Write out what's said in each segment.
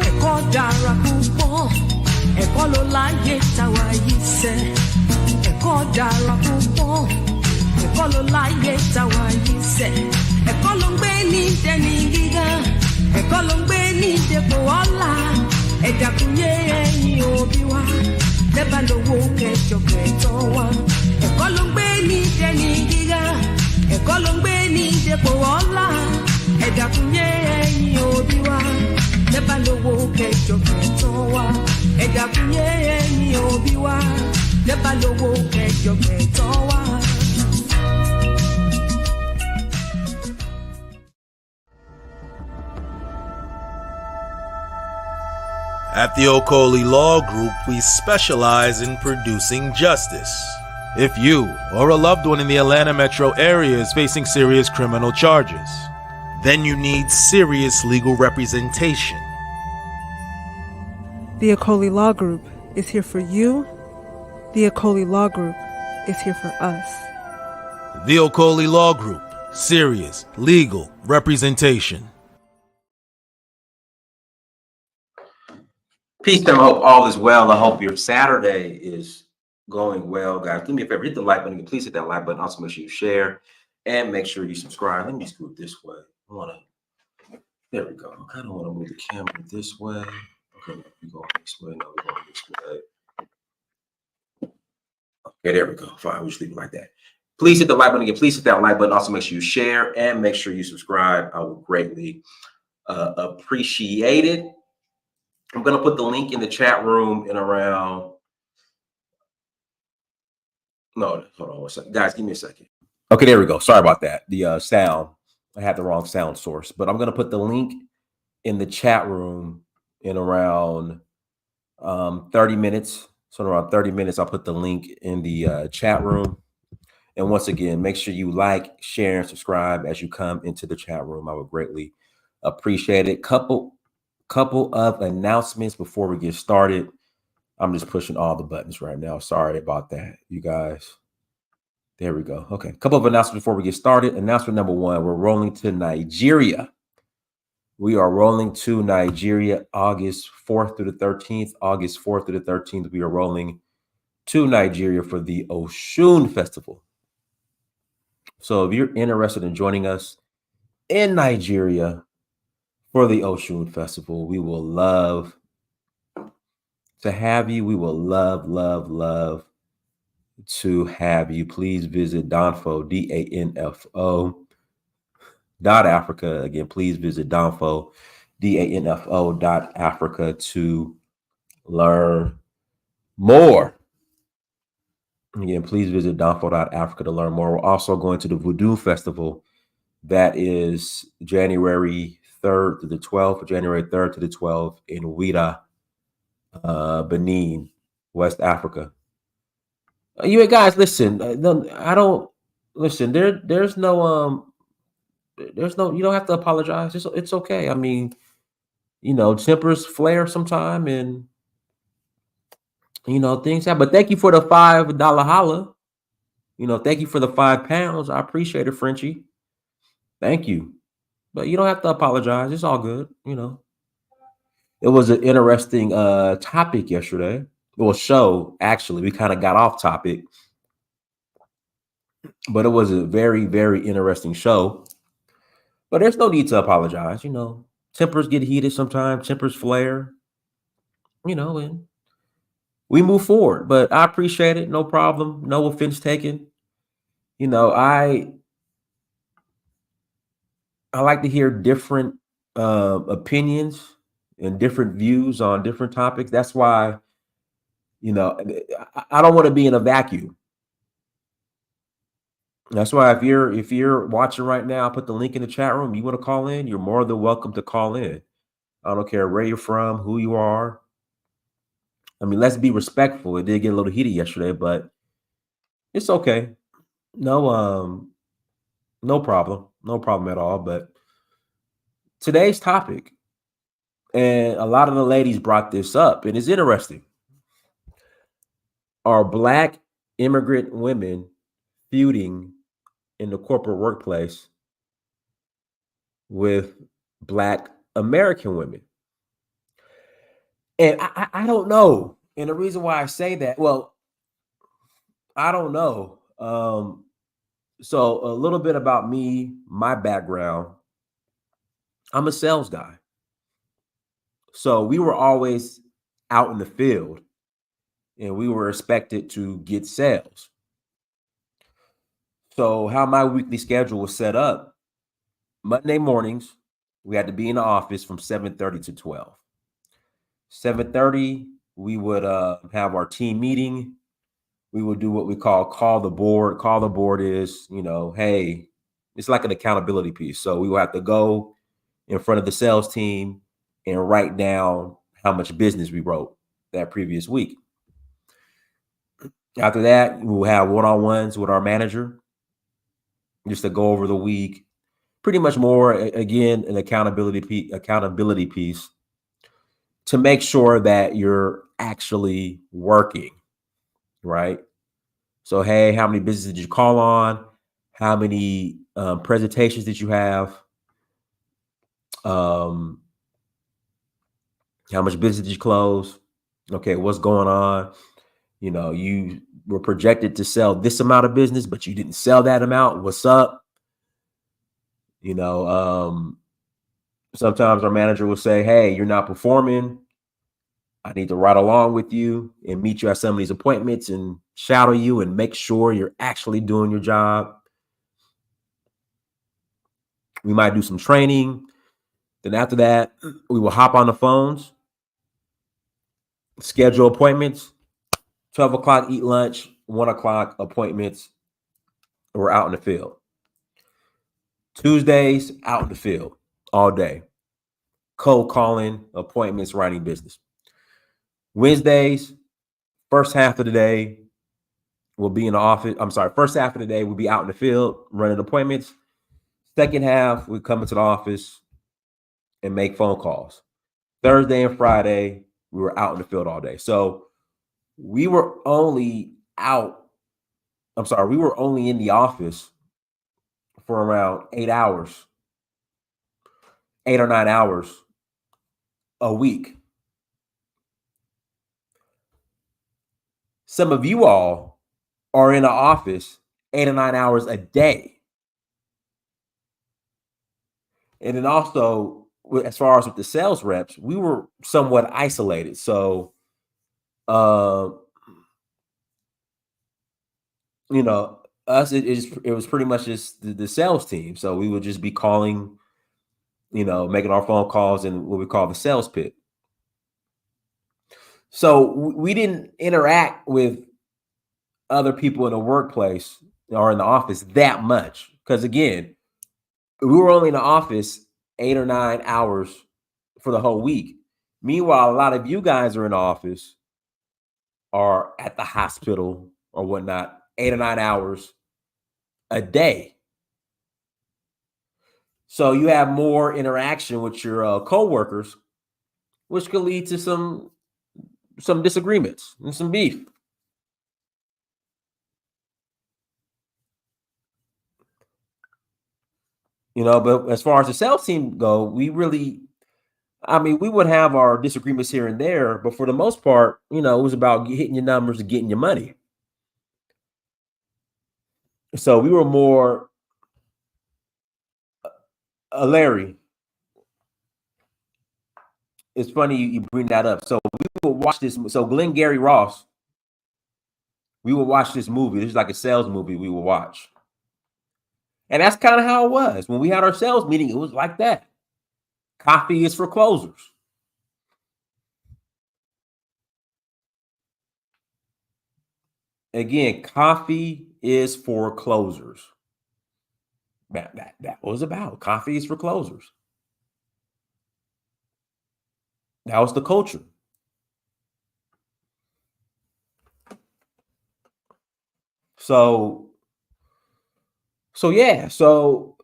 ẹ̀kọ́ dára púpọ̀, ẹ̀kọ́ ló láyé táwa yìí sẹ́. Ẹ̀kọ́ dára púpọ̀, ẹ̀kọ́ ló láyé táwa yìí sẹ́. Ẹ̀kọ́ ló ń gbé ní dẹni gíga, ẹ̀kọ́ ló ń gbé ní dépò ọlá. Ẹ dákun yé ẹ̀yin òbí wa, lẹ́bàá lówó kẹjọ kẹtọ́ wa. Ẹ̀kọ́ ló ń gbé ní dẹni gíga, ẹ̀kọ́ ló ń gbé ní dépò ọlá. Ẹ dákun yé ẹ̀yin òbí wa, lẹ́bàá lówó kẹjọ kẹtọ́ wa. Ẹ dákun yé ẹ̀yin òbí wa, lẹ́bàá lówó kẹjọ kẹtọ́ wa. At the Okoli Law Group, we specialize in producing justice. If you or a loved one in the Atlanta metro area is facing serious criminal charges, then you need serious legal representation. The Okoli Law Group is here for you. The Okoli Law Group is here for us. The Okoli Law Group, serious legal representation. Peace, and I hope all is well. I hope your Saturday is going well, guys. Do me a favor, hit the like button. Please hit that like button. Also, make sure you share and make sure you subscribe. Let me just move this way. There we go. I kind of want to move the camera this way. Okay, we going this way. No, we're going this way. Okay, there we go. Fine, we'll just leave it like that. Please hit the like button again. Please hit that like button. Also, make sure you share and make sure you subscribe. I would greatly appreciate it. I'm going to put the link in the chat room in around. No, hold on one second. Guys, give me a second. Okay, there we go. Sorry about that. The sound, I had the wrong sound source, but I'm going to put the link in the chat room in around 30 minutes. So in around 30 minutes, I'll put the link in the chat room. And once again, make sure you like, share, and subscribe as you come into the chat room. I would greatly appreciate it. Couple of announcements before we get started. I'm just pushing all the buttons right now. Sorry about that, you guys. There we go. Okay, couple of announcements before we get started. Announcement number one, we're rolling to Nigeria. We are rolling to Nigeria August 4th through the 13th. August 4th through the 13th, we are rolling to Nigeria for the Oshun Festival. So if you're interested in joining us in Nigeria for the Oshun Festival, we will love to have you. We will love to have you. Please visit Danfo, DANFO.Africa. Again, please visit Danfo, DANFO.Africa to learn more. Again, please visit Danfo.Africa to learn more. We're also going to the Voodoo Festival. That is January 3rd to the 12th, January 3rd to the 12th in Ouidah, Benin, West Africa. You guys, listen. I don't listen. There's no you don't have to apologize. It's okay. I mean, tempers flare sometime, and things happen. But thank you for the $5 holla. Thank you for the £5. I appreciate it, Frenchie. Thank you. But you don't have to apologize. It's all good. It was an interesting topic yesterday. Well, show, actually. We kind of got off topic. But it was a very, very interesting show. But there's no need to apologize. Tempers get heated sometimes. Tempers flare. And we move forward. But I appreciate it. No problem. No offense taken. I like to hear different opinions and different views on different topics. That's why, I don't want to be in a vacuum. That's why if you're watching right now, I'll put the link in the chat room. You want to call in, you're more than welcome to call in. I don't care where you're from, who you are. I mean, let's be respectful. It did get a little heated yesterday, but it's okay. No problem. No problem at all. But today's topic, and a lot of the ladies brought this up, and it's interesting. Are Black immigrant women feuding in the corporate workplace with Black American women? And I don't know. And the reason why I say that, well, I don't know. So a little bit about me, my background. I'm a sales guy. So we were always out in the field and we were expected to get sales. So how my weekly schedule was set up, Monday mornings, we had to be in the office from 7:30 to 12. 7:30, we would have our team meeting. We would do what we call the board. Call the board is, hey, it's like an accountability piece. So we would have to go in front of the sales team and write down how much business we wrote that previous week. After that, we'll have one-on-ones with our manager just to go over the week. Pretty much more, again, an accountability piece to make sure that you're actually working, right? So, hey, how many businesses did you call on? How many presentations did you have? How much business did you close? Okay, what's going on? You were projected to sell this amount of business, but you didn't sell that amount. What's up? Sometimes our manager will say, hey, you're not performing. I need to ride along with you and meet you at some of these appointments and shadow you and make sure you're actually doing your job. We might do some training. Then after that, we will hop on the phones, schedule appointments, 12 o'clock, eat lunch, 1 o'clock, appointments. We're out in the field. Tuesdays, out in the field all day. Cold calling, appointments, writing business. Wednesdays, first half of the day, we'll be in the office. First half of the day, we'll be out in the field running appointments. Second half, we come into the office and make phone calls. Thursday and Friday, we were out in the field all day. So we were only in the office for around 8 hours, 8 or 9 hours a week. Some of you all are in the office 8 or 9 hours a day. And then also, as far as with the sales reps, we were somewhat isolated. So, us, it was pretty much just the sales team. So we would just be calling, making our phone calls in what we call the sales pit. So we didn't interact with other people in the workplace or in the office that much. Because again, we were only in the office 8 or 9 hours for the whole week. Meanwhile, a lot of you guys are in the office or at the hospital or whatnot, 8 or 9 hours a day. So you have more interaction with your coworkers, which could lead to some disagreements and some beef. But as far as the sales team go, we would have our disagreements here and there, but for the most part, it was about hitting your numbers and getting your money. So we were more, Larry, it's funny you bring that up. So we will watch this. So Glengarry Ross, we will watch this movie. This is like a sales movie we will watch. And that's kind of how it was. When we had our sales meeting, it was like that. Coffee is for closers. Again, coffee is for closers. That was about coffee is for closers. That was the culture. So yeah. So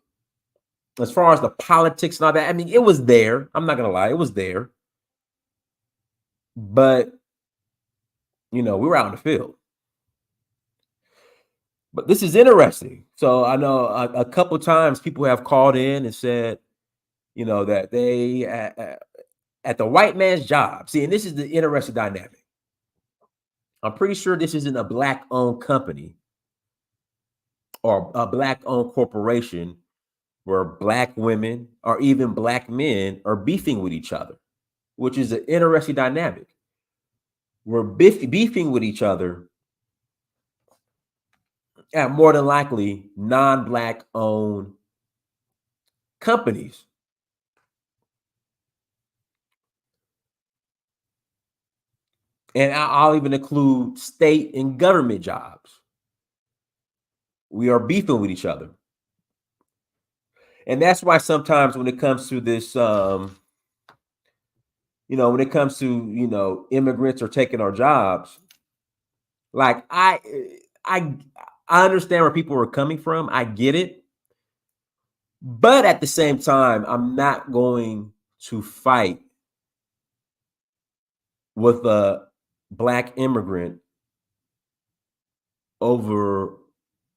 as far as the politics and all that, it was there. I'm not gonna lie, it was there. But we were out in the field. But this is interesting. So I know a couple times people have called in and said, that they at the white man's job. See, and this is the interesting dynamic. I'm pretty sure this isn't a black-owned company or a black-owned corporation where black women or even black men are beefing with each other, which is an interesting dynamic. We're beefing with each other at more than likely non-black owned companies. And I'll even include state and government jobs. We are beefing with each other. And that's why sometimes when it comes to this, when it comes to, immigrants are taking our jobs, like I understand where people are coming from. I get it. But at the same time, I'm not going to fight with a black immigrant over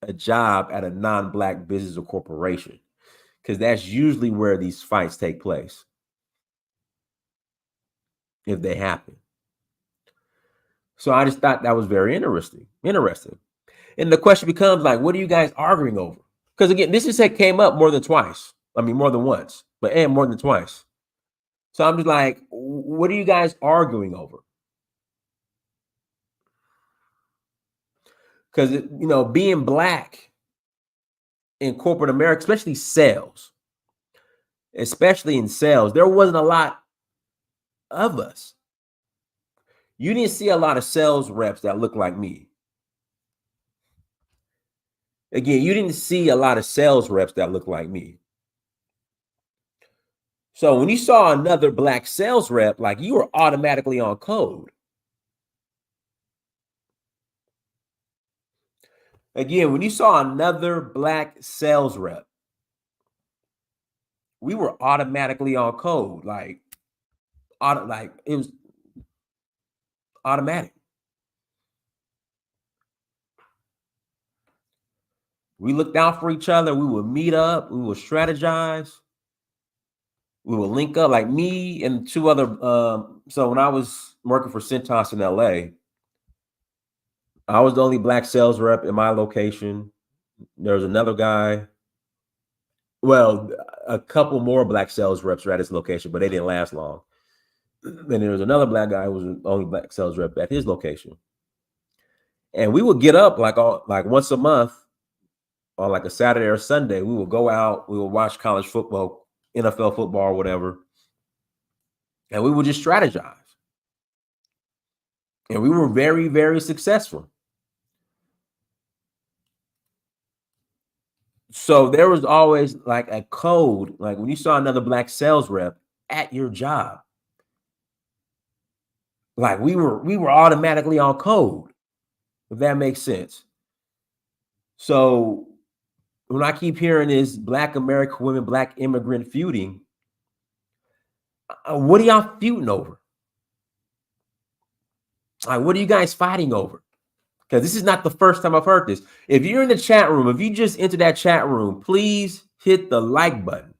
a job at a non-black business or corporation, because that's usually where these fights take place, if they happen. So I just thought that was very interesting. And the question becomes, like, what are you guys arguing over? Because again, this just came up more than once, but more than twice. So I'm just like, what are you guys arguing over? Because, being black in corporate America, especially in sales, there wasn't a lot of us. You didn't see a lot of sales reps that look like me. Again, you didn't see a lot of sales reps that look like me. So when you saw another black sales rep, like, you were automatically on code. Again, when you saw another black sales rep, we were automatically on code. Like it was automatic. We looked out for each other. We would meet up. We would strategize. We would link up, like me and two other. So when I was working for Cintas in LA, I was the only black sales rep in my location. There was another guy. Well, a couple more black sales reps were at his location, but they didn't last long. Then there was another black guy who was the only black sales rep at his location. And we would get up like once a month on like a Saturday or Sunday. We would go out, we would watch college football, NFL football, or whatever. And we would just strategize. And we were very, very successful. So there was always like a code, like when you saw another black sales rep at your job, like we were automatically on code, if that makes sense. So when I keep hearing this black American women, black immigrant feuding, what are y'all feuding over? Like, what are you guys fighting over? Because this is not the first time I've heard this. If you're in the chat room, if you just enter that chat room, please hit the like button.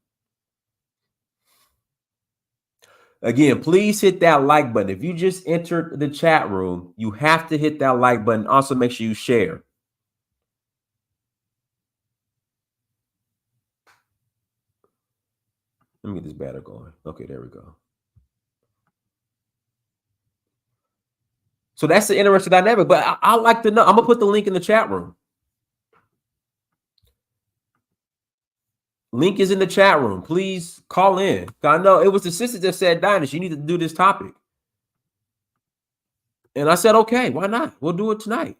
Again, please hit that like button. If you just entered the chat room, you have to hit that like button. Also, make sure you share. Let me get this banner going. Okay, there we go. So that's the interesting dynamic. But I'd like to know. I'm going to put the link in the chat room. Link is in the chat room. Please call in. I know it was the sister that said, Dinus, you need to do this topic. And I said, okay, why not? We'll do it tonight.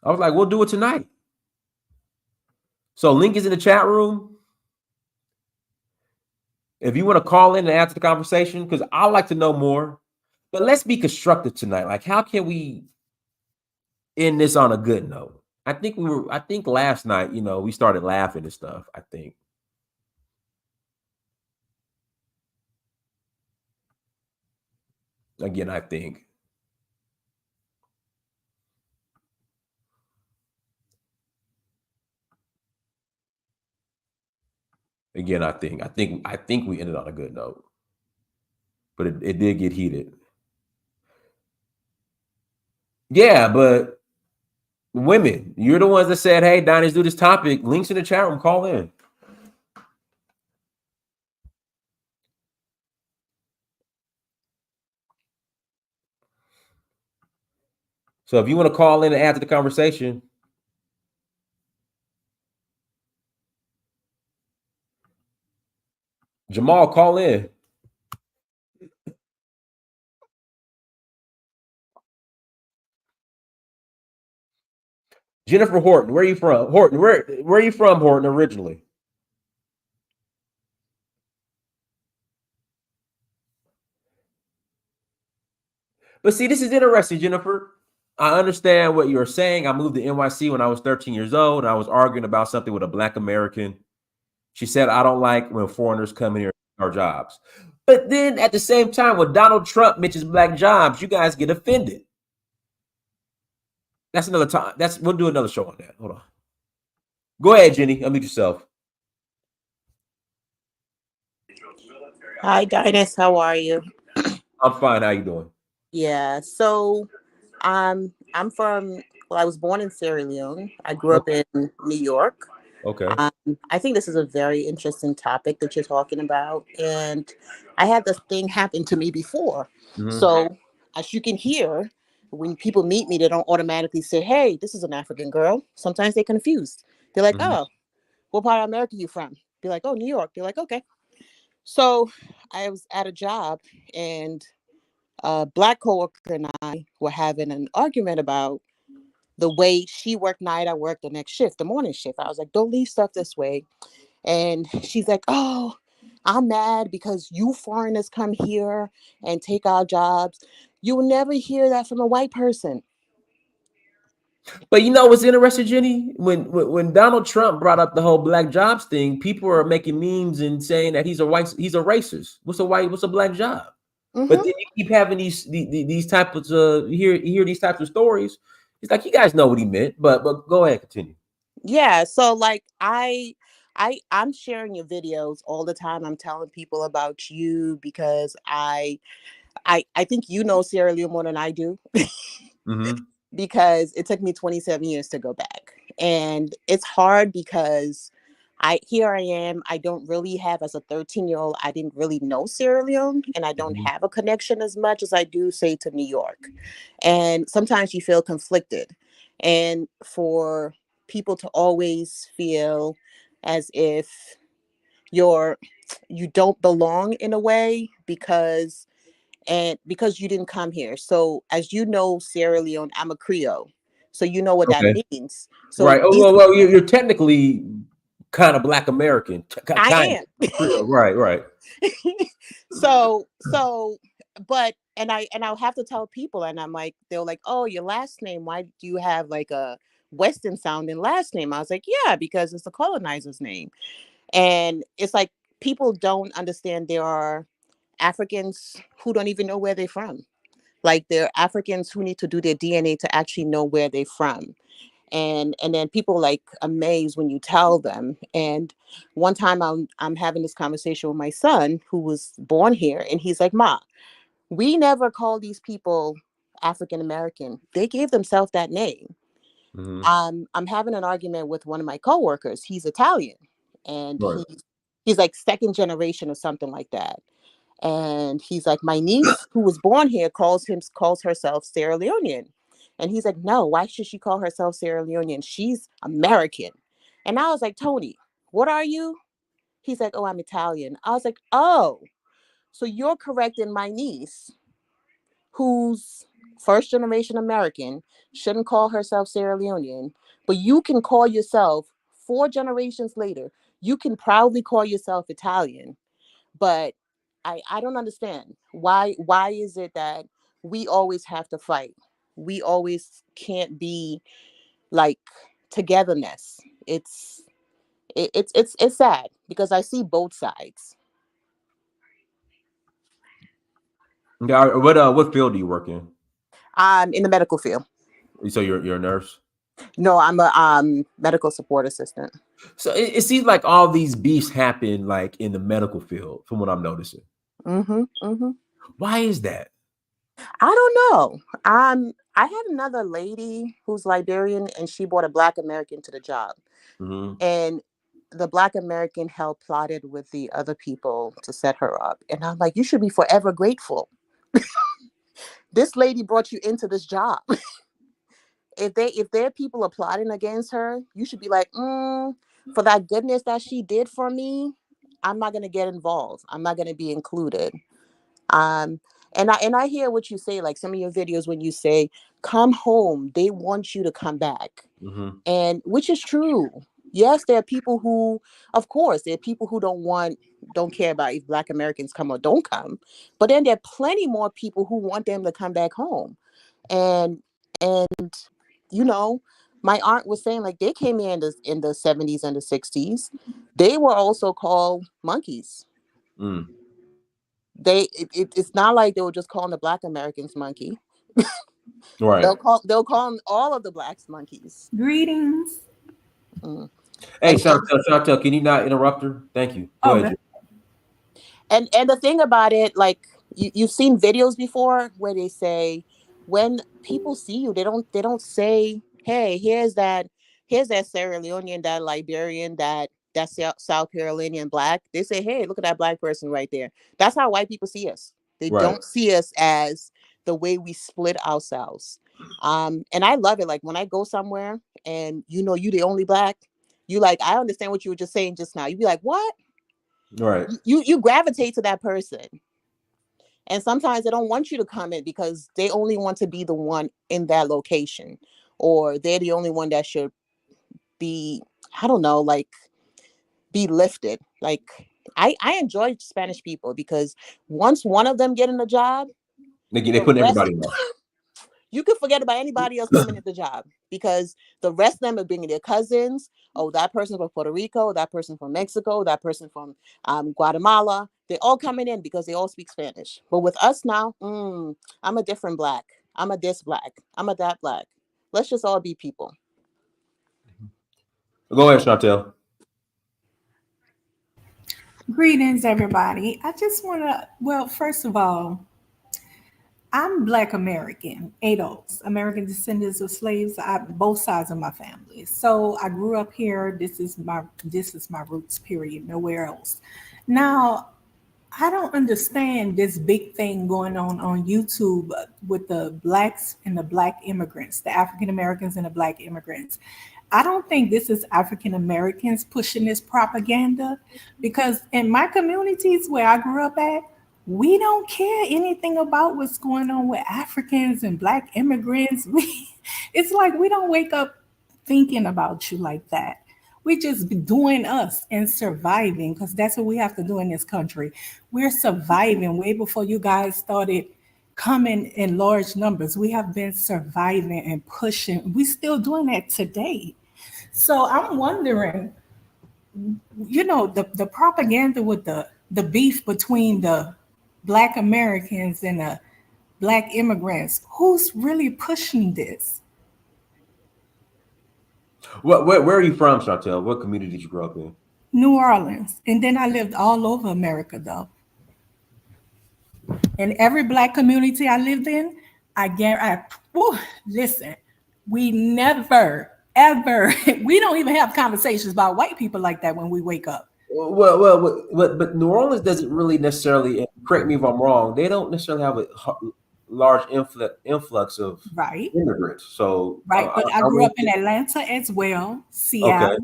I was like, we'll do it tonight. So link is in the chat room. If you want to call in and add to the conversation, because I'd like to know more. But let's be constructive tonight. Like, how can we end this on a good note? I think last night, we started laughing and stuff, I think. Again, I think. Again, I think we ended on a good note, but it did get heated. Yeah, but women, you're the ones that said, "Hey, Diners, do this topic." Links in the chat room. Call in. So if you want to call in and add to the conversation, Jamal, call in. Jennifer Horton, where are you from? Horton, where are you from, Horton, originally? But see, this is interesting, Jennifer. I understand what you're saying. I moved to NYC when I was 13 years old, and I was arguing about something with a Black American. She said, I don't like when foreigners come in here and our jobs. But then at the same time, when Donald Trump mentions black jobs, you guys get offended. That's another time. We'll do another show on that. Hold on. Go ahead, Jenny. Unmute yourself. Hi, Dinus. How are you? I'm fine. How you doing? Yeah. So, I'm from. Well, I was born in Sierra Leone. I grew up Okay. in New York. Okay. I think this is a very interesting topic that you're talking about, and I had this thing happen to me before. Mhm. So, as you can hear, when people meet me, they don't automatically say, "Hey, this is an African girl." Sometimes they're confused. They're like, Mhm. "Oh, what part of America you from?" Be like, "Oh, New York." They're like, "Okay." So, I was at a job, and a black coworker and I were having an argument about the way she worked night, I worked the next shift, the morning shift. I was like, don't leave stuff this way. And she's like, oh, I'm mad because you foreigners come here and take our jobs. You will never hear that from a white person. But you know what's interesting, Jenny? When Donald Trump brought up the whole black jobs thing, people are making memes and saying that he's a racist. What's a black job? But Mm-hmm. then you keep having these types of you hear these types of stories. It's like you guys know what he meant, but go ahead, continue. Yeah. So like I'm sharing your videos all the time. I'm telling people about you because I think you know Sierra Leone more than I do. Mm-hmm. Because it took me 27 years to go back. And it's hard because I am. I don't really have as a 13-year-old, I didn't really know Sierra Leone and I don't Mm-hmm. have a connection as much as I do say to New York. And sometimes you feel conflicted. And for people to always feel as if you're you don't belong in a way because you didn't come here. So as you know, Sierra Leone, I'm a Creole. So you know what that Okay. means. So Right. Oh, these well, you're technically kind of Black American, kind I of Creole. Right. Right. am. so but and I'll have to tell people and I'm like, they're like, oh, your last name, why do you have like a Western sounding last name? I was like, yeah, because it's the colonizer's name. And it's like people don't understand there are Africans who don't even know where they're from. Like they're Africans who need to do their DNA to actually know where they're from. And then people like amazed when you tell them. And one time I'm having this conversation with my son who was born here, and he's like, Ma, we never call these people African American. They gave themselves that name. Mm-hmm. I'm having an argument with one of my coworkers. He's Italian, and Right. he's like second generation or something like that. And he's like, my niece who was born here calls herself Sierra Leonean. And he's like, no, why should she call herself Sierra Leonean? She's American. And I was like, Tony, what are you? He's like, oh, I'm Italian. I was like, oh, so you're correcting my niece, who's first generation American, shouldn't call herself Sierra Leonean, but you can call yourself 4 generations later, you can proudly call yourself Italian. But I don't understand why is it that we always have to fight? We always can't be like togetherness. It's sad because I see both sides. Yeah. What field do you work in? I'm in the medical field. So you're a nurse. No, I'm a medical support assistant. So it seems like all these beefs happen like in the medical field, from what I'm noticing. Mm-hmm. Mm-hmm. Why is that? I don't know. I had another lady who's Liberian, and she brought a Black American to the job, Mm-hmm. and the Black American held plotted with the other people to set her up. And I'm like, you should be forever grateful. This lady brought you into this job. If there are people are plotting against her, you should be like, for that goodness that she did for me, I'm not gonna get involved. I'm not gonna be included. Um, and I hear what you say, like some of your videos when you say, come home, they want you to come back. Mm-hmm. And which is true. Yes, there are people who, of course, there are people who don't care about if Black Americans come or don't come. But then there are plenty more people who want them to come back home. And and you know, my aunt was saying like they came here in the 70s and the 60s. They were also called monkeys. Mm. It's not like they were just calling the Black Americans monkey. Right. They'll call all of the blacks monkeys. Greetings. Mm. Hey, And Chantel, can you not interrupt her? Thank you. Go ahead. and the thing about it, like you've seen videos before where they say when people see you, they don't say, hey, here's that Sierra Leonean, that Liberian, that South Carolinian Black. They say, hey, look at that Black person right there. That's how white people see us. They Right. don't see us as the way we split ourselves. And I love it. Like when I go somewhere and you the only Black, you like, I understand what you were just saying just now. You'd be like, what? Right. You gravitate to that person. And sometimes they don't want you to come in because they only want to be the one in that location, or they're the only one that should be, I don't know, like be lifted. Like I enjoy Spanish people because once one of them get in the job, They the put rest, everybody in there. you can forget about anybody else coming at the job because the rest of them are bringing their cousins. Oh, that person from Puerto Rico, that person from Mexico, that person from Guatemala. They're all coming in because they all speak Spanish. But with us now, I'm a different Black. I'm a this Black. I'm a that Black. Let's just all be people. Go ahead, Chantel. Greetings, everybody. I just want to, well, first of all, I'm Black American, ADOS, American descendants of slaves, both sides of my family. So I grew up here. This is my roots, period, nowhere else. Now, I don't understand this big thing going on YouTube with the Blacks and the Black immigrants, the African Americans and the Black immigrants. I don't think this is African Americans pushing this propaganda, because in my communities where I grew up at, we don't care anything about what's going on with Africans and Black immigrants. It's like we don't wake up thinking about you like that. We just be doing us and surviving, because that's what we have to do in this country. We're surviving way before you guys started coming in large numbers. We have been surviving and pushing. We're still doing that today. So I'm wondering, the propaganda with the beef between the Black Americans and the Black immigrants, who's really pushing this? Where are you from, Chantel? What community did you grow up in? New Orleans. And then I lived all over America, though. In every Black community I lived in, listen, we never, ever, we don't even have conversations about white people like that when we wake up. But New Orleans doesn't really necessarily, correct me if I'm wrong, they don't necessarily have a large influx of immigrants. So but I grew up in Atlanta as well, Seattle.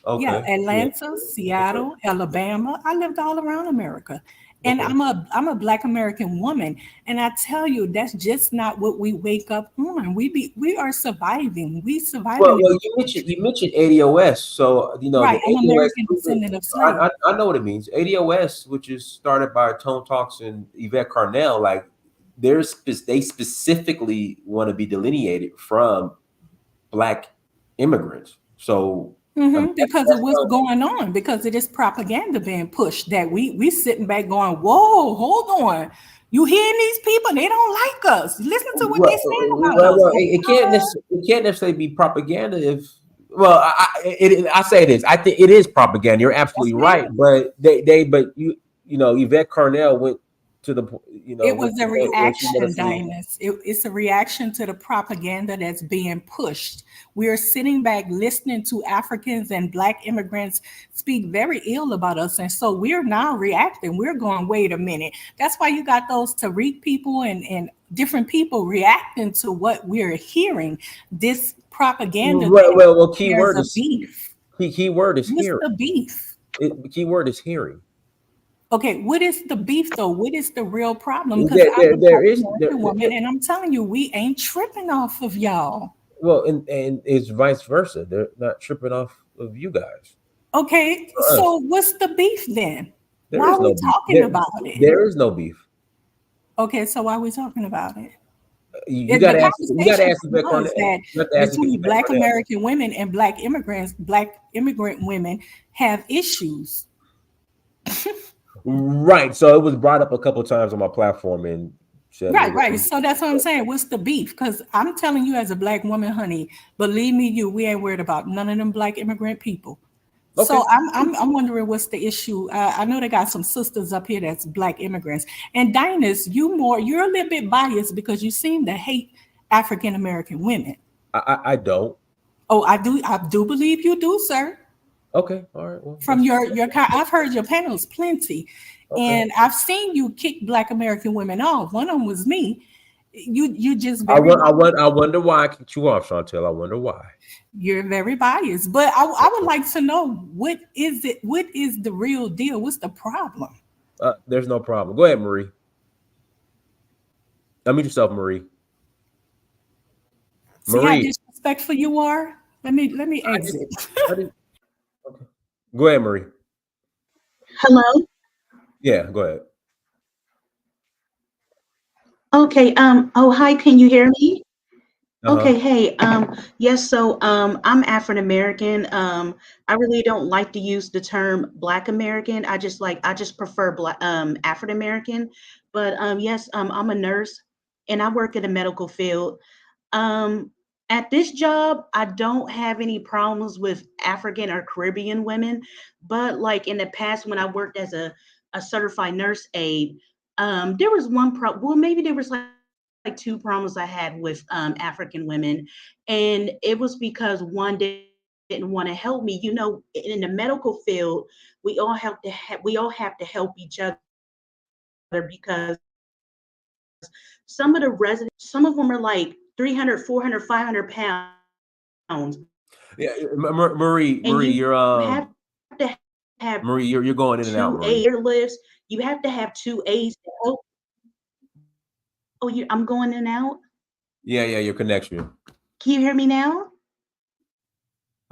Okay. Yeah, Atlanta, Seattle, Alabama. I lived all around America. And I'm a Black American woman. And I tell you, that's just not what we wake up on. We are surviving. We surviving. Well, you mentioned ADOS. So, right, I'm American descendant of slaves. I know what it means. ADOS, which is started by Tone Talks and Yvette Carnell, like they specifically want to be delineated from Black immigrants. So because of what's going on, because it is propaganda being pushed that we sitting back going, whoa, hold on. You hearing these people? They don't like us. Listen to what they're saying about us. It can't necessarily be propaganda. If I say this, I think it is propaganda. You're absolutely right, but Yvette Carnell went to the it was a reaction, Dinus. It's a reaction to the propaganda that's being pushed. We're sitting back listening to Africans and Black immigrants speak very ill about us. And so we're now reacting. We're going, wait a minute. That's why you got those Tariq people and different people reacting to what we're hearing. This propaganda. Well, keyword is beef. Keyword is hearing. What's the beef? Keyword is hearing. Okay, what is the beef though? What is the real problem? Because there is a woman, and I'm telling you, we ain't tripping off of y'all. Well, and it's vice versa. They're not tripping off of you guys. Okay, so what's the beef then? Why are we talking about it? There is no beef. Okay, so why are we talking about it? You got to ask that between Black American women and Black immigrant women have issues. Right. So it was brought up a couple of times on my platform, and right. So that's what I'm saying. What's the beef? Because I'm telling you, as a Black woman, honey, believe me, we ain't worried about none of them Black immigrant people. Okay. So I'm wondering what's the issue. I know they got some sisters up here that's Black immigrants, and Dinus, you're a little bit biased because you seem to hate African American women. I don't. Oh, I do believe you do, sir. Okay, all right. Well, from your I've heard your panels plenty, and I've seen you kick Black American women off. One of them was me. You just very I wonder why I kicked you off, Chantel. I wonder why. You're very biased, but I would like to know what is the real deal? What's the problem? There's no problem. Go ahead, Marie. Unmute yourself, Marie. See how disrespectful you are? Let me exit. Okay. Go ahead, Marie. Hello? Yeah, go ahead. Okay, hi, can you hear me? Okay, hey, yes, so I'm African American. I really don't like to use the term Black American. I just prefer Black African American. But yes, I'm a nurse and I work in the medical field. At this job, I don't have any problems with African or Caribbean women, but like in the past when I worked as a certified nurse aide, there was one problem. Well, maybe there was like two problems I had with African women, and it was because one didn't want to help me. You know, in the medical field, we all have to help each other because some of the residents, some of them are like 300, 400, 500 pounds. Yeah, Marie, you're have to have Marie, you're going in and out. Airlifts. You have to have 2 aides to help. Oh, I'm going in and out. Yeah, your connection. Can you hear me now?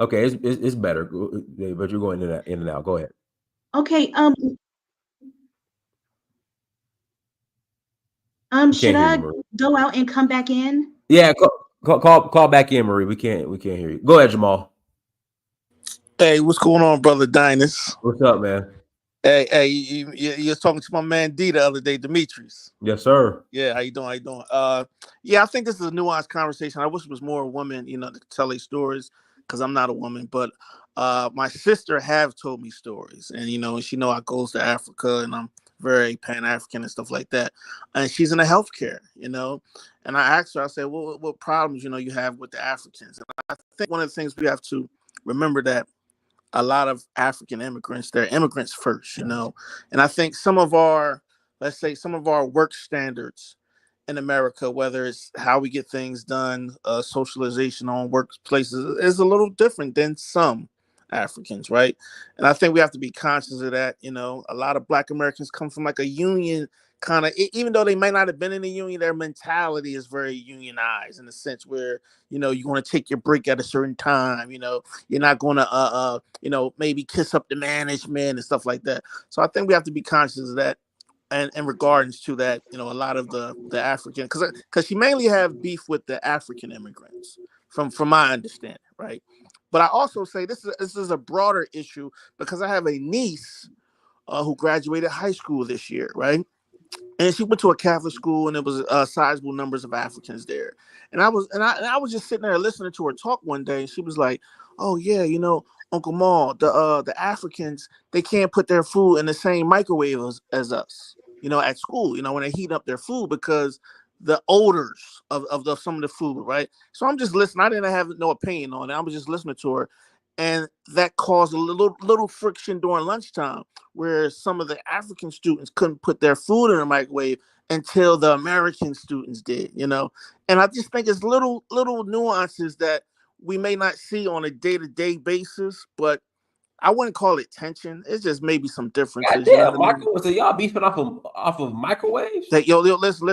Okay, it's better, but you're going in and out. Go ahead. Okay. Should I go out and come back in? Yeah, call back in, Marie. We can't hear you. Go ahead, Jamal. Hey, what's going on, brother Dinus? What's up, man? Hey, you was talking to my man D the other day, Demetrius. Yes, sir. Yeah, how you doing? Yeah, I think this is a nuanced conversation. I wish it was more women, to tell their stories, because I'm not a woman, but my sister have told me stories, and she I goes to Africa, and I'm very Pan-African and stuff like that, and she's in the healthcare, and I asked her, I said, well, what problems you have with the Africans? And I think one of the things we have to remember that a lot of African immigrants, they're immigrants first, and I think some of our work standards in America, whether it's how we get things done, socialization on workplaces, is a little different than some Africans, right? And I think we have to be conscious of that. A lot of Black Americans come from like a union kind of, even though they might not have been in a union, their mentality is very unionized in the sense where, you want to take your break at a certain time, you're not going to, maybe kiss up the management and stuff like that. So I think we have to be conscious of that. And in regards to that, a lot of the African, because she mainly have beef with the African immigrants from my understanding, right? But I also say this is a broader issue because I have a niece who graduated high school this year, right? and she went to a Catholic school, and it was sizable numbers of Africans there. And I was just sitting there listening to her talk one day, and she was like, "Oh yeah, Uncle Maul, the Africans, they can't put their food in the same microwave as us, at school, when they heat up their food because the odors of some of the food, right?" So I'm just listening. I didn't have no opinion on it. I was just listening to her, and that caused a little friction during lunchtime, where some of the African students couldn't put their food in the microwave until the American students did, And I just think it's little nuances that we may not see on a day-to-day basis, but I wouldn't call it tension. It's just maybe some differences. Yeah, Michael, so y'all beefing off of microwaves? That listen.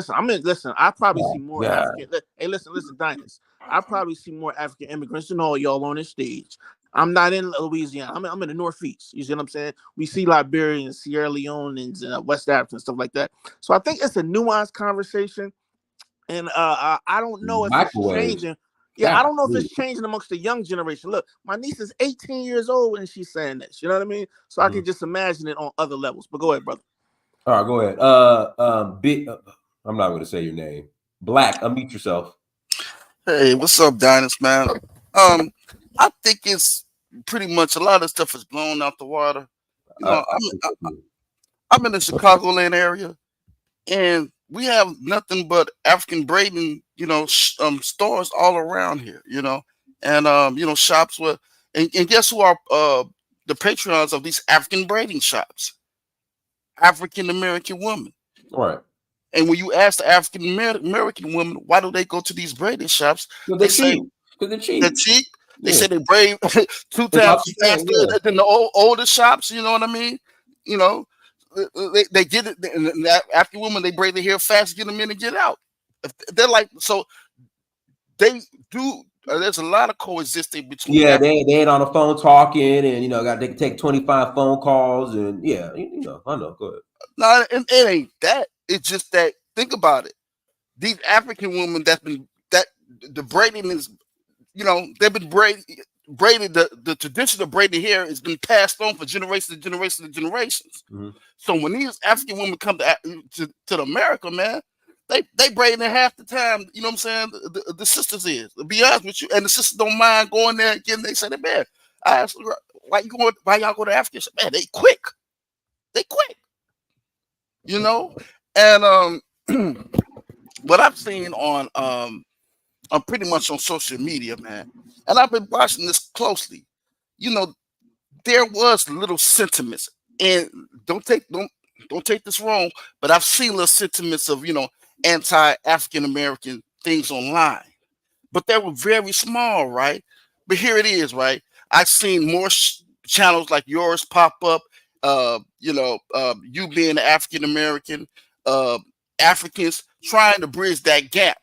Listen. I probably see more African. Hey, listen, Dinus. I probably see more African immigrants than all y'all on this stage. I'm not in Louisiana. I'm in the Northeast. You see what I'm saying? We see Liberians, Sierra Leoneans, and West Africans, stuff like that. So I think it's a nuanced conversation, and I don't know if it's changing. Yeah, I don't know if it's changing amongst the young generation. Look, my niece is 18 years old, and she's saying this. You know what I mean? So I can just imagine it on other levels. But go ahead, brother. All right, go ahead. Big. I'm not going to say your name. Black, unmute yourself. Hey, what's up, Dinus, man? I think it's pretty much a lot of stuff is blown out the water. I'm in the Chicagoland area, and we have nothing but African braiding, stores all around here, and shops where, and guess who are the patrons of these African braiding shops? African American women. Right. And when you ask the African American women, why do they go to these braiding shops? They're cheap. They're cheap. They're cheap. They say they braid 2 times faster than the older shops. You know what I mean? They get it. And African women, they braid their hair fast, get them in and get out. They're like, so they do. There's a lot of coexisting between. Yeah, they ain't on the phone talking, and they can take 25 phone calls, and I know. Go ahead. No, it ain't that. It's just that, think about it. These African women the braiding is, they've been braided. The tradition of braiding hair has been passed on for generations and generations and generations. Mm-hmm. So when these African women come to America, man, they braiding in half the time. You know what I'm saying? The sisters is, to be honest with you, and the sisters don't mind going there and getting. They say, man, I asked her, why y'all go to Africa? She said, man, they quick. And what I've seen on I'm pretty much on social media, man, and I've been watching this closely. There was little sentiments, and don't take this wrong, but I've seen little sentiments of anti-African American things online, but they were very small, right? But here it is, right? I've seen more channels like yours pop up. You being African American, Africans trying to bridge that gap.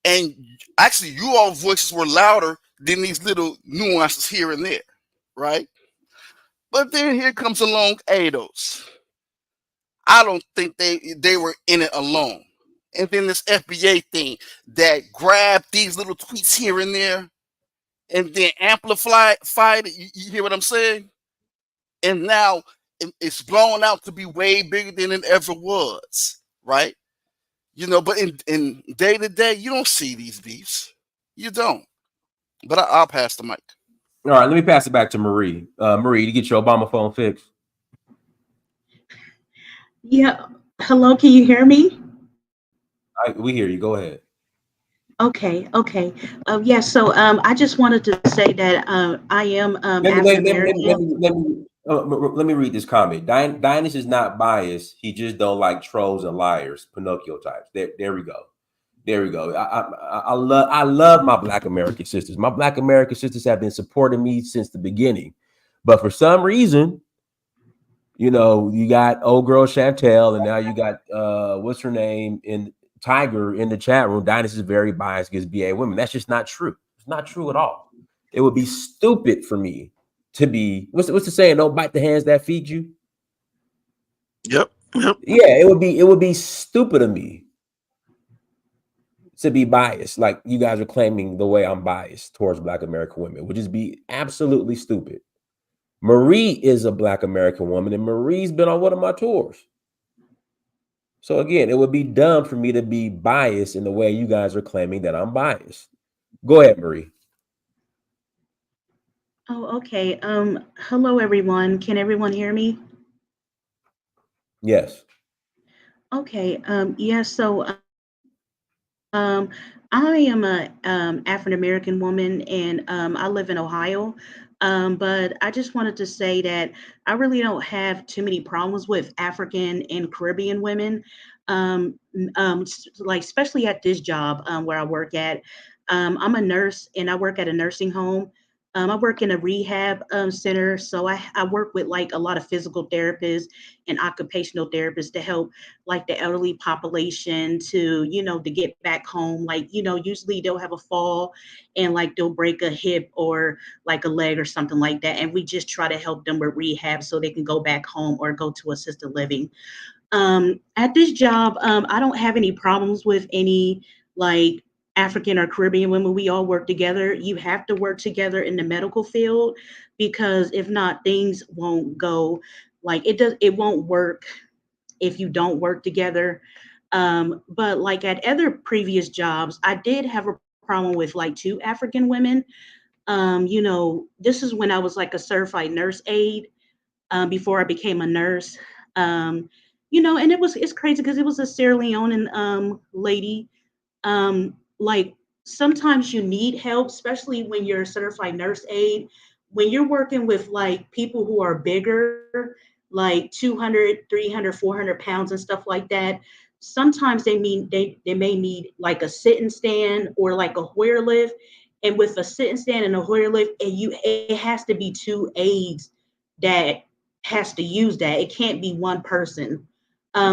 And actually, you all voices were louder than these little nuances here and there, right? But then here comes along ADOS. I don't think they were in it alone. And then this FBA thing that grabbed these little tweets here and there and then amplified it. You hear what I'm saying? And now it's blown out to be way bigger than it ever was, right? But in day to day, you don't see these beefs. You don't. But I'll pass the mic. All right, let me pass it back to Marie. Marie, to get your Obama phone fixed. Yeah. Hello, can you hear me? We hear you. Go ahead. Okay. Yeah. So I just wanted to say that I am African American. Let me read this comment. Dinus is not biased. He just don't like trolls and liars, Pinocchio types. There we go. I love my Black American sisters. My Black American sisters have been supporting me since the beginning. But for some reason, you got old girl Chantel, and now you got what's her name in Tiger in the chat room. Dinus is very biased against BA women. That's just not true. It's not true at all. It would be stupid for me to be what's the saying? Don't bite the hands that feed you. Yep. Yeah, it would be stupid of me to be biased, like you guys are claiming the way I'm biased towards Black American women, would just be absolutely stupid. Marie is a Black American woman, and Marie's been on one of my tours. So again, it would be dumb for me to be biased in the way you guys are claiming that I'm biased. Go ahead, Marie. Oh, okay. Hello everyone. Can everyone hear me? Yes. Okay. Yeah, so Um, I am a African American woman, and I live in Ohio. But I just wanted to say that I really don't have too many problems with African and Caribbean women. Like especially at this job where I work at. I'm a nurse, and I work at a nursing home. I work in a rehab center, so I work with like a lot of physical therapists and occupational therapists to help like the elderly population to to get back home. Like usually they'll have a fall and like they'll break a hip or like a leg or something like that, and we just try to help them with rehab so they can go back home or go to assisted living. At this job, I don't have any problems with any like African or Caribbean women. We all work together. You have to work together in the medical field because if not, things won't go like it won't work if you don't work together. But like at other previous jobs, I did have a problem with like two African women. This is when I was like a certified nurse aide before I became a nurse. And it's crazy because it was a Sierra Leonean lady. Like sometimes you need help, especially when you're a certified nurse aide. When you're working with like people who are bigger, like 200, 300, 400 pounds and stuff like that, sometimes they may need like a sit and stand or like a Hoyer lift. And with a sit and stand and a Hoyer lift, it has to be two aides that has to use that. It can't be one person.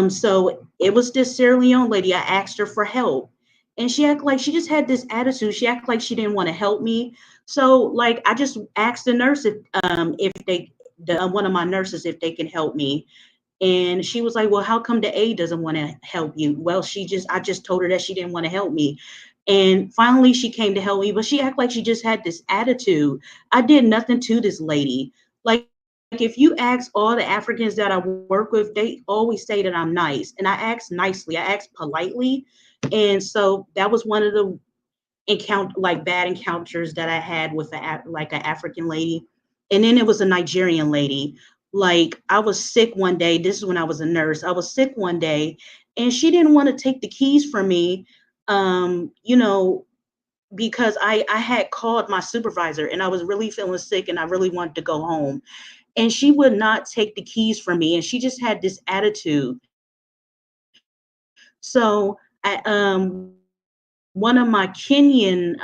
So it was this Sierra Leone lady. I asked her for help, and she acted like she just had this attitude. She acted like she didn't want to help me. So like I just asked the nurse if they the one of my nurses if they can help me. And she was like, "Well, how come the aide doesn't want to help you?" Well, I just told her that she didn't want to help me. And finally she came to help me, but she acted like she just had this attitude. I did nothing to this lady. Like if you ask all the Africans that I work with, they always say that I'm nice. And I ask nicely, I ask politely. And so that was one of the bad encounters that I had with like an African lady. And then it was a Nigerian lady. Like I was sick one day. This is when I was a nurse. I was sick one day and she didn't want to take the keys from me. Um, you know, because I had called my supervisor and I was really feeling sick and I really wanted to go home. And she would not take the keys from me. And she just had this attitude. So one of my Kenyan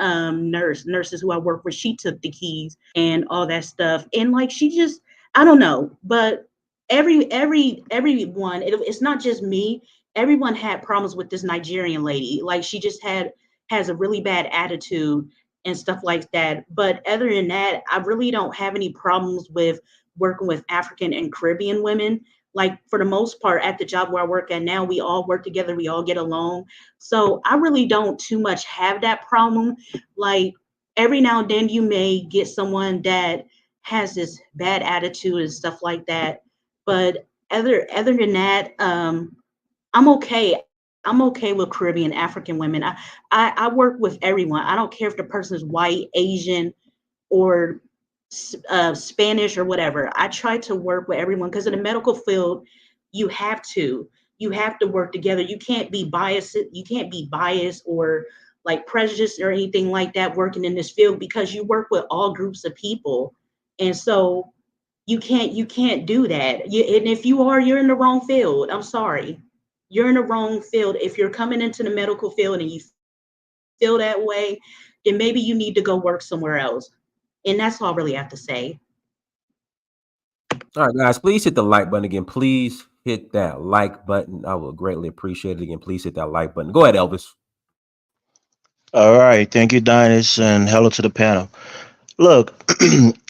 nurses who I work with, she took the keys and all that stuff. And like she just, I don't know, but everyone, it's not just me. Everyone had problems with this Nigerian lady. Like she just has a really bad attitude and stuff like that. But other than that, I really don't have any problems with working with African and Caribbean women. Like for the most part, at the job where I work at now, we all work together, we all get along. So I really don't too much have that problem. Like every now and then you may get someone that has this bad attitude and stuff like that. But other than that, I'm okay. I'm okay with Caribbean African women. I work with everyone. I don't care if the person is white, Asian, or Spanish or whatever. I try to work with everyone because in the medical field, you have to work together. You can't be biased. You can't be biased or like prejudiced or anything like that working in this field because you work with all groups of people, and so you can't do that. And if you are, you're in the wrong field. I'm sorry, you're in the wrong field. If you're coming into the medical field and you feel that way, then maybe you need to go work somewhere else. And that's all I really have to say. All right, guys, please hit the like button again. Please hit that like button. I will greatly appreciate it. Again, please hit that like button. Go ahead, Elvis. All right, thank you, Dinus, and hello to the panel. Look,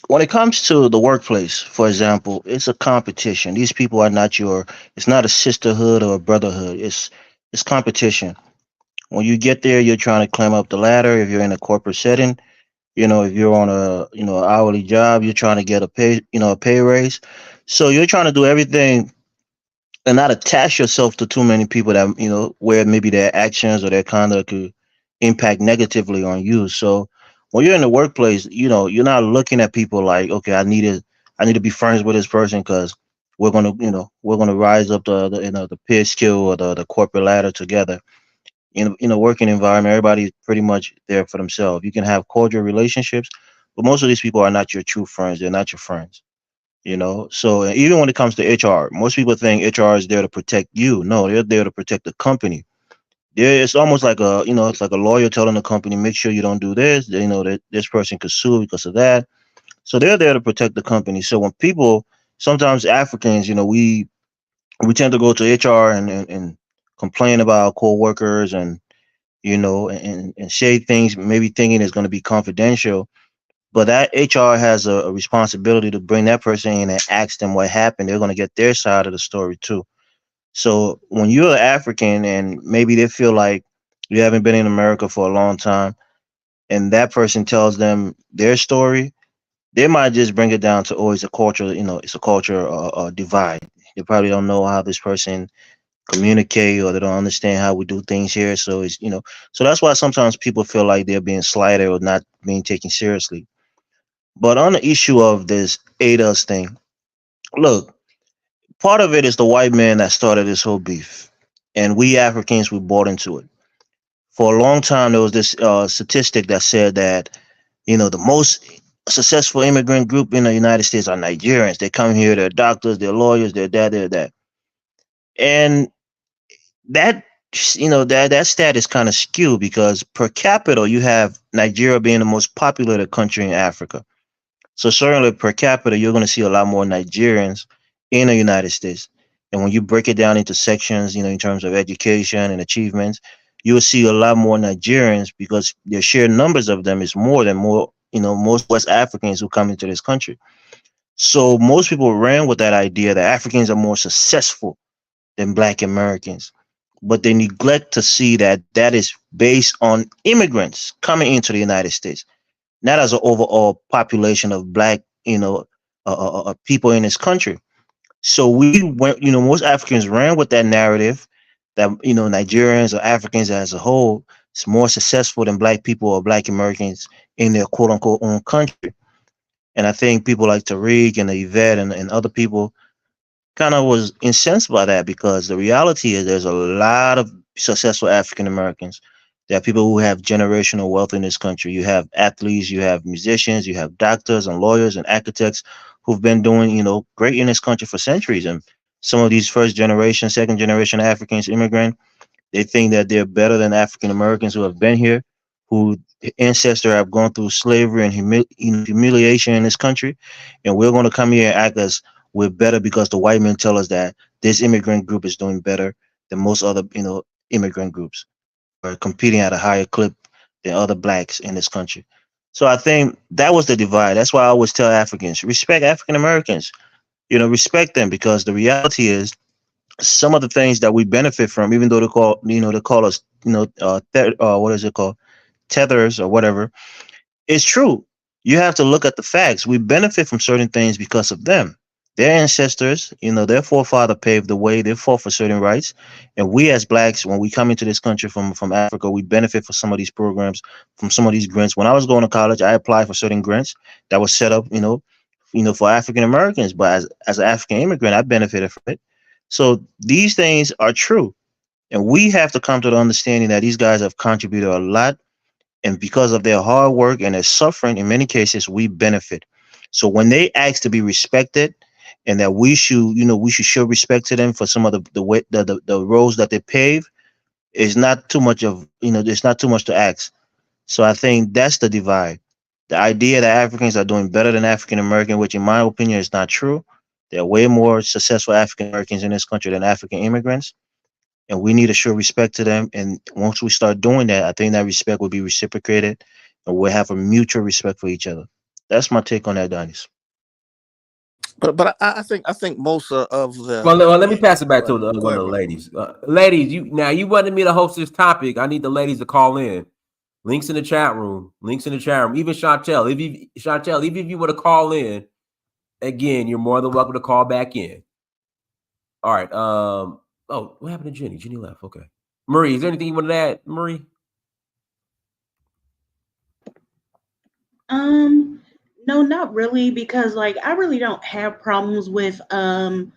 when it comes to the workplace, for example, it's a competition. These people are not your. It's not a sisterhood or a brotherhood. It's competition. When you get there, you're trying to climb up the ladder. If you're in a corporate setting, if you're on a hourly job, you're trying to get a pay raise. So you're trying to do everything and not attach yourself to too many people that where maybe their actions or their conduct could impact negatively on you. So when you're in the workplace, you're not looking at people like, okay, I need to be friends with this person because we're gonna rise up the peer skill or the corporate ladder together. In a working environment, everybody's pretty much there for themselves. You can have cordial relationships, but most of these people are not your true friends. They're not your friends. So even when it comes to HR, most people think HR is there to protect you. No, they're there to protect the company. It's almost like it's like a lawyer telling the company, make sure you don't do this. They know that this person could sue because of that. So they're there to protect the company. So when people, sometimes Africans, we tend to go to HR and complain about our co-workers and and say things maybe thinking it's going to be confidential, but that HR has a responsibility to bring that person in and ask them what happened. They're going to get their side of the story too. So when you're African and maybe they feel like you haven't been in America for a long time, and that person tells them their story, they might just bring it down to, oh, it's a culture, it's a culture divide. They probably don't know how this person communicate, or they don't understand how we do things here. So so that's why sometimes people feel like they're being slighted or not being taken seriously. But on the issue of this ADOS thing, look, part of it is the white man that started this whole beef, and we Africans we bought into it. For a long time, there was this statistic that said that the most successful immigrant group in the United States are Nigerians. They come here, they're doctors, they're lawyers, they're that, they're that, and that that stat is kind of skewed because per capita, you have Nigeria being the most populated country in Africa. So certainly per capita, you're going to see a lot more Nigerians in the United States. And when you break it down into sections, in terms of education and achievements, you will see a lot more Nigerians because the sheer numbers of them is more than most West Africans who come into this country. So most people ran with that idea that Africans are more successful than Black Americans, but they neglect to see that that is based on immigrants coming into the United States, not as an overall population of Black, people in this country. So we went, most Africans ran with that narrative that Nigerians or Africans as a whole is more successful than Black people or Black Americans in their quote unquote own country. And I think people like Tariq and Yvette and other people kind of was incensed by that because the reality is there's a lot of successful African Americans. There are people who have generational wealth in this country. You have athletes, you have musicians, you have doctors and lawyers and architects who've been doing, great in this country for centuries. And some of these first generation, second generation Africans immigrant, they think that they're better than African Americans who have been here, who ancestors have gone through slavery and humiliation in this country, and we're going to come here and act as we're better because the white men tell us that this immigrant group is doing better than most other immigrant groups, or competing at a higher clip than other blacks in this country. So I think that was the divide. That's why I always tell Africans respect African Americans. Respect them because the reality is some of the things that we benefit from, even though they call us, what is it called, tethers or whatever, it's true. You have to look at the facts. We benefit from certain things because of them. Their ancestors, their forefather paved the way. They fought for certain rights, and we as blacks, when we come into this country from Africa, we benefit from some of these programs, from some of these grants. When I was going to college, I applied for certain grants that was set up, for African Americans. But as an African immigrant, I benefited from it. So these things are true. And we have to come to the understanding that these guys have contributed a lot. And because of their hard work and their suffering, in many cases, we benefit. So when they ask to be respected and that we should show respect to them for some of the roles that they pave, is not too much of, there's not too much to ask. So I think that's the divide. The idea that Africans are doing better than African American, which in my opinion is not true. There are way more successful African Americans in this country than African immigrants, and we need to show respect to them. And once we start doing that, I think that respect will be reciprocated, and we'll have a mutual respect for each other. That's my take on that, Donis. But I think most of the Well, let me pass it back to one of the ladies. Ladies, you wanted me to host this topic. I need the ladies to call in. Links in the chat room. Even Chantel, if you want to call in, again, you're more than welcome to call back in. All right. Oh, what happened to Jenny? Jenny left. Okay. Marie, is there anything you want to add, Marie? No, not really, because like I really don't have problems with African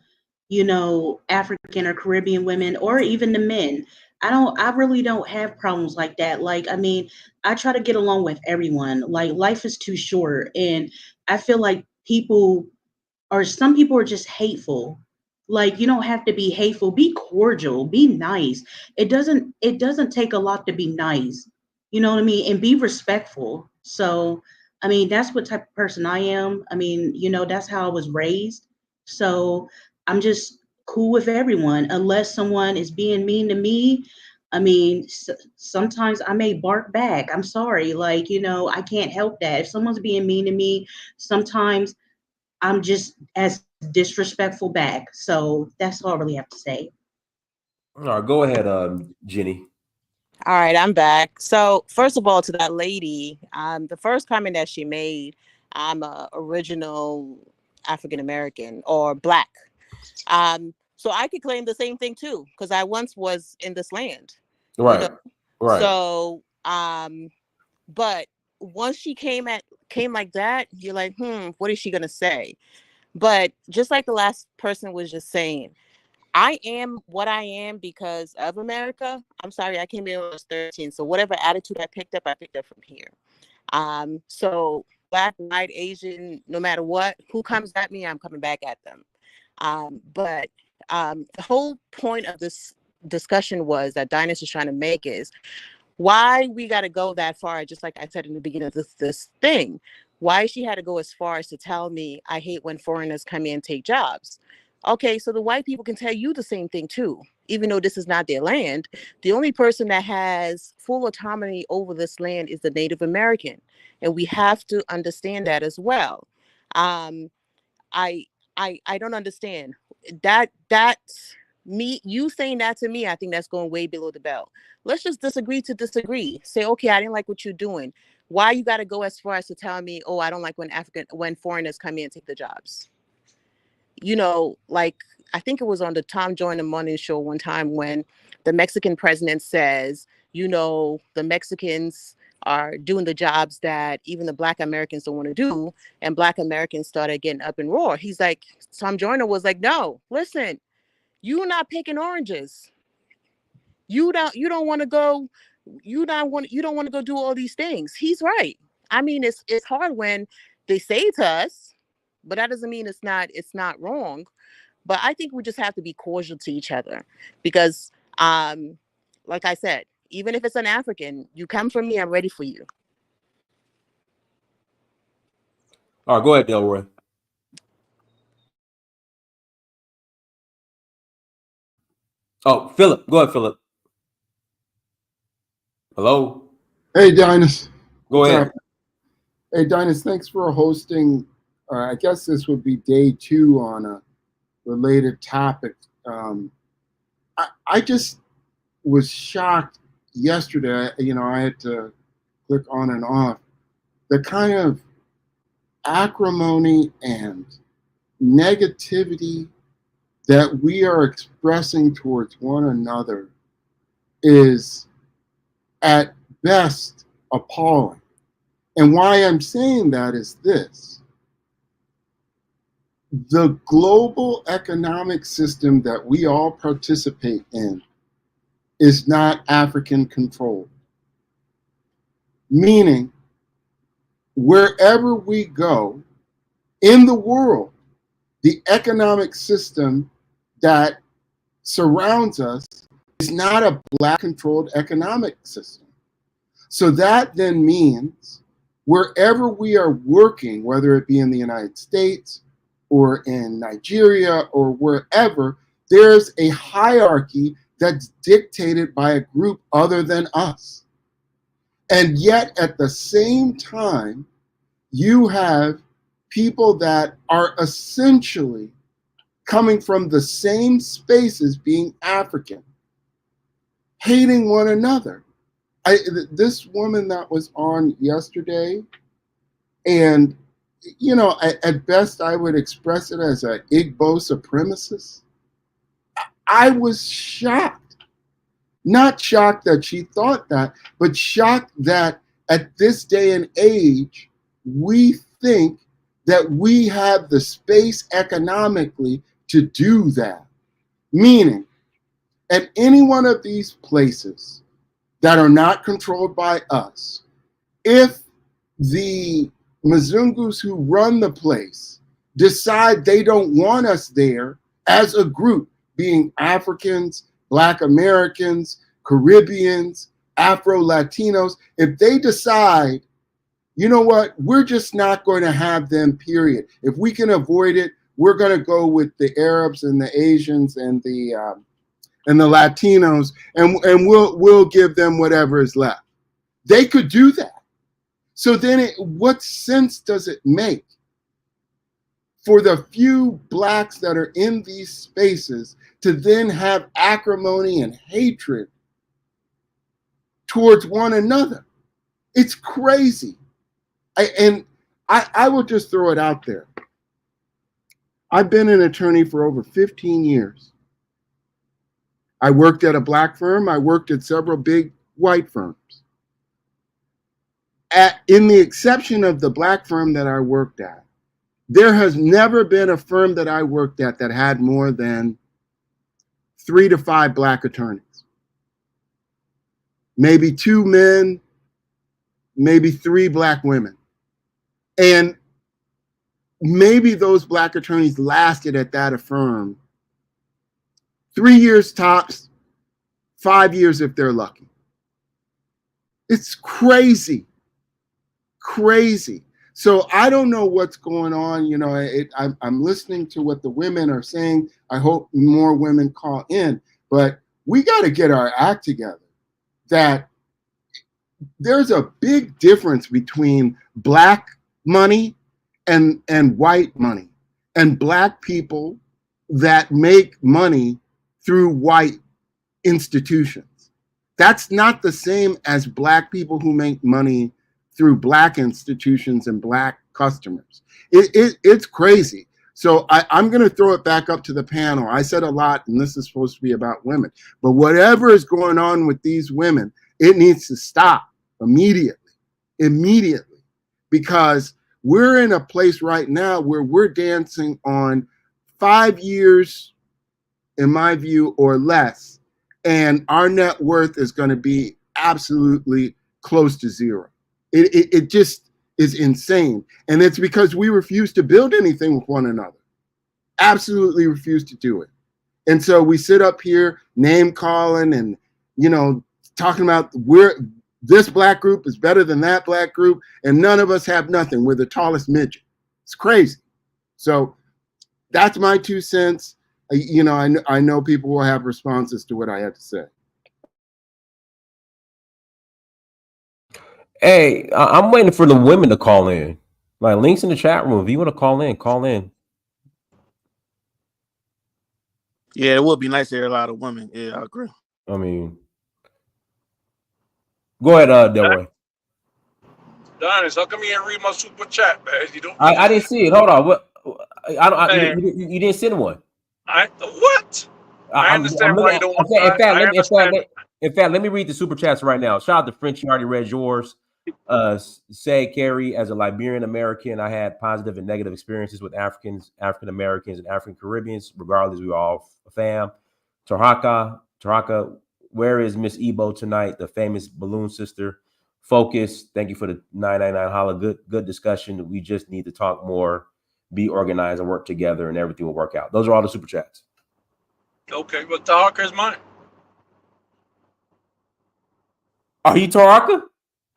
or Caribbean women or even the men. I really don't have problems like that. Like, I mean, I try to get along with everyone. Like, life is too short, and I feel like some people are just hateful. Like, you don't have to be hateful, be cordial, be nice. It doesn't take a lot to be nice. You know what I mean? And be respectful. So, I mean, that's what type of person I am. I mean, that's how I was raised. So, I'm just cool with everyone unless someone is being mean to me. I mean, sometimes I may bark back. I'm sorry. Like, I can't help that. If someone's being mean to me, sometimes I'm just as disrespectful back. So that's all I really have to say. All right, go ahead, Jenny. All right, I'm back. So first of all, to that lady, the first comment that she made, I'm a original African American or Black. So I could claim the same thing too, because I once was in this land. You know, Right. Right. so but once she came like that, you're like, what is she gonna say? But just like the last person was just saying, I am what I am because of America. I'm sorry, I came here when I was 13. So whatever attitude I picked up from here. So Black, white, Asian, no matter what, who comes at me, I'm coming back at them. But the whole point of this discussion was that Dynas is trying to make is why we got to go that far. Just like I said in the beginning of this thing, why she had to go as far as to tell me I hate when foreigners come in and take jobs. Okay, so the white people can tell you the same thing too, even though this is not their land. The only person that has full autonomy over this land is the Native American, and we have to understand that as well. um I I don't understand that's me. You saying that to me, I think that's going way below the belt. Let's just disagree to disagree. Say, okay, I didn't like what you're doing. Why you got to go as far as to tell me, oh, I don't like when foreigners come in and take the jobs? Like I think it was on the Tom Joyner Morning Show one time when the Mexican president says, the Mexicans are doing the jobs that even the Black Americans don't want to do, and Black Americans started getting up and roar. He's like, Tom Joyner was like, no, listen, you're not picking oranges. You don't want to go. You don't want to go do all these things. He's right. I mean, it's hard when they say to us, but that doesn't mean it's not wrong. But I think we just have to be cordial to each other because, like I said, even if it's an African, you come for me, I'm ready for you. All right, go ahead, Delroy. Oh, Philip. Go ahead, Philip. Hello. Hey, Dynas. Go ahead. Hey, Dynas, thanks for hosting. I guess this would be day 2 on a related topic. I just was shocked yesterday. I had to click on and off. The kind of acrimony and negativity that we are expressing towards one another is at best appalling. And why I'm saying that is this. The global economic system that we all participate in is not African controlled. Meaning, wherever we go in the world, the economic system that surrounds us is not a Black controlled economic system. So that then means wherever we are working, whether it be in the United States or in Nigeria or wherever, there's a hierarchy that's dictated by a group other than us. And yet at the same time, you have people that are essentially coming from the same spaces, being African, hating one another. This woman that was on yesterday, and at best I would express it as an Igbo supremacist. I was shocked. Not shocked that she thought that, but shocked that at this day and age, we think that we have the space economically to do that. Meaning, at any one of these places that are not controlled by us, if the Mzungus who run the place decide they don't want us there as a group, being Africans, Black Americans, Caribbeans, Afro-Latinos, if they decide, you know what, we're just not going to have them, period. If we can avoid it, we're going to go with the Arabs and the Asians and the Latinos, and we'll give them whatever is left. They could do that. So then what sense does it make for the few Blacks that are in these spaces to then have acrimony and hatred towards one another? It's crazy. I will just throw it out there. I've been an attorney for over 15 years. I worked at a Black firm. I worked at several big white firms. In the exception of the Black firm that I worked at, there has never been a firm that I worked at that had more than 3 to 5 Black attorneys. Maybe 2 men, maybe 3 Black women. And maybe those Black attorneys lasted at that firm 3 years tops, 5 years if they're lucky. It's crazy. Crazy. So I don't know what's going on. You know, I'm listening to what the women are saying. I hope more women call in, but we got to get our act together. That there's a big difference between Black money and white money, and Black people that make money through white institutions. That's not the same as Black people who make money through Black institutions and Black customers. It's crazy. So I'm going to throw it back up to the panel. I said a lot, and this is supposed to be about women. But whatever is going on with these women, it needs to stop immediately. Immediately. Because we're in a place right now where we're dancing on 5 years, in my view, or less, and our net worth is going to be absolutely close to zero. It just is insane. And it's because we refuse to build anything with one another. Absolutely refuse to do it. And so we sit up here name calling and, you know, talking about this Black group is better than that Black group, and none of us have nothing. We're the tallest midget. It's crazy. So that's my 2 cents. You know, I know people will have responses to what I have to say. Hey, I'm waiting for the women to call in. My links in the chat room. If you want to call in, call in. Yeah, it would be nice to hear a lot of women. Yeah, I agree. I mean, go ahead, Delroy. Donis, how come you didn't read my super chat, man? You don't. I didn't see it. Hold on. What? You didn't send one. What? I understand why you don't want. In fact, let me read the super chats right now. Shout out to French. You already read yours. Say, Carrie, as a Liberian American, I had positive and negative experiences with Africans, African Americans, and African Caribbeans. Regardless, we were all a fam. Tarhaka, where is Miss Ebo tonight? The famous balloon sister. Focus. Thank you for the 999 holla. Good discussion. We just need to talk more, be organized, and work together, and everything will work out. Those are all the super chats. Okay, but Tarhaka is mine. Are you Tarhaka?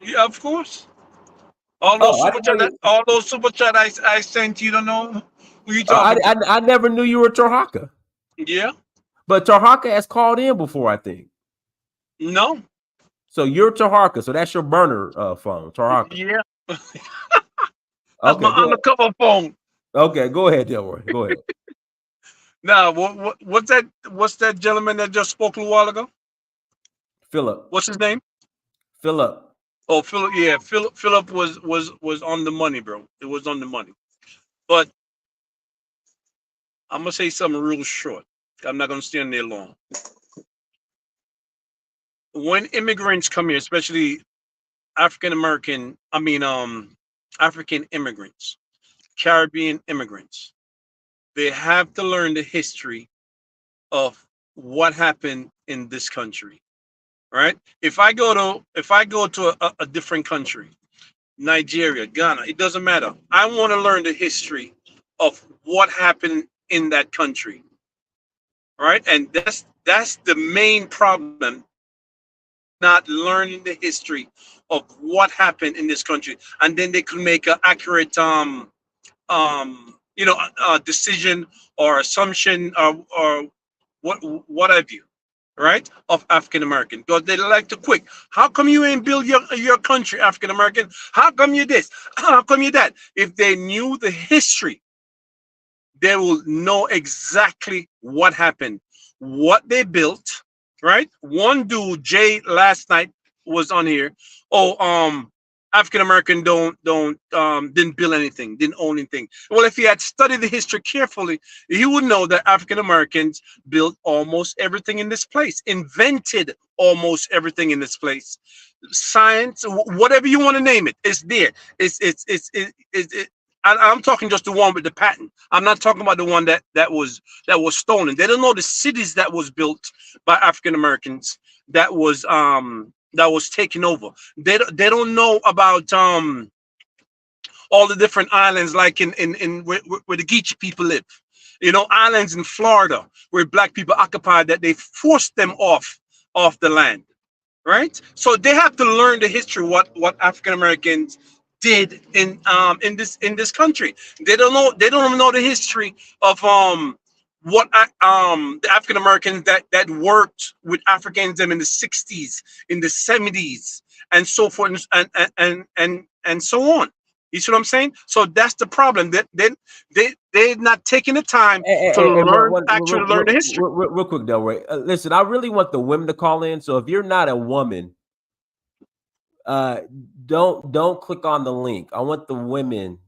Yeah, of course. All those super chat I sent you, don't know who you talking about. I never knew you were Tarhaka. Yeah. But Tarhaka has called in before, I think. No. So you're Tarhaka. So that's your burner phone, Tarhaka. Yeah. That's my undercover phone. Okay, go ahead, Delroy. Go ahead. Now, what's that gentleman that just spoke a little while ago? Philip. What's his name? Philip. Oh, Philip. Yeah, Philip was on the money, bro. It was on the money. But I'm gonna say something real short. I'm not going to stand there long. When immigrants come here, especially African American, African immigrants, Caribbean immigrants, they have to learn the history of what happened in this country, right? If I go to a different country, Nigeria, Ghana, it doesn't matter. I want to learn the history of what happened in that country, right? And that's the main problem, not learning the history of what happened in this country, and then they could make an accurate decision or assumption or what have you, right, of African American, because they like to quick. How come you ain't build your country, African American? How come you this? How come you that? If they knew the history, they will know exactly what happened, what they built, right? One dude, Jay, last night was on here. Oh, African American didn't build anything, didn't own anything. Well, if he had studied the history carefully, he would know that African Americans built almost everything in this place, invented almost everything in this place. Science, whatever you want to name it, it's there. I'm talking just the one with the patent. I'm not talking about the one that was stolen. They don't know the cities that was built by African Americans that was taken over. They don't know about all the different islands, like in where the Geechee people live. Islands in Florida where black people occupied, that they forced them off the land. Right? So they have to learn the history, what African Americans did in this country. They don't even know the history of what the African Americans that worked with Africans in the 60s, in the 70s, and so forth, and so on. You see what I'm saying? So that's the problem. They're not taking the time to learn the history. Real quick, Delray. Listen, I really want the women to call in. So if you're not a woman, don't click on the link. I want the women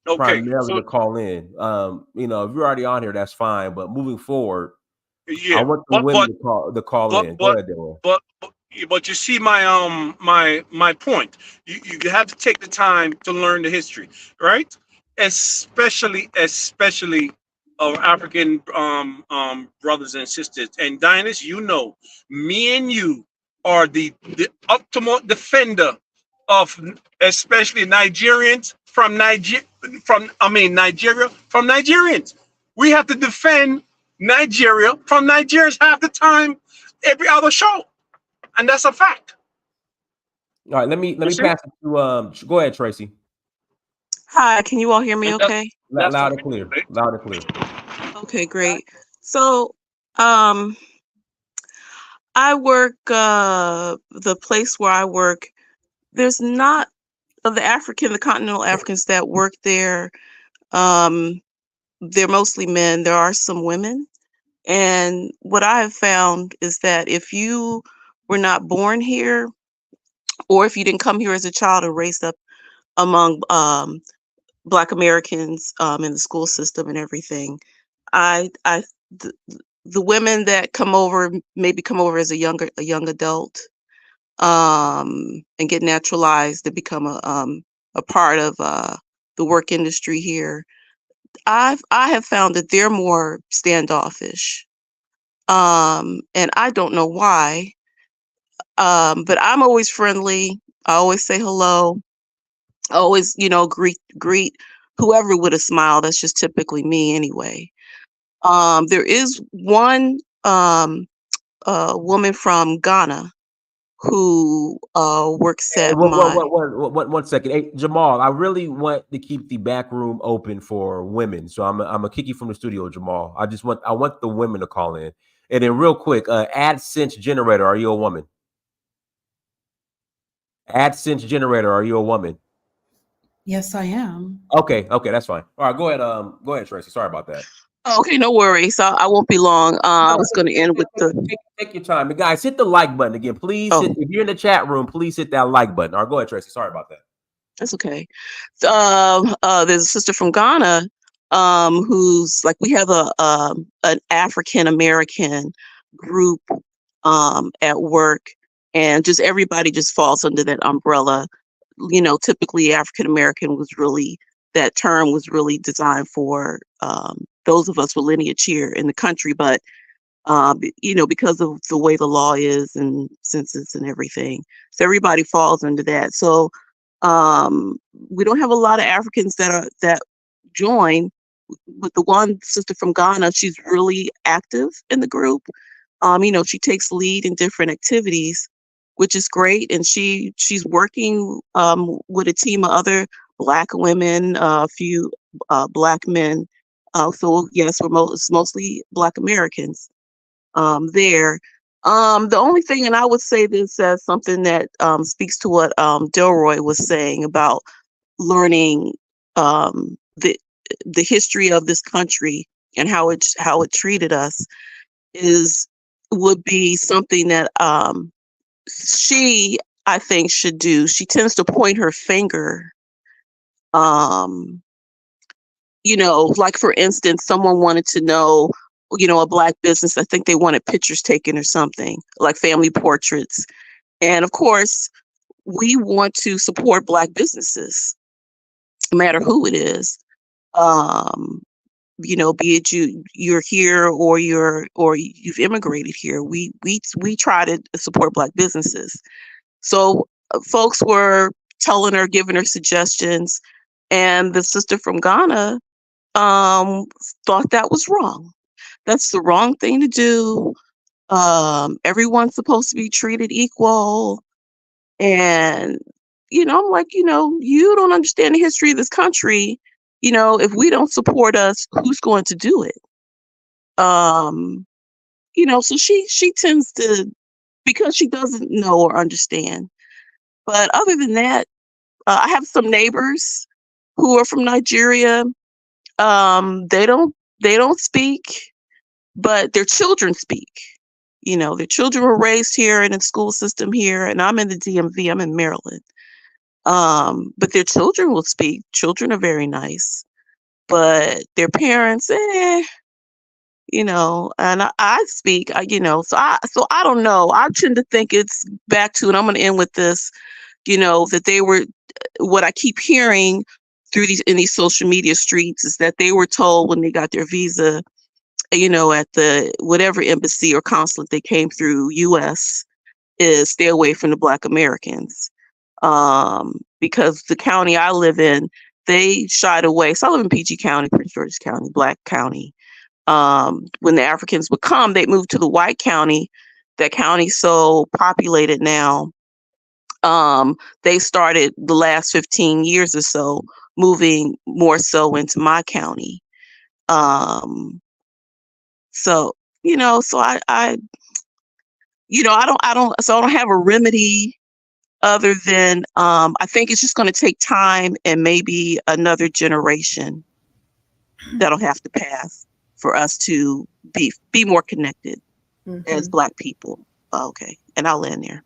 primarily to call in. If you're already on here, that's fine. But moving forward, I want the women to call in. Go ahead, Delray. But you see my point. You have to take the time to learn the history, right? Especially our African brothers and sisters. And Dinus, me and you are the ultimate defender of especially Nigerians from Nigeria from Nigerians. We have to defend Nigeria from Nigerians half the time, every other show. And that's a fact. All right, let me pass it to go ahead, Tracy. Hi, can you all hear me okay? Loud and clear. Loud and clear. Okay, great. So I work the place where I work, there's not of the continental Africans that work there. They're mostly men. There are some women. And what I have found is that if you were not born here, or if you didn't come here as a child and raised up among Black Americans in the school system and everything, the women that come over maybe come over as a young adult and get naturalized to become a part of the work industry here. I have found that they're more standoffish, and I don't know why. But I'm always friendly. I always say hello. I always, greet whoever with a smile. That's just typically me anyway. There is one woman from Ghana who works at one second. Hey, Jamal, I really want to keep the back room open for women. So I'm gonna kick you from the studio, Jamal. I want the women to call in. And then real quick, AdSense generator, are you a woman? AdSense generator, are you a woman? Yes, I am. Okay, that's fine. All right, go ahead, Tracy. Sorry about that. Okay, no worries. So I won't be long. I was going to end with take your time. Guys, hit the like button again, please. If you're in the chat room, please hit that like button. All right, go ahead, Tracy. Sorry about that. That's okay. There's a sister from Ghana who's like, we have an African American group at work, and just everybody just falls under that umbrella. You know, typically African American was really, that term was really designed for those of us with lineage here in the country, but you know, because of the way the law is and census and everything, so everybody falls under that. So we don't have a lot of Africans that join. But the one sister from Ghana, she's really active in the group. You know, she takes lead in different activities, which is great. And she's working with a team of other Black women, a few Black men. So yes, it's mostly Black Americans there. The only thing, and I would say this as something that speaks to what Delroy was saying about learning the history of this country and how it treated us, would be something that she, I think, should do. She tends to point her finger. You know, like for instance, someone wanted to know, you know, a Black business. I think they wanted pictures taken or something, like family portraits. And of course, we want to support Black businesses, no matter who it is. You know, be it you're here or you've immigrated here. We try to support Black businesses. So folks were telling her, giving her suggestions, and the sister from Ghana thought that was wrong. That's the wrong thing to do. Everyone's supposed to be treated equal. And, you know, I'm like, you know, you don't understand the history of this country. You know, if we don't support us, who's going to do it? You know, so she tends to, because she doesn't know or understand. But other than that, I have some neighbors who are from Nigeria. They don't speak, but their children speak. You know, their children were raised here in the school system here, and I'm in the DMV. I'm in Maryland. But their children will speak. Children are very nice, but their parents, you know, and I speak, you know, so I don't know. I tend to think it's back to, and I'm going to end with this, you know, that they were, what I keep hearing in these social media streets is that they were told when they got their visa, you know, at the whatever embassy or consulate they came through, US, is stay away from the Black Americans. Because the county I live in, they shied away. So I live in PG County, Prince George's County, Black County. When the Africans would come, they moved to the white county. That county's so populated now. They started the last 15 years or so moving more so into my county. So, you know, so I you know, I don't have a remedy other than I think it's just going to take time and maybe another generation that'll have to pass for us to be more connected as Black people. Okay, and I'll end there.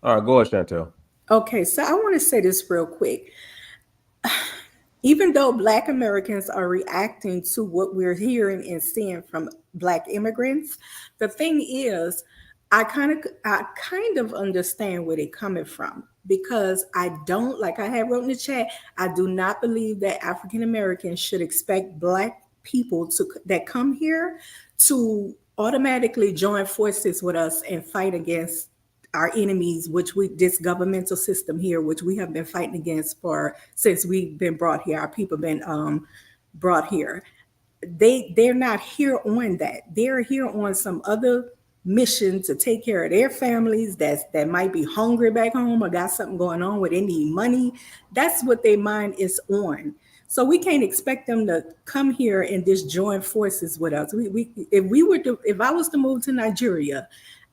All right, go ahead, Chantel. Okay, so I want to say this real quick. Even though Black Americans are reacting to what we're hearing and seeing from Black immigrants, the thing is, I kind of understand where they're coming from, because I don't, like I had wrote in the chat, I do not believe that African Americans should expect Black people that come here to automatically join forces with us and fight against our enemies, this governmental system here, which we have been fighting against since we've been brought here. Our people have been brought here. They're not here on that. They're here on some other mission to take care of their families that might be hungry back home or got something going on where they need money. That's what their mind is on. So we can't expect them to come here and just join forces with us. If I was to move to Nigeria,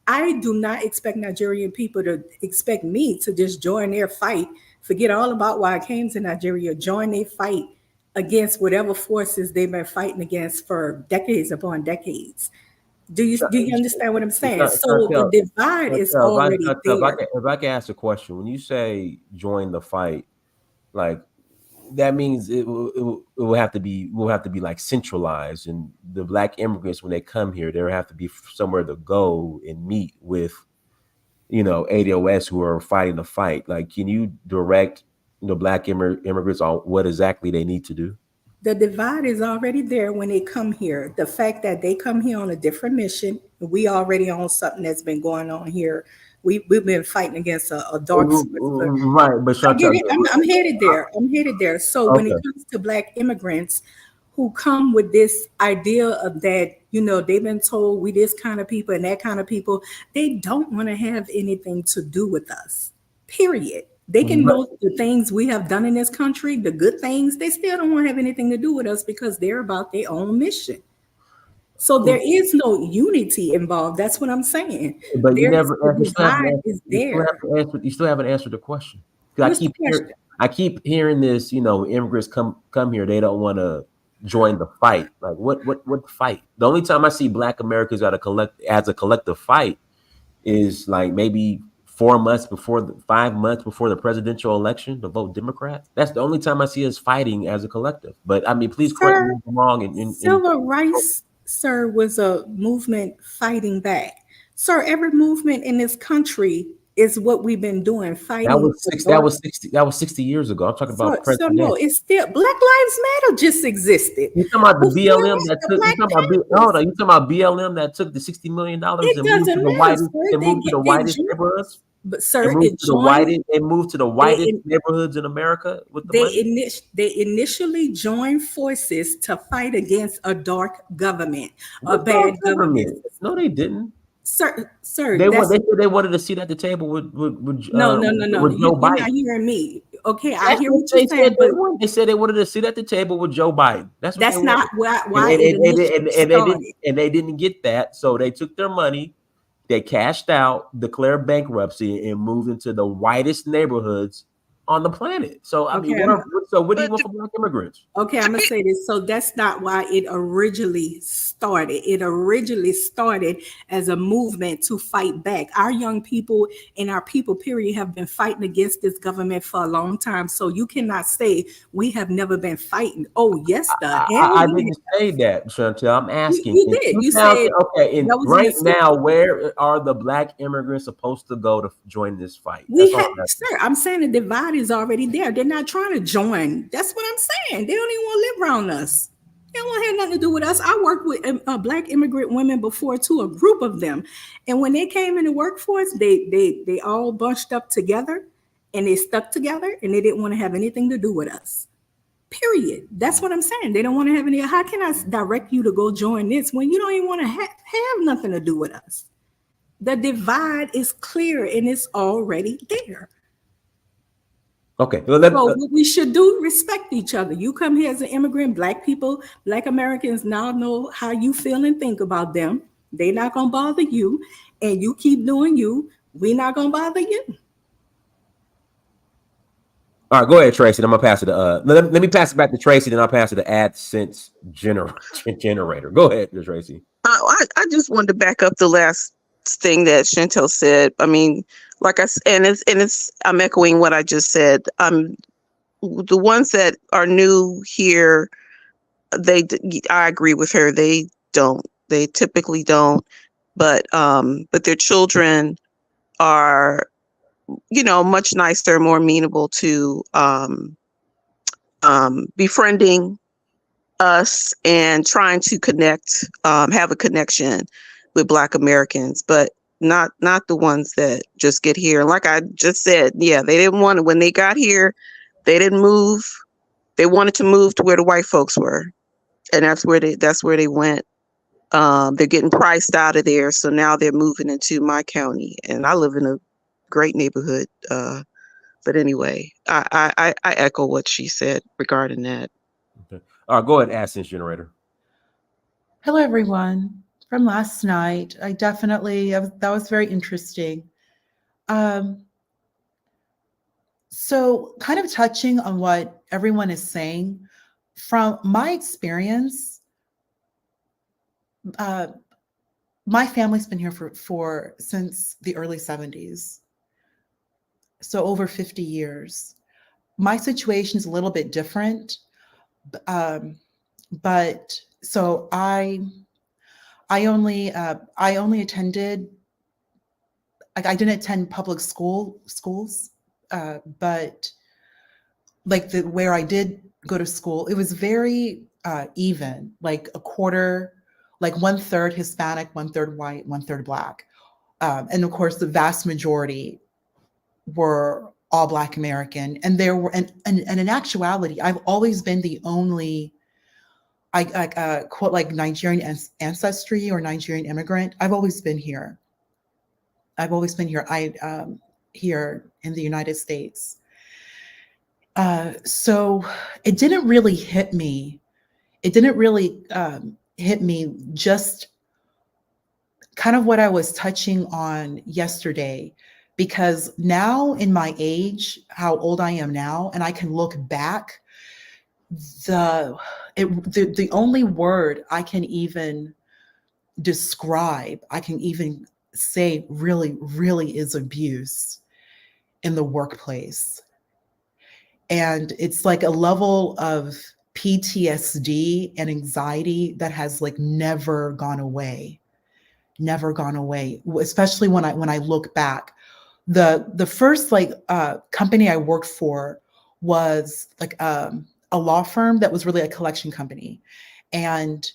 I do not expect Nigerian people to expect me to just join their fight, forget all about why I came to Nigeria, join their fight against whatever forces they've been fighting against for decades upon decades. Do you understand what I'm saying? So the divide is already there. If I can ask a question, when you say join the fight, like, that means it will have to be like centralized, and the Black immigrants, when they come here, there have to be somewhere to go and meet with, ADOS who are fighting the fight. Like, can you direct the Black immigrants on what exactly they need to do? The divide is already there when they come here. The fact that they come here on a different mission, we already on something that's been going on here. We've been fighting against a dark source. Right, but I get Chantel, it. I'm headed there. I'm headed there. So when it okay. comes to Black immigrants who come with this idea of that, they've been told we this kind of people and that kind of people, they don't want to have anything to do with us. Period. They can know the things we have done in this country, the good things. They still don't want to have anything to do with us because they're about their own mission. So there is no unity involved. That's what I'm saying. But you There's never, the you still haven't divide answered, is there. you still haven't answered the question. 'Cause What's the question? I keep hearing this. Immigrants come here, they don't want to join the fight. Like, what fight? The only time I see Black Americans as a collective fight is like maybe 5 months before the presidential election to vote Democrat. That's the only time I see us fighting as a collective. But I mean, please correct me if I'm wrong. Civil rights, sir, was a movement fighting back. Sir, every movement in this country is what we've been doing, fighting. That was 60 years ago. I'm talking about present no, day. it's still Black Lives Matter just existed. You talking about the Before BLM that, that the took? Black You talking about BLM that took the $60 million and moved It to doesn't the matter, whitest sir. and moved to the whitest neighborhoods? But They sir, moved it to the joined. whitest neighborhoods in America with the money. They initially joined forces to fight against a dark government, a What dark bad government. government? No, they didn't. Sir, They that's said they wanted a seat at the table with no. Joe You're not Biden. hearing me. Okay, I That's hear what what you're they saying, said but they wanted. They said they wanted a seat at the table with Joe Biden. That's what they that's not wanted. why it initially started. And they didn't get that, so they took their money, they cashed out, declared bankruptcy, and moved into the whitest neighborhoods on the planet. So I mean, Okay, what do you want from Black immigrants? Okay, I'm gonna say this. So that's not why it originally started. It originally started as a movement to fight back. Our young people and our people, period, have been fighting against this government for a long time. So you cannot say we have never been fighting. Oh, yes, the hell I we didn't say that, Chantel. I'm asking. you In did. You 2000, said okay, that was in the right 60s. now, where are the Black immigrants supposed to go to join this fight? We That's all have, I'm asking. sir. I'm saying the divide is already there. They're not trying to join. That's what I'm saying. They don't even want to live around us. They don't want to have nothing to do with us. I worked with Black immigrant women before too, a group of them, and when they came in the workforce, they all bunched up together, and they stuck together, and they didn't want to have anything to do with us. Period. That's what I'm saying. They don't want to have any. How can I direct you to go join this when you don't even want to have nothing to do with us? The divide is clear and it's already there. Okay. So what we should do, respect each other. You come here as an immigrant, Black people, Black Americans now know how you feel and think about them. They're not gonna bother you, and you keep doing you. We're not gonna bother you. All right, go ahead, Tracy. I'm gonna pass it to let me pass it back to Tracy, then I'll pass it to AdSense generator. Go ahead, Tracy. I just wanted to back up the last thing that Chantel said. I mean, like I said, and it's I'm echoing what I just said. The ones that are new here, I agree with her. They typically don't, but their children are, much nicer, more amenable to befriending us and trying to connect, have a connection with Black Americans, but not the ones that just get here. Like I just said, yeah, they didn't want to, when they got here, they didn't move. They wanted to move to where the white folks were. And that's where they went. They're getting priced out of there. So now they're moving into my county, and I live in a great neighborhood. But anyway, I echo what she said regarding that. Okay. All right, go ahead, AdSense generator. Hello, everyone. From last night, that was very interesting. So kind of touching on what everyone is saying, from my experience, my family's been here for since the early 70s. So over 50 years. my situation is a little bit different. But so I only attended, I didn't attend public schools, but like where I did go to school, it was very even, like a quarter, like 1/3 Hispanic, 1/3 white, 1/3 Black. And of course, the vast majority were all Black American. And there were, and in actuality, I've always been the only, I quote, like Nigerian ancestry or Nigerian immigrant. I've always been here. I've always been here. Here in the United States. So it didn't really hit me. It didn't really hit me, just kind of what I was touching on yesterday, because now in my age, how old I am now, and I can look back, the only word I can even describe, I can even say really, really is abuse in the workplace. And it's like a level of PTSD and anxiety that has like never gone away, especially when I look back. The first like company I worked for was like a law firm that was really a collection company. And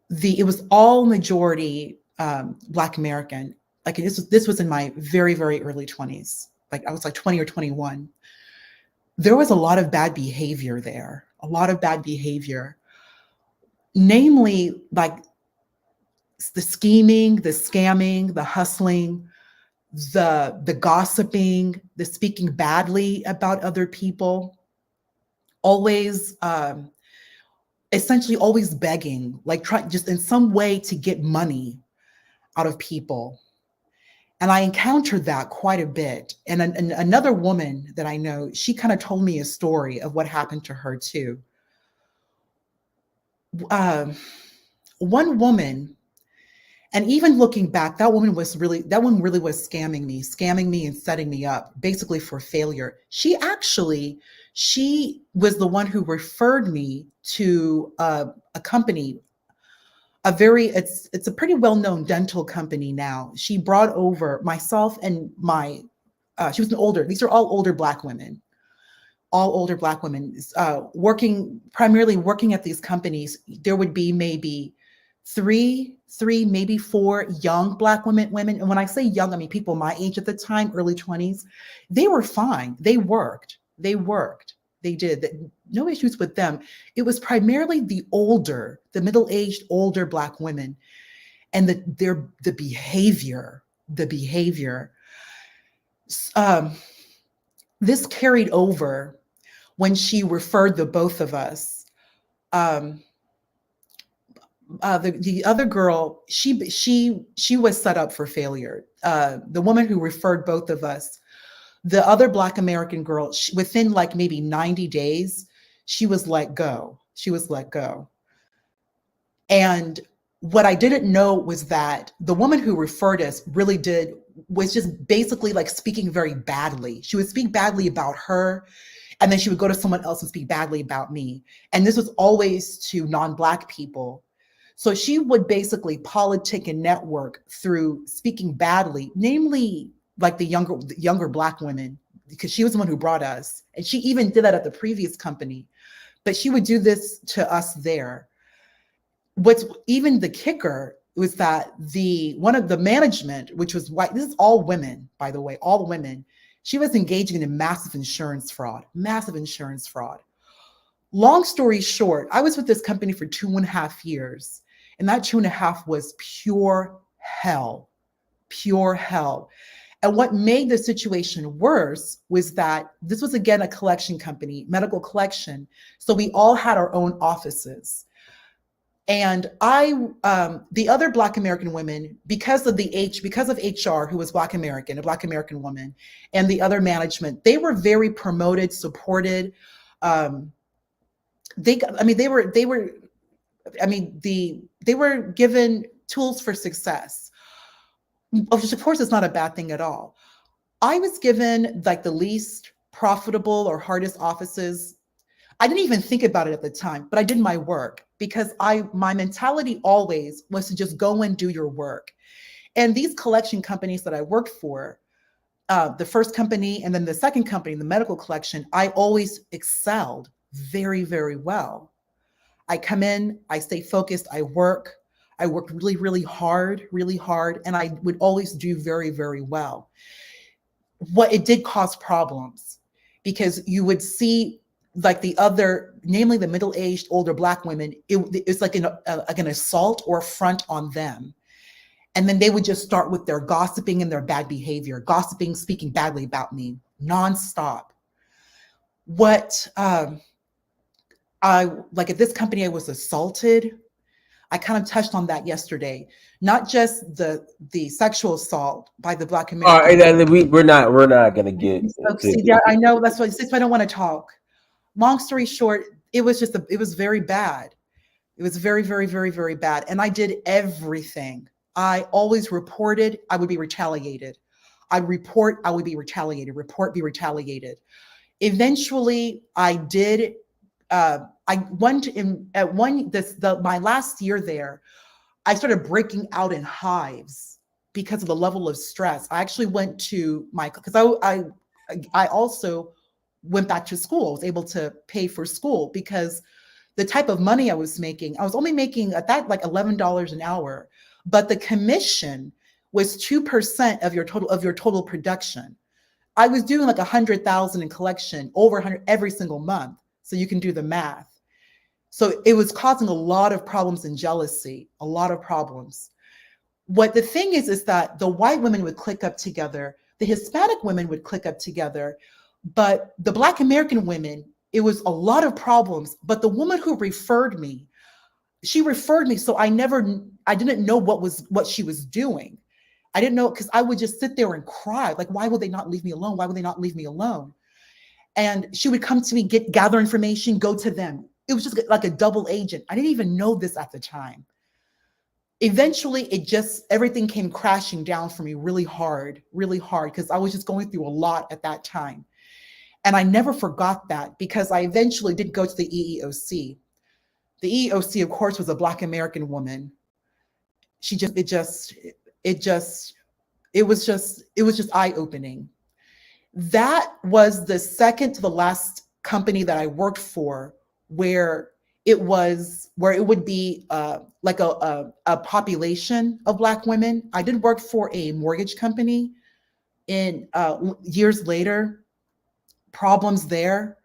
it was all majority Black American. Like this was in my very, very early 20s. Like I was like 20 or 21. There was a lot of bad behavior there, a lot of bad behavior, namely like the scheming, the scamming, the hustling, the gossiping, the speaking badly about other people, always essentially always begging, like trying just in some way to get money out of people. And I encountered that quite a bit. And another woman that I know, she kind of told me a story of what happened to her too. One woman, and even looking back, that woman really was scamming me and setting me up basically for failure. She was the one who referred me to a company, it's a pretty well-known dental company now. She brought over myself and she was these are all older Black women, primarily working at these companies. There would be maybe three, maybe four young Black women. And when I say young, I mean people my age at the time, early 20s. They were fine. They worked. They did. No issues with them. It was primarily the middle-aged, older Black women, and the behavior. This carried over when she referred the both of us. The other girl, she was set up for failure. The woman who referred both of us, the other Black American girl, within like maybe 90 days, she was let go. And what I didn't know was that the woman who referred us was just basically like speaking very badly. She would speak badly about her, and then she would go to someone else and speak badly about me. And this was always to non-Black people. So she would basically politic and network through speaking badly, namely like the younger Black women, because she was the one who brought us. And she even did that at the previous company, but she would do this to us there. What's even the kicker was that one of the management, which was white, this is all women, by the way, all women, she was engaging in a massive insurance fraud. Long story short, I was with this company for 2.5 years, and that 2.5 was pure hell. And what made the situation worse was that this was, again, a collection company, medical collection. So we all had our own offices. And the other Black American women, because of HR, who was Black American, a Black American woman, and the other management, they were very promoted, supported. They were given tools for success, which of course is not a bad thing at all. I was given like the least profitable or hardest offices, I didn't even think about it at the time, but I did my work because my mentality always was to just go and do your work. And these collection companies that I worked for, the first company and then the second company, the medical collection, I always excelled very, very well. I come in, I stay focused, I worked really, really hard, and I would always do very, very well. What it did cause problems because you would see like the other, namely the middle-aged older Black women, it's like an assault or affront on them. And then they would just start with their gossiping and their bad behavior, gossiping, speaking badly about me, nonstop. What I like at this company, I was assaulted. I kind of touched on that yesterday. Not just the sexual assault by the Black American. We're not gonna get. See, yeah, I know that's why I don't want to talk. Long story short, it was very bad. It was very, very, very, very bad. And I did everything. I always reported, I would be retaliated. I'd report, I would be retaliated, report, be retaliated. Eventually, I did, I went in at my last year there, I started breaking out in hives because of the level of stress. I actually went to because I also went back to school. I was able to pay for school because the type of money I was only making at that like $11 an hour, but the commission was 2% of your total production. I was doing like 100,000 in collection, over 100 every single month. So you can do the math. So it was causing a lot of problems and jealousy, a lot of problems. What the thing is that the white women would click up together, the Hispanic women would click up together, but the Black American women, it was a lot of problems. But the woman who referred me, she referred me, so I didn't know what she was doing. I didn't know, because I would just sit there and cry, like, why would they not leave me alone? Why would they not leave me alone? And she would come to me, gather information, go to them. It was just like a double agent. I didn't even know this at the time. Eventually, everything came crashing down for me really hard, because I was just going through a lot at that time. And I never forgot that because I eventually did go to the EEOC. The EEOC, of course, was a Black American woman. It was just eye-opening. That was the second to the last company that I worked for where it would be like a population of Black women. I did work for a mortgage company in years later. Problems there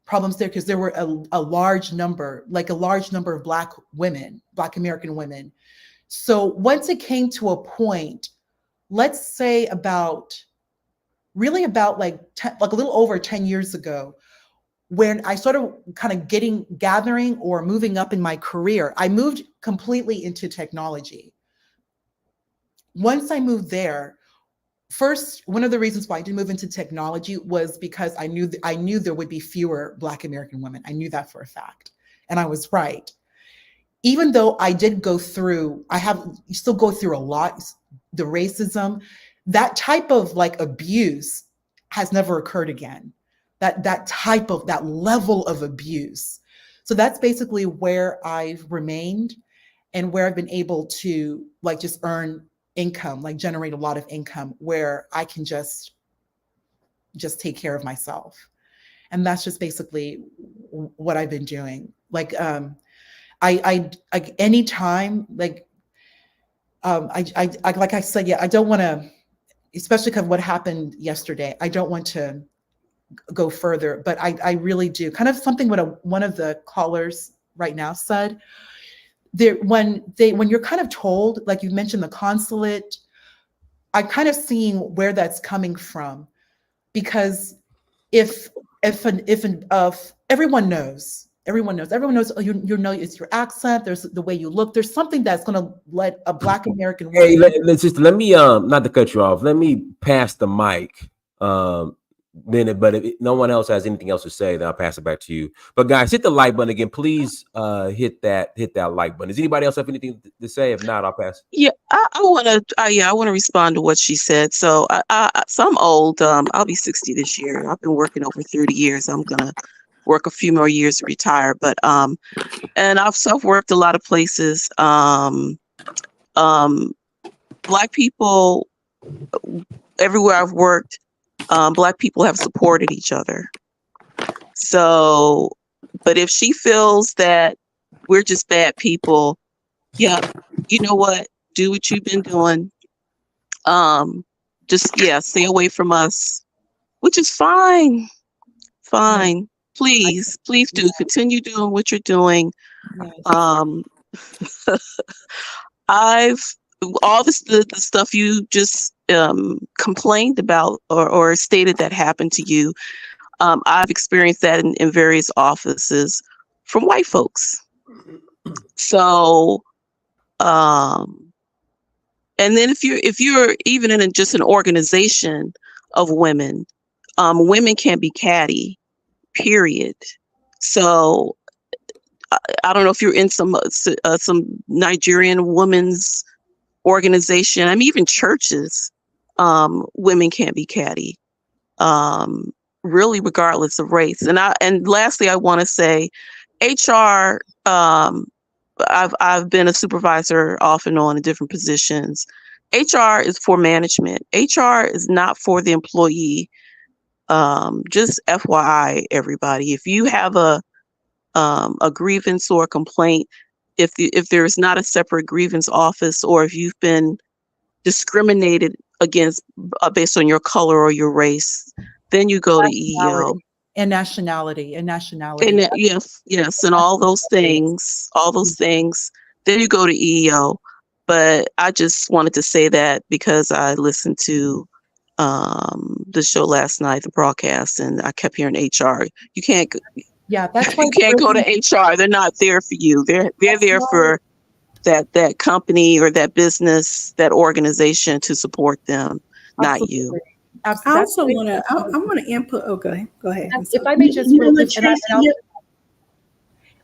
because there were a large number of Black women, Black American women. So once it came to a point, let's say about like a little over 10 years ago, when I started kind of gathering or moving up in my career, I moved completely into technology. Once I moved there, first, one of the reasons why I did move into technology was because I knew there would be fewer Black American women. I knew that for a fact, and I was right. Even though I did go through, you still go through a lot, the racism, that type of like abuse has never occurred again. That level of abuse. So that's basically where I've remained and where I've been able to like just earn income, like generate a lot of income where I can just take care of myself. And that's just basically what I've been doing. Like, I anytime, like, like I said, yeah, I don't want to, especially because what happened yesterday, I don't want to go further, but I really do. Kind of something what one of the callers right now said. When you're kind of told, like you mentioned the consulate, I'm kind of seeing where that's coming from, because if everyone knows, oh, you know, it's your accent, there's the way you look, there's something that's going to let a Black American woman. Hey, let me not to cut you off. Let me pass the mic then, but if no one else has anything else to say, then I'll pass it back to you. But guys, hit the like button again, please. Hit that like button. Does anybody else have anything to say? If not, I'll pass. Yeah, I want to. I want to respond to what she said. So, so I'm old. I'll be 60 this year. I've been working over 30 years. I'm gonna work a few more years to retire. But and I've worked a lot of places. Black people, everywhere I've worked, Black people have supported each other. So, but if she feels that we're just bad people, yeah, you know what? Do what you've been doing. Just stay away from us, which is fine. Fine. Please do continue doing what you're doing. I've all this the stuff you just complained about or stated that happened to you. I've experienced that in various offices from white folks. So, and then if you're even in just an organization of women, women can be catty, period. So I don't know if you're in some Nigerian women's organization. I mean, even churches, women can be catty, really, regardless of race. And lastly, I want to say, HR. I've been a supervisor off and on in different positions. HR is for management. HR is not for the employee. Just FYI, everybody, if you have a grievance or a complaint, if there is not a separate grievance office, or if you've been discriminated against based on your color or your race, then you go to EEO. And nationality. And yes, and all those things, then you go to EEO. But I just wanted to say that because I listened to the show last night, the broadcast, and I kept hearing HR. You can't. Yeah, that's why you can't go to HR. They're not there for you. They're there for that company or that business, that organization, to support them, not you. I also want to. I want to input. Okay, go ahead. If I may just,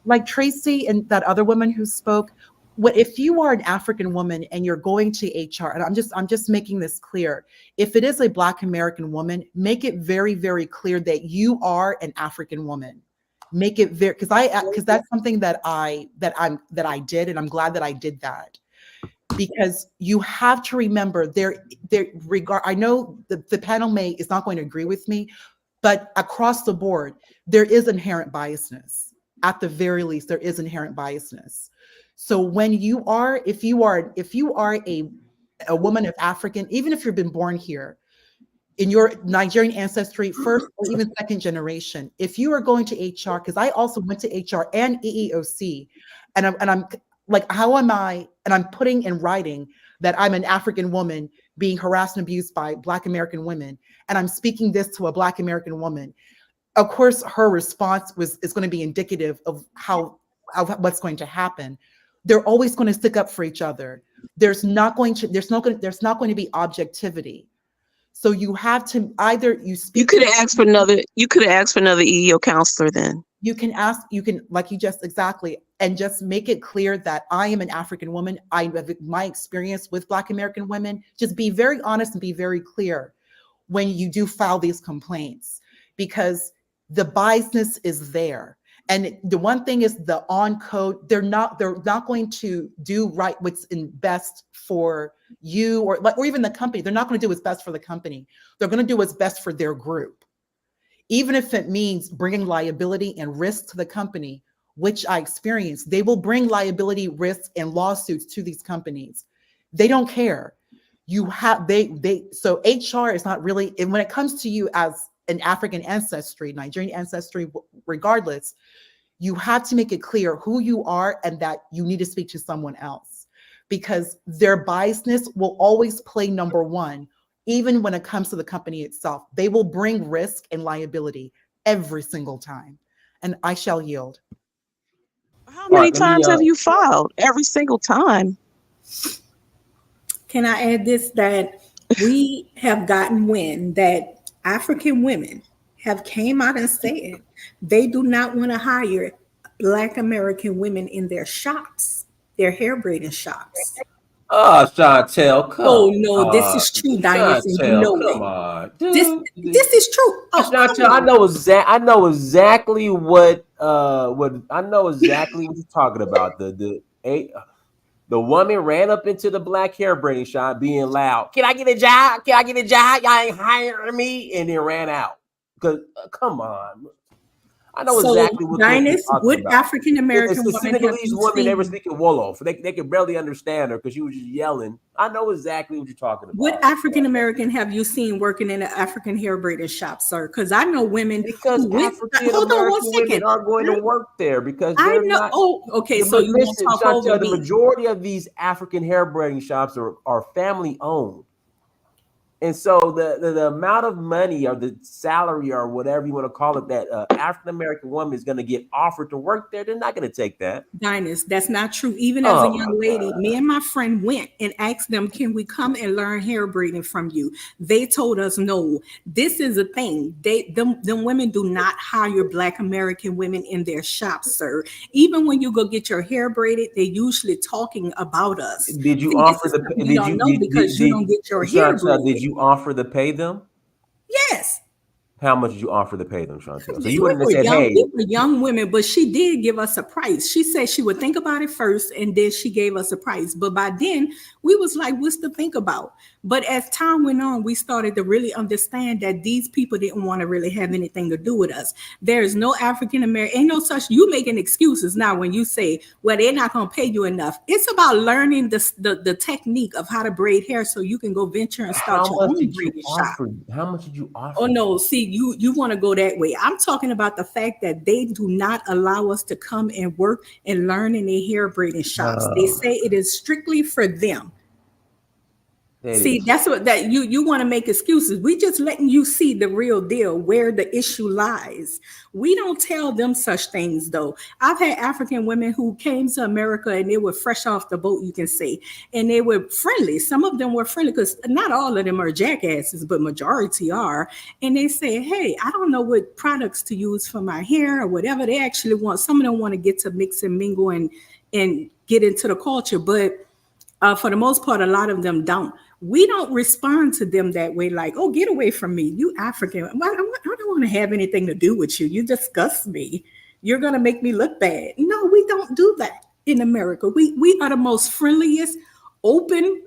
like Tracy and that other woman who spoke. If you are an African woman and you're going to HR, and I'm just making this clear. If it is a Black American woman, make it very, very clear that you are an African woman. Make it very, because that's something that I did, and I'm glad that I did that. Because you have to remember I know the panel is not going to agree with me, but across the board, there is inherent biasness. At the very least, there is inherent biasness. So if you are a woman of African, even if you've been born here, in your Nigerian ancestry, first or even second generation, if you are going to HR, because I also went to HR and EEOC, and I'm like, how am I? And I'm putting in writing that I'm an African woman being harassed and abused by Black American women, and I'm speaking this to a Black American woman. Of course, her response is going to be indicative of what's going to happen. They're always going to stick up for each other. There's not going to be objectivity. So you have to either you could have asked for another EEO counselor then. You can like you just exactly, and just make it clear that I am an African woman. I have my experience with Black American women. Just be very honest and be very clear when you do file these complaints, because the biasness is there. And the one thing is the on code, they're not going to do right what's best for you or even the company. They're not going to do what's best for the company. They're going to do what's best for their group. Even if it means bringing liability and risk to the company, which I experienced, they will bring liability, risk, and lawsuits to these companies. They don't care. So HR is not really, and when it comes to you as an African ancestry, Nigerian ancestry, regardless, you have to make it clear who you are and that you need to speak to someone else, because their biasness will always play number one, even when it comes to the company itself. They will bring risk and liability every single time. And I shall yield. How many times have you filed? Every single time. Can I add this, that we have gotten wind that African women have came out and said they do not want to hire Black American women in their shops, their hair braiding shops. Oh, Chantel, come Oh no, this on. is true, Dinus, and you Chantel, know come it. on, This dude. this is true. Oh, come Chantel, on. I know exactly what I know exactly what you're talking about. The woman ran up into the black hair braiding shop being loud. Can I get a job? Can I get a job? Y'all ain't hiring me, and then ran out. Because come on. I know So, exactly what you're Dinus, talking what about. African It's American the woman have Senegalese you woman, they were seen? speaking Wolof. They could barely understand her because she was just yelling. I know exactly what you're talking What about. African American have you seen working in an African hair braiding shop, sir? Because I know women Because who went. African Hold on one American women second. are going to work there because I they're know. not. Oh, okay. So you won't Listen, talk over Chantel, the me. majority of these African hair braiding shops are family owned. And so the amount of money or the salary or whatever you want to call it that African American woman is going to get offered to work there, they're not going to take that. Dinus, that's not true. Even as a Oh my young lady, God. me and my friend went and asked them, can we come and learn hair braiding from you? They told us no. This is a thing. Them women do not hire Black American women in their shops, sir. Even when you go get your hair braided, they're usually talking about us. Did you See, this offer is the what we did don't you know because you don't get your hair Chantel, did braided. you offer to pay them? Yes. How much did you offer to pay them, Chantel? So We you wouldn't have were said, young, hey, we were young women, but she did give us a price. She said she would think about it first, and then she gave us a price. But by then, we was like, "What's to think about?" But as time went on, we started to really understand that these people didn't want to really have anything to do with us. There is no African American, ain't no such. You making excuses now when you say, "Well, they're not going to pay you enough." It's about learning the technique of how to braid hair so you can go venture and start how your much own did you braiding shop. offer? How much did you Oh offer? no, see, you want to go that way. I'm talking about the fact that they do not allow us to come and work and learn in their hair braiding shops. They Oh, say it is strictly for them. that See, is that's what that you want to make excuses. We just letting you see the real deal, where the issue lies. We don't tell them such things though. I've had African women who came to America and they were fresh off the boat, you can say, and they were friendly. Some of them were friendly because not all of them are jackasses, but majority are. And they say, "Hey, I don't know what products to use for my hair or whatever." They actually want, some of them want to get to mix and mingle and get into the culture, but for the most part, a lot of them don't. We don't respond to them that way, like, "Oh, get away from me, you African. I don't want to have anything to do with you. You disgust me. You're going to make me look bad." No, we don't do that in America. We are the most friendliest, open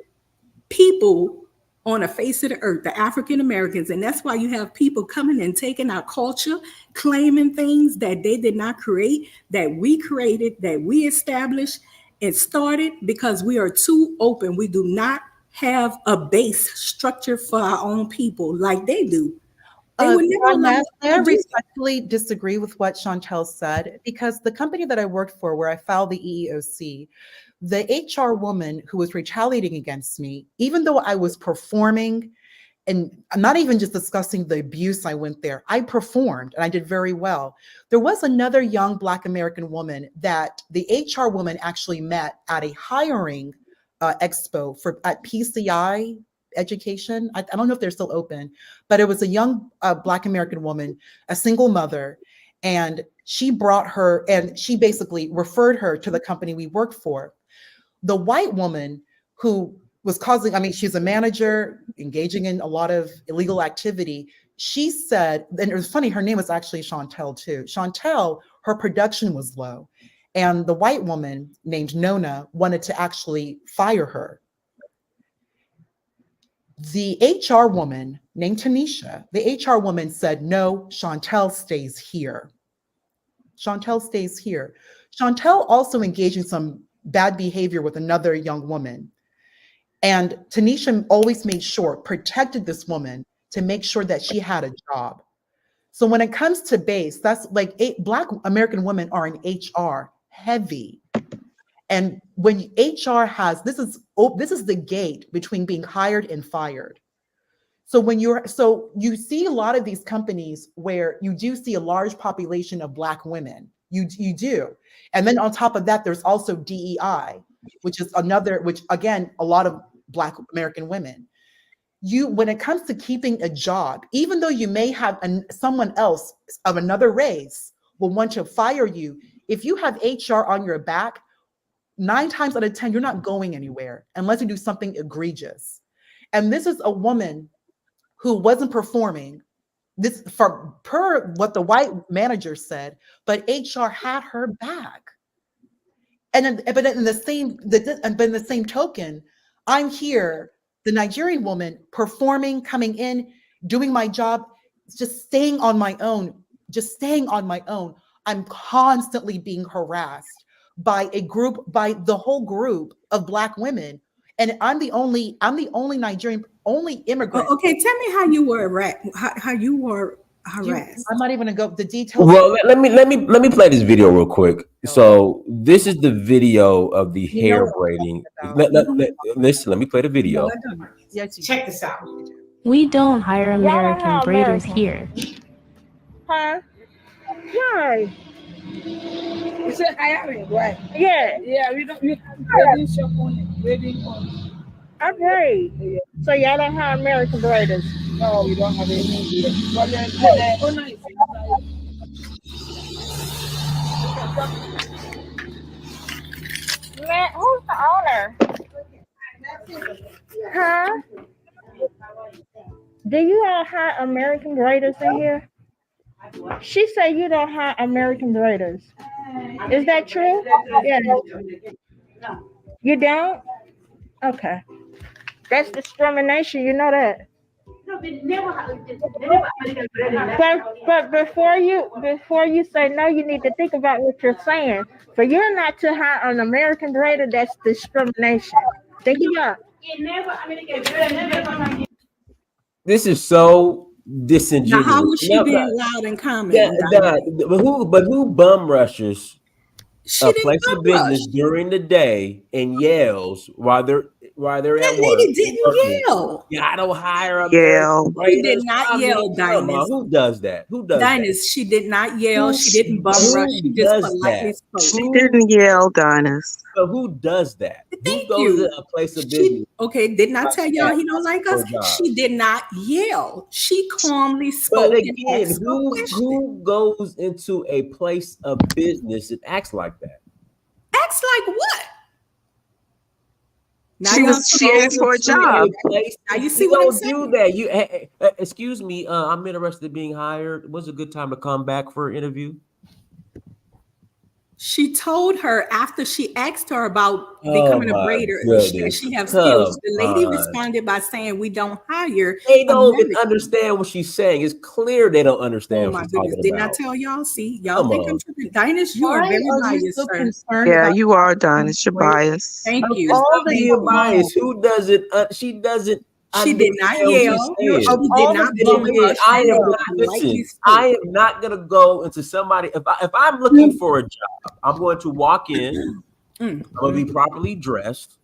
people on the face of the earth, the African Americans. And that's why you have people coming and taking our culture, claiming things that they did not create, that we created, that we established and started, because we are too open. We do not have a base structure for our own people like they do. They would never allow Inez, us may I to do that. respectfully disagree with what Chantel said? Because the company that I worked for, where I filed the EEOC, the HR woman who was retaliating against me, even though I was performing, and I'm not even just discussing the abuse I went there, I performed and I did very well. There was another young Black American woman that the HR woman actually met at a hiring expo for at PCI education. I don't know if they're still open, but it was a young Black American woman, a single mother, and she brought her and she basically referred her to the company we worked for. The white woman who was causing, I mean, she's a manager engaging in a lot of illegal activity. She said, and it was funny, her name was actually Chantel too. Chantel, her production was low. And the white woman named Nona wanted to actually fire her. The HR woman named Tanisha, the HR woman said, "No, Chantel stays here. Chantel stays here." Chantel also engaged in some bad behavior with another young woman. And Tanisha always made sure, protected this woman to make sure that she had a job. So when it comes to base, that's like Black American women are in HR heavy. And when HR has, this is the gate between being hired and fired. So you see a lot of these companies where you do see a large population of Black women. You do. And then on top of that, there's also DEI, which is another, which again, a lot of Black American women. when it comes to keeping a job, even though you may have someone else of another race will want to fire you, if you have HR on your back, 9 times out of 10, you're not going anywhere unless you do something egregious. And this is a woman who wasn't performing this per what the white manager said, but HR had her back. But in the same token, I'm here, the Nigerian woman, performing, coming in, doing my job, just staying on my own. I'm constantly being harassed by the whole group of Black women, and I'm the only Nigerian, only immigrant. Oh, okay, tell me how you were harassed. I'm not even gonna go the details. Well, let me play this video real quick. So this is the video of the hair braiding. Listen, let me play the video. Check this out. We don't hire American braiders here. Huh? Why? You said hiring, right? Yeah. Yeah, we don't. You braiding shop only. Braiding only. I braid. Yeah. So y'all don't hire American braiders? No, we don't have any. But then owner is Man, who's the owner? Huh? Do you all hire American braiders in here? She said you don't hire American braiders. Is that true? Yeah. You don't? Okay. That's discrimination. You know that. But before you say no, you need to think about what you're saying. For you're not to hire an American braider, that's discrimination. Think about it. This is so disingenuous. Now, how was she being loud and commenting? But who bum rushes a place of business during the day and yells while they're at work? Lady didn't yell. Yeah, I don't hire a She did not yell, Dinus. Who does that? Who does Dinus, she did not yell. She didn't bum rush. She just politely spoke. She didn't yell, Dinus. So who does that? Who goes to a place of business? Okay, didn't I tell y'all he don't like us? She did not yell. She calmly spoke. But again, who goes into a place of business and acts like that? Acts like what? Now she asked for a job. Now you see what I'm saying? Do that. You excuse me. I'm interested in being hired. What's a good time to come back for an interview? She told her after she asked her about becoming a braider, she have skills. The lady responded by saying, "We don't hire." They don't even understand what she's saying. It's clear they don't understand what she's talking about. Didn't I tell y'all? See, y'all think I'm tripping. Dinus, you are very biased, sir. Yeah, you are, Dinus. You're biased. Thank you. All of you biased. Who doesn't? She doesn't. She did not yell. She did not bum rush. I am not gonna go into somebody. If I'm looking for a job, I'm going to walk in. I'm gonna be properly dressed.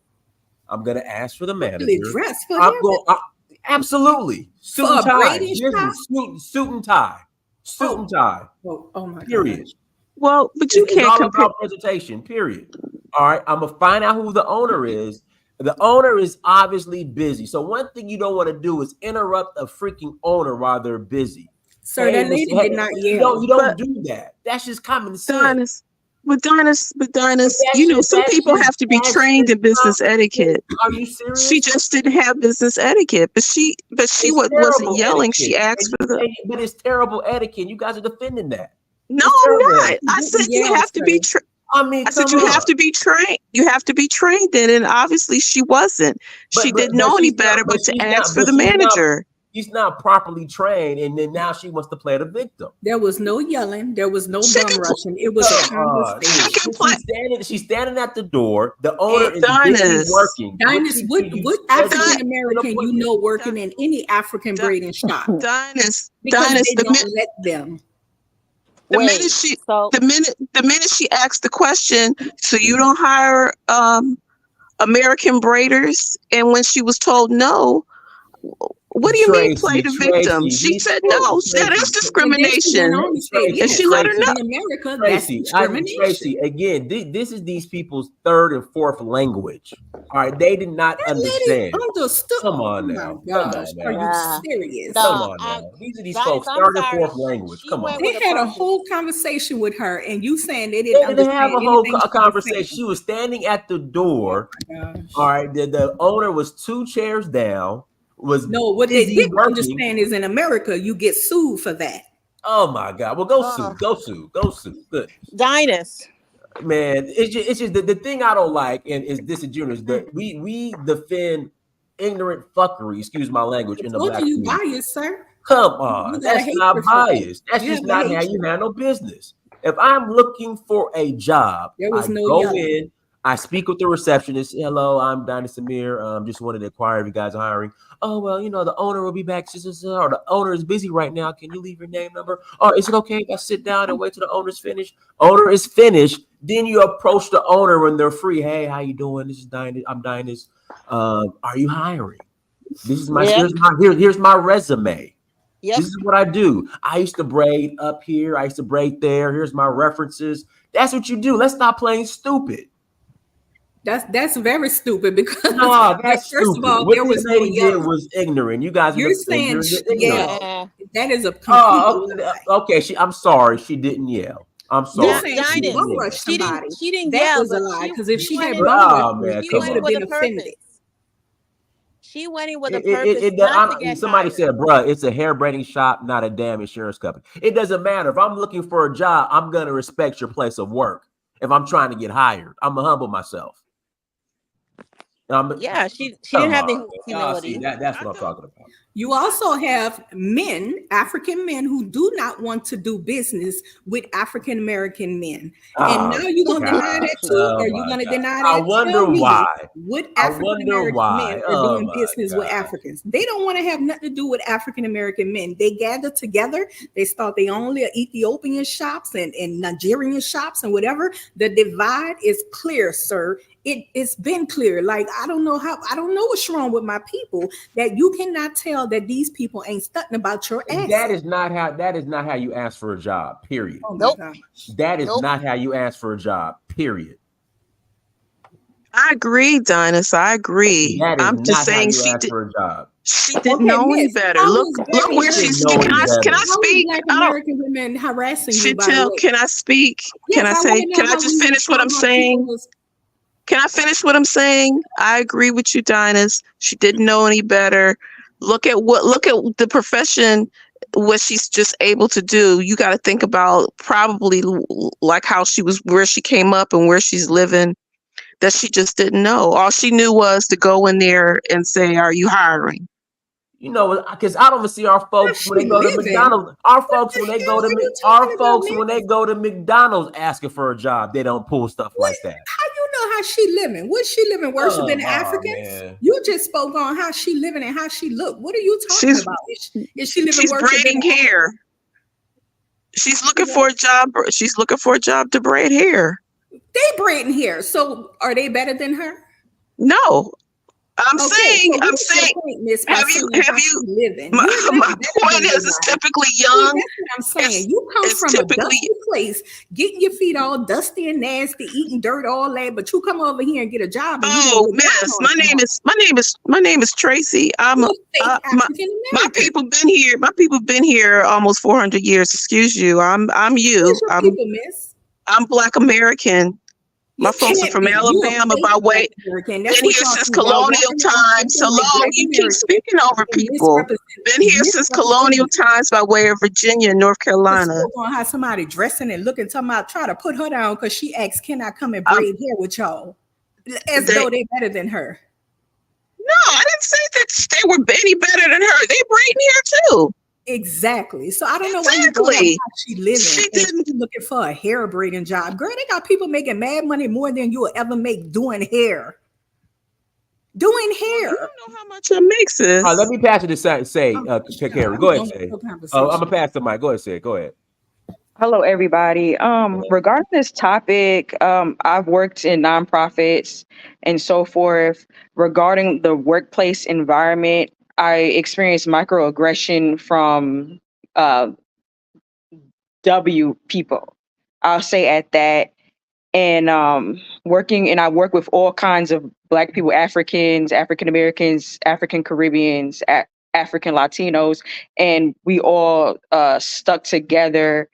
I'm gonna ask for the manager. Dressed for absolutely suit and tie. Suit and tie. Suit and tie. Oh my God. Period. Well, but you can't compare presentation. Period. All right. I'm gonna find out who the owner is. The owner is obviously busy. So one thing you don't want to do is interrupt a freaking owner while they're busy. Sir, that lady did not yell. You don't do that. That's just common sense. But Dinus, you know, some people have to be trained in business etiquette. Are you serious? She just didn't have business etiquette, but she wasn't yelling. She asked for the. But it's terrible etiquette. You guys are defending that. No, I'm not. I said you have to be trained. I said you have to be trained. You have to be trained in, and obviously she wasn't. She didn't know any better but to ask for the manager. She's not properly trained, and then now she wants to play the victim. There was no yelling. There was no bum rushing. It was a conversation. She's standing at the door. The owner is busy working. Dinus, what African American you know working in any African braiding shop? Dinus, because they don't let them. The minute she asked the question, so you don't hire American braiders, and when she was told no, What do you mean play the victim? Tracy, She these said folks, no. That Tracy, is discrimination. on to say, And yes, she let her know. in America, that's Tracy, discrimination. Tracy, again, this is these people's third and fourth language. All right, they did not understand. Understood. Come on Oh now. my gosh, Come are on you now. serious? Come on now. These are these folks' third and fourth language. Come on. They had a whole conversation with her, and you saying they They didn't didn't have understand a whole anything she was conversation. saying. She was standing at the door. Gosh. All right, the owner was 2 chairs down. Was No, what they busy didn't working. understand is in America, you get sued for that. Oh my God! Well, go sue. Good. Dinus. Man, it's just the thing I don't like and is disingenuous that we defend ignorant fuckery, excuse my language, in the Told black you community. biased, sir. Come on, You got a that's not hatred for them. biased. That's You just have a not how hatred. you handle business. If I'm looking for a job, There was I no go yelling. in, I speak with the receptionist. Hello, I'm Dinah Samir. Just wanted to inquire if you guys are hiring. Oh, well, the owner will be back. Or the owner is busy right now. Can you leave your name, number? Or is it okay if I sit down and wait till the owner's finished? Owner is finished. Then you approach the owner when they're free. Hey, how you doing? This is Dinah. I'm Dinah's. Are you hiring? This is here's my resume. Yep. This is what I do. I used to braid up here. I used to braid there. Here's my references. That's what you do. Let's stop playing stupid. That's very stupid because no, that's first stupid. of all, What there was this no lady did yelling. was ignorant. You guys You're are saying ignorant. that is a complete lie. Okay. I'm sorry. She didn't yell. I'm sorry. You're saying she bum rushed somebody. She didn't that yell, was a but lie because if she had went bum rushed, man, she they went would have with been a offended. purpose. She went in with a purpose to get somebody hired. said, bruh, it's a hair braiding shop, not a damn insurance company. It doesn't matter. If I'm looking for a job, I'm going to respect your place of work. If I'm trying to get hired, I'm going to humble myself. She didn't have the humility. See, that's what I'm talking about. You also have men, African men, who do not want to do business with African American men. And now you're going to deny that too? Or you're going to deny that? I wonder why. What African American men are doing business with Africans? They don't want to have nothing to do with African American men. They gather together. They start their own Ethiopian shops and Nigerian shops and whatever. The divide is clear, sir. It's been clear. Like, I don't know what's wrong with my people that you cannot tell that these people ain't studying about your ass. That is not how you ask for a job, period. Oh my gosh. That is not how you ask for a job, period. I agree, Dinus. I agree. I'm just saying she didn't know any better. Look where she's. Can I speak? American women harassing you. Can I speak? Yes, Can I just finish what I'm saying? Can I finish what I'm saying? I agree with you, Dinus. She didn't know any better. Look at the profession, what she's just able to do. You got to think about probably like how she was, where she came up and where she's living, that she just didn't know. All she knew was to go in there and say, "Are you hiring?" Because I don't see our folks when they go to McDonald's. Our folks when they go to McDonald's asking for a job, they don't pull stuff like that. How you know how she living? What's she living? Worshiping Africans? Man. You just spoke on how she living and how she look. What are you talking about? Is she living? She's braiding hair. She's looking for a job. She's looking for a job to braid hair. They braiding hair. So are they better than her? No. I'm saying, have you, living? My point is, it's typically young. That's what I'm saying. You come from a dusty place, getting your feet all dusty and nasty, eating dirt, all that, but you come over here and get a job. Oh, miss, my name is Tracy. My people been here. My people been here almost 400 years. Excuse you. I'm you. I'm Black American. My folks are from Alabama by way. Been here since colonial times. So long, you keep speaking over people. Been here since colonial times by way of Virginia and North Carolina. On how somebody dressing and looking, talking about try to put her down because she asked, "Can I come and braid hair with y'all?" As though they better than her. No, I didn't say that they were any better than her. They braiding hair too. Exactly. So I don't know why you go how she living. She's looking for a hair braiding job. Girl, they got people making mad money more than you will ever make doing hair. Doing hair. You don't know how much it makes this. Let me pass it to say. Take care. Go ahead, say. I'm gonna pass the mic. Go ahead, say. Go ahead. Hello, everybody. Regarding this topic, I've worked in nonprofits and so forth. Regarding the workplace environment, I experienced microaggression from W people. I'll say at that. And I work with all kinds of Black people, Africans, African Americans, African Caribbeans, African Latinos, and we all stuck together,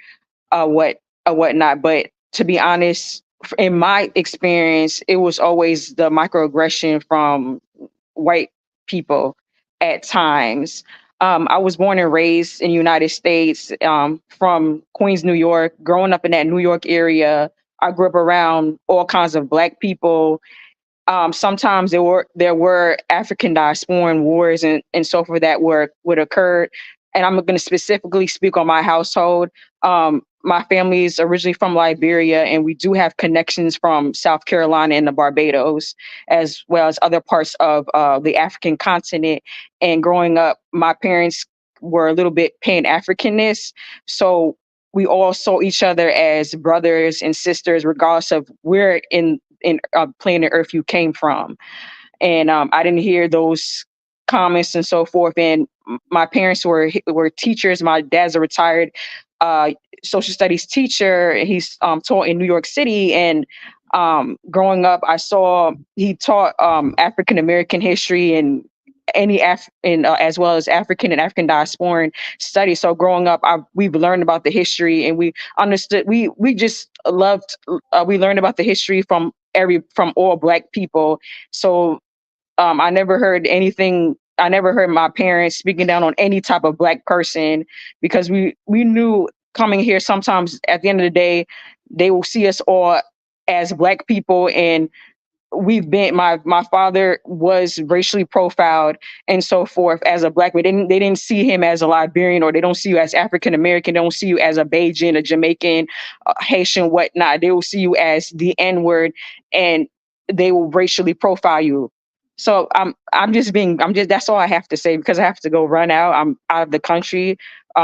whatnot. But to be honest, in my experience, it was always the microaggression from white people at times. I was born and raised in the United States, from Queens, New York. Growing up in that New York area, I grew up around all kinds of Black people. Sometimes there were African diasporan wars and so forth that would occur. And I'm going to specifically speak on my household. My family is originally from Liberia, and we do have connections from South Carolina and the Barbados, as well as other parts of the African continent. And growing up, my parents were a little bit Pan-Africanist. So we all saw each other as brothers and sisters, regardless of where in planet Earth you came from. And I didn't hear those comments and so forth. And my parents were teachers. My dad's a retired social studies teacher. He's taught in New York City. And growing up, I saw he taught African American history and as well as African and African diasporan studies. So growing up, we've learned about the history, and we understood. We just loved. We learned about the history from all Black people. So I never heard anything. I never heard my parents speaking down on any type of Black person, because we knew coming here, sometimes at the end of the day, they will see us all as Black people. And my father was racially profiled and so forth as a Black man. They didn't see him as a Liberian, or they don't see you as African American. They don't see you as a Bajan, a Jamaican, Haitian, whatnot. They will see you as the N-word, and they will racially profile you. So that's all I have to say, because I have to go run out. I'm out of the country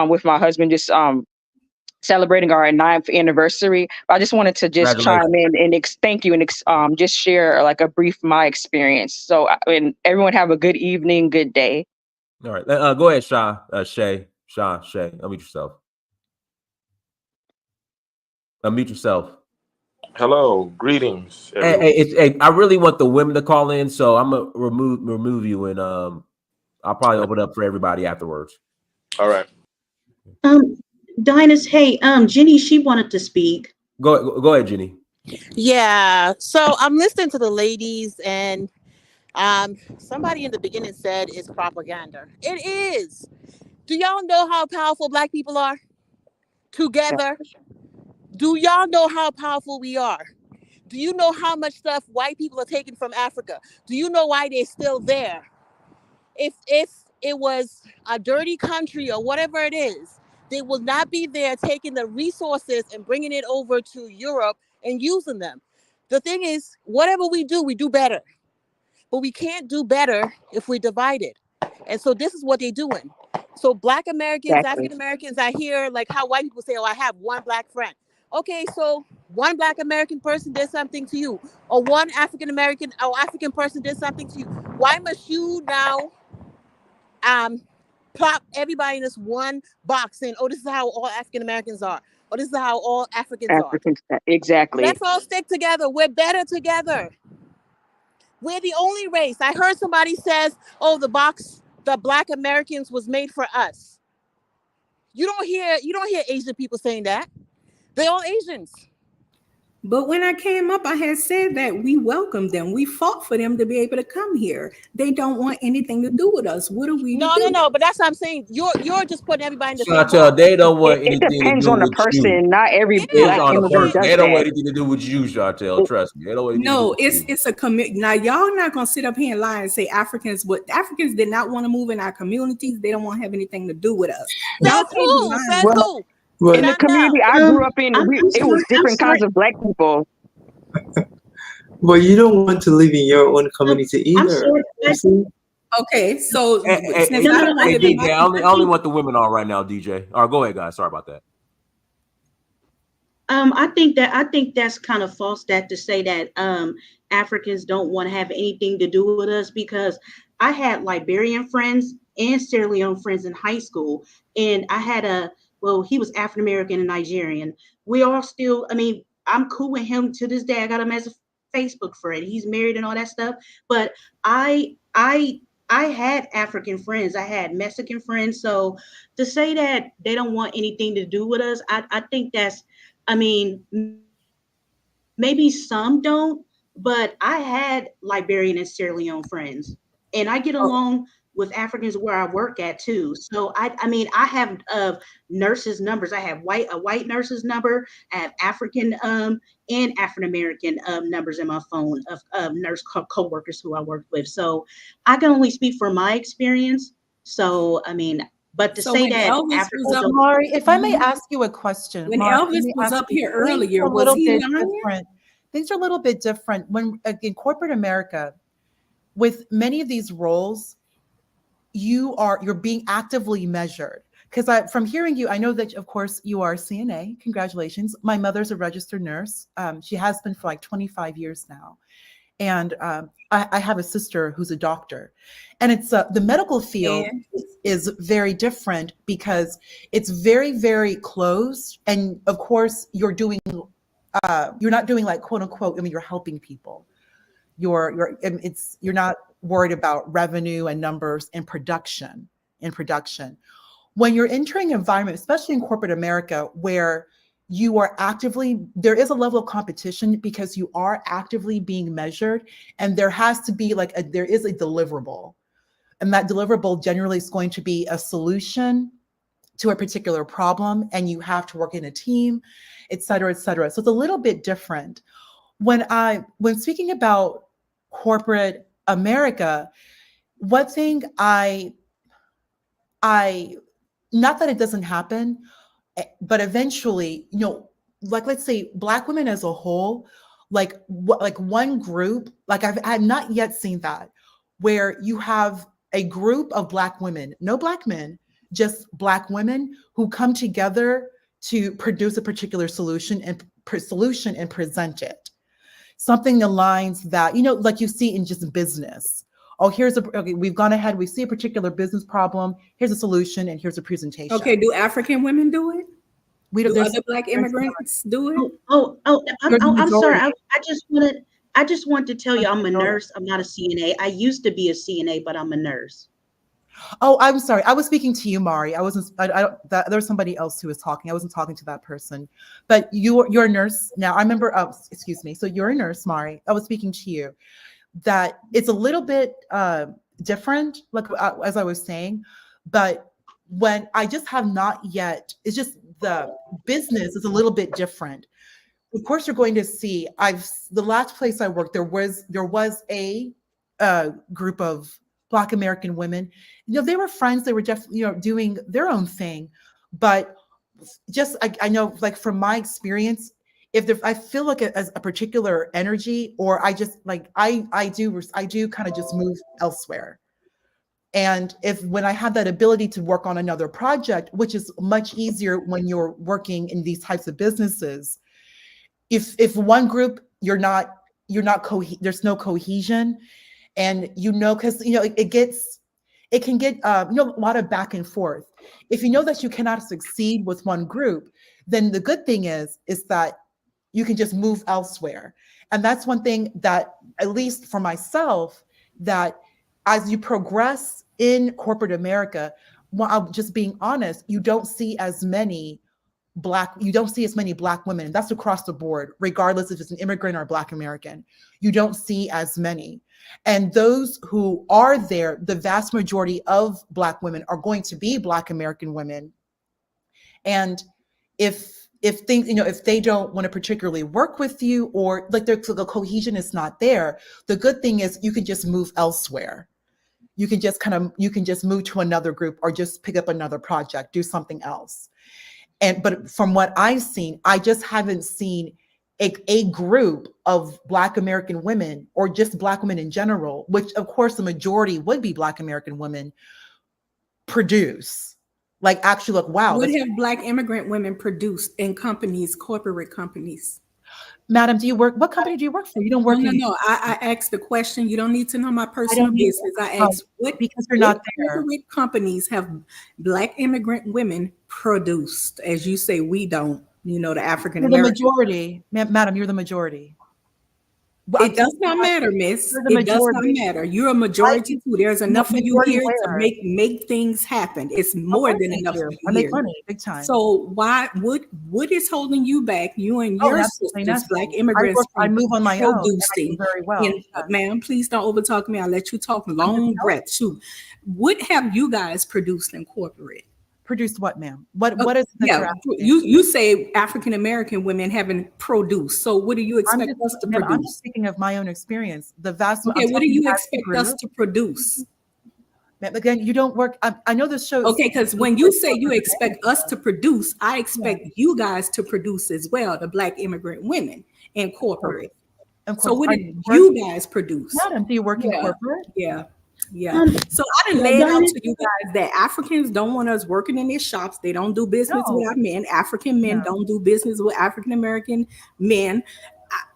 with my husband, just celebrating our 9th anniversary. I just wanted to just chime in and thank you, and just share like a brief my experience. So, and everyone have a good evening, good day. All right, go ahead, Shay. Unmute yourself. Unmute yourself. Hello, greetings, everyone. Hey, I really want the women to call in, so I'm gonna remove you, and I'll probably open up for everybody afterwards. All right. Dinus, hey, Jenny, she wanted to speak. Go ahead, Jenny. Yeah. So I'm listening to the ladies, and somebody in the beginning said it's propaganda. It is. Do y'all know how powerful Black people are together? Do y'all know how powerful we are? Do you know how much stuff white people are taking from Africa? Do you know why they're still there? If it was a dirty country or whatever it is, they will not be there taking the resources and bringing it over to Europe and using them. The thing is, whatever we do better. But we can't do better if we're divided. And so this is what they're doing. So Black Americans, African Americans, I hear like how white people say, oh, I have one Black friend. Okay, so one Black American person did something to you, or one African American or African person did something to you. Why must you now plop everybody in this one box saying, oh, this is how all African Americans are, or this is how all Africans are? Exactly. Let's all stick together. We're better together. We're the only race. I heard somebody says, oh, the Black Americans was made for us. You don't hear Asian people saying that. They're all Asians. But when I came up, I had said that we welcomed them. We fought for them to be able to come here. They don't want anything to do with us. What are we to do? No. But that's what I'm saying. You're just putting everybody in the same Chantel, they don't want anything It depends to do on the with person. you. Not every Black immigrant does They don't want that. anything to do with you, Chantel. Trust me. They don't want anything to do with you. It's a community. Now, y'all not going to sit up here and lie and say Africans did not want to move in our communities. They don't want to have anything to do with us. Says who? In the community I grew up in, it was different kinds of Black people. Well, you don't want to live in your own community either. Okay, so Hey, DJ, I only want the women on right now, DJ. All right, go ahead, guys. Sorry about that. I think that's kind of false to say that Africans don't want to have anything to do with us, because I had Liberian friends and Sierra Leone friends in high school. And I had he was African American and Nigerian. We all still, I mean, I'm cool with him to this day. I got him as a Facebook friend. He's married and all that stuff. But I had African friends. I had Mexican friends. So to say that they don't want anything to do with us, I think that's, I mean, maybe some don't, but I had Liberian and Sierra Leone friends, and I get along with Africans where I work at too. So I mean, I have nurses' numbers. I have a white nurse's number. I have African and African American numbers in my phone of nurse coworkers who I work with. So I can only speak from my experience. So I mean, but to So say when that Elvis Africa was up, don't, Mari, if I may ask you a question, when Mari, let Elvis me was ask up you, here things earlier, are a was little he bit lying? different. Things are a little bit different when in corporate America, with many of these roles, you're being actively measured. Because from hearing you, I know that of course you are a CNA. Congratulations. My mother's a registered nurse. She has been for like 25 years now. And I have a sister who's a doctor, and it's the medical field And is very different because it's very, very closed. And of course, you're not doing like quote unquote. I mean, you're helping people. You're not worried about revenue and numbers and production. When you're entering an environment, especially in corporate America, where there is a level of competition because you are actively being measured, and there has to be there is a deliverable, and that deliverable generally is going to be a solution to a particular problem, and you have to work in a team, et cetera, et cetera. So it's a little bit different. When speaking about corporate America, one thing I not that it doesn't happen, but eventually, like let's say Black women as a whole, like one group, like I've not yet seen that, where you have a group of Black women, no Black men, just Black women who come together to produce a particular solution and present it. Something aligns that, like you see in just business. Oh, we've gone ahead, we see a particular business problem, here's a solution, and here's a presentation. okay, do African women do it? We don't. Do other Black immigrants do it? I'm sorry. I just wanted to tell you, I'm a nurse. I'm not a CNA. I used to be a CNA, but I'm a nurse. Oh, I'm sorry. I was speaking to you, Mari. I wasn't. There was somebody else who was talking. I wasn't talking to that person. But you're a nurse now. I remember. Oh, excuse me. So you're a nurse, Mari. I was speaking to you. That it's a little bit different, like as I was saying, but when I just have not yet, it's just the business is a little bit different. Of course, you're going to see. The last place I worked, there was a group of Black American women. They were friends. They were just doing their own thing, but just I know, like from my experience, I feel like as a particular energy, or I just like I do kind of just move elsewhere. And when I have that ability to work on another project, which is much easier when you're working in these types of businesses, if one group there's no cohesion, and because it can get a lot of back and forth. If you know that you cannot succeed with one group, then the good thing is that you can just move elsewhere. And that's one thing that, at least for myself, that as you progress in corporate America, well, I'm just being honest, you don't see as many Black women. That's across the board, regardless if it's an immigrant or a Black American. You don't see as many. And those who are there, the vast majority of Black women are going to be Black American women. And if things, if they don't want to particularly work with you, or like the cohesion is not there, the good thing is you can just move elsewhere. You can just move to another group, or just pick up another project, do something else. But from what I've seen, I just haven't seen a group of Black American women, or just Black women in general, which of course the majority would be Black American women, produce. Like actually, wow. What have Black immigrant women produced in companies, corporate companies? Madam, do you work? What company do you work for? You don't work in. No. I asked the question. You don't need to know my I personal don't need business. I oh, asked because you're what not there. corporate companies have Black immigrant women produced? As you say, we don't. You know, the African You're the American. majority, madam. You're the majority. It does not matter, miss. You're the It does not majority. matter. You're a majority too. There's enough of you Majority here to where? make things happen. It's Of more course than I enough do. of I you make here. money big time. So what is holding you back? You and Oh, your absolutely sisters, Black nothing. immigrants, I from move on my own, and I do producing. very well. And ma'am, please don't overtalk me. I'll let you talk long breath too. What have you guys produced in corporate? Produced what, ma'am? What is that you're asking? You say African American women haven't produced. So what do you expect us to Ma'am, produce? I'm just speaking of my own experience. The vast. Okay, I'm what do talking you as a expect group. us to produce? Ma'am, again, you don't work. I know this show. Okay, because when you say you expect us to produce, I expect you guys to produce as well, the Black immigrant women in corporate. So what did you guys produce? Madam, do you work in corporate? Yeah. So I didn't lay it out to you guys that Africans don't want us working in their shops. They don't do business with our men. African men don't do business with African American men.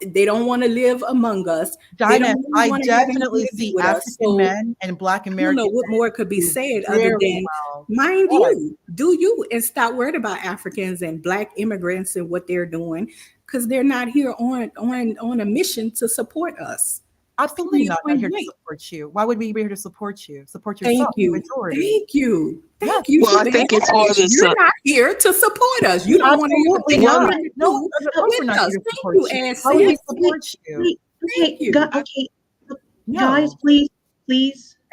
They don't want to live among us. They don't really I want to have definitely anything to do see with us. African So men and Black I don't American know what more could be said other than, mind you, do you, and stop worried about Africans and Black immigrants and what they're doing, because they're not here on a mission to support us. Absolutely not. I'm here to support you. Why would we be here to support you? Support Thank yourself. you. Majority. Thank you. Thank Yes. you. Well, I think it's more than You're not here to support us. You don't want to Absolutely have not. nothing to No, do of course we're with not us. here to Thank support you, you. Ass. Why would we support you? Thank you. Guys, please.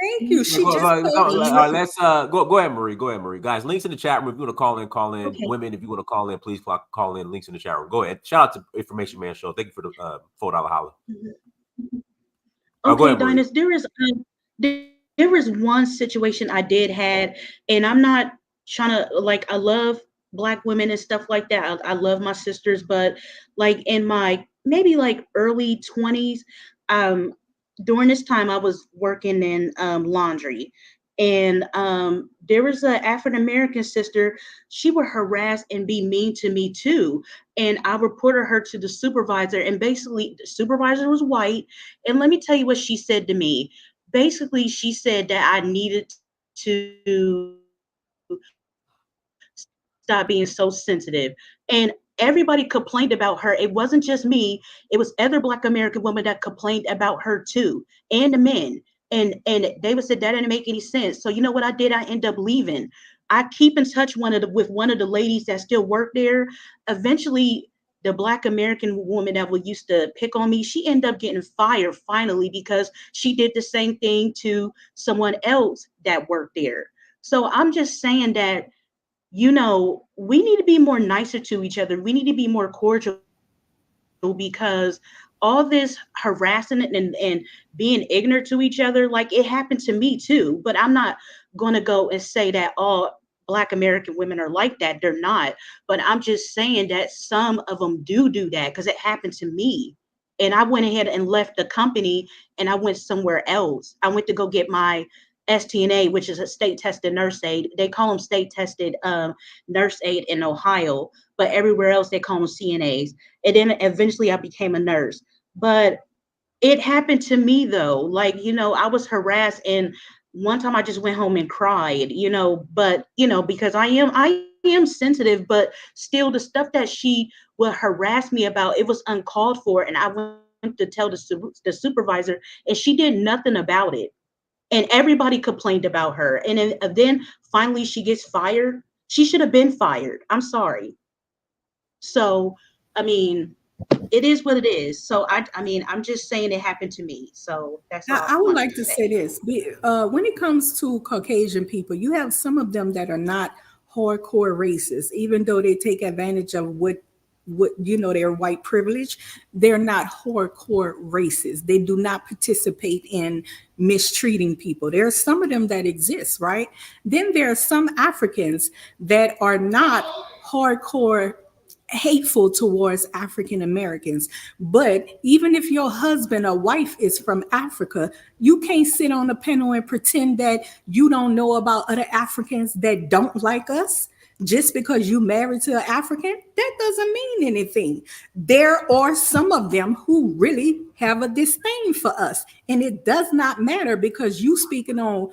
Thank you. She just told me. All right, let's go ahead, Marie. Go ahead, Marie. Guys, links in the chat room. If you want to call in. Okay. Women, if you want to call in, please call in. Links in the chat room. Go ahead. Shout out to Information Man Show. Thank you for the $4 holla. Okay, go ahead, Marie. Dinus, there was one situation I did had, and I'm not trying to, like, I love Black women and stuff like that. I love my sisters, but like in my maybe like early 20s, during this time I was working in laundry, and there was an African American sister. She would harass and be mean to me too, and I reported her to the supervisor, and basically the supervisor was white, and let me tell you what she said to me. Basically, she said that I needed to stop being so sensitive. And everybody complained about her. It wasn't just me, it was other Black American women that complained about her too, and the men. And David said that didn't make any sense. So you know what I did? I end up leaving. I keep in touch with one of the ladies that still work there. Eventually, the Black American woman that would used to pick on me, she ended up getting fired finally because she did the same thing to someone else that worked there. So I'm just saying that, you know, we need to be more nicer to each other. We need to be more cordial, because all this harassing and being ignorant to each other, like it happened to me too. But I'm not going to go and say that all Black American women are like that. They're not. But I'm just saying that some of them do that, because it happened to me. And I went ahead and left the company, and I went somewhere else. I went to go get my STNA, which is a state tested nurse aid. They call them state tested nurse aid in Ohio, but everywhere else they call them CNAs. And then eventually I became a nurse. But it happened to me though. Like, you know, I was harassed, and one time I just went home and cried, you know, but you know, because I am sensitive, but still the stuff that she would harass me about, it was uncalled for. And I went to tell the supervisor, and she did nothing about it. And everybody complained about her. And then finally she gets fired. She should have been fired. I'm sorry. So, I mean, it is what it is. So I mean, I'm just saying it happened to me. So that's all I would like to to say. say this. When it comes to Caucasian people, you have some of them that are not hardcore racist, even though they take advantage of what you know, their white privilege. They're not hardcore racist. They do not participate in mistreating people. There are some of them that exist, right? Then there are some Africans that are not hardcore hateful towards African Americans. But even if your husband or wife is from Africa, you can't sit on a panel and pretend that you don't know about other Africans that don't like us. Just because you married to an African, that doesn't mean anything. There are some of them who really have a disdain for us. And it does not matter because you speaking on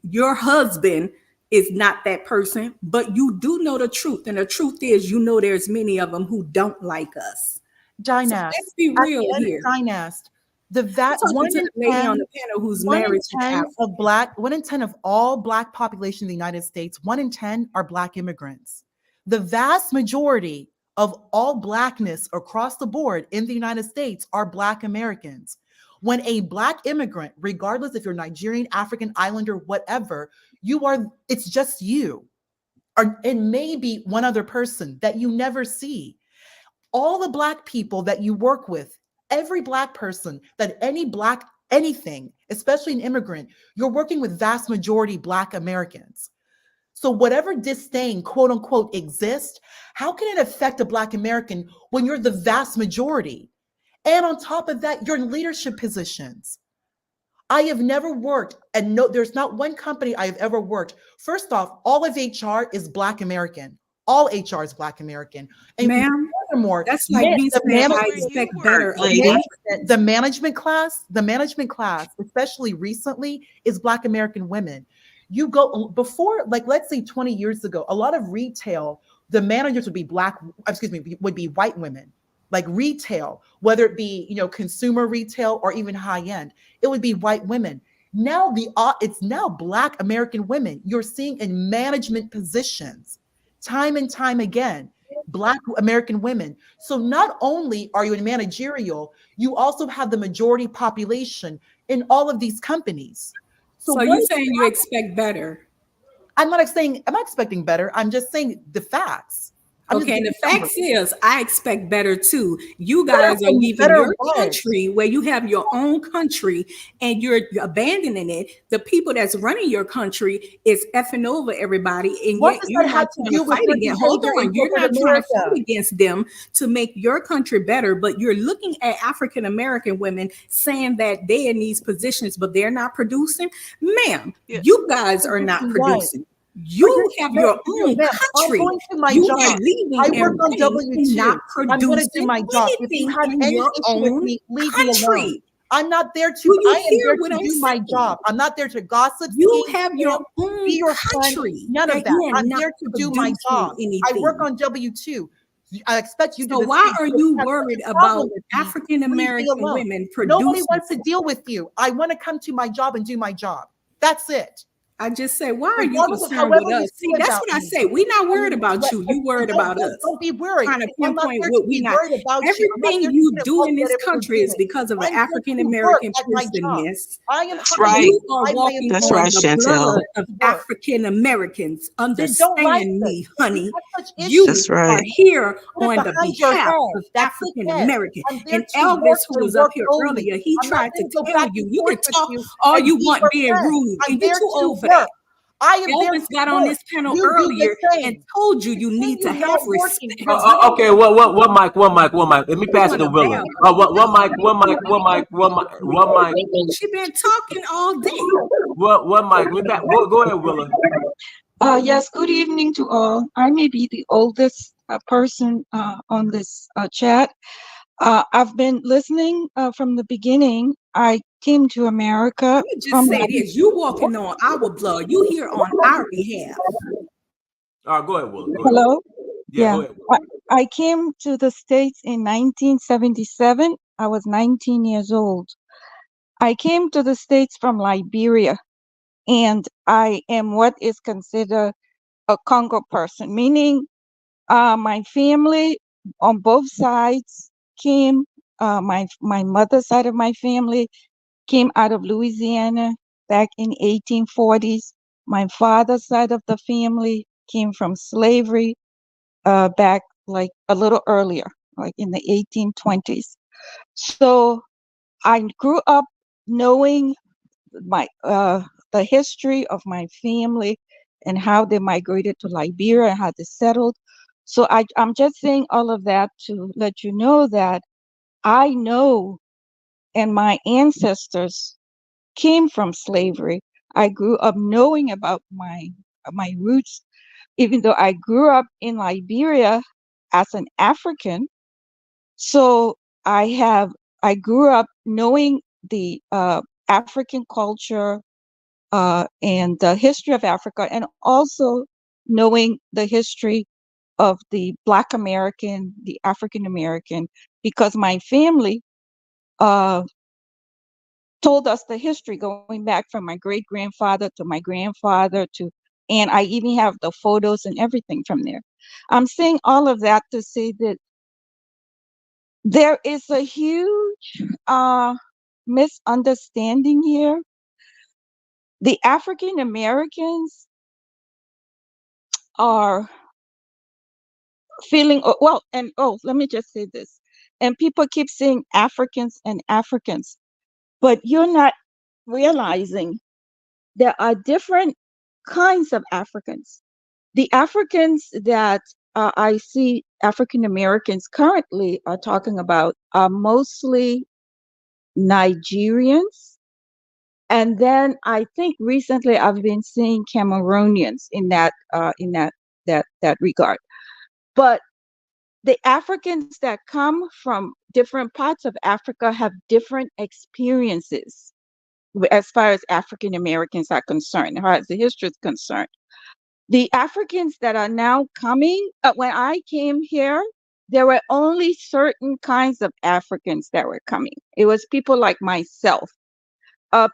your husband is not that person, but you do know the truth. And the truth is, you know, there's many of them who don't like us. So let's be real here. Dynast, the I'm talking to the lady on the panel who's married to the African. 1 in 10 of all Black population in the United States, 1 in 10 are Black immigrants. The vast majority of all Blackness across the board in the United States are Black Americans. When a Black immigrant, regardless if you're Nigerian, African, Islander, whatever, it's just you. Or it may be one other person that you never see. All the Black people that you work with, every Black person that any Black anything, especially an immigrant, you're working with vast majority Black Americans. So whatever disdain, quote unquote, exists, how can it affect a Black American when you're the vast majority? And on top of that, you're in leadership positions. I have never worked, and no, there's not one company I have ever worked. First off, all of HR is Black American. All HR is Black American. And ma'am, furthermore, that's like me saying I expect better. The management class, especially recently, is Black American women. You go before, like, let's say 20 years ago, a lot of retail, the managers would be would be white women. Like retail, whether it be, consumer retail or even high end, it would be white women. Now it's now Black American women you're seeing in management positions, time and time again, Black American women. So not only are you in managerial, you also have the majority population in all of these companies. So you're saying you expect better? I'm not expecting better. I'm just saying the facts. Okay, and the facts is I expect better too. You guys are leaving your country where you have your own country and you're abandoning it. The people that's running your country is effing over everybody, and yet you're not trying to fight against. Hold on, you're not trying to fight against them to make your country better, but you're looking at African American women saying that they're in these positions, but they're not producing. Ma'am, you guys are not producing. You have your own country. You are leaving. I work on W2. I'm going to do my job. If you have any issue with me, leave me alone. I'm not there to. I am there to do my job. I'm not there to gossip. You have your own country. None of that. I'm there to do my job. I work on W2. I expect you to. So why are you worried about African American women producing? Nobody wants to deal with you. I want to come to my job and do my job. That's it. I just say, why are you concerned with us? See, that's what I say. We're not worried about you. You worried about us. Don't be worried. Trying to pinpoint what we not. Everything you do in this country is because of an African American personness. You are walking on the blood of African Americans. Understand me, honey. You are here on the behalf of African Americans. And Elvis, who was up here earlier, he tried to tell you, you can talk all you want being rude, and you're too old for that. Elvis got on this panel earlier and told you need to have respect. Okay, one mic. Let me pass it to Willa. One mic. She been talking all day. One mic. Go ahead, Willa. Yes, good evening to all. I may be the oldest person on this chat. I've been listening from the beginning. I came to America. You just say this. You walking on our blood. You here on our behalf. All right, go ahead, Will. Hello? Yeah. Go ahead. I came to the States in 1977. I was 19 years old. I came to the States from Liberia, and I am what is considered a Congo person, meaning my family on both sides came. My mother's side of my family came out of Louisiana back in 1840s. My father's side of the family came from slavery back like a little earlier, like in the 1820s. So I grew up knowing my the history of my family and how they migrated to Liberia and how they settled. So I'm just saying all of that to let you know that I know, and my ancestors came from slavery. I grew up knowing about my roots, even though I grew up in Liberia as an African. So I grew up knowing the African culture and the history of Africa, and also knowing the history of the Black American, the African American, because my family uh, told us the history going back from my great grandfather to my grandfather to, and I even have the photos and everything from there. I'm saying all of that to say that there is a huge misunderstanding here. The African Americans are feeling, well, and let me just say this. And people keep saying Africans and Africans, but you're not realizing there are different kinds of Africans. The Africans that I see African Americans currently are talking about are mostly Nigerians. And then I think recently I've been seeing Cameroonians in that regard. But the Africans that come from different parts of Africa have different experiences as far as African Americans are concerned, as far as the history is concerned. The Africans that are now coming, when I came here, there were only certain kinds of Africans that were coming. It was people like myself,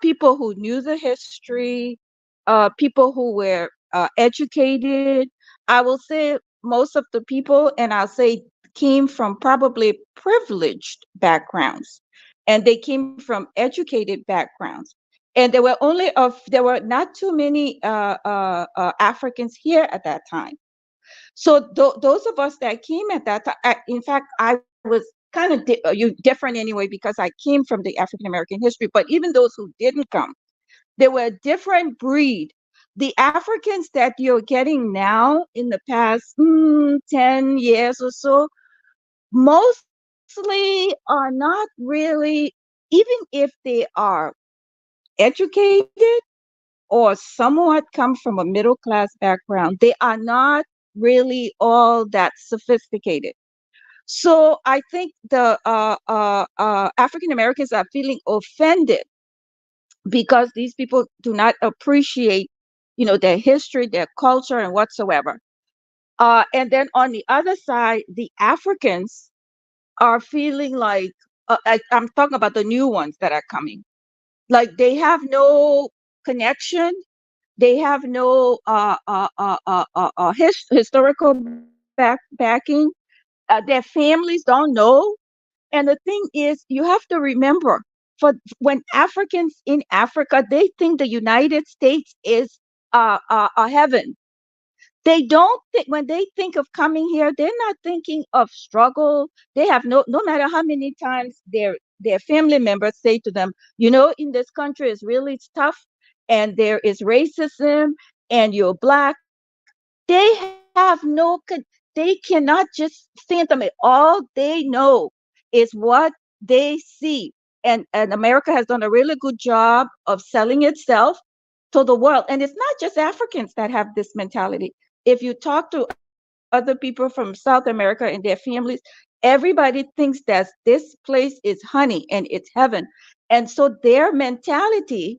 people who knew the history, people who were educated. I will say most of the people, and I'll say came from probably privileged backgrounds, and they came from educated backgrounds. And there were not too many Africans here at that time. So those of us that came at that time, in fact, I was kind of different anyway because I came from the African American history. But even those who didn't come, they were a different breed. The Africans that you're getting now in the past 10 years or so, mostly are not really, even if they are educated or somewhat come from a middle class background, they are not really all that sophisticated. So I think the African Americans are feeling offended because these people do not appreciate, their history, their culture, and whatsoever. And then on the other side, the Africans are feeling like, I'm talking about the new ones that are coming, like they have no connection, they have no historical backing. Their families don't know. And the thing is, you have to remember, when Africans in Africa, they think the United States is a heaven. They don't think, when they think of coming here, they're not thinking of struggle. They have no matter how many times their family members say to them, in this country is really tough, and there is racism, and you're black. They have they cannot just fathom it. All they know is what they see. And America has done a really good job of selling itself to the world. And it's not just Africans that have this mentality. If you talk to other people from South America and their families, everybody thinks that this place is honey and it's heaven. And so their mentality,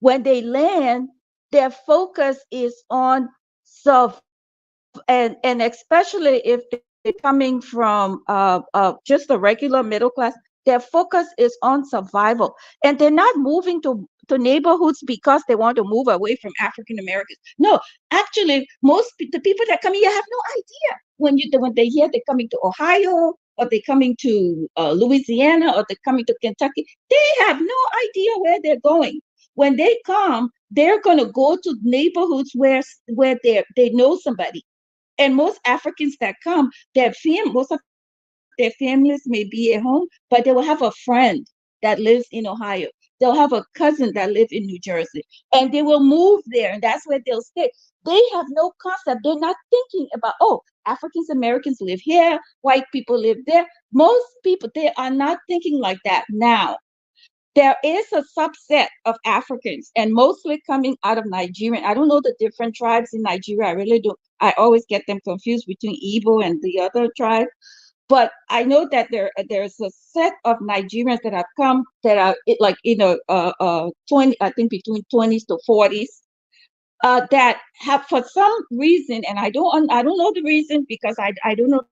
when they land, their focus is on and especially if they're coming from just the regular middle class, their focus is on survival, and they're not moving to neighborhoods because they want to move away from African Americans. No, actually, the people that come here have no idea. When they hear they're coming to Ohio, or they're coming to Louisiana, or they're coming to Kentucky, they have no idea where they're going. When they come, they're going to go to neighborhoods where they know somebody. And most Africans that come, most of their families may be at home, but they will have a friend that lives in Ohio. They'll have a cousin that lives in New Jersey, and they will move there, and that's where they'll stay. They have no concept. They're not thinking about, oh, African Americans live here, white people live there. Most people, they are not thinking like that now. there is a subset of Africans, and mostly coming out of Nigeria. I don't know the different tribes in Nigeria. I really do. I always get them confused between Igbo and the other tribe. But I know that there's a set of Nigerians that have come that are 20, I think between 20s to 40s, that have for some reason, and I don't know the reason because I don't know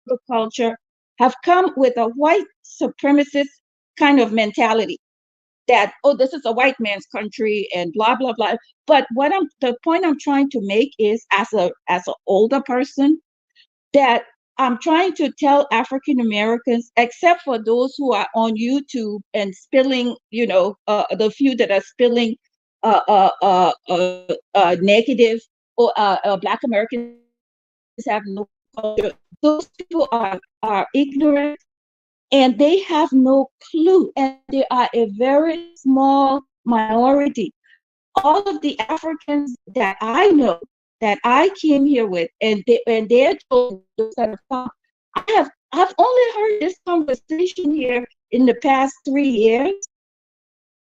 the culture, have come with a white supremacist kind of mentality that, oh, this is a white man's country and blah blah blah. But the point I'm trying to make is, as an older person, that I'm trying to tell African Americans, except for those who are on YouTube and spilling, the few that are spilling negative, or Black Americans have no culture. Those people are ignorant, and they have no clue, and they are a very small minority. All of the Africans that I know, that I came here with, and they're told, those that have come, I've only heard this conversation here in the past 3 years.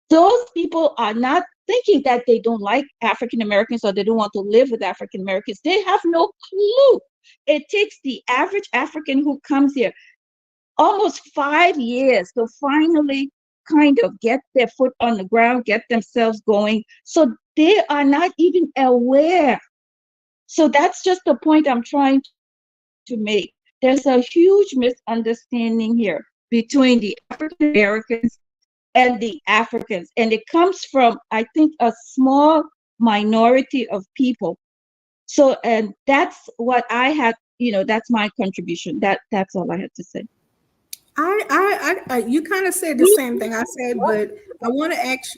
Those people are not thinking that they don't like African Americans or they don't want to live with African Americans. They have no clue. It takes the average African who comes here almost 5 years to finally kind of get their foot on the ground, get themselves going. So they are not even aware. So that's just the point I'm trying to make. There's a huge misunderstanding here between the African Americans and the Africans. And it comes from, I think, a small minority of people. So, and that's what I had, that's my contribution. That's all I had to say. You kind of said the same thing I said, but I want to ask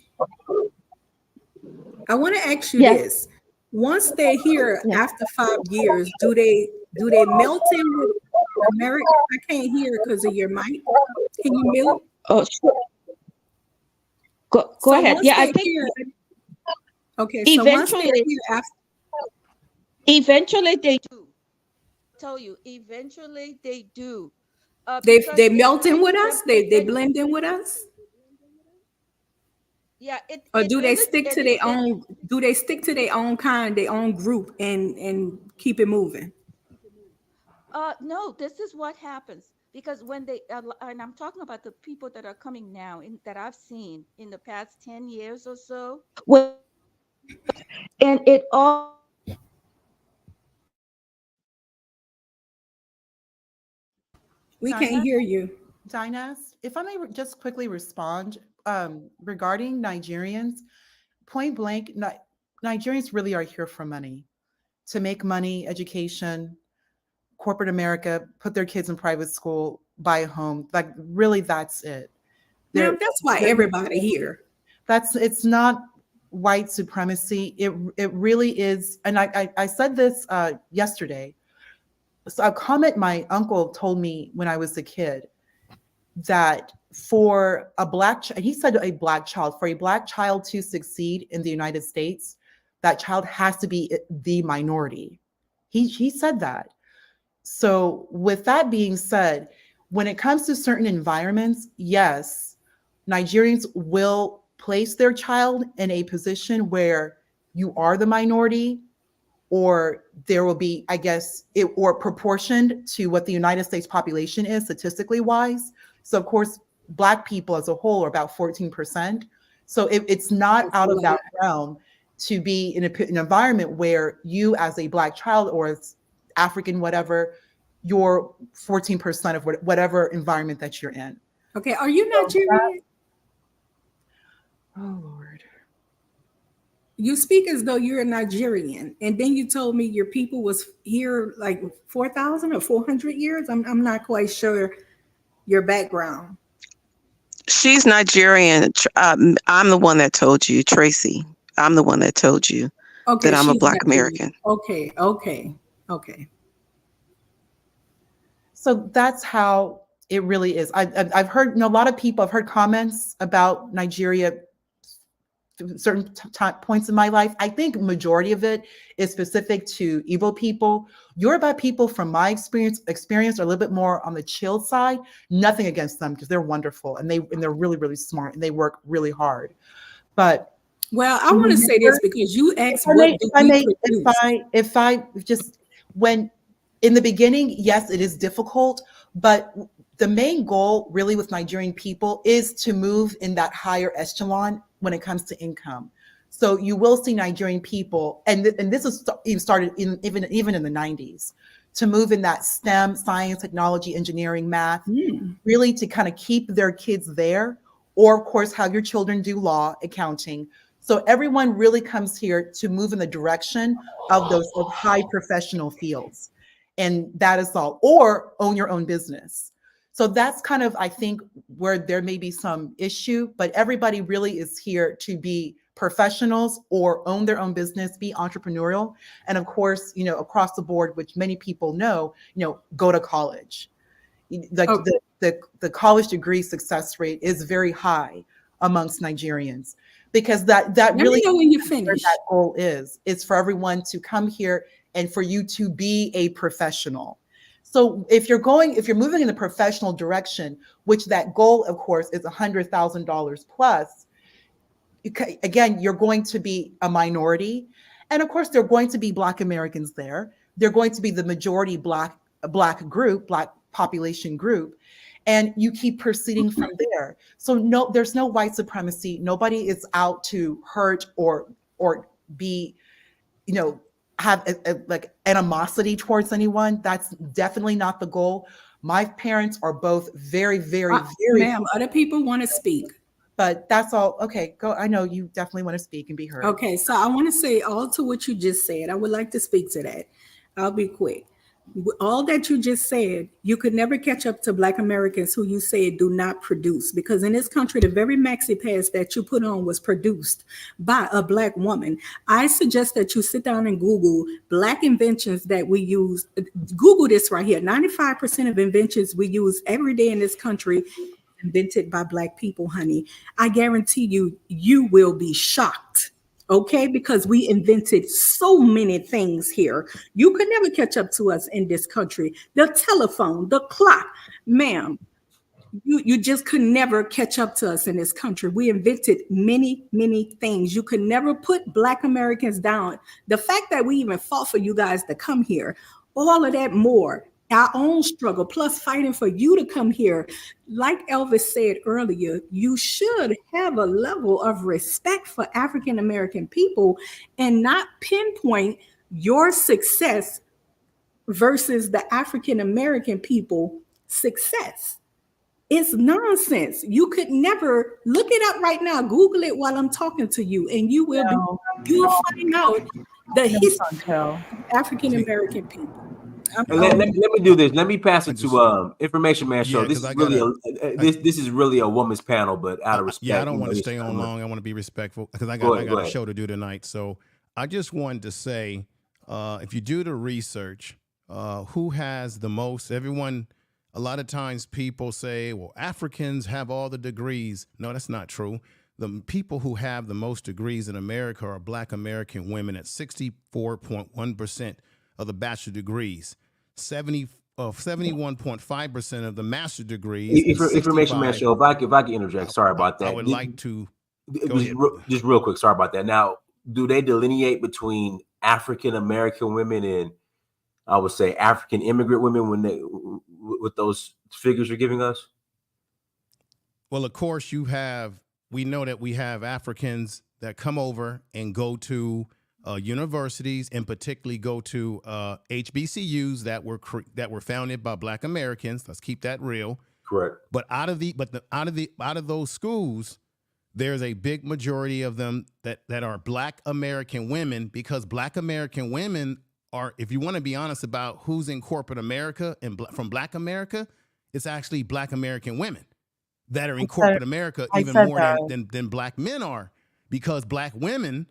you Yes. this. Once they're here after 5 years, do they melt in with America? I can't hear because of your mic. Can you mute? Oh, sure. Go So ahead. once Yeah, I they're think here, okay. So once they're here after, eventually they do. Tell you, eventually they do. Because they it melt in takes with them. us. They blend in with us. Yeah, Or it do they really stick it to is their own? Do they stick to their own kind, their own group, and keep it moving? No, this is what happens because when they and I'm talking about the people that are coming now that I've seen in the past 10 years or so. And it all We can't hear you. Dinah, if I may just quickly respond regarding Nigerians, point blank, Nigerians really are here for money, to make money, education, corporate America, put their kids in private school, buy a home. Like, really, that's it. Ma'am, that's why everybody here. It's not white supremacy. It really is. And I said this yesterday. So a comment my uncle told me when I was a kid, that for a he said a black child, for a black child to succeed in the United States, that child has to be the minority. He said that. So with that being said, when it comes to certain environments, yes, Nigerians will place their child in a position where you are the minority, or there will be, I guess, or proportioned to what the United States population is statistically wise. So of course, Black people as a whole are about 14%. So it's not out of that realm to be in an environment where you, as a Black child or as African, whatever, you're 14% of whatever environment that you're in. Okay, are you Nigerian? Oh Lord. You speak as though you're a Nigerian, and then you told me your people was here like 4,000 or 400 years. I'm not quite sure your background. She's Nigerian. I'm the one that told you, Tracy. I'm the one that told you that I'm a Black American. Okay. So that's how it really is. I've heard a lot of people. I've heard comments about Nigeria certain points in my life. I think majority of it is specific to Igbo people. Yoruba people, from my experience, are a little bit more on the chill side. Nothing against them, because they're wonderful and they're really, really smart and they work really hard. But well, I want to say this because you asked what do we produce. If I just, when in the beginning, yes, it is difficult, but the main goal really with Nigerian people is to move in that higher echelon when it comes to income. So you will see Nigerian people, and this was even started even in the 90s, to move in that STEM, science, technology, engineering, math, really to kind of keep their kids there, or of course have your children do law, accounting. So everyone really comes here to move in the direction of those high professional fields. And that is all, or own your own business. So that's kind of, I think, where there may be some issue, but everybody really is here to be professionals or own their own business, be entrepreneurial. And of course, across the board, which many people know, go to college. Like the college degree success rate is very high amongst Nigerians, because that really know when you finish. That goal is for everyone to come here and for you to be a professional. So if you're moving in the professional direction, which that goal, of course, is $100,000 plus, again, you're going to be a minority. And of course, there are going to be Black Americans there. They're going to be the majority Black population group. And you keep proceeding from there. So no, there's no white supremacy. Nobody is out to hurt or be, have like animosity towards anyone. That's definitely not the goal. My parents are both very, very, very. Ma'am, other people want to speak. But that's all. Okay, go. I know you definitely want to speak and be heard. Okay, so I want to say all to what you just said. I would like to speak to that. I'll be quick. All that you just said, you could never catch up to Black Americans who you say do not produce, because in this country, the very maxi pass that you put on was produced by a Black woman. I suggest that you sit down and Google Black inventions that we use. Google this right here. 95% of inventions we use every day in this country invented by Black people, honey. I guarantee you will be shocked. Okay, because we invented so many things here. You could never catch up to us in this country. The telephone, the clock, ma'am, you just could never catch up to us in this country. We invented many, many things. You could never put Black Americans down. The fact that we even fought for you guys to come here, all of that more. Our own struggle, plus fighting for you to come here. Like Elvis said earlier, you should have a level of respect for African American people and not pinpoint your success versus the African American people success. It's nonsense. You could never look it up right now. Google it while I'm talking to you, and you will find out the history of African American people. Let me do this. Let me pass it to Information Man Show. This is really this is really a woman's panel, but out of respect. Yeah, I don't want to stay on long. I want to be respectful because I got a show to do tonight. So I just wanted to say, if you do the research, who has the most? Everyone. A lot of times people say, well, Africans have all the degrees. No, that's not true. The people who have the most degrees in America are Black American women at 64.1% of the bachelor degrees, 71.5% of the master degrees. Information Man Show. If I can interject, sorry about that. I would like to just real quick. Sorry about that. Now, do they delineate between African American women and I would say African immigrant women when they with those figures you're giving us? Well, of course, we know that we have Africans that come over and go to universities, and particularly go to HBCUs that were founded by Black Americans. Let's keep that real. Correct. But out of those schools, there's a big majority of them that are Black American women, because Black American women are, if you want to be honest about who's in corporate America and from Black America, it's actually Black American women that are in corporate America even more than Black men are, because Black women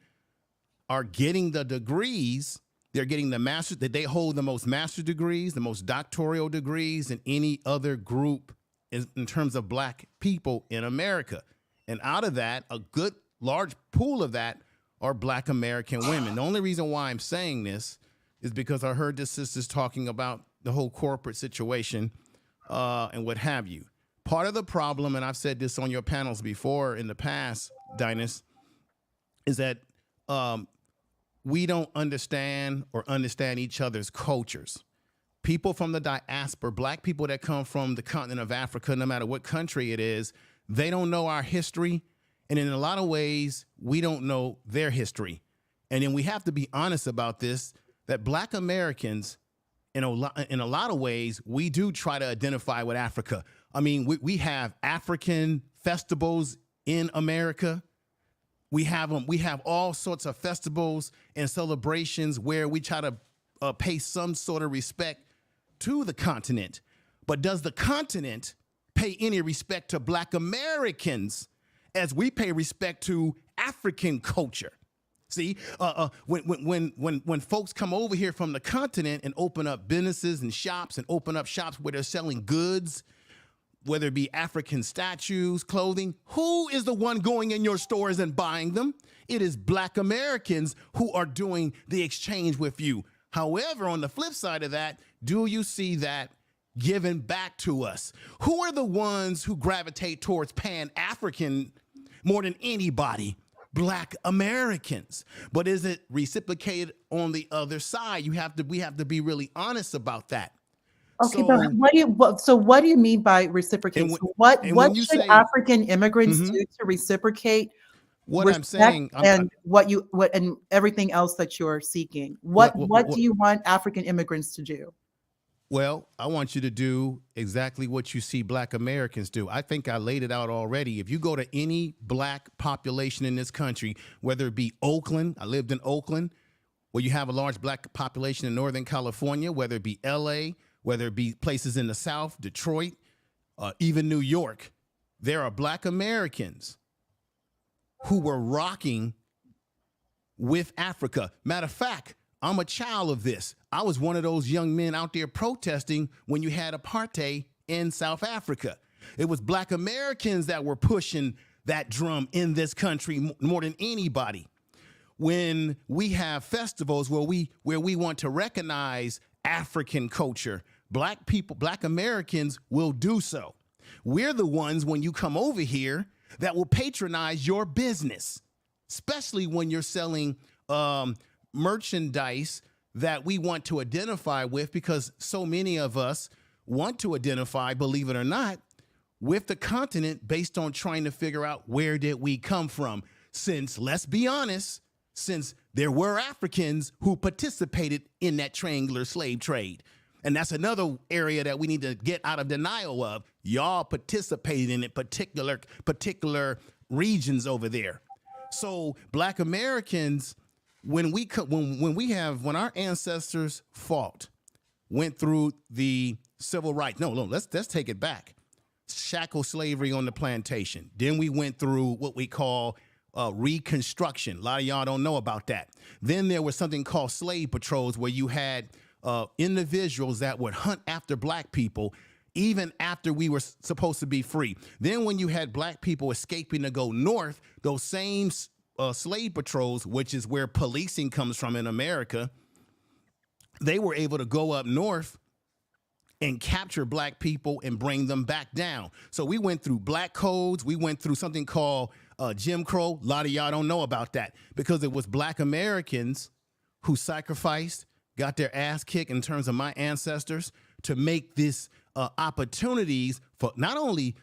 are getting the degrees. They're getting the master, that they hold the most master degrees, the most doctoral degrees than any other group in terms of Black people in America. And out of that, a good large pool of that are Black American women. The only reason why I'm saying this is because I heard the sisters talking about the whole corporate situation and what have you. Part of the problem, and I've said this on your panels before in the past, Dinus, is that we don't understand each other's cultures. People from the diaspora, Black people that come from the continent of Africa, no matter what country it is, they don't know our history. And in a lot of ways, we don't know their history. And then we have to be honest about this, that Black Americans, in a lot of ways, we do try to identify with Africa. I mean, we have African festivals in America. We have them. We have all sorts of festivals and celebrations where we try to pay some sort of respect to the continent. But does the continent pay any respect to Black Americans as we pay respect to African culture? See, when folks come over here from the continent and open up businesses and shops and open up shops where they're selling goods, whether it be African statues, clothing, who is the one going in your stores and buying them? It is Black Americans who are doing the exchange with you. However, on the flip side of that, do you see that given back to us? Who are the ones who gravitate towards Pan-African more than anybody? Black Americans. But is it reciprocated on the other side? We have to be really honest about that. Okay, but what do you mean by reciprocate? What should say, African immigrants do to reciprocate what respect I'm saying and and everything else that you're seeking? What do you want African immigrants to do? Well, I want you to do exactly what you see Black Americans do. I think I laid it out already. If you go to any Black population in this country, whether it be Oakland, I lived in Oakland, where you have a large Black population in Northern California, whether it be LA, whether it be places in the South, Detroit, even New York, there are Black Americans who were rocking with Africa. Matter of fact, I'm a child of this. I was one of those young men out there protesting when you had apartheid in South Africa. It was Black Americans that were pushing that drum in this country more than anybody. When we have festivals where we want to recognize African culture, Black people, Black Americans will do so. We're the ones, when you come over here, that will patronize your business, especially when you're selling merchandise that we want to identify with, because so many of us want to identify, believe it or not, with the continent based on trying to figure out where did we come from. Since, let's be honest, since there were Africans who participated in that triangular slave trade. And that's another area that we need to get out of denial of. Y'all participated in it, particular regions over there. So Black Americans, when our ancestors fought, went through the civil rights. No, let's take it back. Shackle slavery on the plantation. Then we went through what we call Reconstruction. A lot of y'all don't know about that. Then there was something called slave patrols, where you had individuals that would hunt after Black people even after we were supposed to be free. Then when you had Black people escaping to go north, those same slave patrols, which is where policing comes from in America, they were able to go up north and capture Black people and bring them back down. So we went through Black codes. We went through something called Jim Crow. A lot of y'all don't know about that, because it was Black Americans who sacrificed, got their ass kicked in terms of my ancestors, to make this opportunities for not only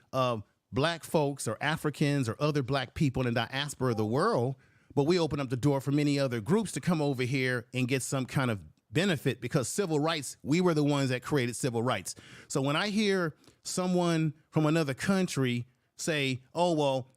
Black folks or Africans or other Black people in the diaspora of the world, but we open up the door for many other groups to come over here and get some kind of benefit, because civil rights, we were the ones that created civil rights. So when I hear someone from another country say, oh, well,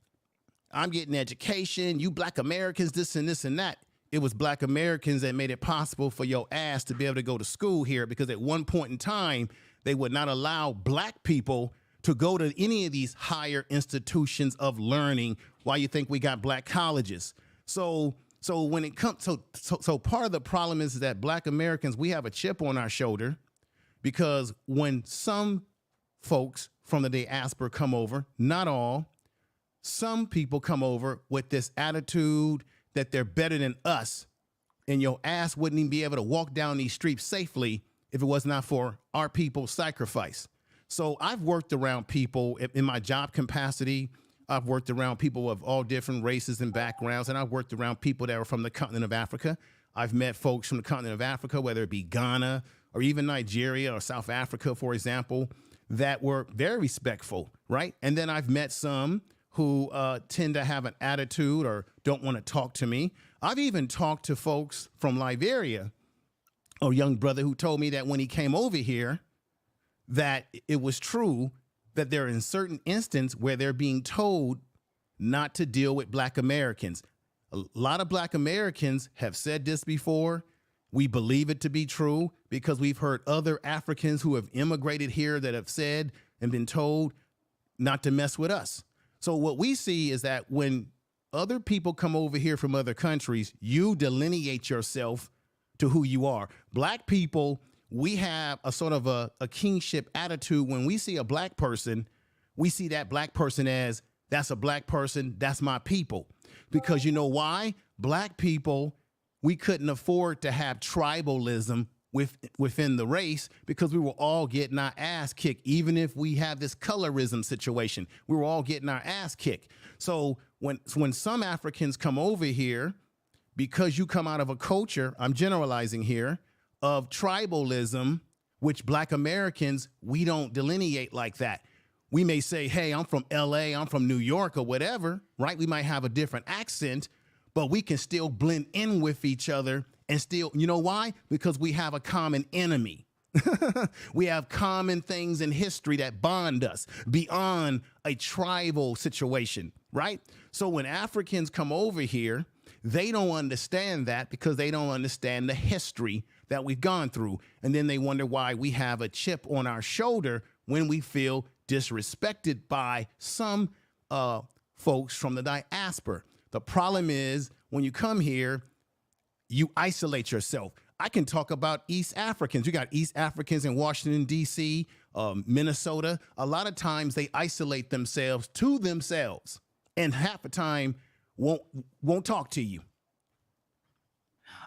I'm getting education, you Black Americans, this and this and that, it was Black Americans that made it possible for your ass to be able to go to school here, because at one point in time, they would not allow Black people to go to any of these higher institutions of learning. Why you think we got Black colleges? So when it comes, so part of the problem is that Black Americans, we have a chip on our shoulder, because when some folks from the diaspora come over, not all, some people come over with this attitude that they're better than us, and your ass wouldn't even be able to walk down these streets safely if it was not for our people's sacrifice. So I've worked around people in my job capacity. I've worked around people of all different races and backgrounds, and I've worked around people that are from the continent of Africa. I've met folks from the continent of Africa, whether it be Ghana or even Nigeria or South Africa, for example, that were very respectful, right? And then I've met some who tend to have an attitude or don't want to talk to me. I've even talked to folks from Liberia, a young brother who told me that when he came over here, that it was true that there are in certain instances where they're being told not to deal with Black Americans. A lot of Black Americans have said this before. We believe it to be true because we've heard other Africans who have immigrated here that have said and been told not to mess with us. So what we see is that when other people come over here from other countries, you delineate yourself to who you are. Black people, we have a sort of a kingship attitude. When we see a Black person, we see that Black person as, that's a Black person, that's my people. Because you know why? Black people, we couldn't afford to have tribalism within the race because we were all getting our ass kicked. Even if we have this colorism situation, we were all getting our ass kicked. So when some Africans come over here, because you come out of a culture, I'm generalizing here, of tribalism, which Black Americans, we don't delineate like that. We may say, hey, I'm from LA, I'm from New York or whatever, right? We might have a different accent, but we can still blend in with each other and still, you know why? Because we have a common enemy. We have common things in history that bond us beyond a tribal situation, right? So when Africans come over here, they don't understand that because they don't understand the history that we've gone through. And then they wonder why we have a chip on our shoulder when we feel disrespected by some folks from the diaspora. The problem is when you come here, you isolate yourself. I can talk about East Africans. You got East Africans in Washington, D.C., Minnesota. A lot of times they isolate themselves to themselves and half the time won't talk to you.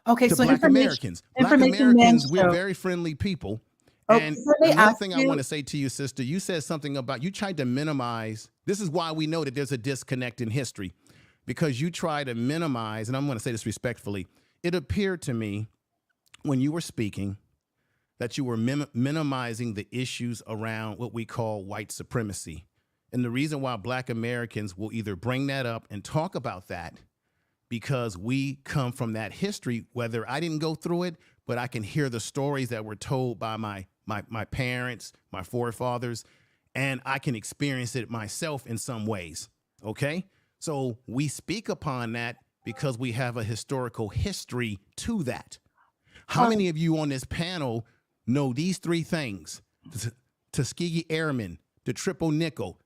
Okay, to so Black Americans. Black Americans, we're very friendly people. And another thing I want to say to you, sister, you said something about, you tried to minimize. This is why we know that there's a disconnect in history, because you try to minimize, and I'm going to say this respectfully, it appeared to me when you were speaking that you were minimizing the issues around what we call white supremacy. And the reason why Black Americans will either bring that up and talk about that because we come from that history, whether I didn't go through it, but I can hear the stories that were told by my parents, my forefathers, and I can experience it myself in some ways, okay? So we speak upon that because we have a historical history to that. How many of you on this panel know these three things? The Tuskegee Airmen, the Triple Nickel,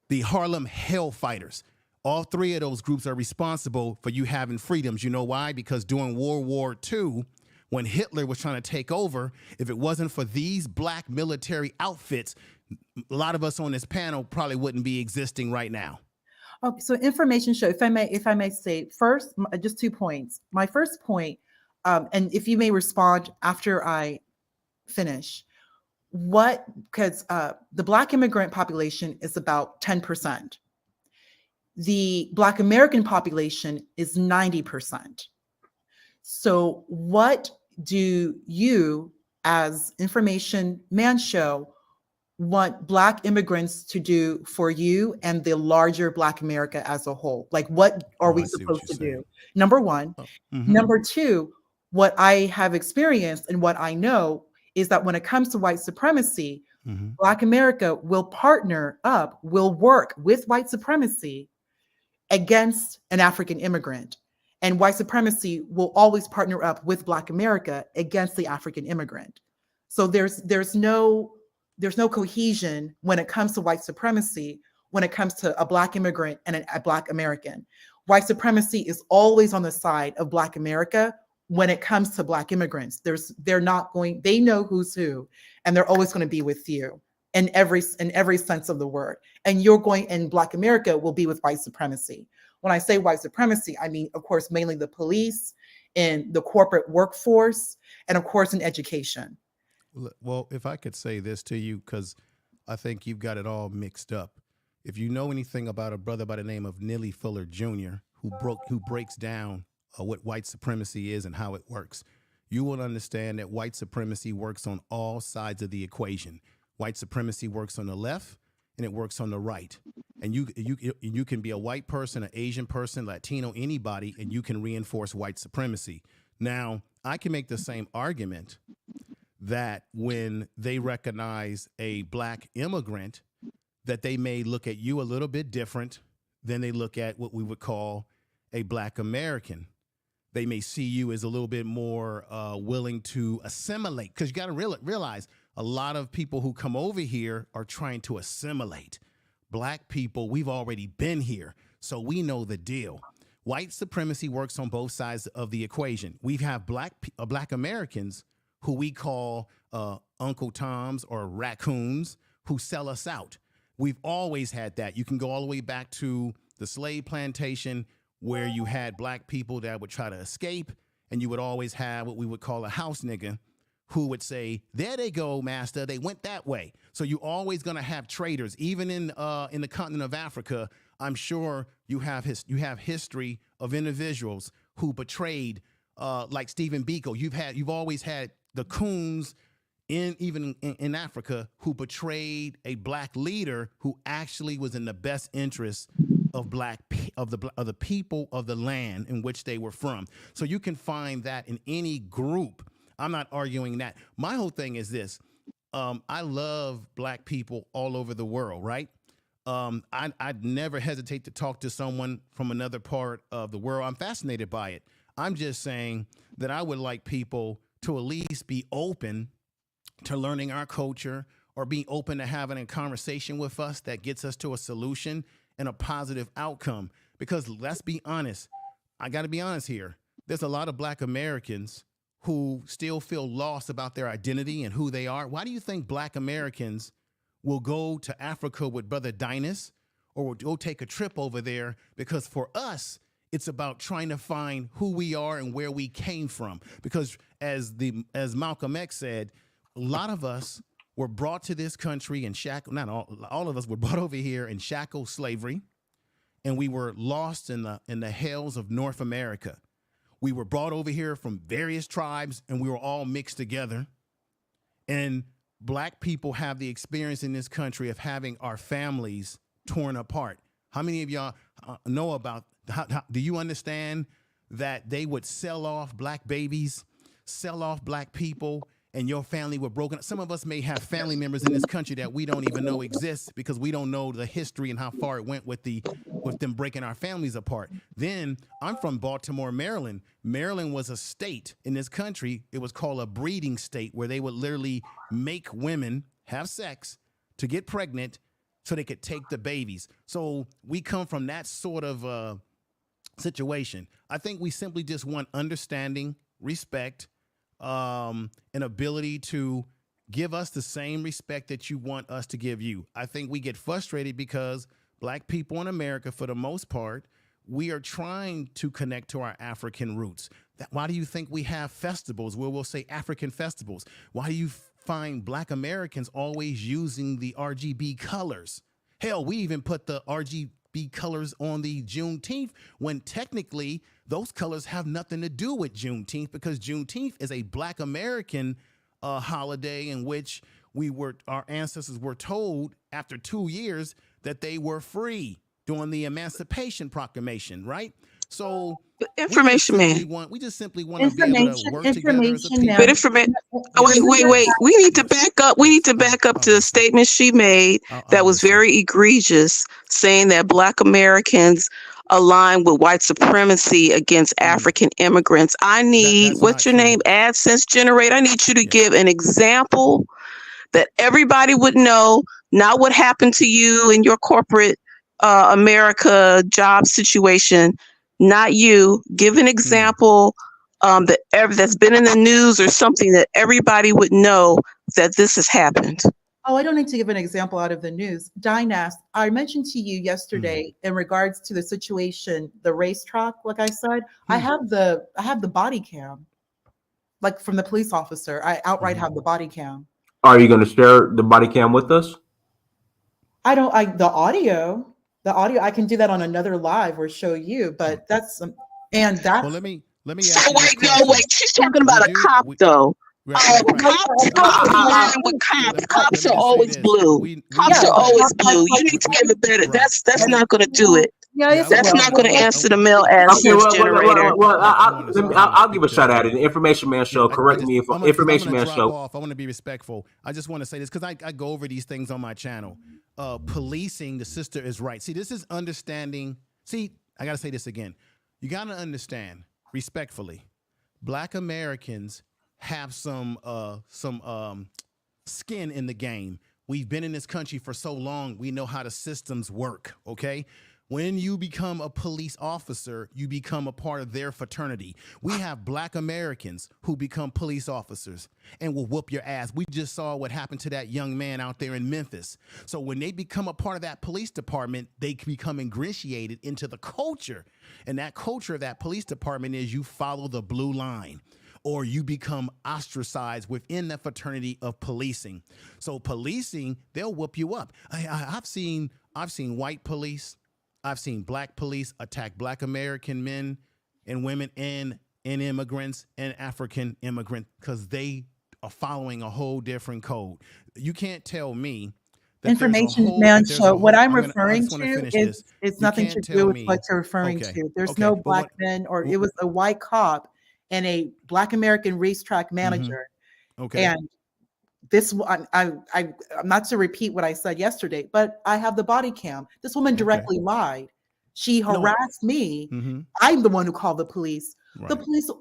the Harlem Hellfighters. All three of those groups are responsible for you having freedoms. You know why? Because during World War II, when Hitler was trying to take over, if it wasn't for these Black military outfits, a lot of us on this panel probably wouldn't be existing right now. Okay, so information show, if I may say, first, just 2 points. My first point, and if you may respond after I finish, because the Black immigrant population is about 10%. The Black American population is 90%. So what do you, as Information Man Show, want Black immigrants to do for you and the larger Black America as a whole? Like, what are we supposed to do? Number one. Number two, what I have experienced and what I know is that when it comes to white supremacy, Black America will partner up, will work with white supremacy against an African immigrant. And white supremacy will always partner up with Black America against the African immigrant. So there's no cohesion when it comes to white supremacy, when it comes to a Black immigrant and a Black American. White supremacy is always on the side of Black America when it comes to Black immigrants. They know who's who, and they're always going to be with you. in every sense of the word. And you're going, and Black America will be with white supremacy. When I say white supremacy, I mean, of course, mainly the police and the corporate workforce, and of course, in education. Well, if I could say this to you, because I think you've got it all mixed up. If you know anything about a brother by the name of Neely Fuller Jr., who breaks down what white supremacy is and how it works, you will understand that white supremacy works on all sides of the equation. White supremacy works on the left and it works on the right. And you can be a white person, an Asian person, Latino, anybody, and you can reinforce white supremacy. Now, I can make the same argument that when they recognize a Black immigrant, that they may look at you a little bit different than they look at what we would call a Black American. They may see you as a little bit more willing to assimilate, because you got to realize a lot of people who come over here are trying to assimilate. Black people, we've already been here, so we know the deal. White supremacy works on both sides of the equation. We have Black Americans who we call Uncle Toms or raccoons, who sell us out. We've always had that. You can go all the way back to the slave plantation, where you had Black people that would try to escape, and you would always have what we would call a house nigga who would say, there they go, master, they went that way. So you're always going to have traitors. Even in the continent of Africa, I'm sure you have history of individuals who betrayed, like Stephen Biko. You've always had the coons in Africa who betrayed a Black leader who actually was in the best interest of the people of the land in which they were from. So you can find that in any group. I'm not arguing that. My whole thing is this. I love Black people all over the world, right? I'd never hesitate to talk to someone from another part of the world. I'm fascinated by it. I'm just saying that I would like people to at least be open to learning our culture, or being open to having a conversation with us that gets us to a solution and a positive outcome. Because let's be honest, I got to be honest here. There's a lot of Black Americans who still feel lost about their identity and who they are. Why do you think Black Americans will go to Africa with Brother Dynas, or will go take a trip over there? Because for us, it's about trying to find who we are and where we came from. Because as Malcolm X said, a lot of us were brought to this country in shackle. Not all of us were brought over here in shackle slavery, and we were lost in the hells of North America. We were brought over here from various tribes, and we were all mixed together. And Black people have the experience in this country of having our families torn apart. How many of y'all know about? Do you understand that they would sell off Black babies, sell off Black people, and your family were broken up? Some of us may have family members in this country that we don't even know exist, because we don't know the history and how far it went with them breaking our families apart. Then I'm from Baltimore, Maryland. Maryland was a state in this country. It was called a breeding state, where they would literally make women have sex to get pregnant so they could take the babies. So we come from that sort of situation. I think we simply just want understanding, respect, an ability to give us the same respect that you want us to give you. I think we get frustrated because Black people in America, for the most part, we are trying to connect to our African roots. Why do you think we have festivals where we'll say African festivals? Why do you find Black Americans always using the RGB colors? Hell, we even put the RGB colors on the Juneteenth, when technically those colors have nothing to do with Juneteenth, because Juneteenth is a Black American holiday in which our ancestors were told after 2 years that they were free during the Emancipation Proclamation, right? So information man. We just simply want to be able to work together as a people. But wait. We need to back up. We need to back up to the statement she made that was very egregious, saying that Black Americans align with white supremacy against African immigrants. I need, what's your name? AdSense Generate. I need you to give an example that everybody would know, not what happened to you in your corporate America job situation. Not you. Give an example that's been in the news or something that everybody would know that this has happened. Oh, I don't need to give an example out of the news. Dynas, I mentioned to you yesterday in regards to the situation, the racetrack, like I said, I have the body cam, like from the police officer. I outright have the body cam. Are you going to share the body cam with us? I don't I the audio I can do that on another live or show you, but that's and that's Well, let me So ask you this wait, no, question. wait. She's talking about a cop, though. Cops, with cops. Cops are always blue. Cops are always blue. You need to give it better. That's not going to do it. Yeah, That's not going to answer the male assets generator. I'll give a shot at it. The Information Man Show. Correct me if Information Man Show. I want to be respectful. I just want to say this because I go over these things on my channel. Policing, the sister is right. See, this is understanding. See, I got to say this again. You got to understand, respectfully, Black Americans have some skin in the game. We've been in this country for so long. We know how the systems work. Okay. When you become a police officer, you become a part of their fraternity. We have Black Americans who become police officers and will whoop your ass. We just saw what happened to that young man out there in Memphis. So when they become a part of that police department, they become ingratiated into the culture. And that culture of that police department is you follow the blue line, or you become ostracized within the fraternity of policing. So policing, they'll whoop you up. I've seen white police, I've seen Black police attack Black American men and women and immigrants and African immigrants because they are following a whole different code. You can't tell me that Information Man Show. What I'm referring to is it's nothing to do with what you're referring to. There's no Black men, or it was a white cop and a Black American racetrack manager. Okay. And this one, I'm not to repeat what I said yesterday, but I have the body cam. This woman directly lied. She harassed me. I'm the one who called the police. Right. The police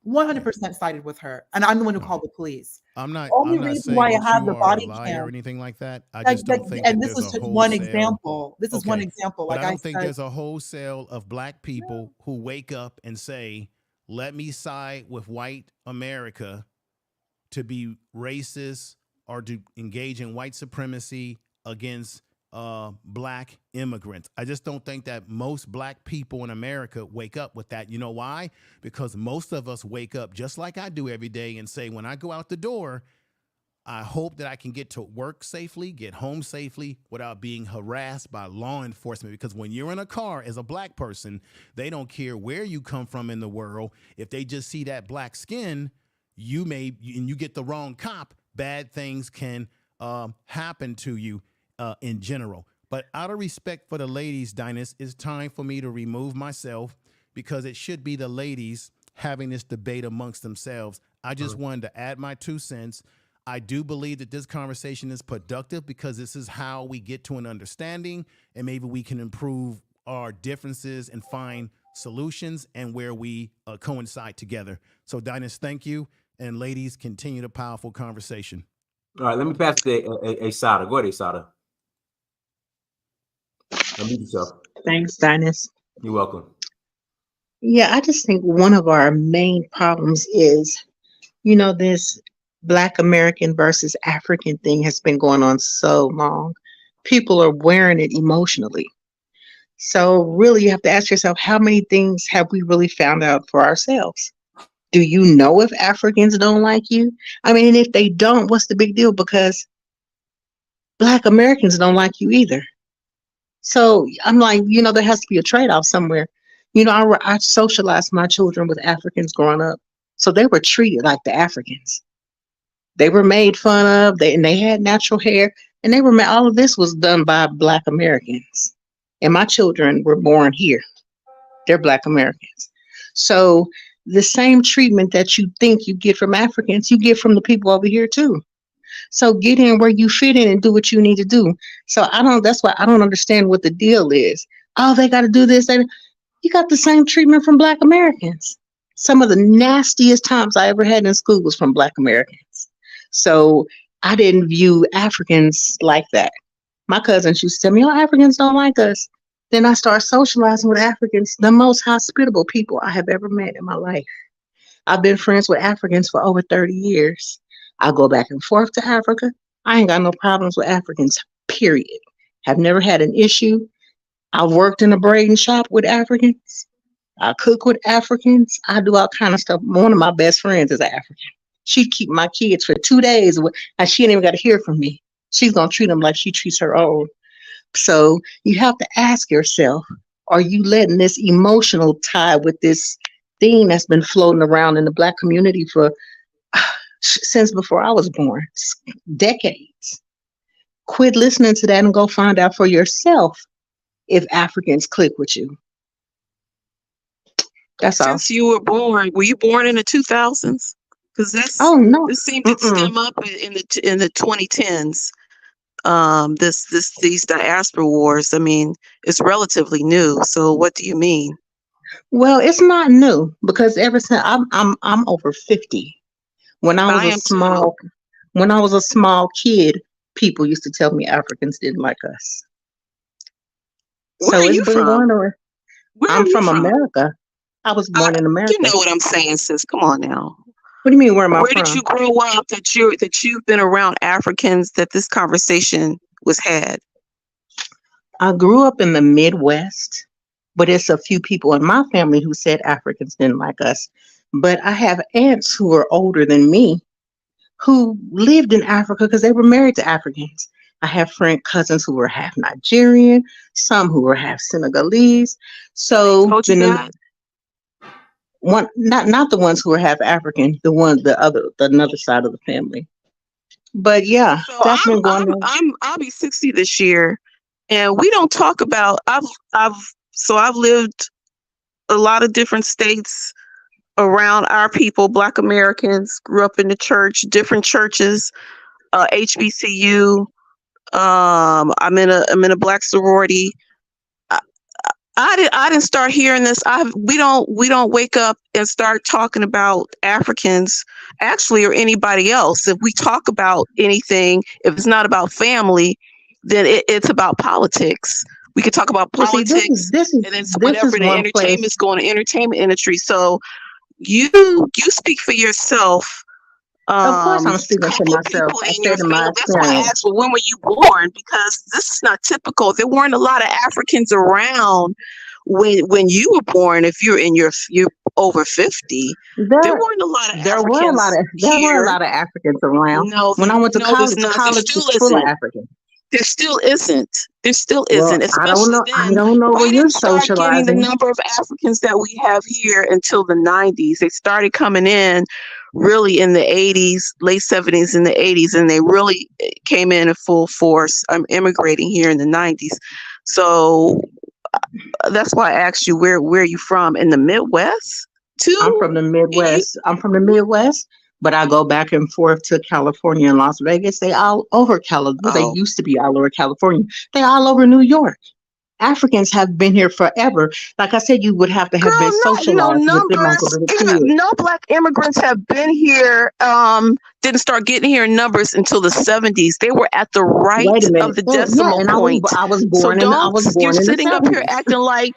100% sided with her, and I'm the one who called the police. I'm not. Only I'm not reason saying why I that have you the are body a liar cam or anything like that. I just don't think. And that this there's is a just one wholesale- example. This is one example. But Like I don't think said, there's a wholesale of Black people who wake up and say, "Let me side with white America to be racist or to engage in white supremacy against Black immigrants." I just don't think that most Black people in America wake up with that. You know why? Because most of us wake up just like I do every day and say, when I go out the door, I hope that I can get to work safely, get home safely without being harassed by law enforcement. Because when you're in a car as a Black person, they don't care where you come from in the world. If they just see that Black skin, and you get the wrong cop, bad things can happen to you in general. But out of respect for the ladies, Dynas, it's time for me to remove myself because it should be the ladies having this debate amongst themselves. I just wanted to add my 2 cents. I do believe that this conversation is productive because this is how we get to an understanding, and maybe we can improve our differences and find solutions and where we coincide together. So, Dynas, thank you. And ladies, continue the powerful conversation. All right, let me pass it to Asada. Go ahead, Asada. Unmute yourself. Thanks, Dynas. You're welcome. Yeah, I just think one of our main problems is, this Black American versus African thing has been going on so long. People are wearing it emotionally. So really, you have to ask yourself, how many things have we really found out for ourselves? Do you know if Africans don't like you? I mean, and if they don't, what's the big deal? Because Black Americans don't like you either. So I'm like, there has to be a trade-off somewhere. I socialized my children with Africans growing up. So they were treated like the Africans. They were made fun of, and they had natural hair, and all of this was done by Black Americans. And my children were born here. They're Black Americans. So the same treatment that you think you get from Africans, you get from the people over here too. So get in where you fit in and do what you need to do. So that's why I don't understand what the deal is. Oh, they got to do this. You got the same treatment from Black Americans. Some of the nastiest times I ever had in school was from Black Americans. So I didn't view Africans like that. My cousins used to tell me, Africans don't like us. Then I started socializing with Africans, the most hospitable people I have ever met in my life. I've been friends with Africans for over 30 years. I go back and forth to Africa. I ain't got no problems with Africans, period. Have never had an issue. I worked in a braiding shop with Africans. I cook with Africans. I do all kind of stuff. One of my best friends is African. She'd keep my kids for 2 days, and she ain't even got to hear from me. She's gonna treat them like she treats her own. So you have to ask yourself, are you letting this emotional tie with this thing that's been floating around in the Black community for since before I was born, decades? Quit listening to that and go find out for yourself if Africans click with you. That's all. Since you were you born in the 2000s? Because Oh no. this seemed to stem up in the 2010s. These diaspora wars. I mean, it's relatively new. So what do you mean? Well, it's not new because ever since I'm over 50. When I was I am too. when I was a small kid, people used to tell me Africans didn't like us. Where So are it's you been from? going on. Where are I'm you from from? America. I was born in You America. know what I'm saying, sis. Come on now. What do you mean, where am I Where did from? you grow up that you've been around Africans that this conversation was had? I grew up in the Midwest, but it's a few people in my family who said Africans didn't like us. But I have aunts who are older than me who lived in Africa because they were married to Africans. I have cousins who were half Nigerian, some who were half Senegalese. So Told you that? one, not the ones who were half African, the another side of the family. But yeah, So that's been going on. I'll be 60 this year, and we don't talk about. I've lived a lot of different states around our people, Black Americans. Grew up in the church, different churches, HBCU. I'm in a Black sorority. I didn't start hearing this. We don't wake up and start talking about Africans, actually, or anybody else. If we talk about anything, if it's not about family, then it's about politics. We could talk about Well, see, politics, and then this whatever is the one place. entertainment's going to entertainment industry. So you speak for yourself. Of course, I'm A speaking for couple of myself. people I in your stated my family. That's why I experience. asked, well, when were you born? Because this is not typical. There weren't a lot of Africans around when you were born. If you're over 50, there weren't a lot of There were a lot Africans here. of Africans around. No, When I went to there's college, not. There college still was full of isn't. Africans. There still isn't. There still Well, isn't. I don't Especially know. I then, don't know where we you're didn't start getting the socializing. number of Africans that we have here until the 90s. They started coming in really in the 80s, late 70s and the 80s, and they really came in full force. I'm immigrating here in the 90s. So that's why I asked you, where are you from? In the Midwest too? I'm from the Midwest. But I go back and forth to California and Las Vegas. They all over California. Well, they used to be all over California. They all over New York. Africans have been here forever. Like I said, you would have to have been socialized with them as a little kid. No Black immigrants have been here. Didn't start getting here in numbers until the 70s. They were at the right Wait a minute. of the Yeah, decimal and point. I was So born you're in the sitting up here 70s. acting like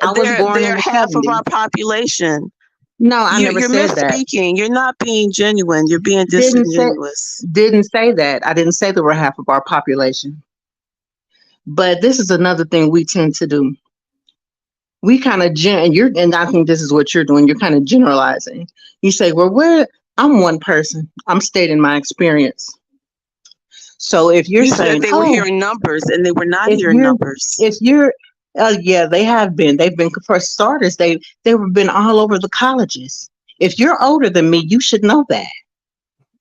I was born in they're the half of 70s. our population. No, I never You're said that. misspeaking. You're not being genuine. You're being Didn't say disingenuous. that. I didn't say they were half of our population. But this is another thing we tend to do. We kind of and I think this is what you're doing. You're kind of generalizing. You say, well, I'm one person. I'm stating my experience. So if you're saying, said they were here in numbers, and they were not here in numbers. Yeah, they have been. They've been, for starters. They've been all over the colleges. If you're older than me, you should know that.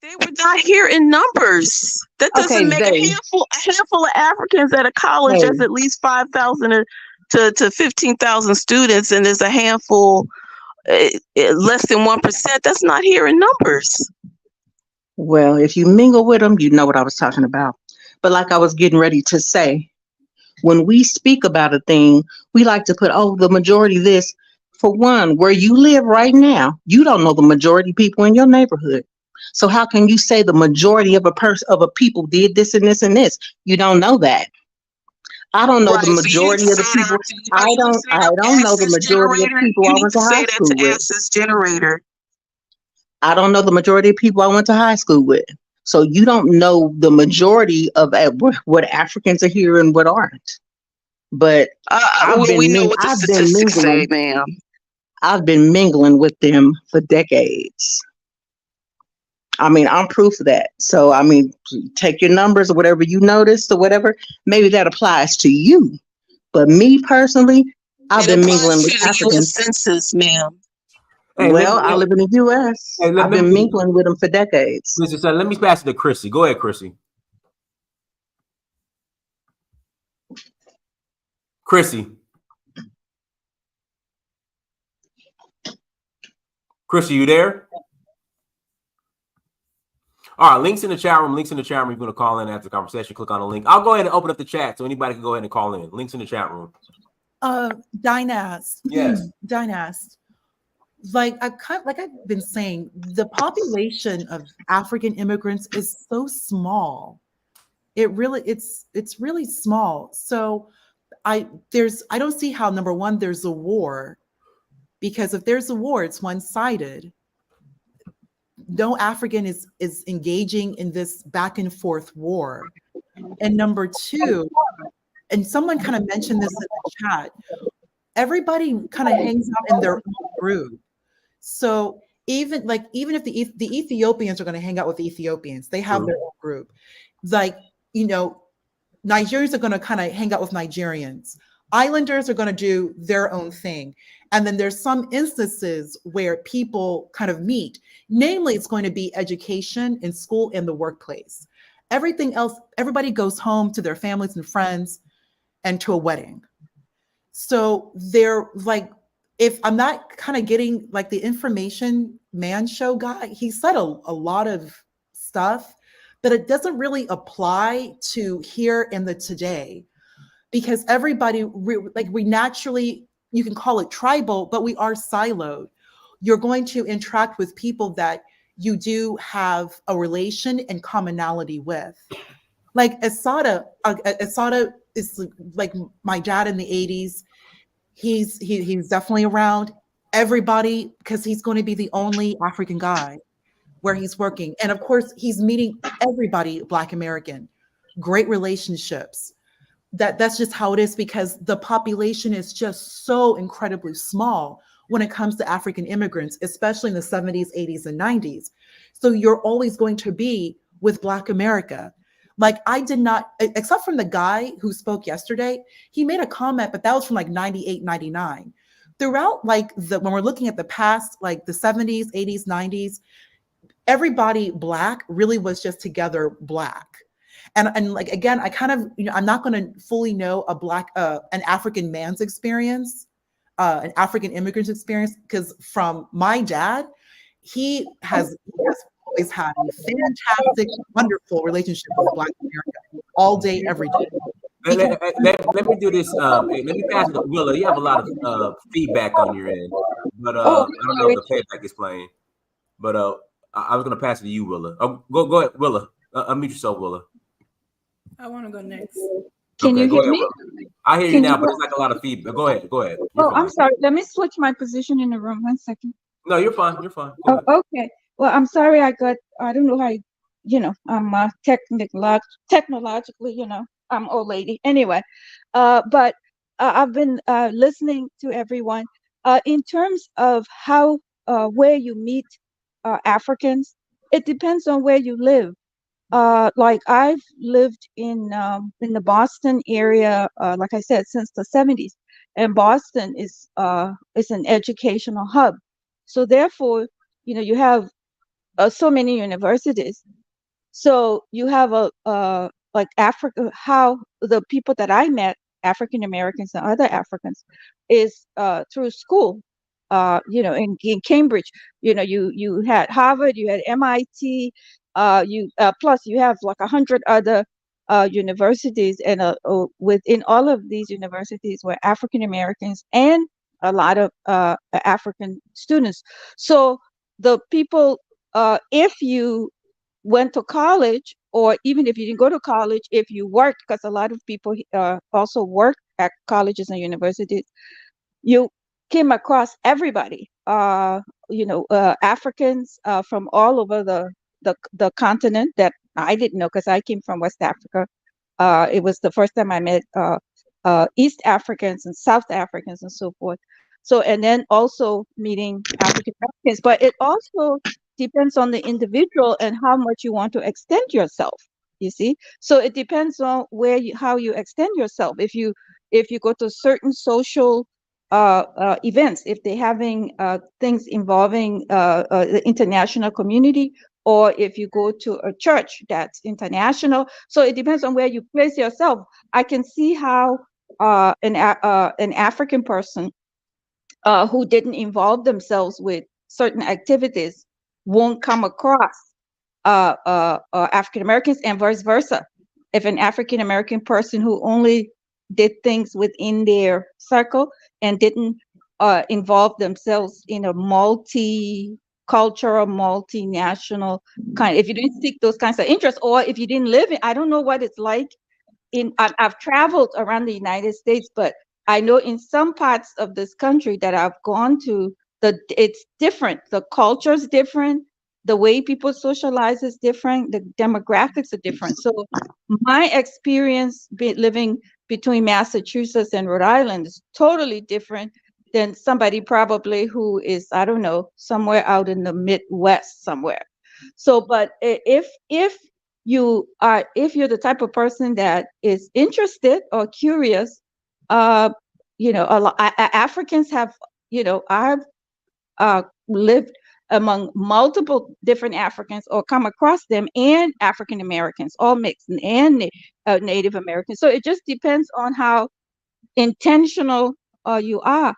They were not here in numbers. That doesn't make a handful of Africans at a college. That's at least 5,000 to 15,000 students, and there's a handful, less than 1%. That's not here in numbers. Well, if you mingle with them, you know what I was talking about. But like I was getting ready to say, when we speak about a thing, we like to put, the majority this. For one, where you live right now, you don't know the majority people in your neighborhood. So how can you say the majority of a people did this and this and this? You don't know that. I don't know the majority of the people. I don't know the majority of people I went to high school with. Generator. I don't know the majority of people I went to high school with. So you don't know the majority of what Africans are here and what aren't. But We know what the I've been statistics say, mingling. ma'am. I've been mingling with them for decades. I mean, I'm proof of that. So I mean, take your numbers or whatever you noticed or whatever. Maybe that applies to you. But me personally, I've It been applies mingling with to the U.S. Africans. Census, ma'am. Hey, Well, I live in the U.S. I've let been me, mingling with them for decades. Mr. Son, let me pass it to Chrissy. Go ahead, Chrissy. Chrissy. Chrissy, you there? All right, links in the chat room. Links in the chat room. You're going to call in after the conversation. Click on the link. I'll go ahead and open up the chat so anybody can go ahead and call in. Links in the chat room. Dynas. Yes. Dynas. Like I've been saying, the population of African immigrants is so small. It's really small. So I don't see how, number one, there's a war, because if there's a war, it's one-sided. No African is engaging in this back and forth war. And number two, and someone kind of mentioned this in the chat, everybody kind of hangs out in their own group. So even if the Ethiopians are going to hang out with the Ethiopians, they have their own group. Like, Nigerians are going to kind of hang out with Nigerians. Islanders are going to do their own thing. And then there's some instances where people kind of meet. Namely, it's going to be education in school and the workplace. Everything else, everybody goes home to their families and friends and to a wedding. So they're like, if I'm not kind of getting like the information man show guy, he said a lot of stuff, but it doesn't really apply to here and the today, because everybody, we naturally, you can call it tribal, but we are siloed. You're going to interact with people that you do have a relation and commonality with. Like Asada is like my dad in the 80s. He's definitely around everybody because he's going to be the only African guy where he's working. And of course, he's meeting everybody Black American, great relationships. That's just how it is, because the population is just so incredibly small when it comes to African immigrants, especially in the 70s, 80s, and 90s. So you're always going to be with Black America. Like, I did not, except from the guy who spoke yesterday, he made a comment, but that was from like 98, 99. Throughout, like, when we're looking at the past, like the 70s, 80s, 90s, everybody Black really was just together Black. And like, again, I kind of, I'm not going to fully know an African man's experience, an African immigrant's experience, because from my dad, he has always had a fantastic, wonderful relationship with Black America all day, every day. Let me do this. Let me pass it to Willa. You have a lot of feedback on your end, but I don't know if the playback is playing. But I was going to pass it to you, Willa. Go ahead, Willa. Unmute yourself, Willa. I want to go next. Can you hear me? I hear you now, but it's like a lot of feedback. Go ahead. You're fine. I'm sorry. Let me switch my position in the room. 1 second. No, you're fine. Go ahead. Okay. Well, I'm sorry. I don't know how, I'm technologically, I'm old lady. Anyway, but I've been listening to everyone. In terms of where you meet Africans, it depends on where you live. Like, I've lived in the Boston area, like I said, since the 70s, and Boston is an educational hub. So therefore, you have so many universities. So you have like Africa, how the people that I met, African Americans and other Africans, is through school. In Cambridge, you had Harvard, you had MIT, you plus you have like 100 other universities, and within all of these universities were African Americans and a lot of African students. So the people, if you went to college, or even if you didn't go to college, if you worked, because a lot of people also work at colleges and universities, you came across everybody Africans from all over the continent that I didn't know because I came from West Africa. It was the first time I met East Africans and South Africans and so forth. So, and then also meeting African Americans, but it also depends on the individual and how much you want to extend yourself. You see, so it depends on how you extend yourself. If you go to certain social events, if they're having things involving the international community, or if you go to a church that's international. So it depends on where you place yourself. I can see how an African person who didn't involve themselves with certain activities won't come across African Americans, and vice versa. If an African American person who only did things within their circle and didn't involve themselves in a multicultural, multinational kind, if you didn't seek those kinds of interests, or if you didn't live in, I don't know what it's like I've traveled around the United States, but I know in some parts of this country that I've gone to, it's different. The culture is different. The way people socialize is different. The demographics are different. So my experience living between Massachusetts and Rhode Island is totally different than somebody probably who is, I don't know, somewhere out in the Midwest somewhere. So, but if you're the type of person that is interested or curious, Africans have, I've lived among multiple different Africans or come across them, and African Americans, all mixed, and Native Americans. So it just depends on how intentional you are.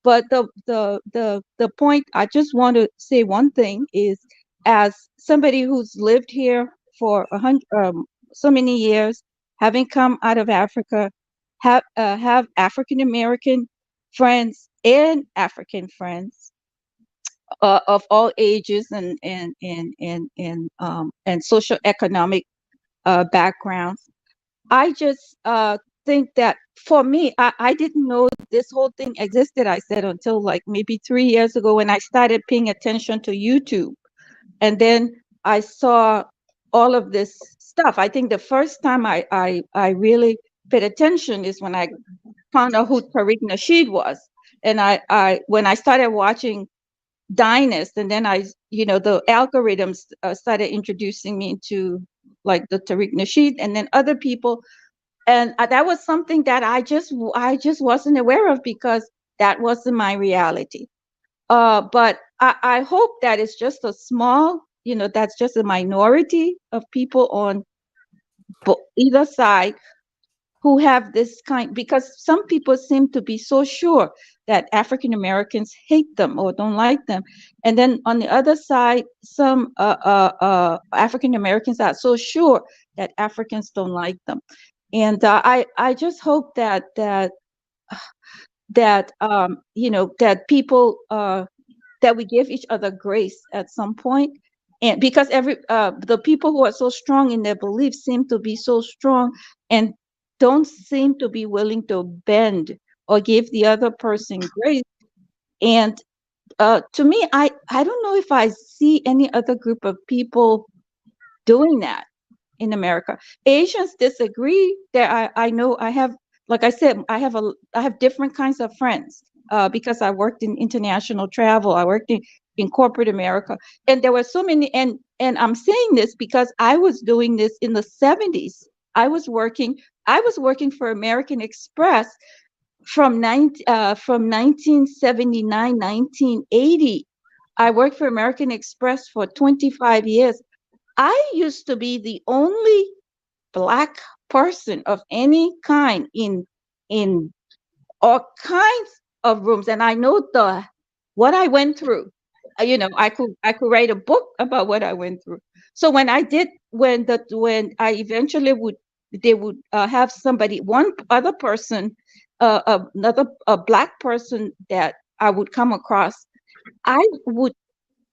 But the point, I just want to say one thing is, as somebody who's lived here for so many years, having come out of Africa, have African American friends and African friends of all ages and social economic backgrounds. I just think that for me, I didn't know this whole thing existed, I said, until like maybe 3 years ago when I started paying attention to YouTube. And then I saw all of this stuff. I think the first time I really paid attention is when I found out who Tariq Nasheed was. And when I started watching Dynast, and then the algorithms started introducing me to like the Tariq Nasheed and then other people, and that was something that I just wasn't aware of because that wasn't my reality. But I hope that it's just a small, that's just a minority of people on either side who have this kind, because some people seem to be so sure that African Americans hate them or don't like them, and then on the other side, some African Americans are so sure that Africans don't like them. And I just hope that that people that we give each other grace at some point, and because the people who are so strong in their beliefs seem to be so strong and don't seem to be willing to bend or give the other person grace. And to me, I don't know if I see any other group of people doing that in America. Asians disagree. I know I have, like I said, I have different kinds of friends because I worked in international travel. I worked in corporate America, and there were so many. And I'm saying this because I was doing this in the 70s. I was working for American Express from 1979, 1980. I worked for American Express for 25 years. I used to be the only Black person of any kind in all kinds of rooms, and I know what I went through. I could write a book about what I went through. So when I eventually they would have one other person, another a Black person that I would come across, I would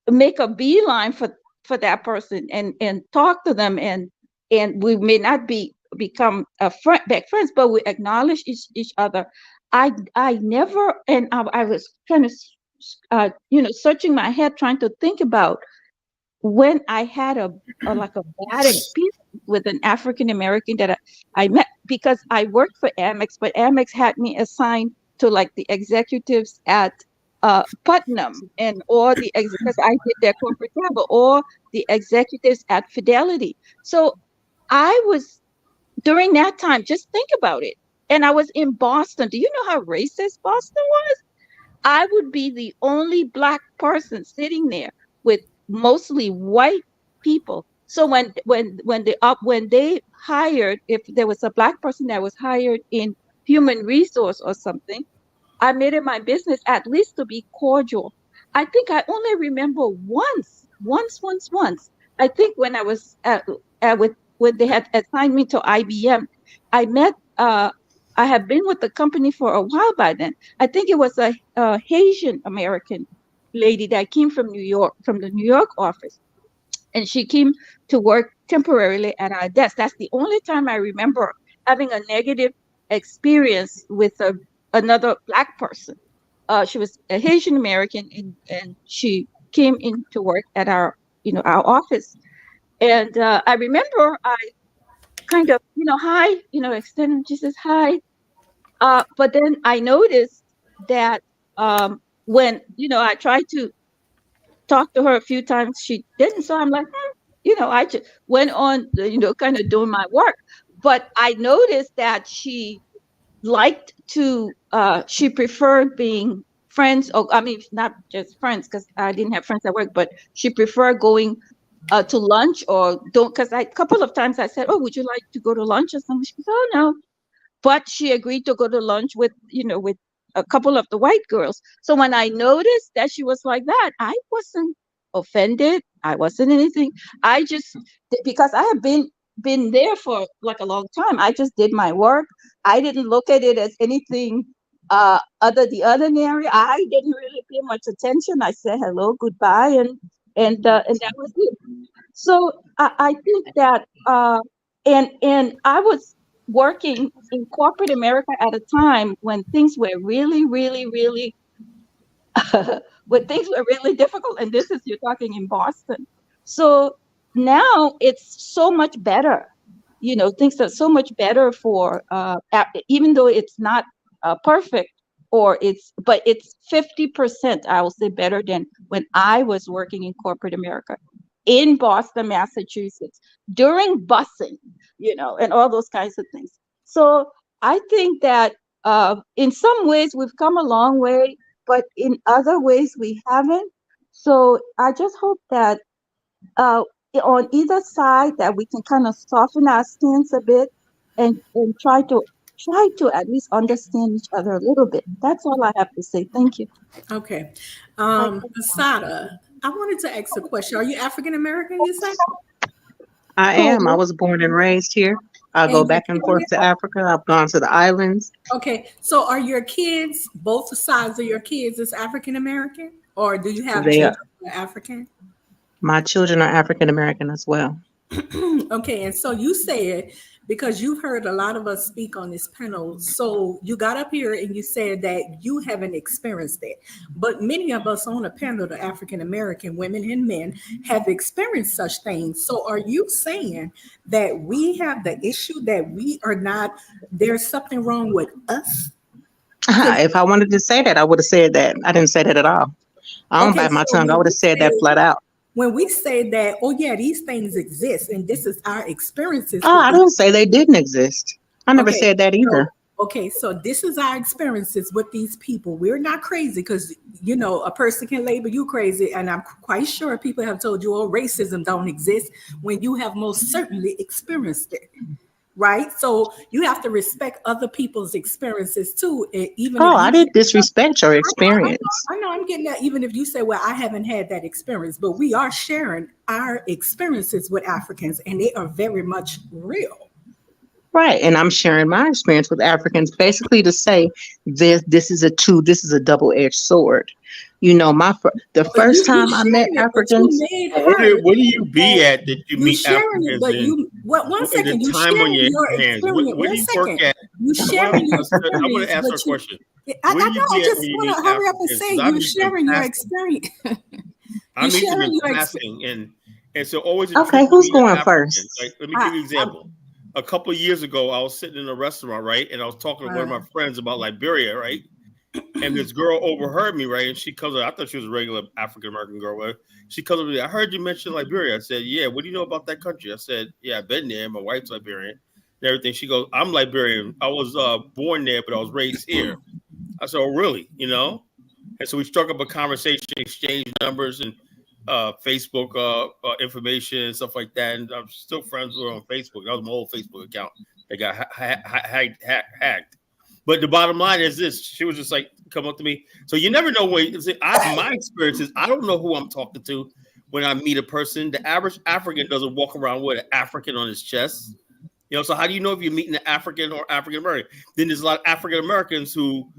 make a beeline for that person and talk to them, and we may not become back friends, but we acknowledge each other. I never, and I was kind of searching my head, trying to think about when I had a like a bad experience with an African American that I met, because I worked for Amex, but Amex had me assigned to like the executives at Putnam, and or because I did their corporate travel, or the executives at Fidelity. So I was, during that time, just think about it. And I was in Boston. Do you know how racist Boston was? I would be the only black person sitting there with mostly white people. So when they hired, if there was a black person that was hired in human resource or something, I made it my business at least to be cordial. I think I only remember once. I think when I was when they had assigned me to IBM, I met. I had been with the company for a while by then. I think it was a Haitian American lady that came from New York, from the New York office, and she came to work temporarily at our desk. That's the only time I remember having a negative experience with another black person. She was a Haitian American, and she came in to work at our office. And I remember I kind of, hi, extended, she says, hi. But then I noticed that when, I tried to talk to her a few times, she didn't. So I'm like, I just went on, kind of doing my work. But I noticed that she liked to, she preferred being friends, or I mean, not just friends, because I didn't have friends at work, but she preferred going to lunch, or don't, because a couple of times I said, oh, would you like to go to lunch or something? She goes, oh, no. But she agreed to go to lunch with, with a couple of the white girls. So when I noticed that she was like that, I wasn't offended. I wasn't anything. I just, because I have been there for like a long time, I just did my work. I didn't look at it as anything the ordinary. I didn't really pay much attention. I said hello, goodbye, and that was it. So I think that and I was working in corporate America at a time when things were really, really, really when things were really difficult. And this is, you're talking in Boston. So now it's so much better. Things are so much better for even though it's not perfect, but it's 50%, I will say, better than when I was working in corporate America in Boston, Massachusetts, during busing, and all those kinds of things. So I think that in some ways we've come a long way, but in other ways we haven't. So I just hope that uh, on either side that we can kind of soften our stance a bit, and try to at least understand each other a little bit. That's all I have to say. Thank you. Okay. Asada, I wanted to ask a question. Are you African American, you said? I am. I was born and raised here. I go And your back and forth kids? to Africa. I've gone to the islands. Okay. So are your kids, both sides of your kids, is African American? Or do you have They are, children that are African? my children are African American as well. Okay, and so you said, because you've heard a lot of us speak on this panel, so you got up here and you said that you haven't experienced it. But many of us on the panel, the African American women and men, have experienced such things. So are you saying that we have the issue that we are not, there's something wrong with us? If I wanted to say that, I would have said that. I didn't say that at all. I don't Okay, bite my so tongue. I would have said that flat out. when we say that, oh yeah, these things exist and this is our experiences Oh, with I these. didn't say they didn't exist. I never Okay, said that so either. so this is our experiences with these people. We're not crazy because a person can label you crazy, and I'm quite sure people have told you, oh, racism don't exist when you have most certainly experienced it. Right? So you have to respect other people's experiences too. Even if Oh, I you didn't disrespect your I know, I know, experience. I know. I'm getting that. Even if you say, "Well, I haven't had that experience," but we are sharing our experiences with Africans, and they are very much real. Right. And I'm sharing my experience with Africans basically to say this is a double-edged sword. The But first you time I met sharing it, but you Africans, made Where her do, where do you that be at that you you meet sharing it, Africans but and you what? One the second, you time on sharing your your hands? experience. Where do One you work second, at? you I want sharing your I want to experience, ask her but a you question. I Where do know. you I get just when you want meet to hurry up and Africans? say Because I you're meet them sharing your passing. experience. I You're meet them sharing in your experience. passing, and so always Okay, intrigued to who's meet an going African. first? Like, let me give you an example. A couple of years ago, I was sitting in a restaurant, right, and I was talking to one of my friends about Liberia, right, and this girl overheard me, right, and she comes up. I thought she was a regular African American girl. Right? She comes up to me. I heard you mention Liberia. I said, yeah. What do you know about that country? I said, yeah, I've been there. My wife's Liberian and everything. She goes, I'm Liberian. I was born there, but I was raised here. I said, oh, really? You know? And so we struck up a conversation, exchanged numbers and Facebook information and stuff like that. And I'm still friends with her on Facebook. That was my old Facebook account that got hacked. But the bottom line is this: she was just like, come up to me. So you never know when. My experience is I don't know who I'm talking to when I meet a person. The average African doesn't walk around with an African on his chest. You know, so how do you know if you're meeting an African or African American? Then there's a lot of African Americans who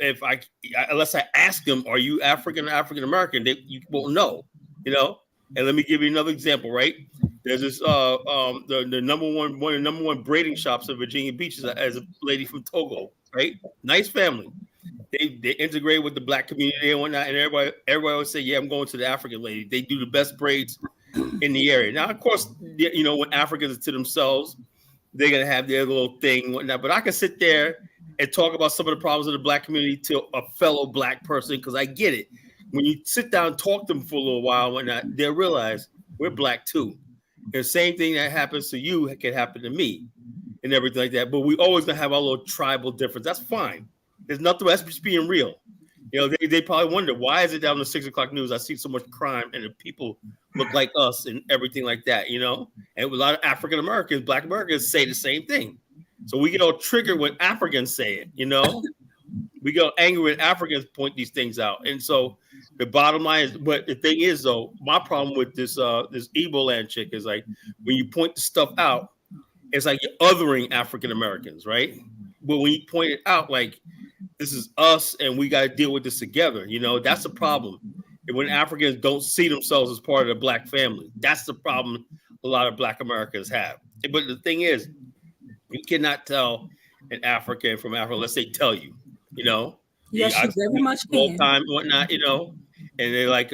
if I unless I ask them, are you African or African American, you won't know, you know. And let me give you another example, right? There's this the one of the number one braiding shops in Virginia Beach is a lady from Togo, right? Nice family. They integrate with the black community and whatnot, and everybody would say, yeah, I'm going to the African lady. They do the best braids in the area. Now, of course, you know, when Africans are to themselves, they're gonna have their little thing and whatnot. But I can sit there and talk about some of the problems of the black community to a fellow black person because I get it. When you sit down and talk to them for a little while and whatnot, they'll realize we're black too. And the same thing that happens to you can happen to me and everything like that. But we always gonna have our little tribal difference. That's fine. There's nothing. That's just being real. You know, they probably wonder why is it down the 6 o'clock news? I see so much crime and the people look like us and everything like that. You know, and a lot of African Americans, Black Americans say the same thing. So we get all triggered when Africans say it. You know, we get angry when Africans point these things out. And so the bottom line is, but the thing is though, my problem with this this Igbo land chick is like when you point the stuff out, it's like you're othering African Americans, right? But when you point it out, like this is us and we got to deal with this together, you know, that's the problem. And when Africans don't see themselves as part of the black family, that's the problem a lot of black Americans have. But the thing is, you cannot tell an African from Africa unless they tell you, you know. Yes, I you very much all can. time and whatnot, you know. And they're like,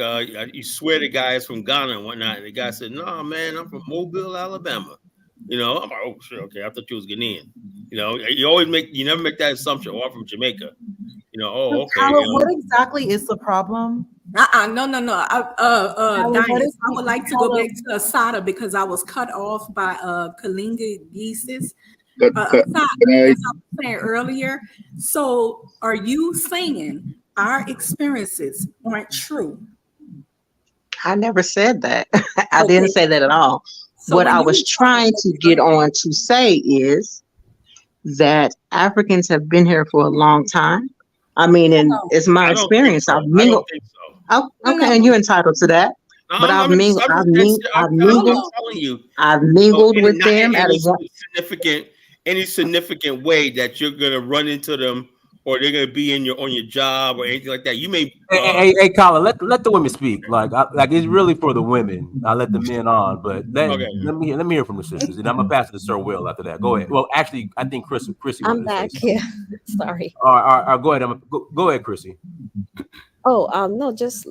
you swear the guy is from Ghana and whatnot. And the guy said, no, man, I'm from Mobile, Alabama. You know, I'm like, oh shit, okay, I thought you was Ghanaian. You know, you never make that assumption. Or I'm from Jamaica. You know, oh, okay. Tyler, You know, what exactly is the problem? No. Tyler, what Diane, is I would like to go back to Asada because I was cut off by Kalinga Geesis. Asada, as I was saying earlier, so are you saying our experiences aren't true? I never said that. I Okay. didn't say that at all. So What when I you was trying to get on to say is that Africans have been here for a long time. I mean, and it's my I don't think experience. so. I've I don't mingled. think so. Oh, No. okay, and you're entitled to that. But I've mingled. I'm just telling you. I've mingled In with not them in at any significant way that you're gonna run into them or they're gonna be in on your job or anything like that. You may Hey, Colin, let the women speak. Like it's really for the women. I let the men on, but Okay. let me hear from the sisters, and I'm gonna pass it to Sir Will after that. Go ahead. Well, actually, I think Chrissy I'm wanted to say back something. here. Sorry. All right, go ahead. Go ahead, Chrissy. Oh, no, just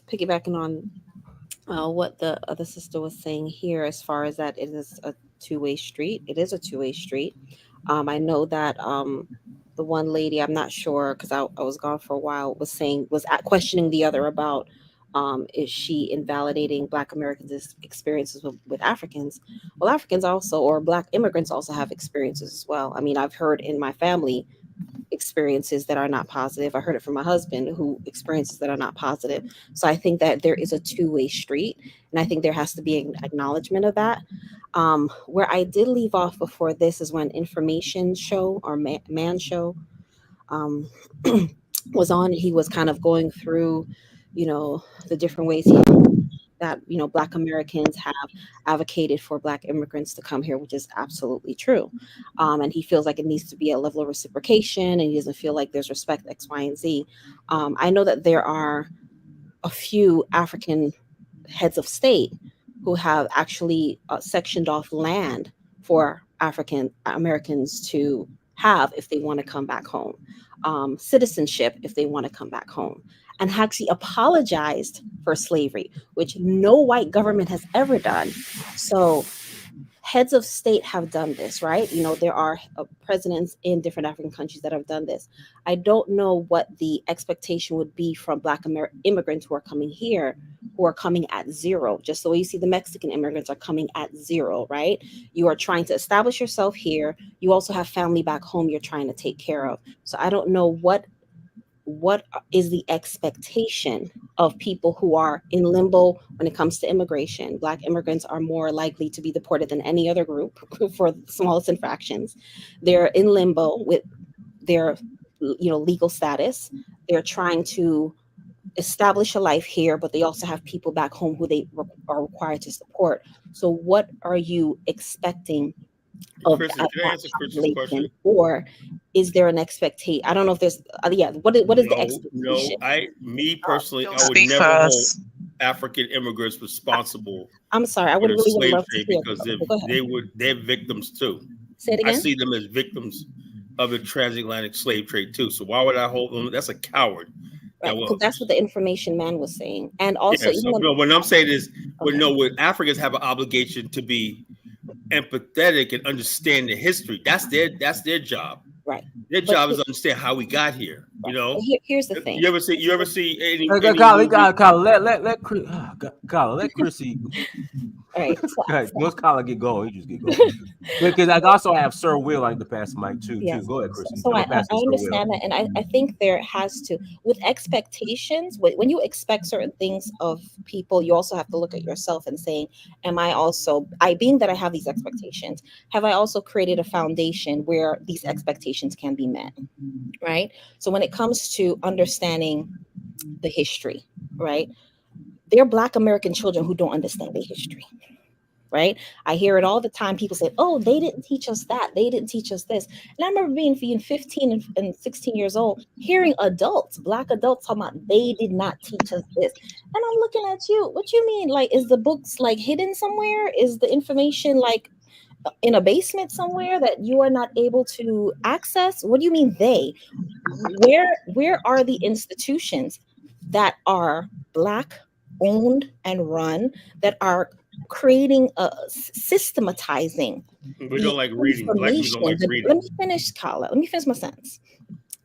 piggybacking on what the other sister was saying here, as far as that it is a two-way street. It is a two-way street. I know that the one lady, I'm not sure because I was gone for a while, was questioning the other about is she invalidating Black Americans' experiences with Africans? Well, Africans also, or Black immigrants also have experiences as well. I mean, I've heard in my family experiences that are not positive. I heard it from my husband who experiences that are not positive. So I think that there is a two-way street, and I think there has to be an acknowledgement of that. Where I did leave off before this is when Information Show or Man Show um, was on. He was kind of going through, the different ways that Black Americans have advocated for Black immigrants to come here, which is absolutely true. And he feels like it needs to be a level of reciprocation, and he doesn't feel like there's respect X, Y, and Z. I know that there are a few African heads of state who have actually sectioned off land for African Americans to have if they want to come back home, citizenship if they want to come back home, and actually apologized for slavery, which no white government has ever done. So heads of state have done this, right? You know, there are presidents in different African countries that have done this. I don't know what the expectation would be from Black immigrants who are coming here, who are coming at zero. Just the way you see the Mexican immigrants are coming at zero, right? You are trying to establish yourself here. You also have family back home you're trying to take care of. So I don't know what is the expectation of people who are in limbo when it comes to immigration. Black immigrants are more likely to be deported than any other group for the smallest infractions. They're in limbo with their legal status. They're trying to establish a life here, but they also have people back home who they are required to support. So what are you expecting of Chris, that can I answer Chris's population? question? Or is there an expectation? I don't know if there's what is the expectation? Me personally, Don't I would speak for never hold us. African immigrants responsible I'm sorry, I for would the really would slave love to trade hear. because Go ahead. they're victims too. Say it I again. see them as victims of the transatlantic slave trade too. So why would I hold them? That's a coward. Right, because that's what the information man was saying. And also, Yeah, so, no, what I'm saying is, what Africans have an obligation to be empathetic and understand the history. That's their job. Right. Their job is to understand how we got here. You know. Here's the thing. You ever see any Kyle, let Chrissy. All right. Once Kyle get going, he just get going. Because I also have Sir Will. I need to pass the mic too. Yes. Go ahead, Chrissy. So I understand that, and I think there has to, with expectations, when you expect certain things of people, you also have to look at yourself and saying, am I also, being that I have these expectations, have I also created a foundation where these expectations can be met, right? So when it comes to understanding the history, right? There are Black American children who don't understand their history. Right? I hear it all the time. People say, oh, they didn't teach us that. They didn't teach us this. And I remember being 15 and 16 years old, hearing adults, Black adults talking about they did not teach us this. And I'm looking at you. What you mean? Like, is the books like hidden somewhere? Is the information like in a basement somewhere that you are not able to access? What do you mean they? Where are the institutions that are Black owned and run, that are creating systematizing we don't like reading. Black people don't like reading. Let me finish, Carla. Let me finish my sentence.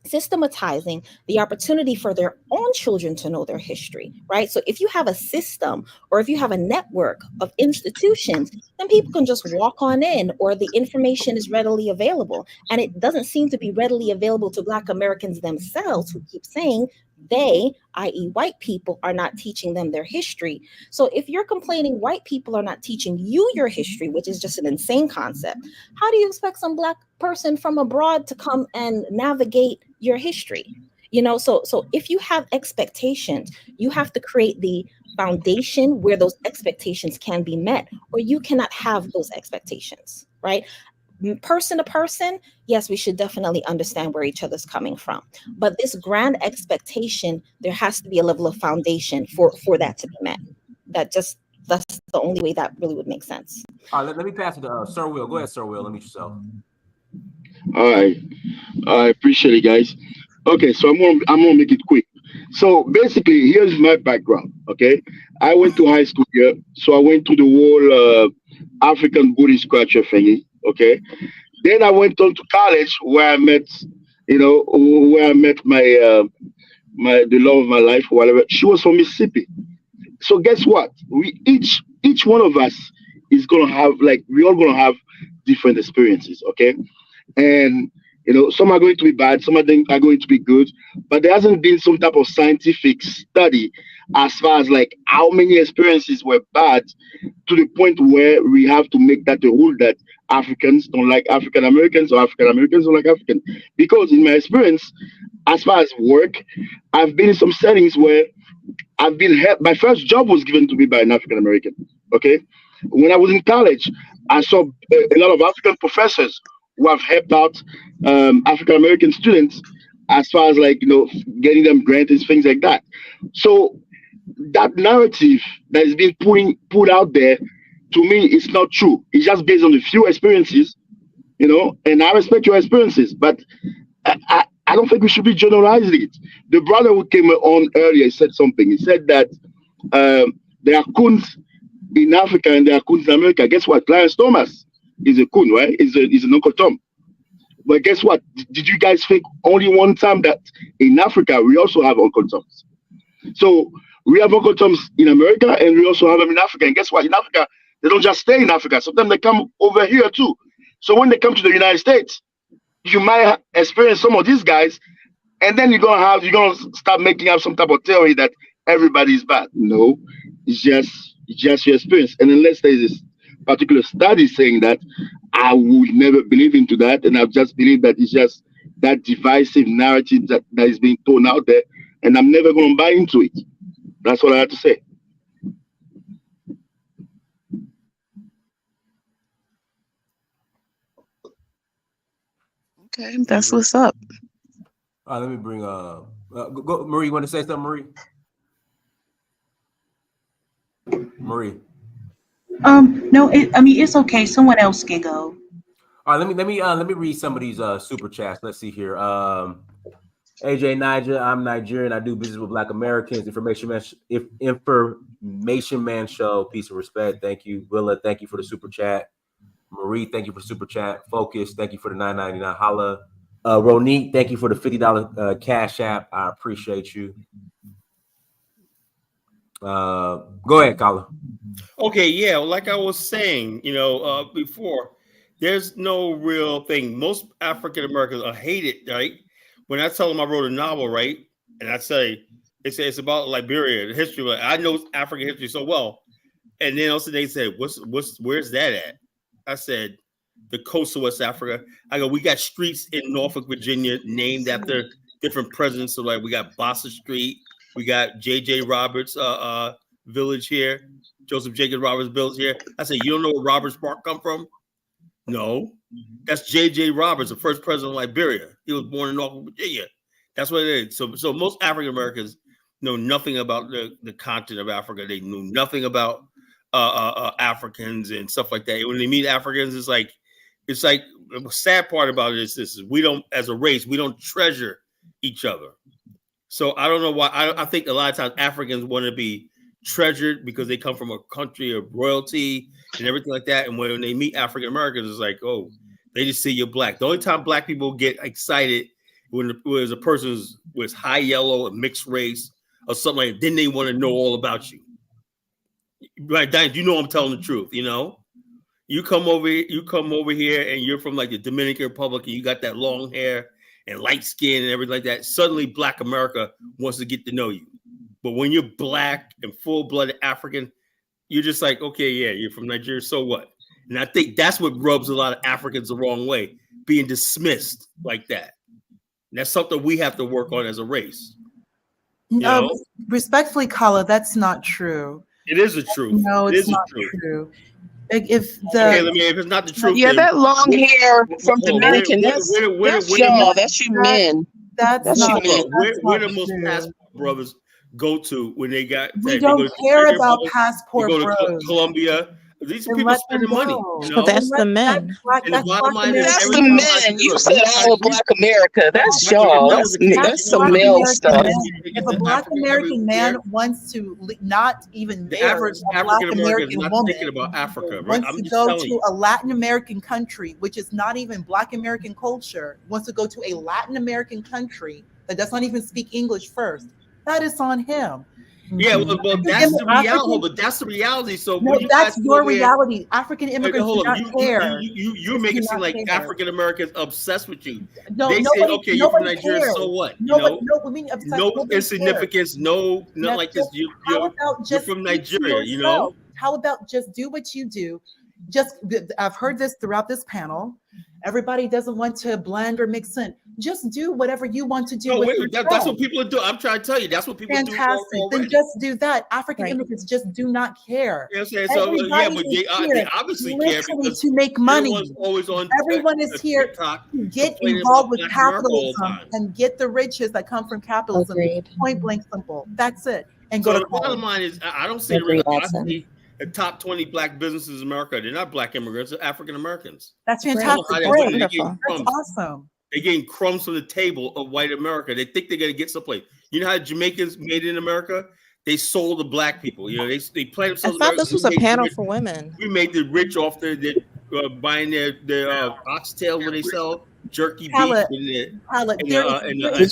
Systematizing the opportunity for their own children to know their history, right? So if you have a system or if you have a network of institutions, then people can just walk on in, or the information is readily available. And it doesn't seem to be readily available to Black Americans themselves, who keep saying they, i.e. white people, are not teaching them their history. So if you're complaining white people are not teaching you your history, which is just an insane concept, how do you expect some Black person from abroad to come and navigate your history? So if you have expectations, you have to create the foundation where those expectations can be met, or you cannot have those expectations, right? Person to person, yes, we should definitely understand where each other's coming from. But this grand expectation, there has to be a level of foundation for that to be met. That's the only way that really would make sense. All right, let me pass it to Sir Will. Go ahead, Sir Will. Let me meet yourself. All right, I appreciate it, guys. Okay, so I'm gonna make it quick. So basically, here's my background. Okay, I went to high school here, so I went to the whole African Buddhist culture thingy. Okay, then I went on to college where I met, the love of my life, or whatever. She was from Mississippi. So guess what? We each one of us is gonna have, like, we all gonna have different experiences. Okay, and some are going to be bad, some of them are going to be good, but there hasn't been some type of scientific study as far as like how many experiences were bad to the point where we have to make that a rule that Africans don't like African Americans or African Americans don't like African. Because in my experience, as far as work, I've been in some settings where I've been helped. My first job was given to me by an African American. Okay, when I was in college, I saw a lot of African professors who have helped out African American students as far as, like, getting them grants and things like that. So that narrative that is being put out there, to me, it's not true. It's just based on a few experiences And I respect your experiences, but I don't think we should be generalizing it. The brother who came on earlier said something. He said that there are coons in Africa and there are coons in America. Guess what? Clarence Thomas is a coon, right? Is an Uncle Tom. But guess what? Did you guys think only one time that in Africa we also have Uncle Toms? So we have Uncle Toms in America and we also have them in Africa. And guess what? In Africa, they don't just stay in Africa. Sometimes they come over here too. So when they come to the United States, you might experience some of these guys, and then you're gonna start making up some type of theory that everybody's bad. No, it's just your experience. And unless there is a particular study saying that, I would never believe into that, and I just believe that it's just that divisive narrative that is being thrown out there, and I'm never gonna buy into it. That's what I have to say. Okay, that's what's up. All right, let me bring go, Marie. You want to say something, Marie? Marie. No, I mean, it's okay. Someone else can go. All right, let me read some of these super chats. Let's see here. AJ Niger, I'm Nigerian. I do business with Black Americans. Information Man Show. Peace and respect. Thank you, Willa. Thank you for the super chat. Marie, thank you for the super chat. Focus, thank you for the $9.99 holla. Ronique, thank you for the $50 cash app. I appreciate you. Go ahead, Colin. Okay, yeah, like I was saying, before, there's no real thing. Most African Americans are hated, right? When I tell them I wrote a novel, right, and I say it's about Liberia, the history. Like, I know African history so well, and then also they said, where's that at? I said, the coast of West Africa. I go, we got streets in Norfolk, Virginia, named after different presidents. So like we got Bossa Street, we got J.J. Roberts village here, Joseph Jacob Roberts village here. I said, you don't know where Roberts Park come from? No, that's J.J. Roberts, the first president of Liberia. He was born in Norfolk, Virginia. That's what it is. So most African Americans know nothing about the continent of Africa. They knew nothing about Africans and stuff like that. When they meet Africans, it's like the sad part about it is this: we don't, as a race, we don't treasure each other. So I don't know why. I think a lot of times Africans want to be treasured because they come from a country of royalty and everything like that. And when they meet African Americans, it's like, oh, they just see you're black. The only time black people get excited when a person was high yellow and mixed race or something like that, then they want to know all about you. Right, Diane, you know I'm telling the truth. You come over here and you're from like the Dominican Republic and you got that long hair and light skin and everything like that. Suddenly, Black America wants to get to know you. But when you're black and full-blooded African, you're just like, okay, yeah, you're from Nigeria, so what? And I think that's what rubs a lot of Africans the wrong way, being dismissed like that. And that's something we have to work on as a race. Respectfully, Kala, that's not true. It is the truth. No, it's not true. If it's not the truth, yeah, that long hair from Dominican, that's y'all. That's you men. That's not where the most passport brothers go to when they got. We don't care about passport bros. To Colombia. These people spending money. That's the men. That's the men. You said all of Black America. That's y'all. That's some male stuff. If a Black American man wants to not even marry a Black American woman, about Africa, right? Wants to go to a Latin American country, which is not even Black American culture, wants to go to a Latin American country that does not even speak English first, that is on him. Yeah, well, that's the reality. But that's the reality. So no, that's your reality. African immigrants do not care. You're making it seem like African Americans obsessed with you. No, they say, okay, you're from Nigeria, cares. so what? No insignificance, no, not like this. You're from Nigeria, How about just do what you do? I've heard this throughout this panel. Everybody doesn't want to blend or mix in. Just do whatever you want to do. That's what people do. I'm trying to tell you, that's what people do. Fantastic. Then just do that. African immigrants just do not care. You know what I'm saying? So yeah, but they obviously care because to make money. Everyone is here to get involved with capitalism and get the riches that come from capitalism. Point blank simple. That's it. And go to the bottom line is, I don't see the the top 20 black businesses in America. They're not black immigrants, they're African Americans. That's I don't know fantastic. how they're Great. winning. They're getting That's crumbs. awesome. They're getting crumbs from the table of white America. They think they're going to get someplace. You know how Jamaicans made it in America? They sold to black people. You know, they play I themselves. thought this was a panel rich. for women. We made the rich off buying their oxtail when they sell jerky beef. Palette, there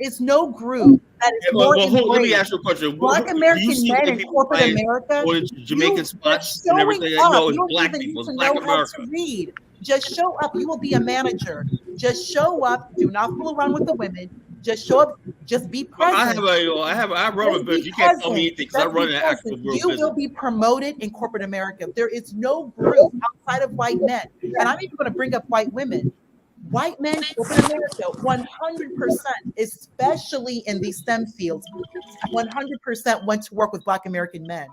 is no group that is more let me ask you a question. Black American men in corporate America. Going to Jamaican spots and showing everything. up, No, it's you don't black even people. need It's to black know how America. to read. Just show up. You will be a manager. Just show up. Do not fool around with the women. Just show up. Just be present. I run a business. You can't tell me anything because I run an actual real You business. will be promoted in corporate America. There is no group outside of white men, and I'm even going to bring up white women. White men, corporate America, 100%, especially in these STEM fields, 100% went to work with Black American men.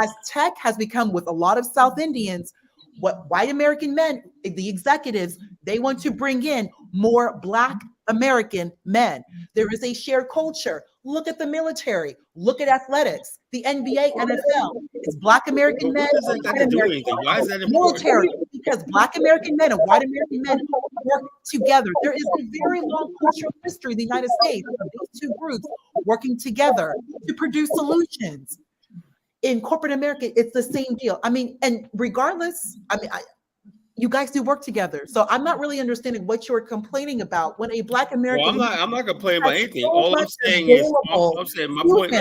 As tech has become with a lot of South Indians, what white American men, the executives, they want to bring in more Black American men. There is a shared culture. Look at the military. Look at athletics. The NBA, NFL. It's Black American men. Why is that important? Military, because Black American men and white American men work together. There is a very long cultural history in the United States of these two groups working together to produce solutions. In corporate America, it's the same deal. I mean, and regardless, you guys do work together. So I'm not really understanding what you're complaining about when a Black American. Well, I'm not complaining about anything. All I'm saying is, my point.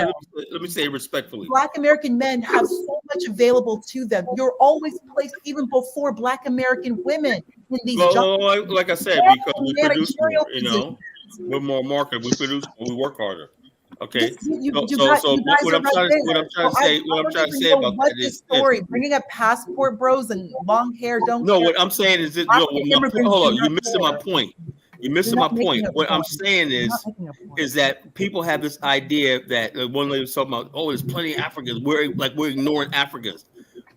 Let me say it respectfully. Black American men have so much available to them. You're always placed even before Black American women in these jobs. Like I said, because we produce more, we're more market. We produce more, we work harder. Okay. What I'm trying to say about that is story. Bringing up passport bros and long hair don't. No, what I'm saying is that hold on, you're missing my point. You're missing my point. What I'm saying is that people have this idea that one lady was talking about, oh, there's plenty of Africans. We're ignoring Africans.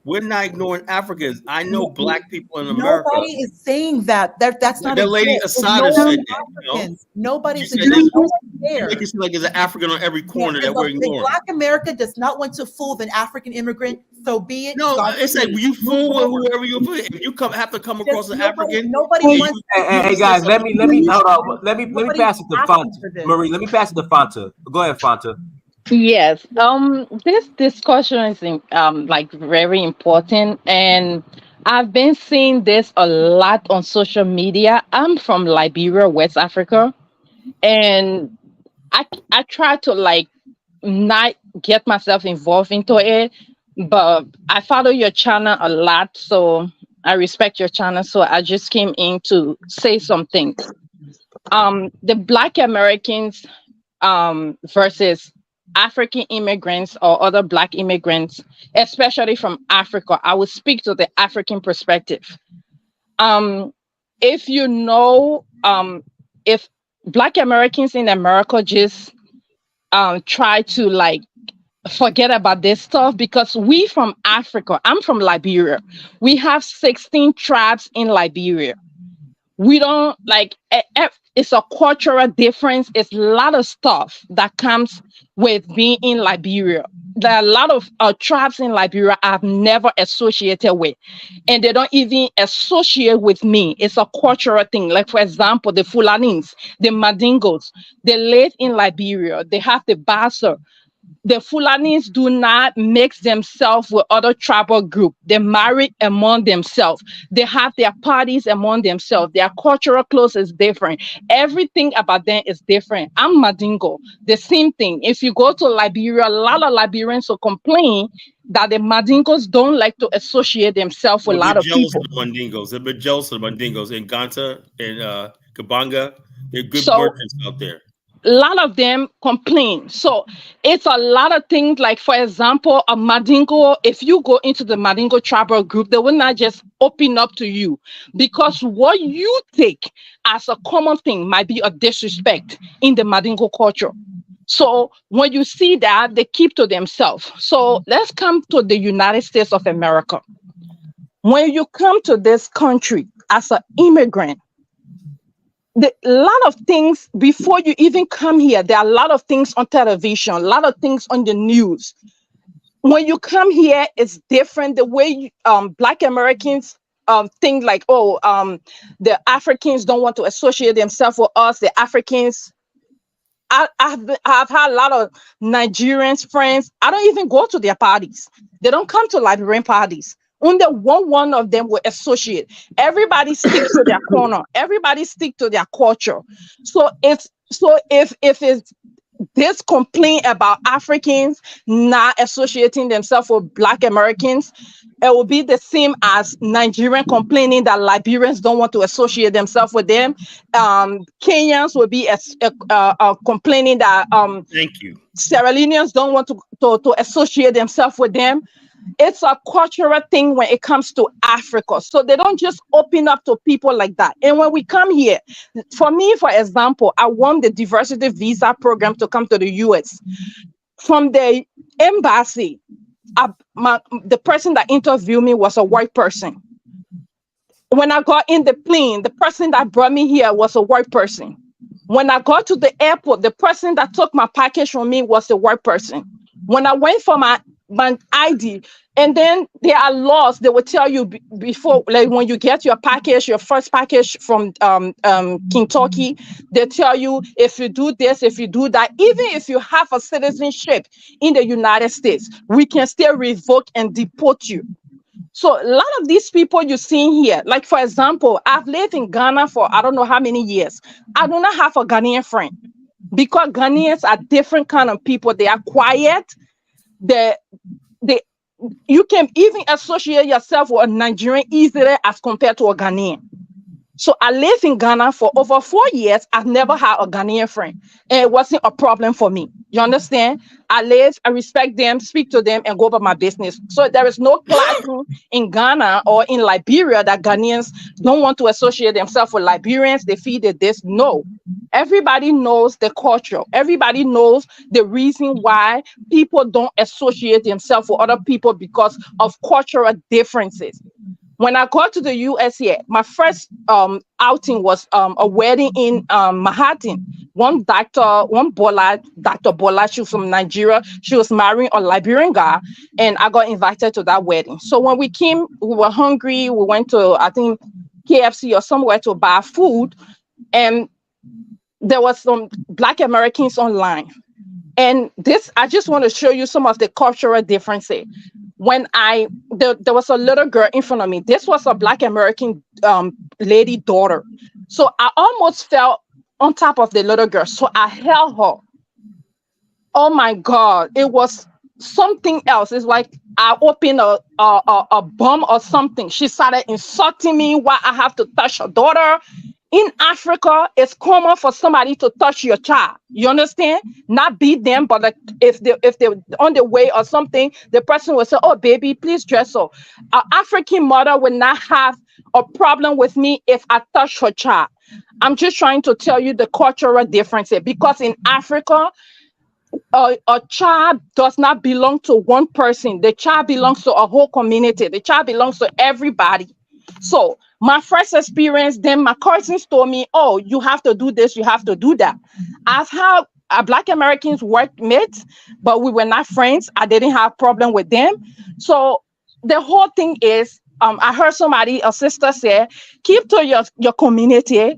We're not ignoring Africans. I know Black people in America. Nobody is saying that. That's not. That lady Asada said that. Nobody's there. You make it seem like there's an African on every corner that we're ignoring. Black America does not want to fool an African immigrant. So be it. No, it's like you fool with whoever you put. If you have to come across an African, nobody wants. Hey guys, let me hold on. Let me pass it to Fanta. Marie, let me pass it to Fanta. Go ahead, Fanta. Yes. This discussion is like very important, and I've been seeing this a lot on social media. I'm from Liberia, West Africa, and I try to like not get myself involved into it, but I follow your channel a lot, so I respect your channel. So I just came in to say something. The Black Americans versus African immigrants or other Black immigrants, especially from Africa. I will speak to the African perspective. If you know, if Black Americans in America just try to like forget about this stuff, because we from Africa, I'm from Liberia. We have 16 tribes in Liberia. We don't like it's a cultural difference. It's a lot of stuff that comes with being in Liberia. There are a lot of tribes in Liberia I've never associated with, and they don't even associate with me. It's a cultural thing. Like, for example, the Fulanins, the Mandingos, they live in Liberia. They have the Bassa. The Fulanis do not mix themselves with other tribal groups. They marry among themselves. They have their parties among themselves. Their cultural clothes is different. Everything about them is different. I'm Mandingo. The same thing. If you go to Liberia, a lot of Liberians will complain that the Mandingos don't like to associate themselves with a lot of people. Mandingos. They've been jealous of the Mandingos in Ganta and Kabanga. They're good merchants out there. A lot of them complain. So it's a lot of things. Like, for example, a Mandingo, if you go into the Mandingo tribal group, they will not just open up to you, because what you take as a common thing might be a disrespect in the Mandingo culture. So when you see that, they keep to themselves. So let's come to the United States of America. When you come to this country as an immigrant, a lot of things before you even come here, there are a lot of things on television, a lot of things on the news. when you come here, it's different. The way Black Americans think like, oh, the Africans don't want to associate themselves with us. The Africans. I've had a lot of Nigerians friends. I don't even go to their parties. They don't come to Liberian parties. Only one of them will associate. Everybody stick to their corner. Everybody stick to their culture. So if it's this complaint about Africans not associating themselves with Black Americans, it will be the same as Nigerian complaining that Liberians don't want to associate themselves with them. Kenyans will be complaining that Thank you. Sierra Leoneans don't want to associate themselves with them. It's a cultural thing when it comes to Africa. So they don't just open up to people like that. And when we come here, for me, for example, I won the diversity visa program to come to the US. From the embassy, the person that interviewed me was a white person. When I got in the plane, the person that brought me here was a white person. When I got to the airport, the person that took my package from me was a white person. When I went for my ID, and then there are laws they will tell you before, like when you get your package, your first package from Kentucky, they tell you if you do this, if you do that, even if you have a citizenship in the United States, we can still revoke and deport you. So a lot of these people you see here, like for example, I've lived in Ghana for I don't know how many years. I do not have a Ghanaian friend because Ghanaians are different kind of people. They are quiet. You can even associate yourself with a Nigerian easily as compared to a Ghanaian. So I lived in Ghana for over 4 years. I've never had a Ghanaian friend. And it wasn't a problem for me. You understand? I respect them, speak to them, and go about my business. So there is no classroom in Ghana or in Liberia that Ghanaians don't want to associate themselves with Liberians. They feed it this. No. Everybody knows the culture. Everybody knows the reason why people don't associate themselves with other people because of cultural differences. When I got to the US here, my first outing was a wedding in Manhattan. Dr. Bola, she was from Nigeria. She was marrying a Liberian guy, and I got invited to that wedding. So when we came, we were hungry. We went to, I think, KFC or somewhere to buy food, and there was some Black Americans online. And this, I just want to show you some of the cultural differences. When there was a little girl in front of me. This was a Black American lady daughter. So I almost fell on top of the little girl. So I held her. Oh my God, it was something else. It's like I opened a bomb or something. She started insulting me why I have to touch her daughter. In Africa, it's common for somebody to touch your child. You understand? Not beat them, but like if they're on the way or something, the person will say, "Oh, baby, please dress up." An African mother will not have a problem with me if I touch her child. I'm just trying to tell you the cultural differences because in Africa, a child does not belong to one person. The child belongs to a whole community. The child belongs to everybody. So my first experience, then my cousins told me, "Oh, you have to do this, you have to do that." I've had Black Americans workmates, but we were not friends. I didn't have problem with them. So the whole thing is, I heard a sister say, keep to your community,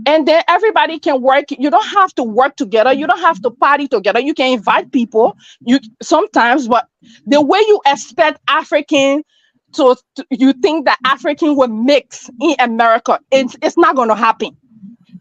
and then everybody can work. You don't have to work together. You don't have to party together. You can invite people. You sometimes, but the way you expect African you think that African will mix in America, it's not going to happen.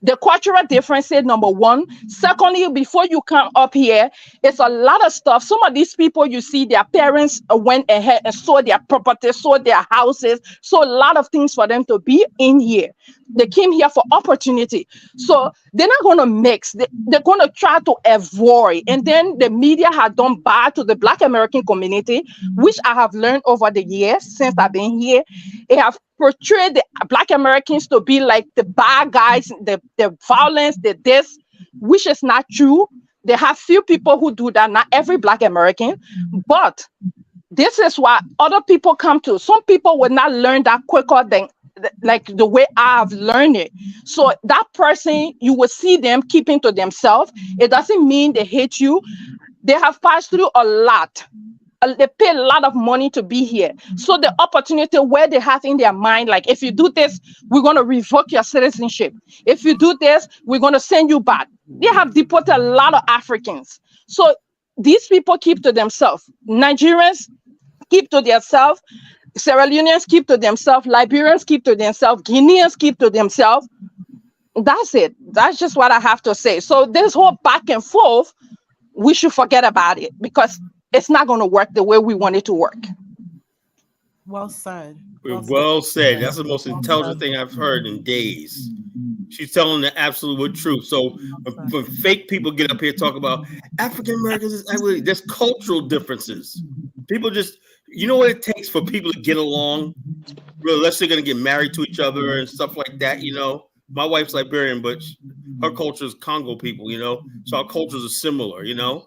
The cultural differences, number one. Secondly, before you come up here, it's a lot of stuff. Some of these people, you see, their parents went ahead and sold their property, sold their houses. So a lot of things for them to be in here. They came here for opportunity. So they're not going to mix. They're going to try to avoid. And then the media had done bad to the Black American community, which I have learned over the years since I've been here. It have portrayed the Black Americans to be like the bad guys, the violence, the this, which is not true. They have few people who do that, not every Black American. But this is why other people come to. Some people will not learn that quicker than like the way I've learned it. So that person, you will see them keeping to themselves. It doesn't mean they hate you. They have passed through a lot. they pay a lot of money to be here. So the opportunity where they have in their mind, like, if you do this, we're going to revoke your citizenship. If you do this, we're going to send you back. They have deported a lot of Africans. So these people keep to themselves. Nigerians keep to themselves. Sierra Leoneans keep to themselves. Liberians keep to themselves. Guineans keep to themselves. That's it. That's just what I have to say. So this whole back and forth, we should forget about it, because it's not going to work the way we want it to work. Well said. Well said. That's the most intelligent thing I've heard in days. She's telling the absolute truth. So when fake people get up here talking about African Americans, there's cultural differences. People just, you know what it takes for people to get along, unless they're going to get married to each other and stuff like that. You know, my wife's Liberian, but her culture is Congo people. You know, so our cultures are similar. You know,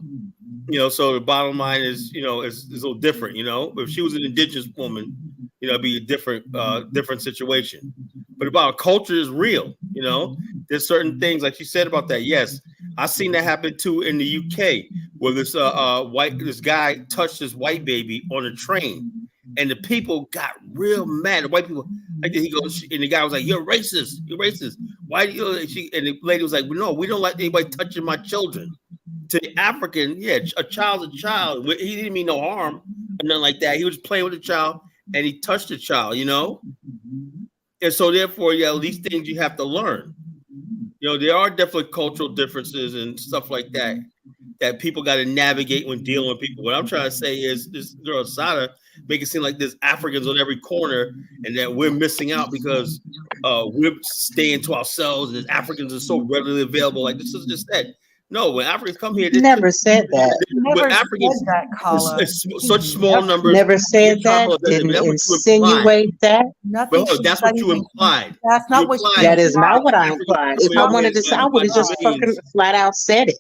so the bottom line is, it's a little different. You know, if she was an indigenous woman, it'd be a different situation. But about culture is real. You know, there's certain things like she said about that. Yes, I've seen that happen too in the UK, where this this guy touched this white baby on a train, and the people got real mad. The white people, like, he goes, and the guy was like, "You're racist. You're racist. Why do you?" And the lady was like, "Well, no, we don't let anybody touching my children." To the African, a child's a child. He didn't mean no harm or nothing like that. He was playing with the child, and he touched the child, And so therefore, these things you have to learn. There are definitely cultural differences and stuff like that people got to navigate when dealing with people. What I'm trying to say is this girl Sada make it seem like there's Africans on every corner and that we're missing out because we're staying to ourselves and Africans are so readily available. Like this is just said. No, when Africans come here, they never said that. Never Africans, said that, Kala. such small numbers. Never said that. Didn't insinuate that. Nothing. Well, that's what you implied. That's not what she That is not what I implied. If I wanted to say, I would have just fucking flat out said it.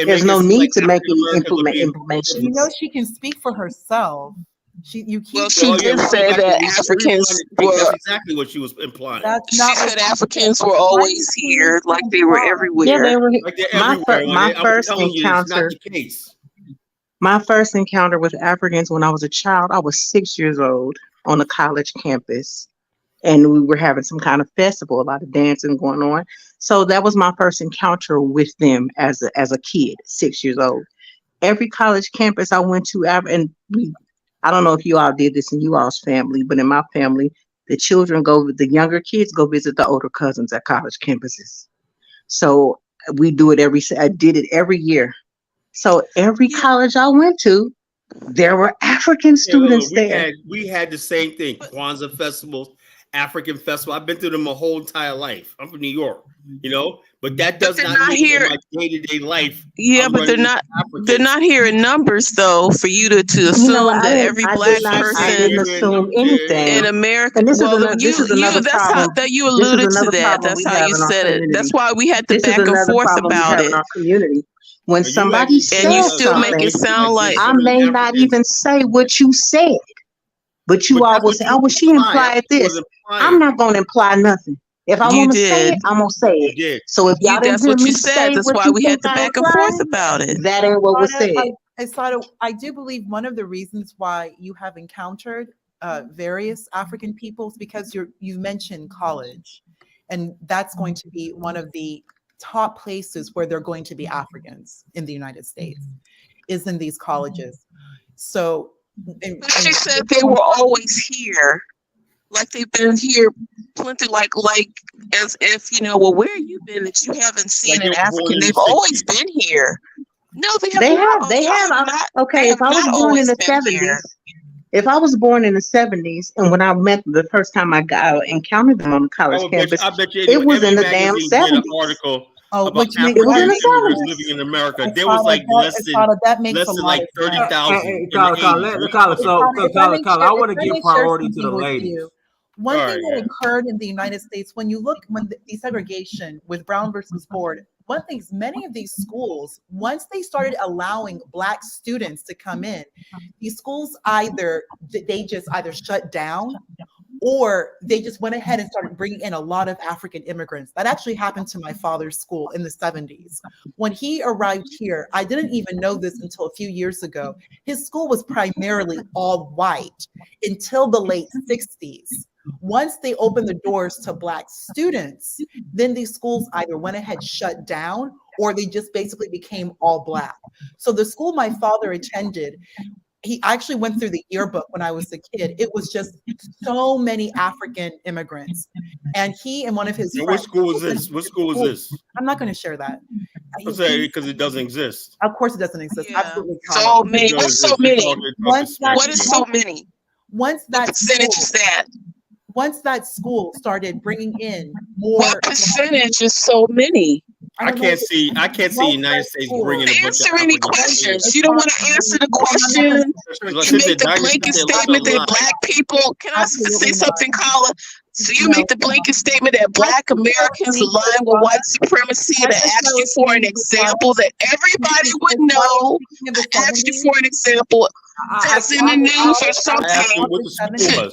There's no need to make any implementation. You know, she can speak for herself. She did say that Africans were. That's exactly what she was implying. That's not she said Africans were always here, like they were everywhere. Yeah, they were. Like they're everywhere. My first encounter. My first encounter with Africans when I was a child, I was 6 years old on a college campus, and we were having some kind of festival, a lot of dancing going on. So that was my first encounter with them as a kid, 6 years old. Every college campus I went to, and I don't know if you all did this in you all's family, but in my family, the younger kids go visit the older cousins at college campuses. So we do it I did it every year. So every college I went to, there were African students there. We had the same thing, Kwanzaa festivals, African festival. I've been through them my whole entire life. I'm from New York, but that does not mean in my day-to-day life. Yeah, but they're not here in numbers though, for you to assume that every black person in America. And this is another problem. You alluded to that. That's how you said it. That's why we had to back and forth about it. When somebody says and you still make it sound like I may not even say what you said, but you all will say, "Oh, well, she implied this." I'm not going to imply nothing. If I want to say it, I'm gonna say it. So if y'all didn't hear me say that's why we had to back and forth about it. That ain't what was said. I do believe one of the reasons why you have encountered various African peoples because you mentioned college, and that's going to be one of the top places where they're going to be Africans in the United States, is in these colleges. So she said they were always here, like they've been here plenty, like as if well, where have you been that you haven't seen an African? They've always been here. No, they have. Okay, if I was born in the 70s, and when I met the first time I encountered them on the college campus, it was in the damn 70s. About African immigrants living in America. There was like less than like 30,000. I want to give priority to the lady. One thing that occurred in the United States, when the desegregation with Brown versus Board, one thing is many of these schools, once they started allowing Black students to come in, these schools either shut down or they just went ahead and started bringing in a lot of African immigrants. That actually happened to my father's school in the 70s. When he arrived here, I didn't even know this until a few years ago. His school was primarily all white until the late 60s. Once they opened the doors to Black students, then these schools either went ahead, shut down, or they just basically became all Black. So the school my father attended, he actually went through the yearbook when I was a kid. It was just so many African immigrants. And he and one of his And friends. what school is this? What school is this? I'm not going to share that. I'm saying because it doesn't exist. Of course it doesn't exist. Absolutely. So many. What's so many? What is so many? Once that percentage is that? Once that school started bringing in more. What percentage is so many? I can't see United States bringing a bunch Answer of any African questions. You don't want to answer the question. You make the blanket statement that Black people. Can I say something, Carla? So you make the blanket statement that Black Americans align with white supremacy, and I asked you for an example that everybody would know. I asked you for an example that's in the news or something. I asked you what the school was.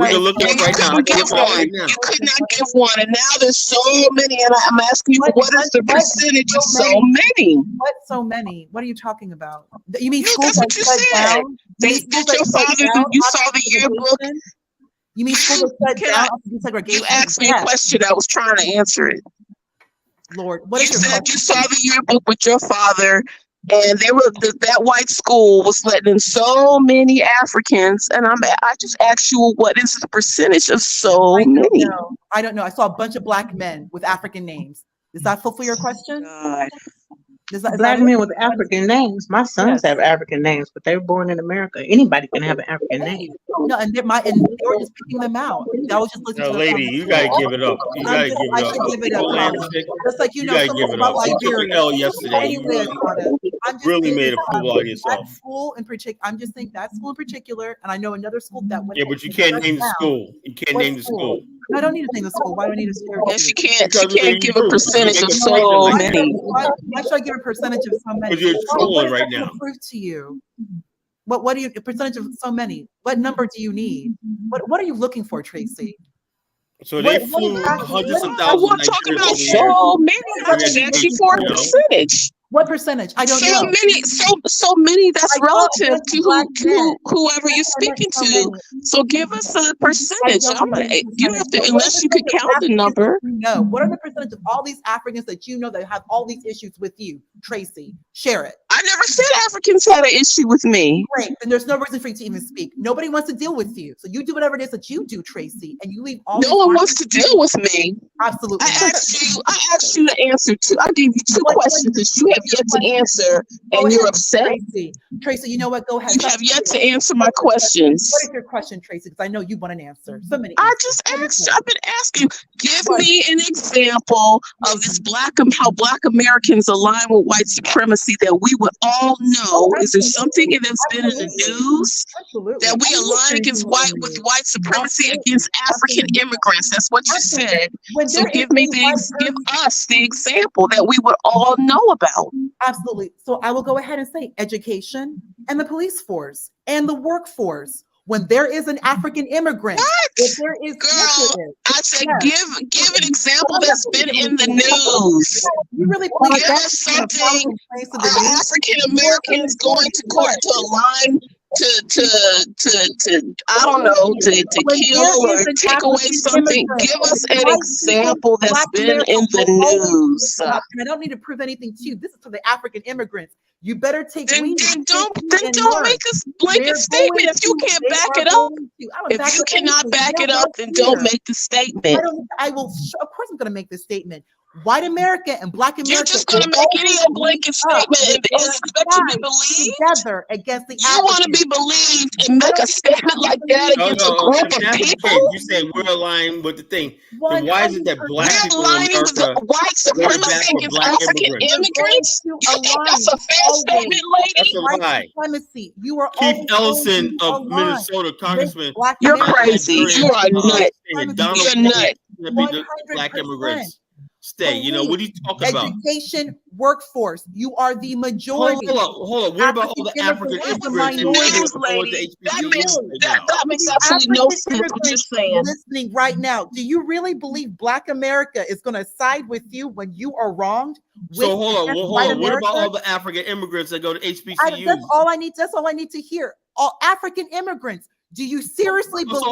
We can look at it right now. You could not give one, and now there's so many, and I'm asking you, what is the percentage of so many? What so many? What are you talking about? You mean that's what you said. Did your father? You saw the yearbook. You mean school was shut down after desegregation? You asked me a question. I was trying to answer it. Lord, what you is your said question? You saw the yearbook with your father, and they were that white school was letting in so many Africans, and I just asked you, what is the percentage of so many? I don't know. I saw a bunch of Black men with African names. Does that fulfill your question? God. Black men with African names. My sons have African names, but they were born in America. Anybody can have an African name. No, and they were just picking them out. I was just listening No, to lady, you gotta give it up. You gotta give it I up. should give it up, Full Carla. handshake. Just like you know gotta something give it about up. You took an Liberia. L yesterday. You Anyway, Carla, I'm just really saying made a that fool out of that yourself. school in particular. I'm just saying that school in particular, and I know another school that went. Yeah, but you can't name the school. You can't name the school. No, I don't need to name the school. Why do I need to share it? And she can't give a do. percentage of You so make a many. Why should I give a percentage of so many? Because you're trolling right What now. prove to you? What do you percentage of so many? What number do you need? What are you looking for, Tracy? So they flew hundreds of thousands of Nigerians over here. So many. I just asked you for a percentage. What percentage? I don't know. So many. That's relative to whoever you're speaking to. So give us a percentage. You don't have to, unless you could count the number. No. What are the percentage of all these Africans that you know that have all these issues with you, Tracy? Share it. I never said Africans had an issue with me. Great. Then there's no reason for you to even speak. Nobody wants to deal with you. So you do whatever it is that you do, Tracy, and you leave all. No one wants to deal with me. Absolutely. I asked you to answer two. I gave you two questions that you have yet to answer, and you're upset. Tracy, you know what? Go ahead. You have yet to answer my questions. What is your question, Tracy? Because I know you want an answer. So many. I just asked. I've been asking. Give me an example of this how Black Americans align with white supremacy that we would all know. Is there something that's been in the news that we align against white supremacy against African immigrants? That's what you said. So give us the example that we would all know about. Absolutely. So I will go ahead and say education and the police force and the workforce. When there is an African immigrant, if there is, girl, I said give an example that's been in the news. You really give us something. African Americans going to court to align to I don't know to kill or take away something. Give us an example that's been in the news. And I don't need to prove anything to you. This is for the African immigrants. You better take. Then don't make this blanket statement if you can't back it up. If you cannot back it up, then don't make the statement. I will. Of course, I'm going to make this statement. White America and Black America. You're just going to make any old blanket statement and expect to be believed together against the. You want to be believed and make a statement like that against a group of people? You say we're aligned with the thing. Then why is it that Black people in aligning with America white supremacy against African immigrants? You think that's a fair statement, lady? That's a lie. Supremacy. You are Keith Ellison of Minnesota, Congressman. You're crazy. You are nuts. You're nuts. Black immigrants. stay. You know, what are you talking about? Education, workforce. You are the majority. Hold on. What about all the African immigrants who are going to HBCUs right now? That makes absolutely no sense. I'm just saying. Listening right now, do you really believe Black America is going to side with you when you are wronged? So hold on. What about all the African immigrants that go to HBCUs? That's all I need. That's all I need to hear. All African immigrants. Do you seriously believe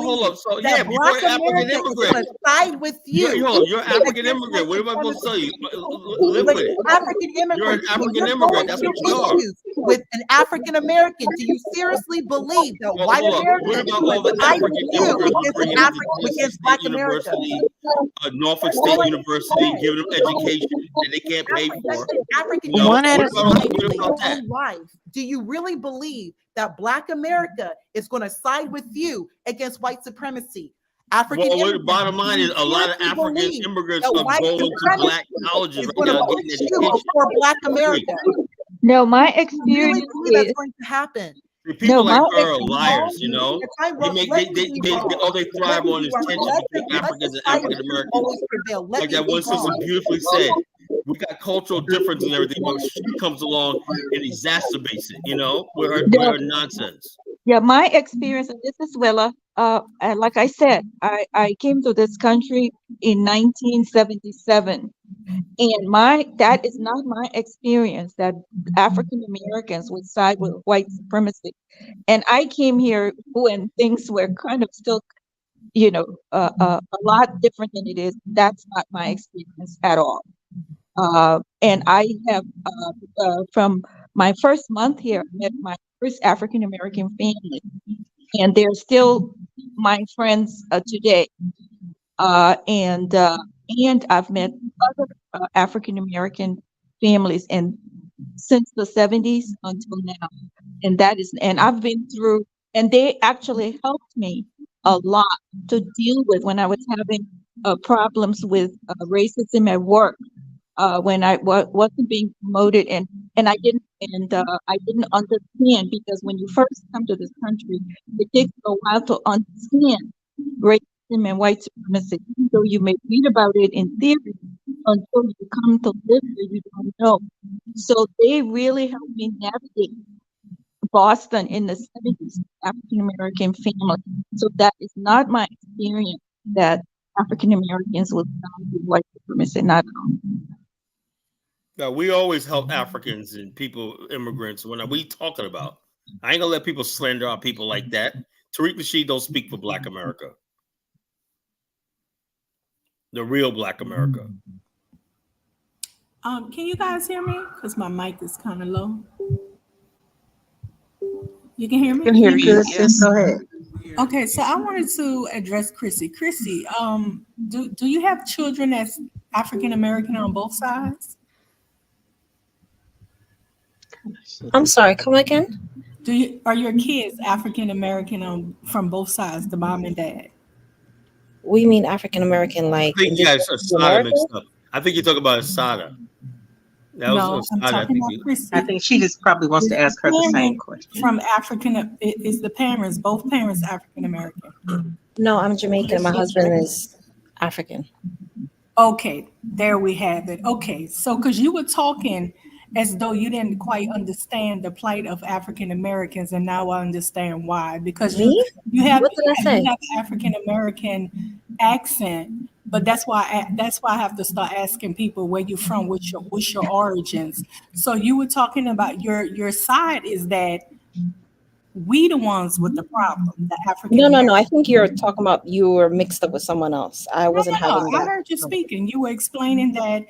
that Black America is going to side with you? You're an African immigrant. What am I supposed to tell you? Live with it. African immigrant. You're an African immigrant. That's what you are. With an African American, do you seriously believe that white Americans will side with you against Black America? Norfolk State University giving them education that they can't pay for. African life. Do you really believe that Black America is going to side with you against white supremacy? The bottom line is a lot of African immigrants are going to Black colleges right now getting education for Black America. No, my experience really that's going to happen. People like her are liars, you know. All they thrive on is tension between Africans and African Americans. Like that one sister beautifully said, we got cultural difference and everything, but she comes along and exacerbates it, you know, with her nonsense. Yeah, my experience, and this is Willa. And like I said, I came to this country in 1977, and that is not my experience that African Americans would side with white supremacy. And I came here when things were kind of still, a lot different than it is. That's not my experience at all. And I have, from my first month here, I met my first African American family, and they're still my friends today. And I've met other African American families, and since the 70s until now, and I've been through, and they actually helped me a lot to deal with when I was having problems with racism at work. When I wasn't being promoted, and I didn't understand, because when you first come to this country, it takes a while to understand racism and white supremacy. So you may read about it in theory, until you come to live it, you don't know. So they really helped me navigate Boston in the 70s, African American family. So that is not my experience that African Americans will side with white supremacy, not at all. No, we always help Africans and immigrants. When we talking about, I ain't gonna let people slander our people like that. Tariq Nasheed don't speak for Black America, the real Black America. Can you guys hear me? Because my mic is kind of low. You can hear me? Can hear you. Yes, go ahead. Okay, so I wanted to address Chrissy. Chrissy, do you have children that's African American on both sides? I'm sorry, come again? Are your kids African American from both sides, the mom and dad? We mean African American, like I think you guys are Asada mixed up. I think you're talking about Asada. I'm talking about Chrissy. I think she just probably wants to ask her the same question. From African, is the parents, both parents African American? No, I'm Jamaican. My husband is African. Okay, there we have it. Okay, so because you were talking as though you didn't quite understand the plight of African Americans, and now I understand why. Because you have African American accent, but that's why I have to start asking people where you're from, what's your origins. So you were talking about your side is that we the ones with the problem, the African. No. I think you're talking about you were mixed up with someone else. I wasn't having that. I heard you speaking. You were explaining that,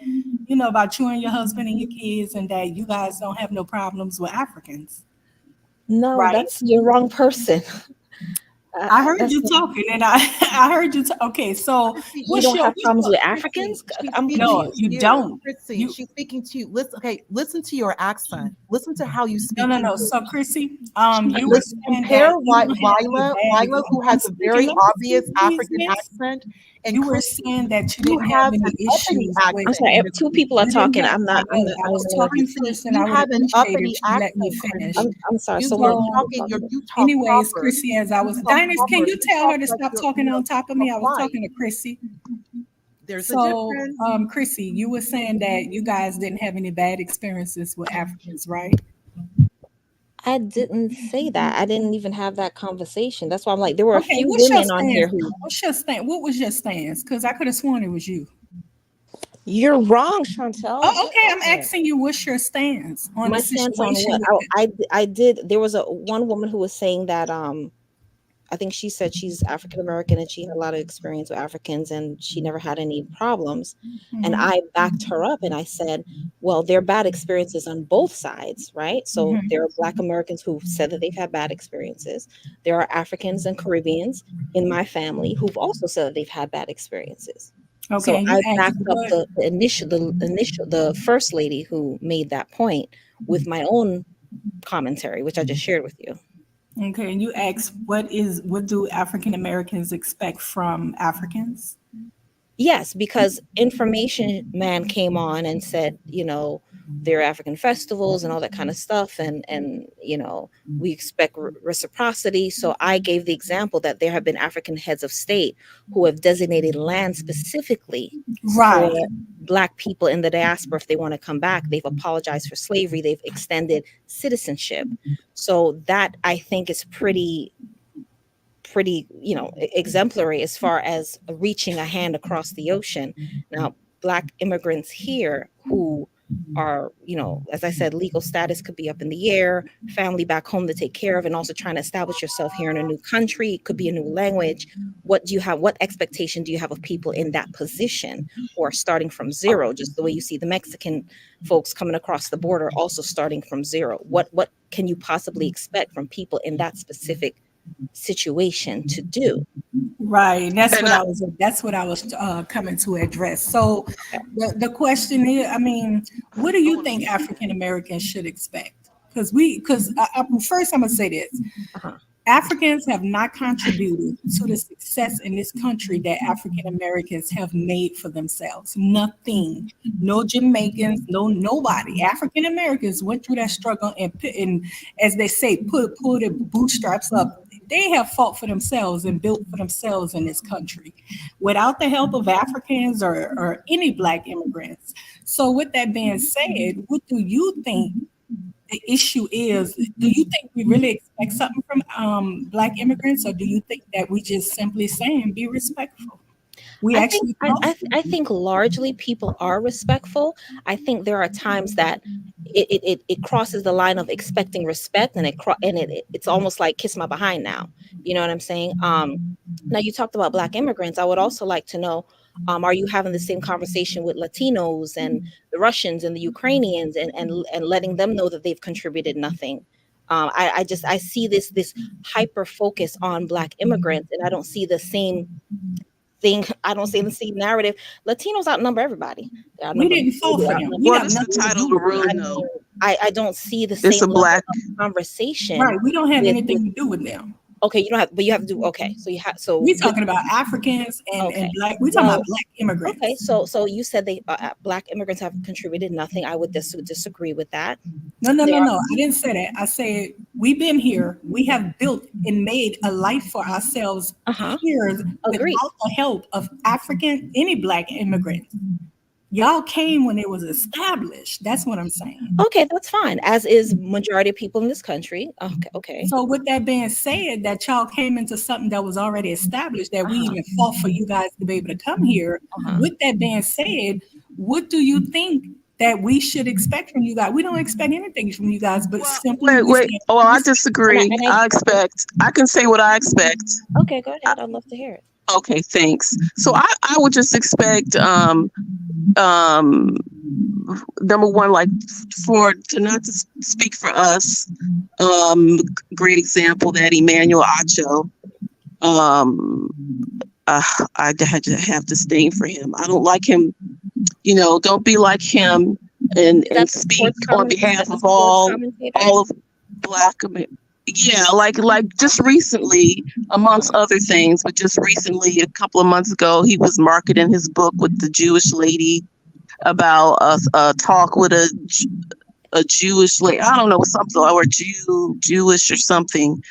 about you and your husband and your kids, and that you guys don't have no problems with Africans. No, right? That's your wrong person. I heard you talking, and I heard you. Okay, so you don't have problems with Africans? No, you don't. Chrissy, she's speaking to you. Listen to your accent. Listen to how you speak. No. So, Chrissy, you were compare Wyla, who has a very obvious African accent, and you were saying that you didn't have any issues. I'm sorry, if two people are talking, I was talking first, and I have an uppity accent. Let me finish. I'm sorry. So anyways, Chrissy, as I was. Dennis, can you tell her to stop talking on top of me? I was talking to Chrissy. There's a So, difference. Chrissy, you were saying that you guys didn't have any bad experiences with Africans, right? I didn't say that. I didn't even have that conversation. That's why I'm like, there were a Okay, few what's your women on stance? here who What's your stance? What was your stance? Because I could have sworn it was you. You're wrong, Chantel. Oh, okay. I'm asking you, what's your stance on the my stance on situation what with I did. There was one woman who was saying that I think she said she's African American and she had a lot of experience with Africans and she never had any problems. And Mhm. I backed her up and I said, well, there are bad experiences on both sides, right? So Mhm. there are Black Americans who've said that they've had bad experiences. There are Africans and Caribbeans in my family who've also said that they've had bad experiences. Okay, So and you I asked backed up what? the first lady who made that point with my own commentary, which I just shared with you. Okay, and you asked what do African Americans expect from Africans? Yes, because Information Man came on and said, there are African festivals and all that kind of stuff, and we expect reciprocity. So I gave the example that there have been African heads of state who have designated land specifically for Right. Black people in the diaspora. If they want to come back, they've apologized for slavery. They've extended citizenship. So that I think is pretty exemplary as far as reaching a hand across the ocean. Now, Black immigrants here who are, as I said, legal status could be up in the air, family back home to take care of, and also trying to establish yourself here in a new country. It could be a new language. What expectation do you have of people in that position who are starting from zero, just the way you see the Mexican folks coming across the border also starting from zero? What can you possibly expect from people in that specific situation to do? Right. And I, That's what I was coming to address. So the question is, I mean, what do you think African Americans should expect? First I'm gonna say this. Uh-huh. Africans have not contributed to the success in this country that African Americans have made for themselves. Nothing. No Jamaicans, nobody. African Americans went through that struggle and as they say, pull their bootstraps up. They have fought for themselves and built for themselves in this country without the help of Africans or any Black immigrants. So with that being said, what do you think the issue is? Do you think we really expect something from Black immigrants, or do you think that we just simply saying be respectful? We I think actually I, I, I think largely people are respectful. I think there are times that it crosses the line of expecting respect, and it's almost like kiss my behind now. You know what I'm saying? Now you talked about Black immigrants. I would also like to know, are you having the same conversation with Latinos and the Russians and the Ukrainians, and letting them know that they've contributed nothing? I see this hyper focus on Black immigrants, and I don't see the same thing. I don't see the same narrative. Latinos outnumber everybody. They we outnumber didn't fall for them. We well, have this is the nothing to title do of the with room, them. though. I don't see the It's same a level black. of conversation Right. We don't have with anything to do with them. okay, you don't have, but you have to do okay. So you have We talking about Africans and okay. Black. We talking Well, about Black immigrants. okay. So you said they Black immigrants have contributed nothing. I would disagree with that. No. There are, I didn't say that. I said we've been here. We have built and made a life for ourselves here Agreed. without the help of any Black immigrants. Y'all came when it was established. That's what I'm saying. Okay, that's fine. As is majority of people in this country. Okay. So with that being said, that y'all came into something that was already established, that we even fought for you guys to be able to come here. With that being said, what do you think that we should expect from you guys? We don't expect anything from you guys, but simply Wait. Oh, well, I disagree. I can say what I expect. Okay, go ahead. I'd love to hear it. Okay, thanks. So I would just expect number one, like to not to speak for us. Great example, that Emmanuel Acho. I had to have disdain for him. I don't like him. Don't be like him and speak on behalf of all of Black America. Yeah, like just recently, amongst other things, but just recently, a couple of months ago, he was marketing his book with the Jewish lady about a talk with a Jewish, like I don't know, something or Jewish or something.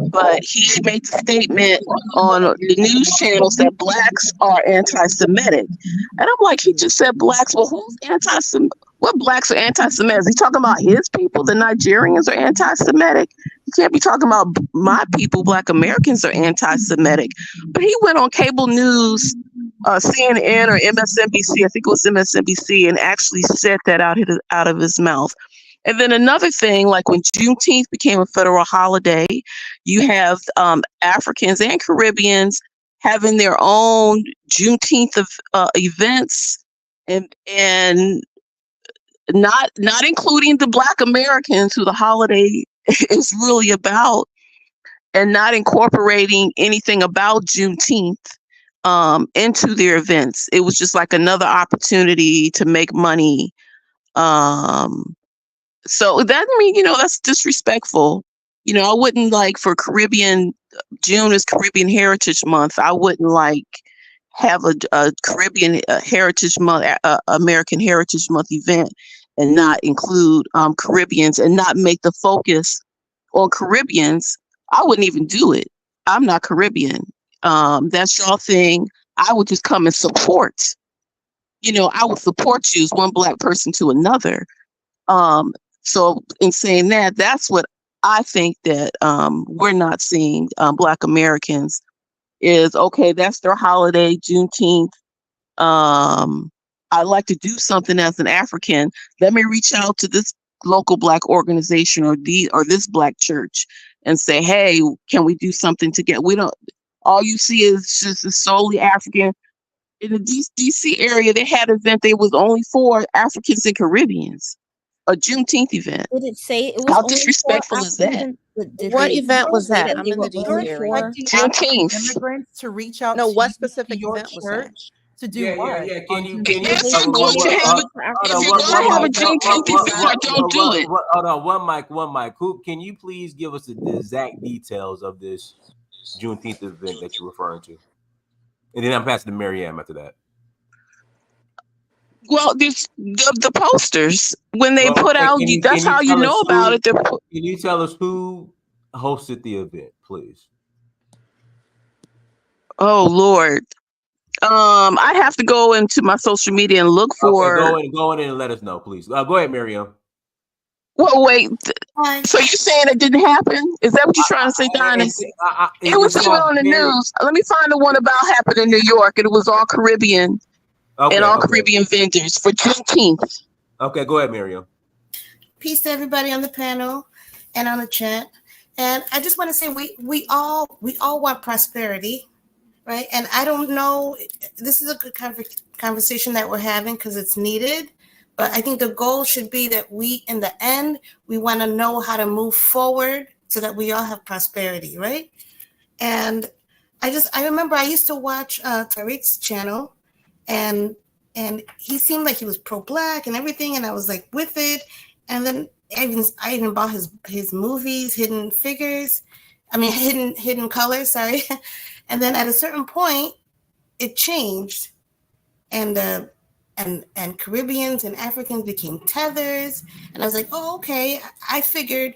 But he made the statement on the news channels that blacks are anti-Semitic, and I'm like, he just said blacks. Well, who's anti-Semitic? What blacks are anti-Semitic? Is he talking about his people? The Nigerians are anti-Semitic. You can't be talking about my people. Black Americans are anti-Semitic. But he went on cable news, CNN or MSNBC. I think it was MSNBC, and actually said that out of his mouth. And then another thing, like when Juneteenth became a federal holiday, you have Africans and Caribbeans having their own Juneteenth events, and not including the Black Americans who the holiday is really about, and not incorporating anything about Juneteenth into their events. It was just like another opportunity to make money. So that, I mean, that's disrespectful. I wouldn't like for June is Caribbean Heritage Month. I wouldn't like have a Caribbean Heritage Month, American Heritage Month event and not include Caribbeans and not make the focus on Caribbeans. I wouldn't even do it. I'm not Caribbean. That's your thing. I would just come and support. I would support you as one Black person to another. So in saying that, that's what I think that we're not seeing Black Americans is, okay, that's their holiday, Juneteenth. I'd like to do something as an African. Let me reach out to this local Black organization or this Black church and say, hey, can we do something together? We don't, all you see is just solely African. In the DC area, they had an event, they was only for Africans and Caribbeans. A Juneteenth event. Did it say it was How only disrespectful for is that? What event was that? I'm They in were the DC only area. for Juneteenth. Immigrants to reach out No, to what you, specific to your event was that? church to do Yeah, what? yeah. On Can you Yes, They if you're going to have a Juneteenth event, don't do it. Hold on, one mic. Who can you please give us the exact details of this Juneteenth event that you're referring to? And then I'm passing to Marianne after that. Well, the posters when they put out, that's how you know about it. Can you tell us who hosted the event, please? Oh Lord, I have to go into my social media and look for. Okay, go in and let us know, please. Go ahead, Miriam. Well, wait. So you're saying it didn't happen? Is that what you're trying to say, Donnie? It was even on the news. Let me find the one about happened in New York, and it was all Caribbean and all Caribbean vendors for Juneteenth. Okay, go ahead, Miriam. Peace to everybody on the panel and on the chat. And I just want to say we all want prosperity, right? And I don't know, this is a good conversation that we're having because it's needed. But I think the goal should be that we, in the end, we want to know how to move forward so that we all have prosperity, right? And I remember I used to watch Tariq's channel, and he seemed like he was pro-Black and everything, and I was like with it. And then I even bought his movies, Hidden Colors, sorry. And then at a certain point, it changed, and Caribbeans and Africans became tethers. And I was like, oh, okay. I figured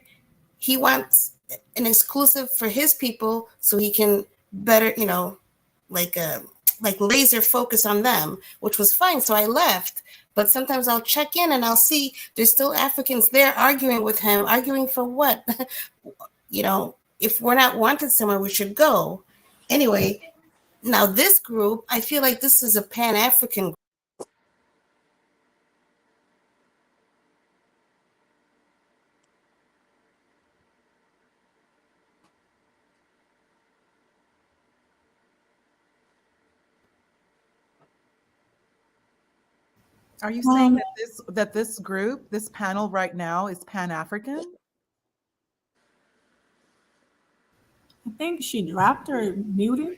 he wants an exclusive for his people so he can better, like laser focus on them, which was fine. So I left. But sometimes I'll check in and I'll see there's still Africans there arguing with him. Arguing for what? If we're not wanted somewhere, we should go. Anyway, now this group, I feel like this is a Pan-African group. Are you saying that this group, this panel right now is Pan-African? I think she dropped or muted.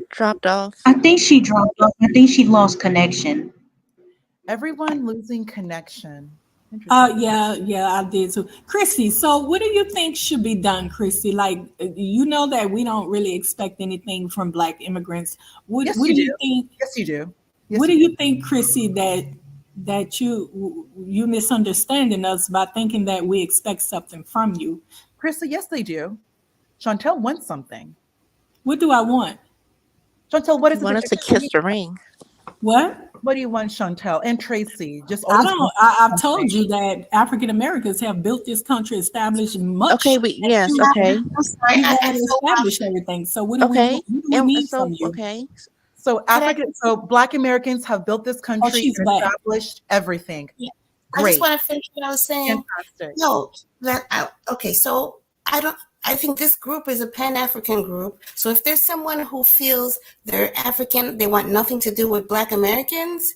Dropped off. I think she dropped off. I think she lost connection. Everyone losing connection. Yeah, I did too. Chrissy, so what do you think should be done, Chrissy? Like, you know that we don't really expect anything from Black immigrants. What do you think? Yes, you do. What do you think, Chrissy, that that you misunderstanding us by thinking that we expect something from you. Krista, yes, they do. Chantel wants something. What do I want? Chantel, what is You it want that us to kiss the ring? What? What do you want, Chantel and Tracy? Just I always. don't. I've told you that African Americans have built this country, established much. Okay, yes, okay. I'm sorry. We've already established everything. So what do we Okay. want? What do we And need so, from you? okay. So Black Americans have built this country she's and back. established everything. Yeah. I Great. just want to finish what I was saying. Fantastic. No, okay. So I think this group is a Pan-African group. So if there's someone who feels they're African, they want nothing to do with Black Americans,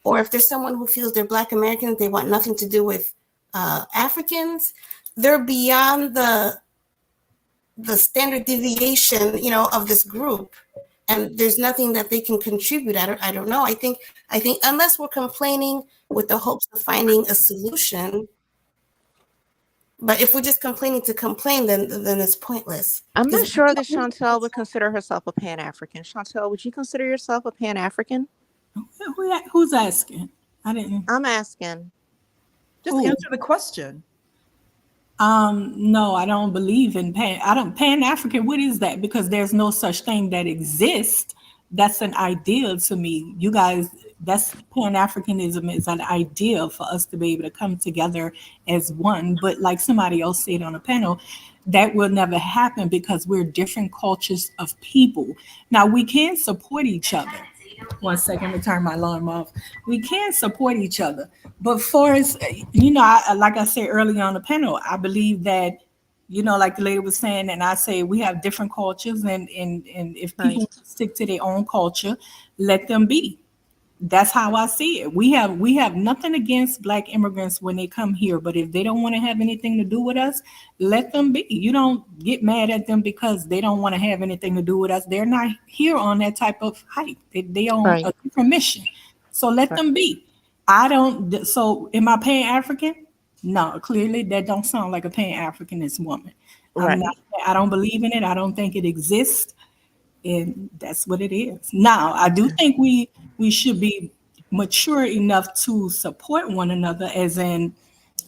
or if there's someone who feels they're Black Americans, they want nothing to do with Africans, they're beyond the standard deviation, of this group. And there's nothing that they can contribute. I don't know. I think unless we're complaining with the hopes of finding a solution, but if we're just complaining to complain, then it's pointless. I'm not sure that Chantel would consider herself a Pan-African. Chantel, would you consider yourself a Pan-African? Who's asking? I didn't. I'm asking. Just answer the question. No, I don't believe in Pan-African. What is that? Because there's no such thing that exists. That's an ideal to me. You guys, that's Pan-Africanism is an ideal for us to be able to come together as one. But like somebody else said on a panel, that will never happen because we're different cultures of people. Now we can support each other. 1 second, let me turn my alarm off. We can support each other. But for us, like I said earlier on the panel, I believe that, like the lady was saying, and I say we have different cultures, and if people stick to their own culture, let them be. That's how I see it. We have nothing against Black immigrants when they come here, but if they don't want to have anything to do with us, let them be. You don't get mad at them because they don't want to have anything to do with us. They're not here on that type of hype. They on a different mission. So let them be. So am I Pan-African? No, clearly that don't sound like a Pan-Africanist woman. Right. I don't believe in it. I don't think it exists. And that's what it is. Now, I do think we should be mature enough to support one another, as in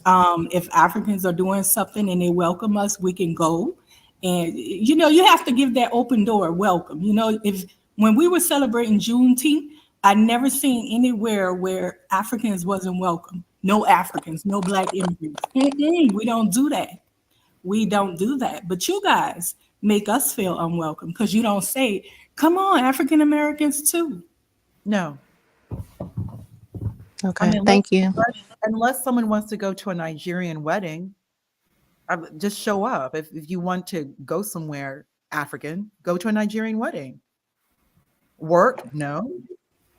if Africans are doing something and they welcome us, we can go. And, you have to give that open door welcome. When we were celebrating Juneteenth, I never seen anywhere where Africans wasn't welcome. No Africans, no Black immigrants. We don't do that. We don't do that. But you guys make us feel unwelcome because you don't say, come on, African Americans too. No. Okay, thank you. Unless someone wants to go to a Nigerian wedding, just show up. If you want to go somewhere African, go to a Nigerian wedding. Work? No.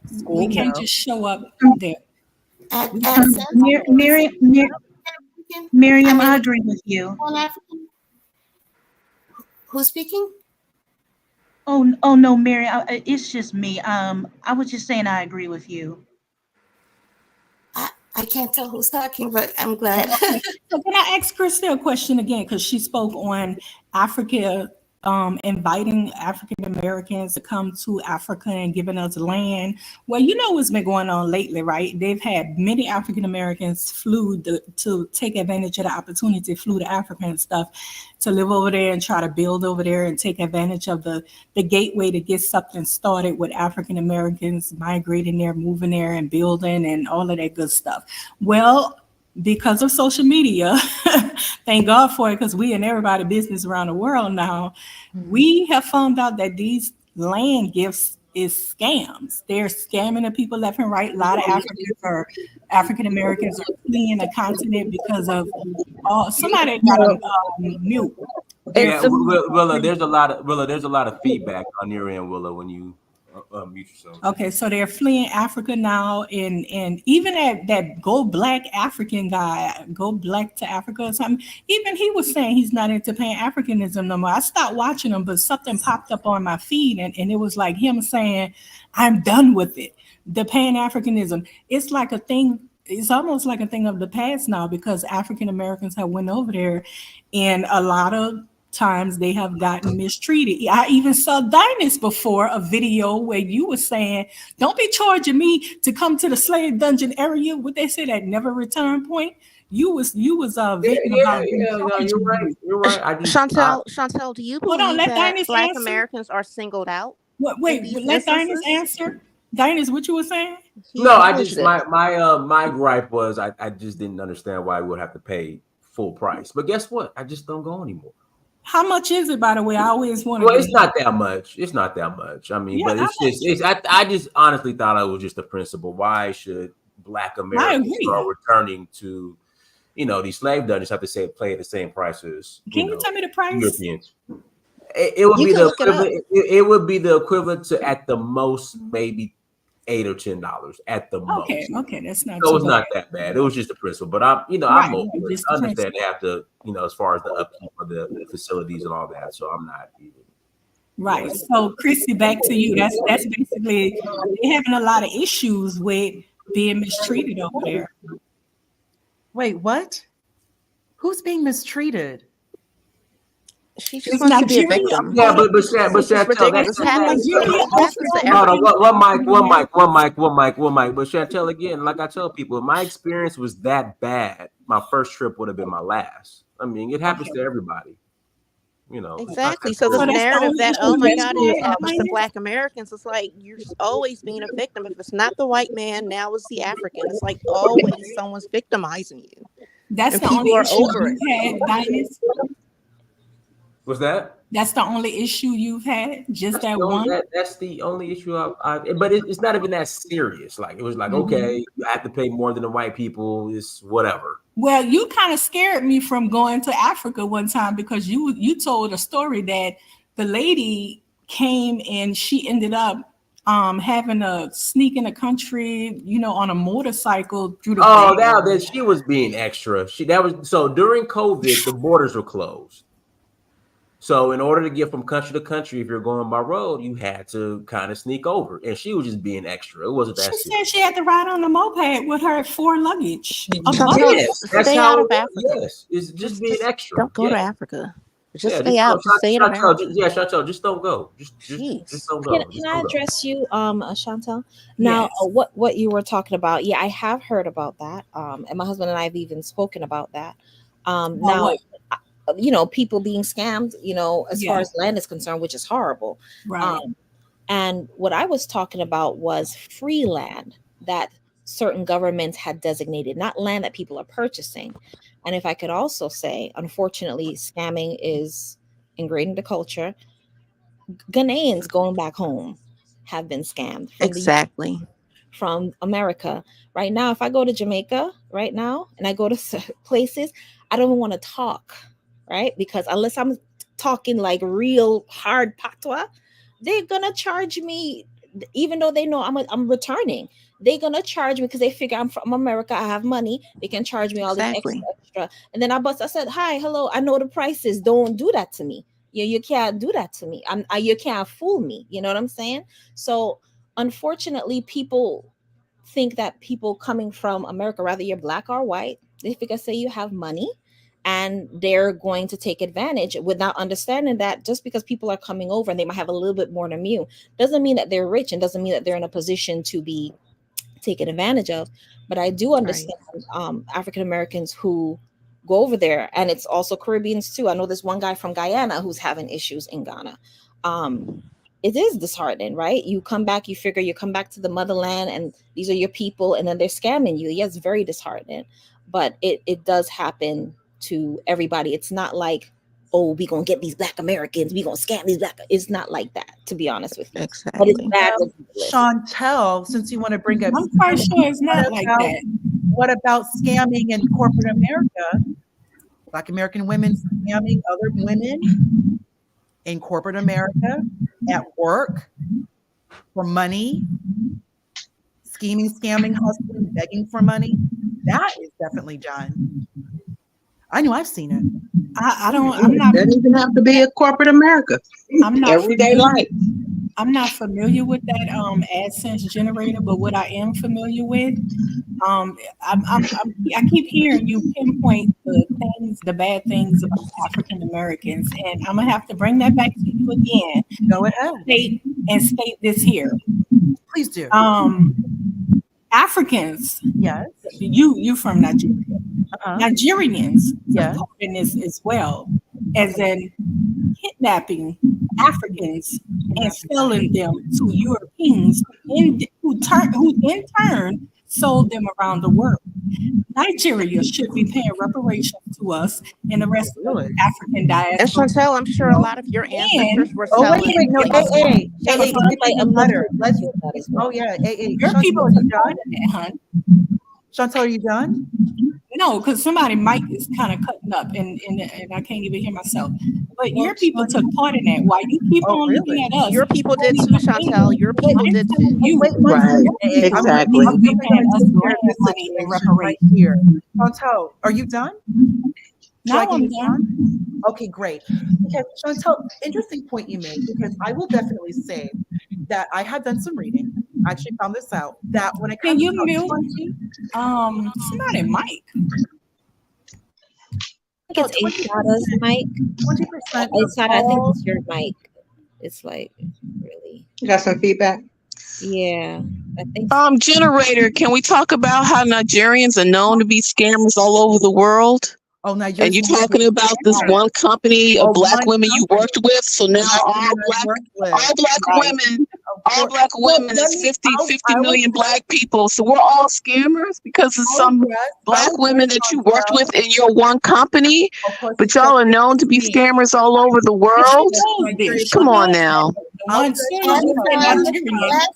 School? We can't no. just show up there. Miriam, I agree with you. Who's speaking? Oh no, Miriam, it's just me. I was just saying I agree with you. I can't tell who's talking, but I'm glad. Okay. So can I ask Krista a question again? Because she spoke on Africa, inviting African Americans to come to Africa and giving us land. Well, you know what's been going on lately, right? They've had many African Americans flew to take advantage of the opportunity, flew to Africa and stuff, to live over there and try to build over there and take advantage of the gateway to get something started with African Americans migrating there, moving there and building and all of that good stuff. Well, because of social media, thank God for it, because we in everybody's business around the world now, we have found out that these land gifts is scams. They're scamming the people left and right. A lot of African Americans are fleeing the continent because of somebody got a mute. Yeah, Willa, there's a lot of feedback on your end, Willa, when you mute yourself. Okay, so they're fleeing Africa now, and even that Go Black African guy, Go Black to Africa or something, even he was saying he's not into Pan-Africanism no more. I stopped watching him, but something popped up on my feed, and it was like him saying, I'm done with it. The Pan-Africanism, it's like a thing, it's almost like a thing of the past now, because African Americans have went over there, and a lot of times they have gotten mistreated. I even saw Dinus before a video where you were saying, "Don't be charging me to come to the slave dungeon area." What they say, that never return point. You was venting about them No, you're charging right. you. You're right. I just, Chantel, do you Hold on, believe let that Dinus Black answer. Americans are singled out Wait, in these let Dinus instances? answer. Dinus, what you were saying? no, I just my gripe was I just didn't understand why we would have to pay full price. But guess what? I just don't go anymore. How much is it, by the way? I always wanted Well, to it's know. not that much. It's not that much. I mean, Yeah, but how I just honestly thought it was just a principle. Why should Black Americans who agree. are returning to, these slave dungeons have to pay the same price as, Can you tell me the price? Europeans? It would You be can the look it up. equivalent. It would be the equivalent to at the most maybe $8 or $10 at the Okay, most. okay, that's not So too it's bad. not that bad. It was just a principle. But I'm Right, open. right, just I the understand principle. they have to, as far as the upkeep of the facilities and all that. So I'm not even. Right. So, Chrissy, back to you. That's basically, they're having a lot of issues with being mistreated over there. Wait, what? Who's being mistreated? She just It's wants to be a Nigeria. victim. Yeah, but This Chantel, ridiculous. This happens. This happens to hold on, every. one mic. But Chantel, again, like I tell people, if my experience was that bad, my first trip would have been my last. I mean, it happens to everybody. It's not Exactly. that So this So that's the narrative only that, issue oh my you God, it just had, happens to Dinus? Black Americans, it's like you're always being a victim. If it's not the white man, now it's the African. It's like always someone's victimizing you. That's And the people only are issue over it. you've had, Dinus? What's that? That's the only issue you've had? Just that No, one? that's the only issue but it's not even that serious. Like, it was like, Mhm. okay, you have to pay more than the white people. It's whatever. Well, you kind of scared me from going to Africa one time because you told a story that the lady came and she ended up having a sneak in the country, on a motorcycle through the Oh, bay. that she was being extra. So during COVID, the borders were closed. So in order to get from country to country, if you're going by road, you had to kind of sneak over. And she was just being extra. It wasn't that She serious. said she had to ride on the moped with her 4 luggage. Chantel, Yes, that's stay how out it of was. Africa. Yes, it's just being extra. Don't go to Yeah, Africa. Just yeah. stay out. Just stay in America. Chantel, just don't go. Just Jeez. don't Can, go. can Just I don't go. address you, Chantel? Now, Yes. what you were talking about? Yeah, I have heard about that. And my husband and I have even spoken about that. About Now, what? people being scammed, as far Yeah. as land is concerned, which is horrible. Right. And what I was talking about was free land that certain governments had designated, not land that people are purchasing. And if I could also say, unfortunately, scamming is ingrained in the culture. Ghanaians going back home have been scammed Exactly. from America. Right now, if I go to Jamaica right now and I go to places, I don't even want to talk, right? Because unless I'm talking like real hard patois, they're gonna charge me, even though they know I'm returning. They're gonna charge me because they figure I'm from America. I have money. They can charge me all this Exactly. extra. And then I said, "Hi, hello. I know the prices. Don't do that to me. You can't do that to me. You can't fool me. You know what I'm saying?" So unfortunately, people think that people coming from America, whether you're black or white, they figure say you have money and they're going to take advantage without understanding that just because people are coming over and they might have a little bit more than you doesn't mean that they're rich and doesn't mean that they're in a position to be taken advantage of. But I do understand African Americans who go over there, and it's also Caribbeans too. I know there's one guy from Guyana who's having issues in Ghana. It is disheartening, right? You come back, you figure you come back to the motherland and these are your people, and then they're scamming you. Yeah, it's very disheartening, but it does happen to everybody. It's not like, oh, we gonna get these black Americans, we gonna scam these black. It's not like that, to be honest with you. But it's Exactly. bad. Chantel, since you want to bring up, I'm quite sure it's not like about, that. what about scamming in corporate America? Black American women scamming other women in corporate America at work for money, scheming, scamming, hustling, begging for money. That is definitely done. I know I've seen it. I'm not. Doesn't even have to be a corporate America. I'm not Everyday familiar. life. I'm not familiar with that AdSense generator, but what I am familiar with, I keep hearing you pinpoint the bad things about African Americans, and I'm gonna have to bring that back to you again. Go ahead. State this here. Please do. Africans. Yes. You from Nigeria. Nigerians yes. took part in this as well, as in kidnapping Africans and selling them to Europeans who in turn sold them around the world. Nigeria should be paying reparations to us and the rest of the African diaspora. And Chantel, I'm sure a lot of your ancestors were selling. Wait, no, Let's. Oh yeah, Your people are done, hon. Chantel, are you done? No, because somebody mic is kind of cutting up, and I can't even hear myself. But your people took part in that. Why you keep on looking at us? Your people did too, Chantel. Your people did too. Right, exactly. I'm right here. Chantel, are you done? No, I'm done. Okay, great. Okay, Chantel, interesting point you made, because I will definitely say that I had done some reading. I actually found this out, that when it comes to mute somebody mic. It's Ashada's mic. 20%. Ashada, I think it's your mic. It's like really. You got some feedback? Yeah, I think. Generator, can we talk about how Nigerians are known to be scammers all over the world? Oh, Nigeria. And you're talking about this one company of black women you worked with. So now all black women is 50 million black people. So we're all scammers because of some black women that you worked with in your one company. But y'all are known to be scammers all over the world. Come on now.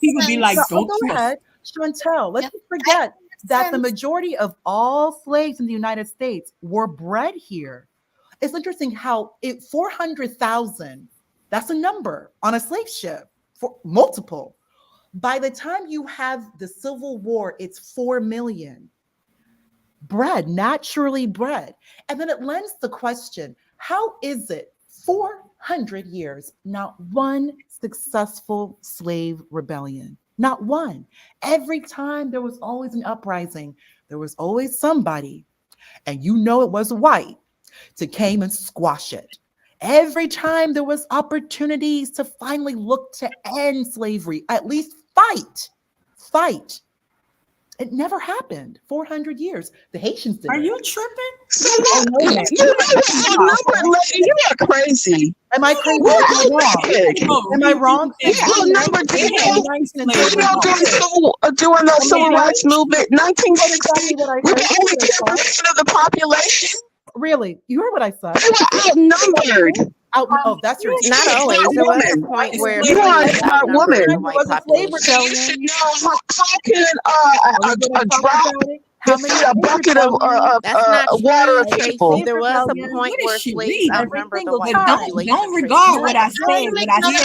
People be like, go ahead, Chantel. Let's not forget that the majority of all slaves in the United States were bred here. It's interesting how 400,000, that's a number on a slave ship, for multiple. By the time you have the Civil War, it's 4 million. Bred, naturally bred. And then it lends the question, how is it 400 years, not one successful slave rebellion? Not one. Every time there was always an uprising, there was always somebody, and you know it wasn't white, to came and squash it. Every time there was opportunities to finally look to end slavery, at least fight. It never happened. 400 years. The Haitians did. Are you tripping? Oh, no, you are crazy. Am I crazy? Am I wrong? During the civil rights movement, 1960, we were only 10% of the population. Really? You heard what I said? We were outnumbered. Oh, that's your not always. There was a point where you are a smart woman. You should know how can a drop defeat a bucket of water of people. There was a point where slaves outnumbered the white population. Don't regard what I said. What I said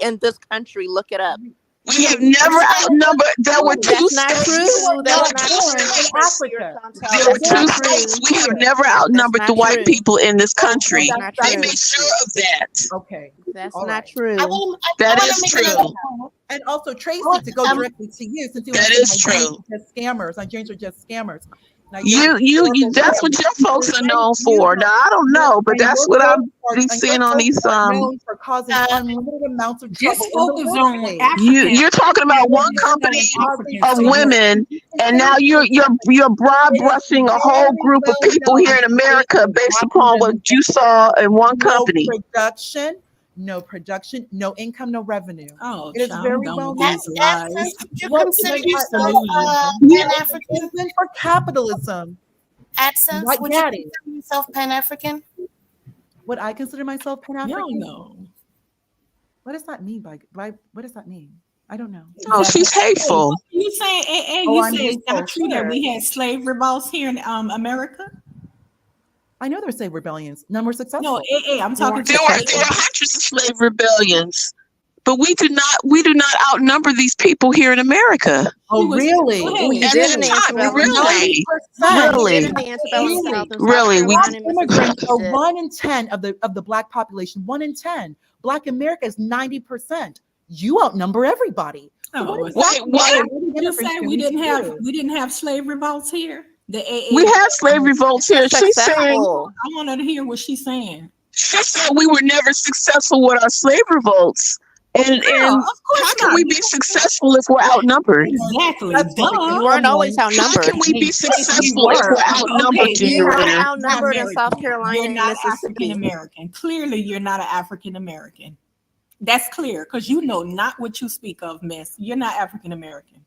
in this country, look it up. We have never outnumbered. There were two states. There were two states. We have never outnumbered the white people in this country. They made sure of that. Okay, that's not true. That is true. And also, Tracy, to go directly to you, since you that is true. Just scammers. Nigerians are just scammers. You that's what your folks are known for. Now I don't know, but that's what I'm seeing on these for causing unlimited amounts of trouble. You're talking about one company of women, and now you're broad brushing a whole group of people here in America based upon what you saw in one company. No production, no income, no revenue. Oh, it is very well known. Pan-African for capitalism. AdSense, would you consider yourself Pan-African? Would I consider myself Pan-African? No. What does that mean? What does that mean? I don't know. Oh, she's hateful. You saying it's not true that we had slave revolts here in America? I know there's slave rebellions. None were successful. No, I'm talking. There were hundreds of slave rebellions, but we do not outnumber these people here in America. Oh, really? Well, you At did the in time, Antebellum really, South. You did really, in the Antebellum South and South really. Black Carolina and immigrants Mississippi. are You did. 1 in 10 of the Black population. 1 in 10. Black America is 90%. You outnumber everybody. So what Oh, exactly what? What did you say? We didn't have slave revolts here. The AA. We have slave revolts here. She's saying, I wanted to hear what she's saying. she said we were never successful with our slave revolts. And of course how can not. we be successful if we're outnumbered? Exactly. You weren't always outnumbered. How can we be successful if we're outnumbered, You're not Junior? Outnumbered in South Carolina You're and not Mississippi. African American. Clearly, you're not an African American. That's clear because you know not what you speak of, miss. You're not African American.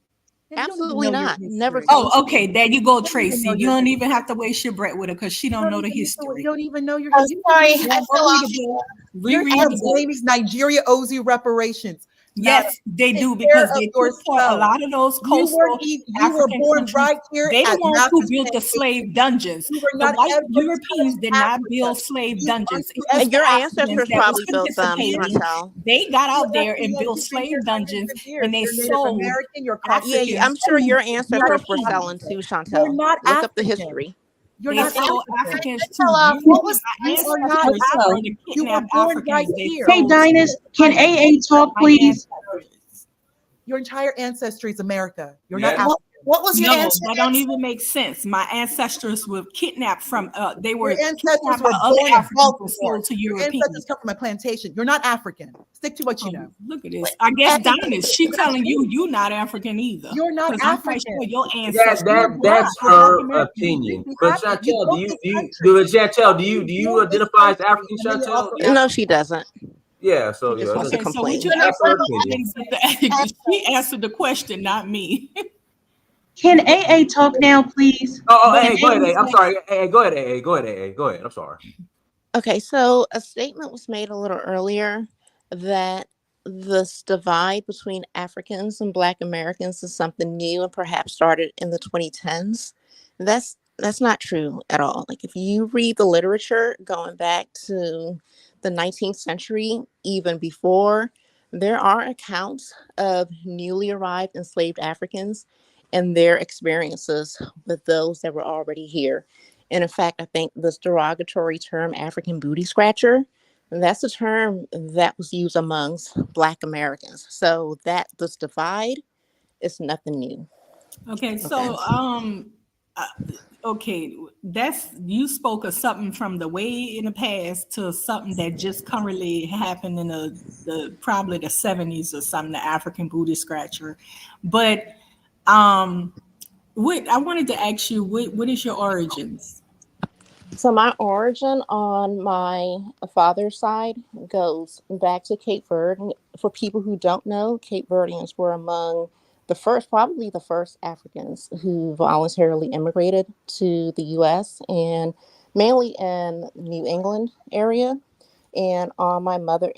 Absolutely not. Never. Oh, okay. There you go, Tracy. You don't even have to waste your breath with her because she don't know the history. You don't even know your I'm history. sorry. You I don't fell off. Reread You're the book. blaming Nigeria owes you reparations. Yes, they Take do care because of they took for a yourself. lot of those You coastal were African born countries. right here They the at ones who Master's built the Plantation. slave dungeons. You were The not white ever Europeans did not Africa. build slave dungeons. It was And your the Africans ancestors that probably was built them, participating. Chantal. They got out You're there and African, built you've been slave here dungeons, hundreds of years. and they You're Native sold American, you're Yeah, Caucasian. I'm sure your ancestors were Europeans. selling too, You're Chantal. not Look up the African. history. You're They not sold African. Africans fell too. off. What was My You are not ancestors African. were to You were kidnap born right Africans. They here. Hey, sold Dinus, can AA talk, my please? ancestors. Your entire ancestry is America. You're Yes. not African. What was your No, answer? that don't even make sense. My ancestors were kidnapped from. They were Your ancestors kidnapped were by other born in Africans and Baltimore. sold to Your Europeans. ancestors come from a plantation. You're not African. Stick to what you know. Look at this. I guess Dinah, she telling you you're not African either. You're not 'Cause I'm quite African. sure your ancestors. That's her opinion. But Chantel, do you identify as African, Chantel? No, she doesn't. Yeah, so She just yeah, wants to Okay, so complain. would you like that's her opinion. she answered the question, not me. Can AA talk now, please? Hey, go ahead, A. I'm sorry. Hey, go ahead, A. Go ahead, A. Go ahead. I'm sorry. Okay, so a statement was made a little earlier that this divide between Africans and Black Americans is something new and perhaps started in the 2010s. That's not true at all. Like if you read the literature going back to the 19th century, even before, there are accounts of newly arrived enslaved Africans and their experiences with those that were already here. And in fact, I think this derogatory term, African booty scratcher, that's a term that was used amongst Black Americans. So that this divide is nothing new. Okay, so okay, that's you spoke of something from the way in the past to something that just currently happened in the probably the 70s or something, the African booty scratcher. But what I wanted to ask you, what is your origins? So my origin on my father's side goes back to Cape Verde. For people who don't know, Cape Verdeans were among probably the first Africans who voluntarily immigrated to the U.S. and mainly in New England area, and on my mother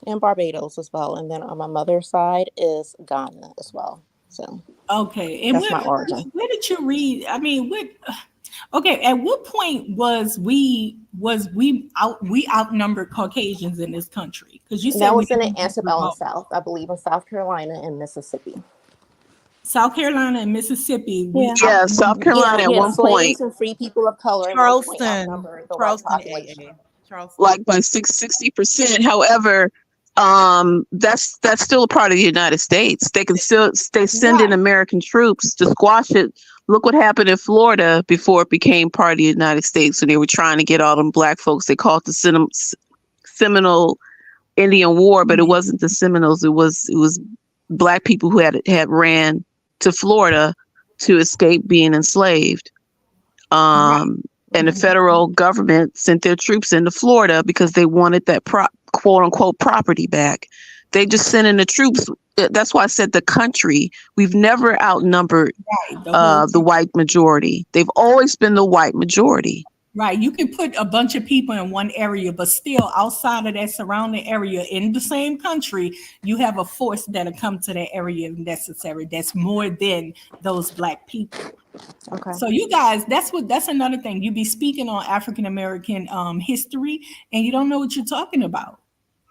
in Barbados as well. And then on my mother's side is Ghana as well. So okay, and that's my origin. Where did you read? I mean, what? Okay, at what point was we outnumbered Caucasians in this country? Because you said that was in the Antebellum South, I believe, in South Carolina and Mississippi. South Carolina and Mississippi. Yeah, South Carolina at one point. And free people of color. Charleston, like by 60%. However, that's still a part of the United States. They send in American troops to squash it. Look what happened in Florida before it became part of the United States. So they were trying to get all them Black folks. They called it the Seminole Indian War, but it wasn't the Seminoles. It was Black people who had ran to Florida to escape being enslaved. And the federal government sent their troops into Florida because they wanted that quote unquote property back. They just sent in the troops. That's why I said the country. We've never outnumbered the white majority. They've always been the white majority. Right. You can put a bunch of people in one area, but still outside of that surrounding area in the same country, you have a force that'll come to that area if necessary. That's more than those Black people. Okay. So you guys, that's another thing. You be speaking on African American history and you don't know what you're talking about.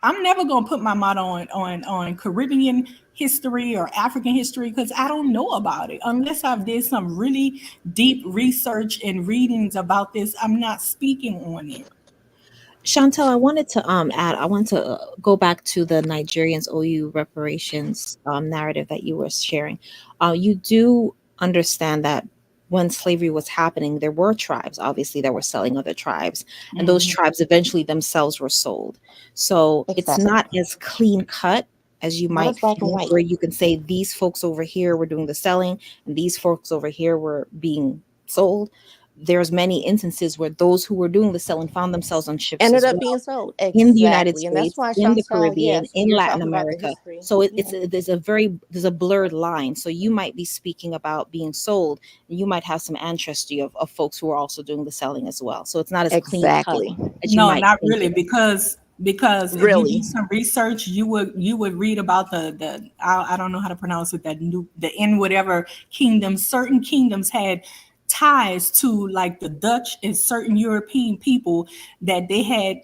I'm never gonna put my mouth on Caribbean history or African history because I don't know about it unless I've did some really deep research and readings about this. I'm not speaking on it. Chantel, I wanted to add. I want to go back to the Nigerians OU reparations narrative that you were sharing. You do understand that when slavery was happening, there were tribes, obviously, that were selling other tribes, and those tribes eventually themselves were sold. So it's Exactly. not as clean cut as you Not might as black and think, white. where you can say these folks over here were doing the selling and these folks over here were being sold. There's many instances where those who were doing the selling found themselves on ships Ended as up being well sold. in the United Exactly. And that's States, why, in the Chantel, Caribbean, yes, when in you're Latin talking about the America. history. So Yeah. there's a blurred line. So you might be speaking about being sold, and you might have some ancestry of folks who are also doing the selling as well. So it's not as clean cut Exactly. as you No, might not think really, it is. because if you Really. do some research, you would read about the I don't know how to pronounce it, the in whatever kingdom. Certain kingdoms had ties to like the Dutch and certain European people that they had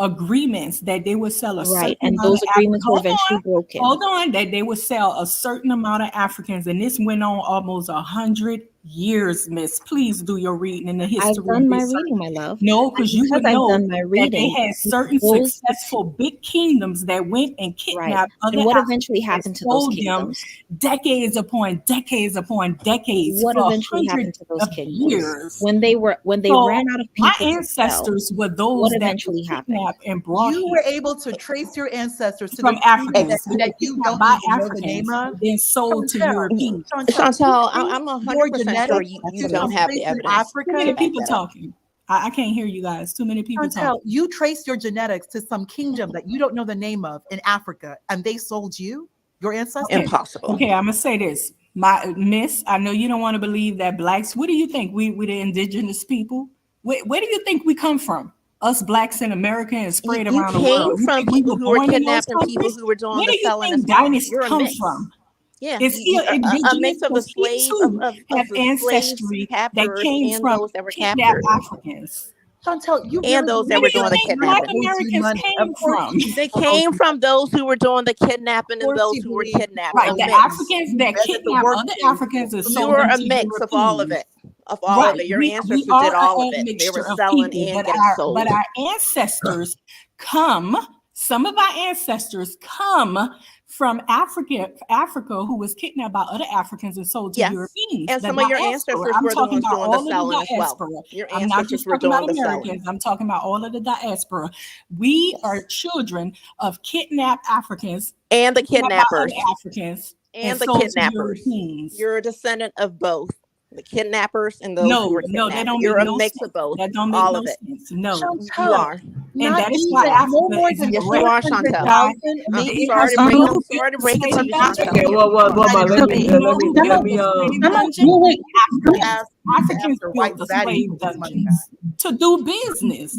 agreements that they would sell a Right. certain And amount of those agreements were eventually broken. hold on, that they would sell a certain amount of Africans, and this went on almost 100 years, Miss. Please do your reading in the I've history done my research. reading, my love. No, And because you because would I've know done my that they reading, had certain those successful big kingdoms that went and right. kidnapped other And what eventually Africans and happened to those sold them kingdoms? decades upon decades upon decades What for eventually happened hundreds to those of kingdoms? years. When they So ran out of my people to sell, ancestors were what those that were eventually happened? kidnapped and brought You here were able to trace your ancestors to the from kingdom Africans. They that were you kidnapped don't by even know the name Africans of. and then sold to Chantel, Europeans. you Chantel, trace I'm your 100% sure genetics you to don't some have place the in evidence Too to many Africa. back people that up. talking. I can't hear you guys. Too many people Chantel, talking. you trace your genetics to some kingdom that you don't know the name of in Africa, and they sold you, your ancestors? Impossible. Okay, I'm gonna say this. My miss, I know you don't want to believe that blacks. What do you think? We the indigenous people. Where do you think we come from? Us blacks in America and spread You around the came world. You from think we people were who were born in those kidnapped and people countries? who were doing Where the do you selling as think well. dynasties You're a come mix. from? Yeah, It's still a indigenous mix of the because we slave too have of the slaves, ancestry that captors, came and from those that were kidnapped captured, Africans. Chantel, you and really those that Where believe were do you doing the that think Black America kidnapping. owes you Americans money? Of came course from? you They believe it owes came you from money. those who were doing the kidnapping Of and course those you who were believe you kidnapped. Right, A owe the you money. mix. Africans You that read at the kidnapped other workplace. Africans and You're You sold were them a familiar. to mix of all of Europeans. it. Of all of Right, it. Your we ancestors are did all of an it. They were admixture of selling people, and getting sold. but our ancestors come. Some of our ancestors come from Africa, who was kidnapped by other Africans and sold to Yes. Europeans. And The some of your diaspora. ancestors I'm were the talking ones about doing the all of selling the as well. diaspora. Your I'm not ancestors just were talking about doing the selling. Americans. I'm talking about all of the diaspora. We are children of kidnapped Africans, And the kidnapped by kidnappers. other Africans, and And the sold to kidnappers. Europeans. You're a descendant of both. The kidnappers and those who No, were no, that kidnapped. don't make You're a no mix sense. of both. That don't make All no of it. sense. No. You Chantel, are. And not that is You why even are. no Africa more is than in the Yes, you are, Chantel. 400,000, maybe it Sorry has to break no it. Sorry to break it to slave you, dungeon. Chantel. Okay, what United let Do me you States. know let me who let built me the slave Some of dungeon? you wait need to Africans. ask, you need to ask Africans the built white the fatty slave for his money back. dungeons to do business.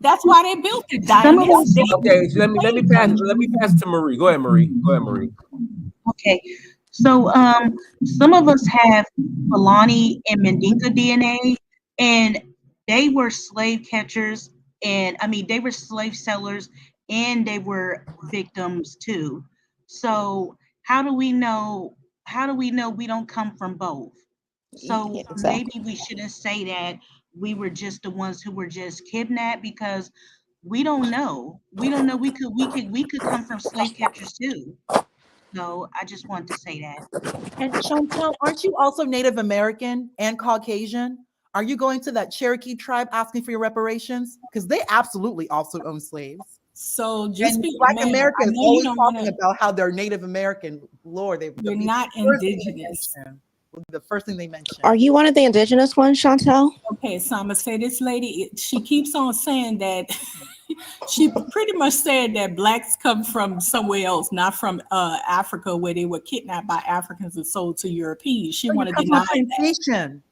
That's why they built it, Some of Diamonds. us, They built okay, so the slave let me dungeon. pass it to Marie. Go ahead, Marie. Go ahead, Marie. okay. So some of us have Fulani and Mandinka DNA, and they were slave catchers, and I mean they were slave sellers, and they were victims too. So how do we know? How do we know we don't come from both? Yeah, So maybe exactly. we shouldn't say that we were just the ones who were just kidnapped because we don't know. We don't know. We could come from slave catchers too. So I just want to say that. And Chantel, aren't you also Native American and Caucasian? Are you going to that Cherokee tribe asking for your reparations? Because they absolutely also own slaves. So just And be, Black man, America I is know you always don't want talking to, about how they're Native American. Lord, the you're not first thing they indigenous. mention, the first thing they mention. Are you one of the indigenous ones, Chantel? Okay, so I'm gonna say this lady, she keeps on saying that she pretty much said that blacks come from somewhere else, not from Africa, where they were kidnapped by Africans and sold to Europeans. She Oh, you want to come from deny a that. plantation.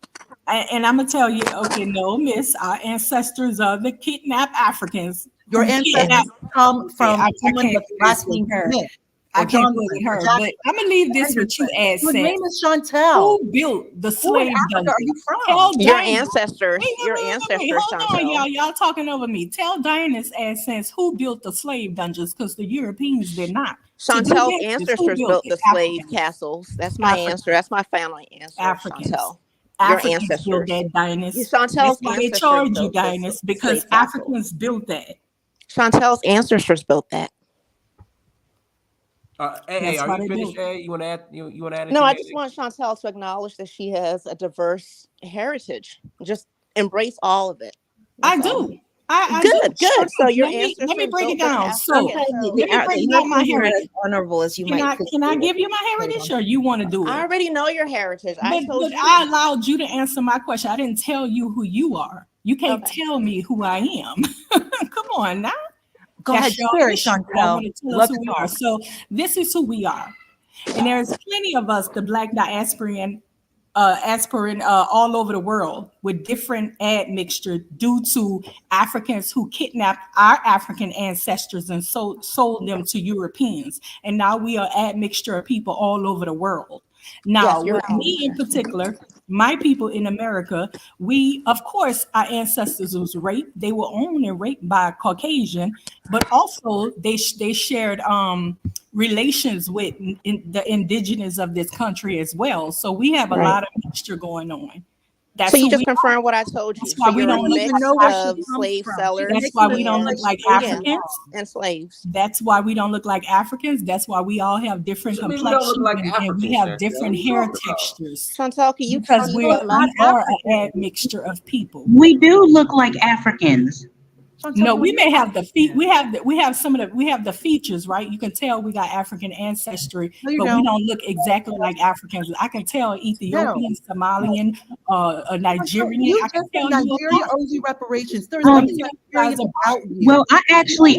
And I'm gonna tell you, okay, no, miss, our ancestors are the kidnapped Africans. Your who ancestors kidnapped. come Okay, from I someone can't with do last this with name her. Smith. I can't play with her, but I'm gonna leave this with you, Ad Your said. name is Chantel. Who built the Where in slave Africa dungeon? are you from? Tell Your Diana. ancestors. Wait, Your wait, ancestors, hold on, Chantel. y'all talking over me. Tell Diana's AdSense who built the slave dungeons, because the Europeans did not. Chantel's ancestors built the slave castles. That's my answer. That's my family answer. Africans. Chantel. Your Africans built ancestors. that, Dinas. Chantel's That's why they ancestors charge you, built the Dinas, because slave castles. Africans built that. Chantel's ancestors built that. Hey, are you finished? Hey, you want to add? You want to add? No, I just want Chantel to acknowledge that she has a diverse heritage. Just embrace all of it. I do. I good, do. good. So your let ancestors me break it built the down. castles. So Okay, let me break down my heritage. Honorable as you Can might. I give you my heritage, or you want to do it? I already know your heritage. I told But you. I allowed you to answer my question. I didn't tell you who you are. You can't tell me who I am. Come on now. Go ahead, share it, I Chantel. want to tell Love us who to we talk. are. So this is who we are. And there's plenty of us, the Black diasporan, all over the world with different admixture due to Africans who kidnapped our African ancestors and sold them to Europeans. And now we are admixture of people all over the world. Now, Yes, with me in particular, my people in America, we, of course, our ancestors was raped. They were owned and raped by Caucasian, but also they shared relations with the indigenous of this country as well. So we have a lot of mixture going on. So you who just we are. confirmed what I told you. That's why So we you're a don't look mix like of slave sellers. That's why we don't look like Africans and slaves. That's why we don't look like Africans. That's why we all have different What you mean we don't complexions look like and we Africans, have Chantel? different What you hair talking about? textures. Chantel, can you Because can you we do the math? are an admixture of people. We do look like Africans. No, we may have the feet. We have some of the features, right? You can tell we got African ancestry, No, you but we don't. don't look exactly like Africans. I can tell Ethiopian, Somalian, a Nigerian. You I can just tell said you Nigeria owes you reparations. There's Um, nothing Nigerian about you. Well, I actually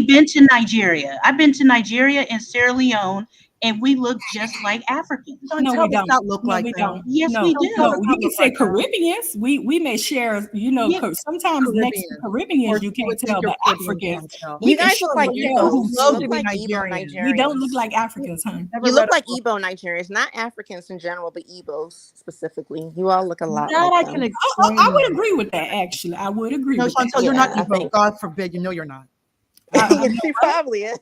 been to Nigeria. I've been to Nigeria and Sierra Leone, and we look just like Africans. No, we don't. Look No, like we them. don't. Yes, No, we do. no. You can say Caribbeans. We may share. Sometimes next to Caribbeans you can't tell, but Africans. You guys look like tell Igbo. who's You who. look like Igbo Nigerians. We don't look like Africans, huh? You look like Igbo Nigerians, not Africans in general, but Igbos specifically. You all look a lot like them. I would agree with that. Actually, I would agree No, with Chantel, that. you're not I Igbo. think- God forbid. You know you're not. She probably is.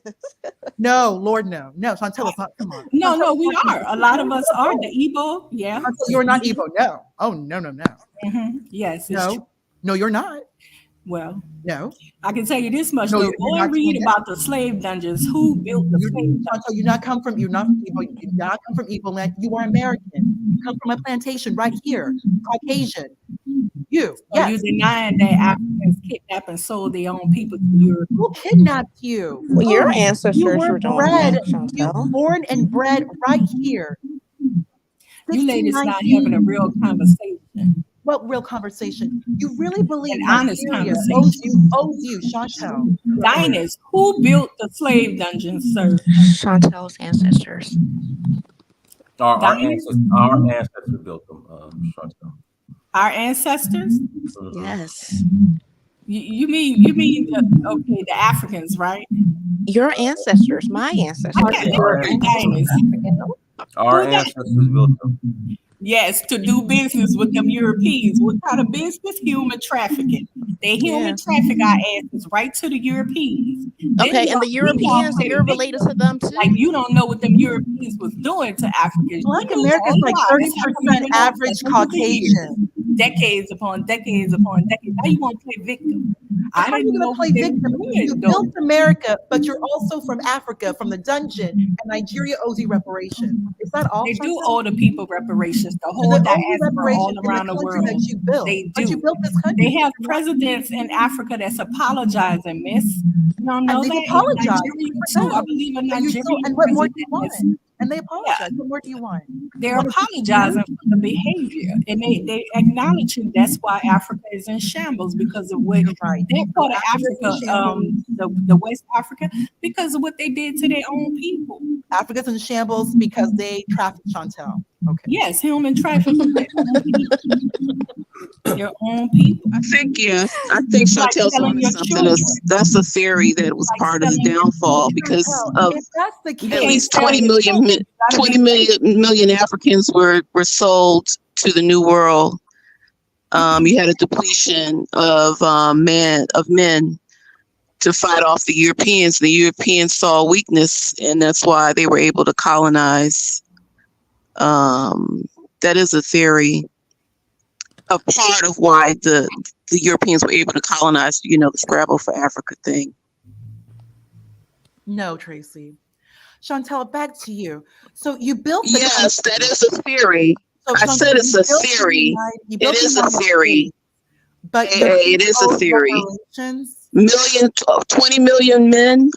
No, Lord, no. No, Chantel, it's not. Come on. No, Chantel, no, we are. A lot of us are the Igbo. Yeah. Chantel, you're not Igbo. No. Oh, no. Yes. It's No. true. No, you're not. Well, no. I can tell you this much. No, though. you're Go not and read doing about the slave dungeons. Who built the slave dungeons? Chantel, you're not come from Igbo. You did not come from Igbo land. You are American. You come from a plantation right here. Caucasian. You. Are you denying that Africans kidnapped and sold their own people to Europe? Who kidnapped you? Well, your ancestors You were were doing bred. that, You Chantel. born and bred right here. You ladies not 1619. having a real conversation. What real conversation? You really believe An honest Nigeria conversation. owes you, Chantel? Diners, who built the slave dungeons, sir? Chantel's ancestors. Our ancestors built them. Chantel. Our ancestors? Yes. You mean the Africans, right? Your ancestors, my ancestors. Our ancestors built them. Yes, to do business with them Europeans. What kind of business? Human trafficking. They human traffic our asses right to the Europeans. Okay, and the Europeans, you're related to them too. Like you don't know what them Europeans was doing to Africans. Black America is like 30% average Caucasian. Decades upon decades upon decades. Now you want to play victim. How are you going to play victim? You built America, but you're also from Africa, from the dungeon, and Nigeria owes you reparations. Is that all? They do owe the people reparations. The whole diaspora all around the world. They do. But you built this country. They have presidents in Africa that's apologizing, miss. You don't know And that? they've apologized. Too. I believe a Nigerian And what more do you president want? And they apologize. What more do you want? they're apologizing for the behavior, and they acknowledging that's why Africa is in shambles because of what that part of Africa, the West Africa, because of what they did to their own people. Africa's in shambles because they trafficked Chantel. Okay. Yes, human trafficking. your own people. I think Chantel's selling onto your something. children. That's a theory that was part of the downfall because of If that's the case, at least 20 million Africans were sold to the New World. You had a depletion of men to fight off the Europeans. The Europeans saw weakness, and that's why they were able to colonize. That is a theory. A part of why the Europeans were able to colonize, the Scrabble for Africa thing. No, Tracy. Chantel, back to you. So you built the Yes, that is a theory. So I said it's a theory. It is a theory. But it is a theory. 20 million men.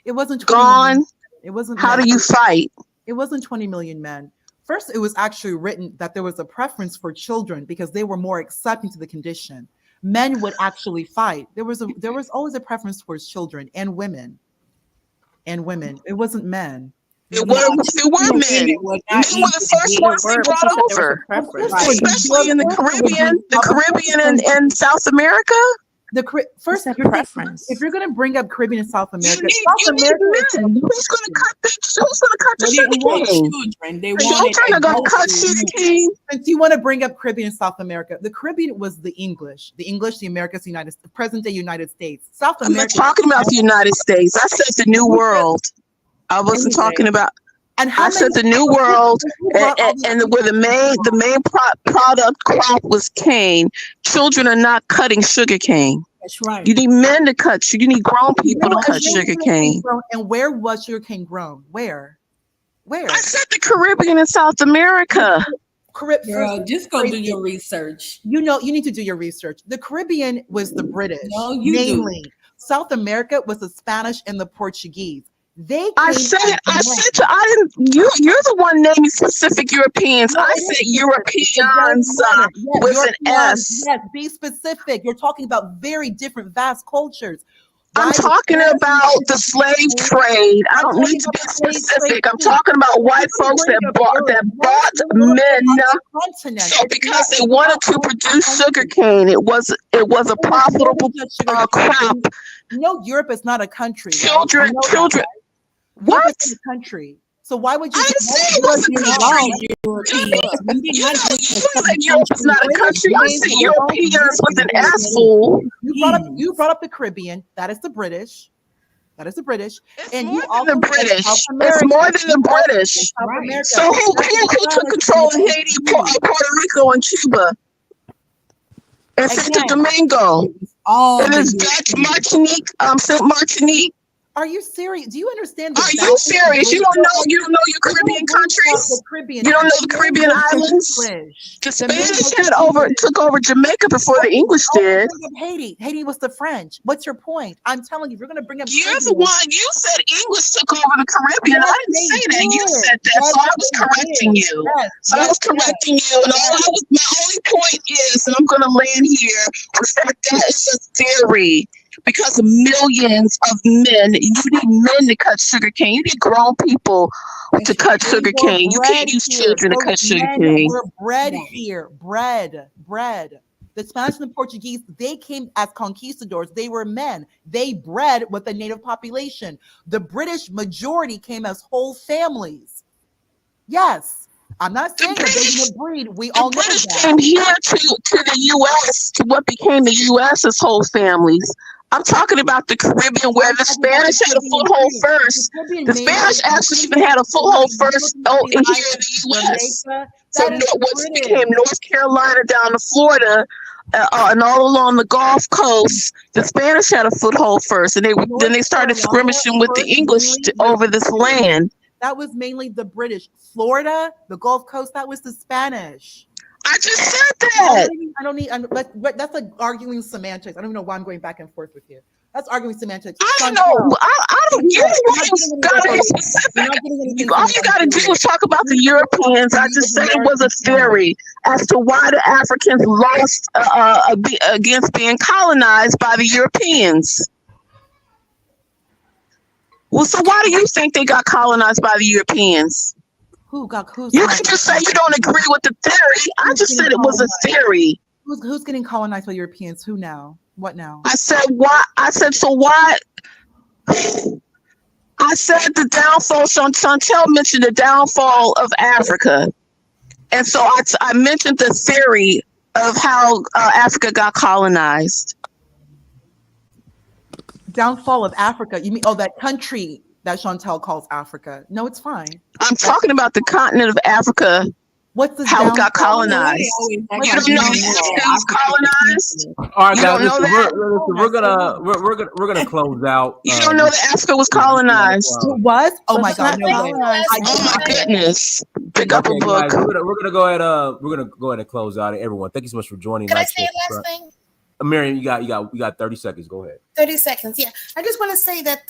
It wasn't 20 gone. Million. It wasn't. How do you fight? It wasn't 20 million men. First, it was actually written that there was a preference for children because they were more accepting to the condition. Men would actually fight. There was always a preference towards children and women. It wasn't men. There were men. Men were the first ones they brought over, especially in the Caribbean and South America. First preference. If you're going to bring up Caribbean and South America, South America, who's going to cut the sugar cane? Children are going to cut sugar cane. Since you want to bring up Caribbean and South America, the Caribbean was the English, the Americas, present-day United States. South America. I'm not talking about the United States. I said the New World. I wasn't talking about. I said the New World, and where the main product crop was cane. Children are not cutting sugar cane. That's right. You need men to cut. You need grown people to cut sugar cane. And where was sugar cane grown? Where? I said the Caribbean and South America. Girl, just go do your research. You need to do your research. The Caribbean was the British, mainly. South America was the Spanish and the Portuguese. You're the one naming specific Europeans. No, I said Europeans with an S. Yes, be specific. You're talking about very different, vast cultures. I'm talking about the slave trade. I don't need to be specific. I'm talking about white folks that bought men. So because they wanted to produce sugar cane, it was a profitable crop. No, Europe is not a country. Children. What? It's a country. So why would you? I didn't say it was a country. You said Europe is not a country. I said Europeans with an S, fool. You brought up the Caribbean. That is the British. It's more than the British. It's more than the British. Right. So who took control of Haiti, Puerto Rico, and Cuba? And Santo Domingo. It is Dutch Martinique, Saint Martinique. Are you serious? Do you understand? Are you serious? You don't know your Caribbean countries? You don't know the Caribbean islands? The Spanish took over Jamaica before the English did. Haiti was the French. What's your point? I'm telling you, if you're going to bring up. You're the one. You said English took over the Caribbean. I didn't say that. You said that, so I was correcting you. And my only point is, and I'm going to land here, was that is a theory. Because millions of men, you need men to cut sugar cane. You need grown people to cut sugar cane. You can't use children to cut sugar cane. We're bred here. Bread. The Spanish and the Portuguese, they came as conquistadors. They were men. They bred with the native population. The British majority came as whole families. Yes. I'm not saying that they didn't breed. We all know that. The British came here to the U.S., to what became the U.S. as whole families. I'm talking about the Caribbean where the Spanish had a foothold first. The Spanish actually even had a foothold first here in the U.S. So what became North Carolina down to Florida and all along the Gulf Coast, the Spanish had a foothold first. And then they started skirmishing with the English over this land. That was mainly the British. Florida, the Gulf Coast, that was the Spanish. I just said that. That's like arguing semantics. I don't even know why I'm going back and forth with you. That's arguing semantics. I know. I don't. You're the one gotta be specific. All you gotta do is talk about the Europeans. I just said it was a theory as to why the Africans lost against being colonized by the Europeans. Well, so why do you think they got colonized by the Europeans? You can just say you don't agree with the theory. I just said it was a theory. Who's getting colonized by Europeans? Who now? What now? I said why? I said so why? I said the downfall. Chantel mentioned the downfall of Africa, and so I mentioned the theory of how Africa got colonized. Downfall of Africa. You mean that country that Chantel calls Africa? No, it's fine. I'm talking about the continent of Africa. What's the how it got colonized? You don't know Africa was colonized? All right, You guys, don't know listen, that? we're gonna close out. You don't know that Africa was colonized? It was? Oh my God! No way! Oh my goodness! Pick up a book. Guys, we're gonna go ahead and close out. Everyone, thank you so much for joining. Can I say a last thing? Miriam, you got 30 seconds. Go ahead. 30 seconds. Yeah. I just want to say that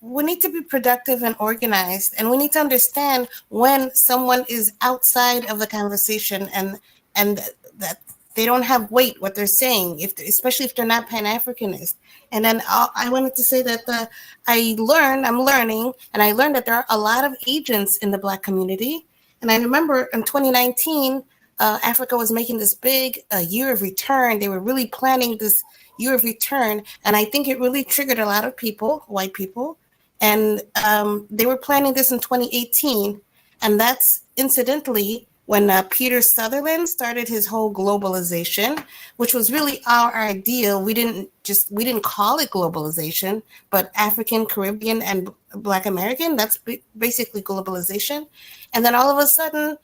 we need to be productive and organized, and we need to understand when someone is outside of the conversation and that they don't have weight what they're saying, especially if they're not Pan-Africanist. And then I wanted to say that I'm learning, and I learned that there are a lot of agents in the Black community. And I remember in 2019, Africa was making this big year of return. They were really planning this year of return. And I think it really triggered a lot of people, white people. And they were planning this in 2018. And that's incidentally when Peter Sutherland started his whole globalization, which was really our idea. We didn't call it globalization, but African, Caribbean, and Black American, that's basically globalization. And then all of a sudden,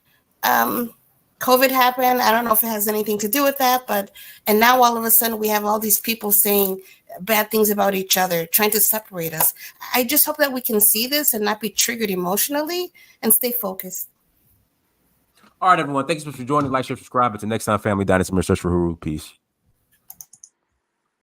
COVID happened. I don't know if it has anything to do with that, and now all of a sudden we have all these people saying bad things about each other, trying to separate us. I just hope that we can see this and not be triggered emotionally and stay focused. All right, everyone. Thanks so much for joining. Like, share, subscribe. Until next time, family. Dynasty. Search for Huru. Peace.